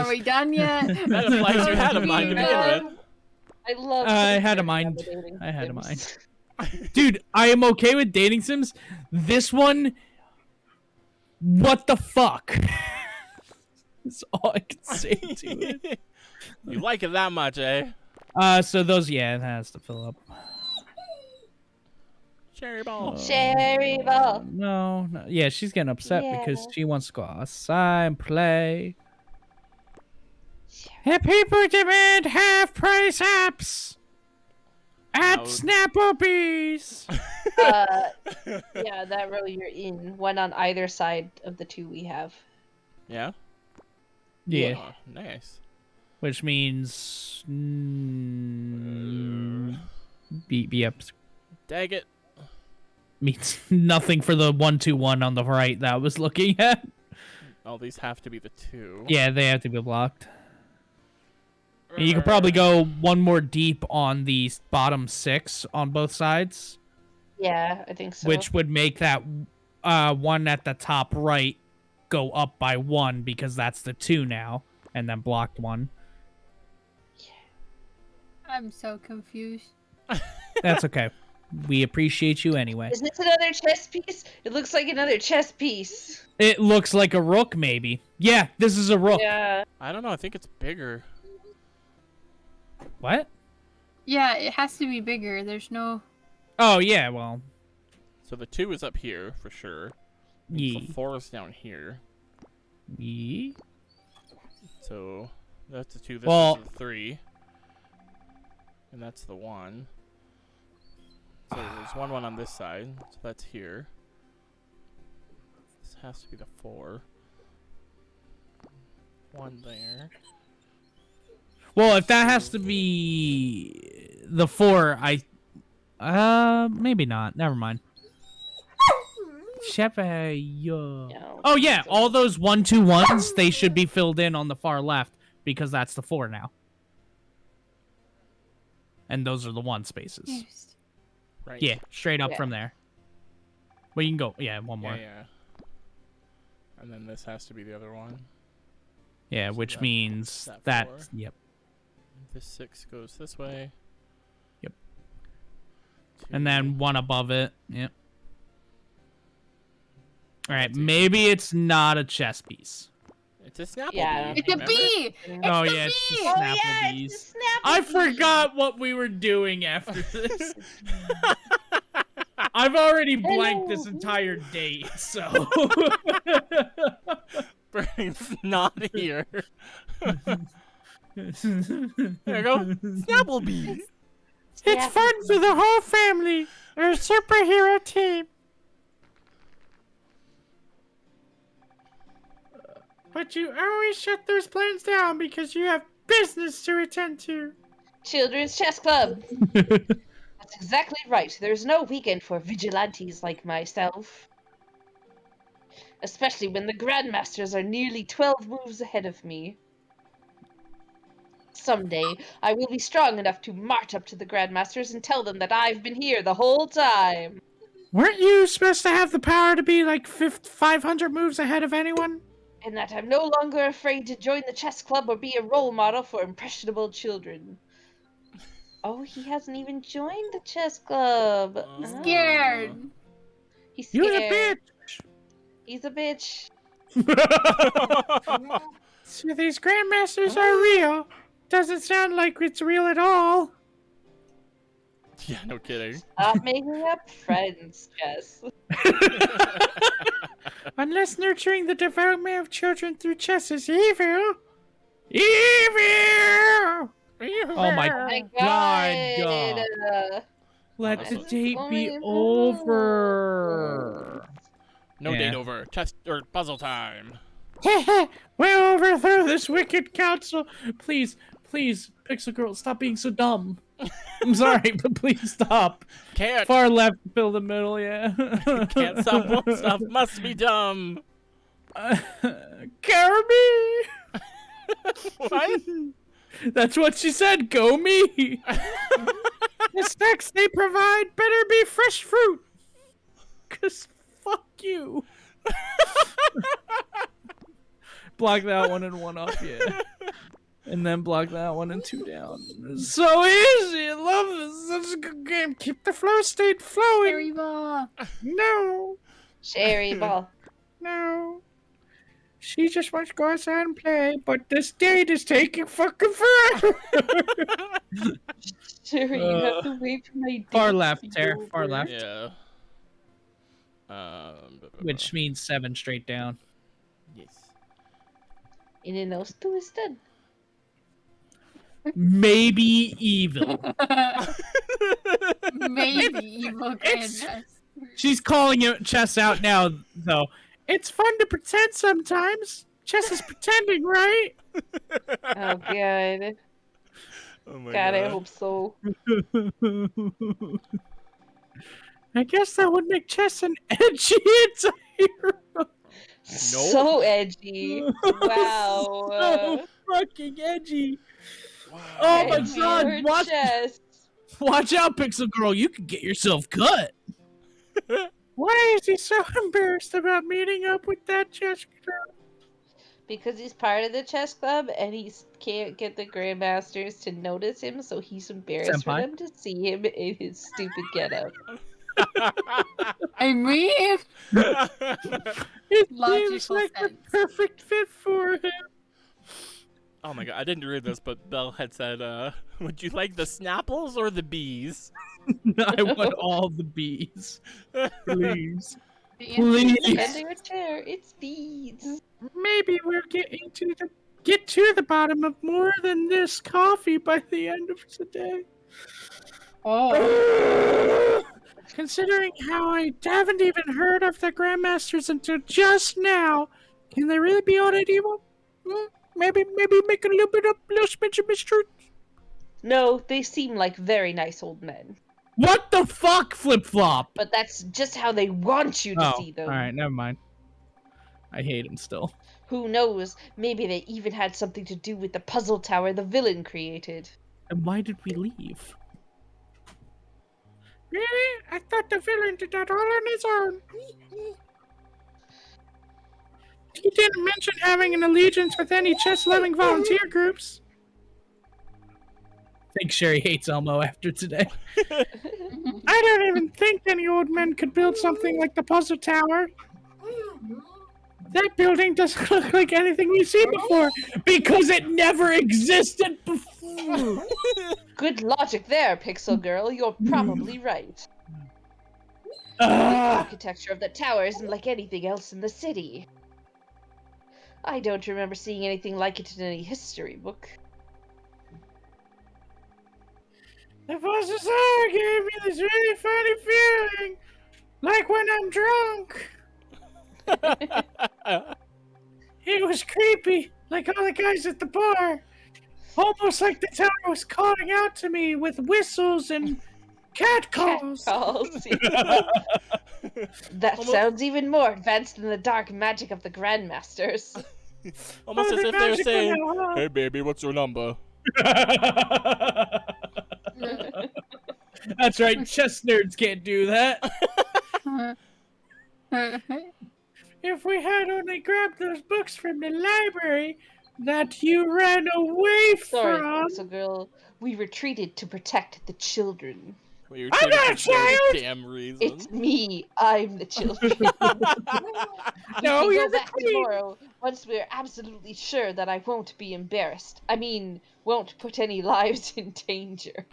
we done yet? That implies you had a mind to begin with. I love. I had a mind. I had a mind. Dude, I am okay with dating sims. This one, what the fuck? That's all I can say to it. You like it that much, eh? So those, yeah, it has to fill up. Cherry ball. Cherry ball. No, yeah, she's getting upset because she wants to go outside and play. The people demand half price apps at Snapplebee's. Yeah, that row you're in. One on either side of the two we have. Yeah? Yeah, Oh, nice. which means be up Dag it. means nothing for the 1-2-1 on the right that I was looking at. Oh, these have to be the two. Yeah, they have to be blocked. And you could probably go one more deep on the bottom 6 on both sides, Yeah, I think so. which would make that one at the top right go up by 1 because that's the 2 now, and then blocked 1. I'm so confused. That's okay. We appreciate you anyway. Is this another chess piece? It looks like another chess piece. It looks like a rook, maybe. Yeah, this is a rook. Yeah. I don't know. I think it's bigger. What? Yeah, it has to be bigger. There's no. Oh, yeah, well. So the 2 is up here for sure. Yee. The 4 is down here. Yee. So that's the 2. This Well- is the 3. And that's the 1. So there's one on this side. So that's here. This has to be the 4. 1 there. Well, if that has to be the 4, maybe not. Never mind. No. Oh yeah, all those 1-2-1s, they should be filled in on the far left because that's the 4 now. And those are the 1 spaces. Right. Yeah, straight up Yeah. from there. Well, you can go. Yeah, one more. Yeah. And then this has to be the other one. Yeah, So which that- means that that. 4. Yep. This 6 goes this way. Yep. And then 1 above it. Yep. All right, maybe it's not a chess piece. It's a Snapple. Yeah. It's a B! Oh the yeah, it's bee! the Oh, Snapplebees. yeah, it's the I Snapplebees. forgot what we were doing after this. I've already blanked this entire date, so. Brain's not here. There you go. Snapplebee. It's fun for the whole family. We're a superhero team. But you always shut those plans down because you have business to attend to. Children's Chess Club. That's exactly right. There's no weekend for vigilantes like myself. Especially when the Grandmasters are nearly 12 moves ahead of me. Someday, I will be strong enough to march up to the Grandmasters and tell them that I've been here the whole time. Weren't you supposed to have the power to be like 500 moves ahead of anyone? And that I'm no longer afraid to join the chess club or be a role model for impressionable children. Oh, he hasn't even joined the chess club. Oh. Scared. He's You're scared. a bitch. He's a bitch. So these grandmasters are real. Doesn't sound like it's real at all. Yeah, no kidding. Stop making up friends, Jess. Unless nurturing the development of children through chess is evil. Evil! Oh my My God. Let the Awesome. date be Going over. No Yeah. date over. Test or puzzle time. We'll overthrow this wicked council. Please, Pixel Girl, stop being so dumb. I'm sorry, but please stop. Can't. Far left, fill the middle, yeah. Can't stop, won't stop. Must be dumb. Carry me. What? That's what she said. Go me. The snacks they provide better be fresh fruit. 'Cause fuck you. Block that one and one up, yeah. And then block that one and two down. So easy. I love this. Such a good game. Keep the flow state flowing. Harry Ball. No, Cherry ball. no. She just wants to go outside and play, but this date is taking fucking forever. Sure, you have to wait for my Far date left, to be Tara. Far over. left. Yeah. Which means 7 straight down. Yes. And then those two is done. Maybe evil. Maybe evil grandmaster. She's calling it chess out now, though. It's fun to pretend sometimes. Chess is pretending, right? Oh god. Oh my God, I god. hope so. I guess that would make chess an edgy anti-hero. So edgy. Wow. So fucking edgy. Oh my Edgy god, or watch, chess. watch out, Pixel Girl. You could get yourself cut. Why is he so embarrassed about meeting up with that chess girl? Because he's part of the chess club and he can't get the grandmasters to notice him, so he's embarrassed for Senpai. them to see him in his stupid getup. I mean, It Logical seems like the sense. perfect fit for him. Oh my god, I didn't read this, but Belle had said, would you like the Snapples or the bees? I want all the bees. Please. the answer Please. is yes. Under a chair, it's beads. Maybe we'll get to the bottom of more than this coffee by the end of today. Oh. Considering how I haven't even heard of the Grandmasters until just now, can they really be all that evil? Maybe make a little bit of little smidge of mistruth. No, they seem like very nice old men. What the fuck, Flip Flop? But that's just how they want you to see them. Alright, never mind. I hate him still. Who knows? Maybe they even had something to do with the puzzle tower the villain created. And why did we leave? Really? I thought the villain did that all on his own. He didn't mention having an allegiance with any chess-loving volunteer groups. I think Sherry hates Elmo after today. I don't even think any old men could build something like the puzzle tower. That building doesn't look like anything we've seen before. Because it never existed before. Good logic there, Pixel Girl. You're probably right. The architecture of the tower isn't like anything else in the city. I don't remember seeing anything like it in any history book. The puzzle tower gave me this really funny feeling. Like when I'm drunk. It was creepy, like all the guys at the bar. Almost like the tower was calling out to me with whistles and cat calls. Calls. That sounds even more advanced than the dark magic of the Grandmasters. Almost Oh, as the if they were magic saying, of it, huh? hey baby, what's your number? That's right, chess nerds can't do that. If we had only grabbed those books from the library that you ran away Sorry, from. Pixel Girl. We retreated to protect the children. We were I'm treated not a for no child! damn reason. It's me. I'm the children. No, we can you're go the back queen. tomorrow once we're absolutely sure that I won't be embarrassed. I mean, won't put any lives in danger.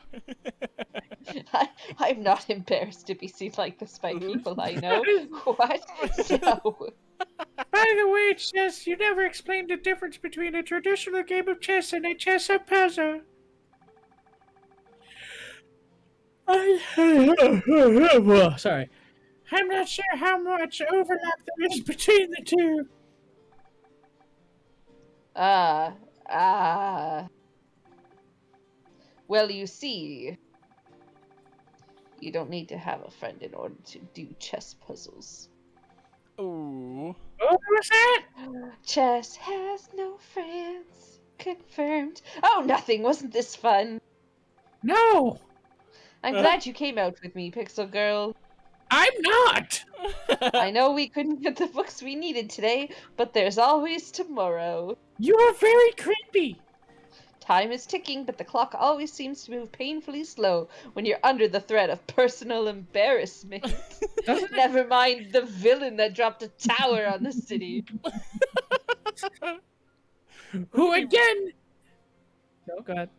I'm not embarrassed to be seen like this by people I know. What? No. By the way, chess, you never explained the difference between a traditional game of chess and a chess of puzzle. Sorry. I'm not sure how much overlap there is between the two. Well, you see, you don't need to have a friend in order to do chess puzzles. Ooh. What was that? Chess has no friends. Confirmed. Oh, nothing. Wasn't this fun? No, I'm glad you came out with me, Pixel Girl. I'm not. I know we couldn't get the books we needed today, but there's always tomorrow. You are very creepy. Time is ticking, but the clock always seems to move painfully slow when you're under the threat of personal embarrassment. Doesn't it? Never mind the villain that dropped a tower on the city. Who again? Oh God.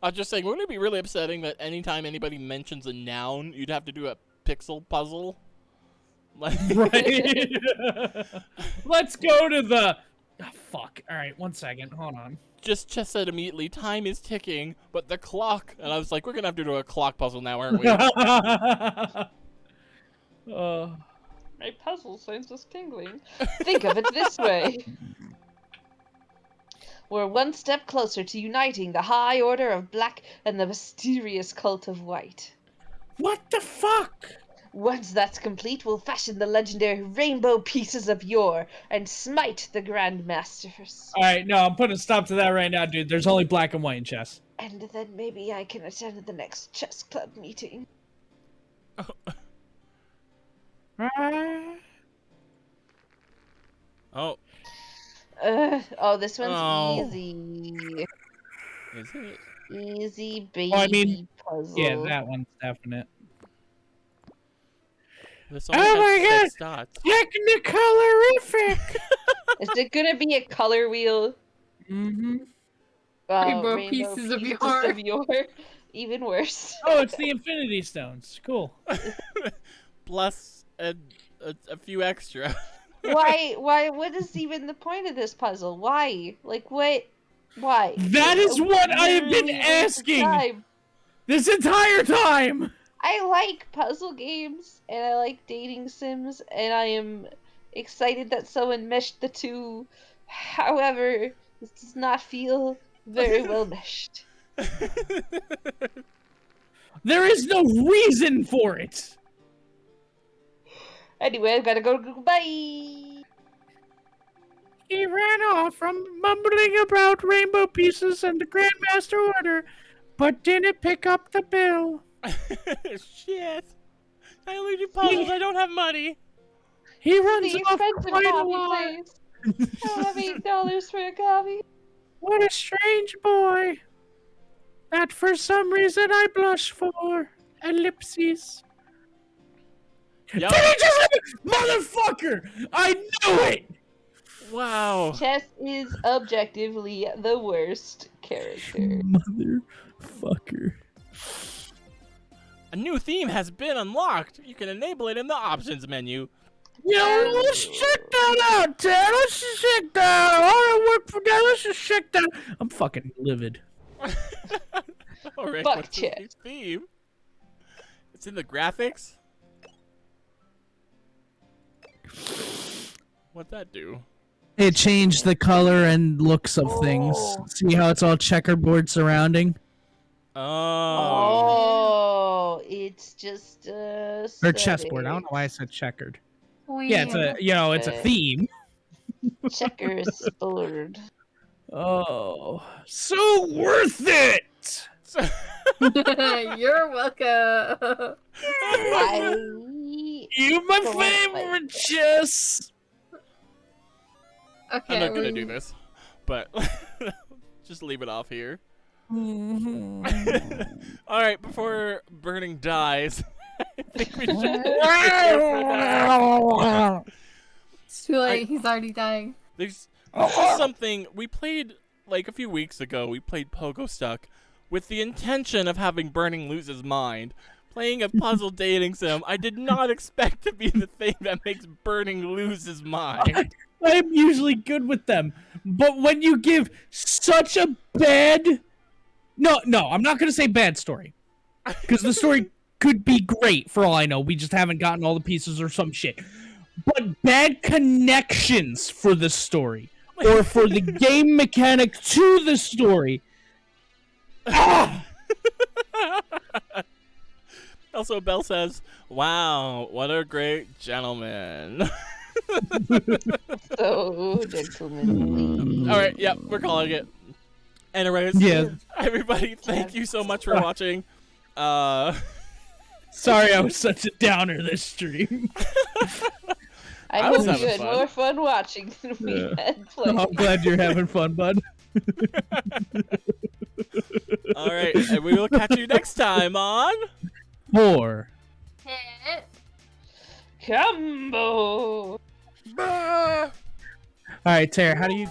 I was just saying, wouldn't it be really upsetting that anytime anybody mentions a noun, you'd have to do a pixel puzzle? Like, Right. Let's go to the. Oh, fuck. All right, 1 second. Hold on. just said immediately, time is ticking, but the clock. And I was like, we're going to have to do a clock puzzle now, aren't we? My puzzle sense is tingling. Think of it this way. We're one step closer to uniting the High Order of Black and the mysterious Cult of White. What the fuck? Once that's complete, we'll fashion the legendary rainbow pieces of yore and smite the Grandmasters. All right, no, I'm putting a stop to that right now, dude. There's only black and white in chess. And then maybe I can attend the next chess club meeting. Oh, This one's Oh. easy. is it? Easy baby Oh, I mean, puzzle. Yeah, that one's definite. This Oh only my has God. 6 dots. Technicolorific! Is it gonna be a color wheel? Mm-hmm. Rainbow pieces of yore. Even worse. Oh, it's the Infinity Stones. Cool. Plus a few extra. Why, what is even the point of this puzzle? Why? Like, what? Why? That is what I have been Literally waste of asking time. this entire time! I like puzzle games, and I like dating sims, and I am excited that someone meshed the two. However, this does not feel very well meshed. There is no reason for it! Anyway, I've gotta go. Bye! He ran off from mumbling about rainbow pieces and the Grandmaster Order, but didn't pick up the bill. Shit. I only do puzzles. I don't have money. He runs The off expensive quite a coffee lot. place. I don't have $8 for a coffee. What a strange boy. That for some reason I blush for. Ellipses. Yep. Did he just motherfucker! I knew it! Wow. Chess is objectively the worst character. Motherfucker. A new theme has been unlocked. You can enable it in the options menu. Yo, let's check that out, Ted. Let's just check that out. I don't work for that. Let's just check that out. I'm fucking livid. All right, Fuck what's this chess. new theme? It's in the graphics. What'd that do? It changed the color and looks of things. Oh. See how it's all checkerboard surrounding? Oh. Oh, it's just Or chessboard. I don't know why I said checkered. Yeah, it's a it's a Okay. theme. Checkers board. Oh, so worth it. You're welcome. I You my Oh my favorite, Jess. Okay. I'm not gonna do this, but just leave it off here. All right, before Burning dies, I think we should end it here for that. It's too late. He's already dying. This is something we played like a few weeks ago. We played Pogo Stuck with the intention of having Burning lose his mind. Playing a puzzle dating sim, I did not expect to be the thing that makes Burning lose his mind. I'm usually good with them, but when you give such a bad... No, I'm not going to say bad story. Because the story could be great, for all I know. We just haven't gotten all the pieces or some shit. But bad connections for the story. Or for the game mechanic to the story. Ah! Also, Belle says, wow, what a great gentleman. So gentlemanly. All right, yep, we're calling it. Anyways, Yeah. everybody, thank you so much for watching. Sorry I was such a downer this stream. I was hope having you had fun. more fun watching than we had playing. I'm glad you're having fun, bud. All right, and we will catch you next time on... 4. Hit. Combo! Alright, Tara, how do you...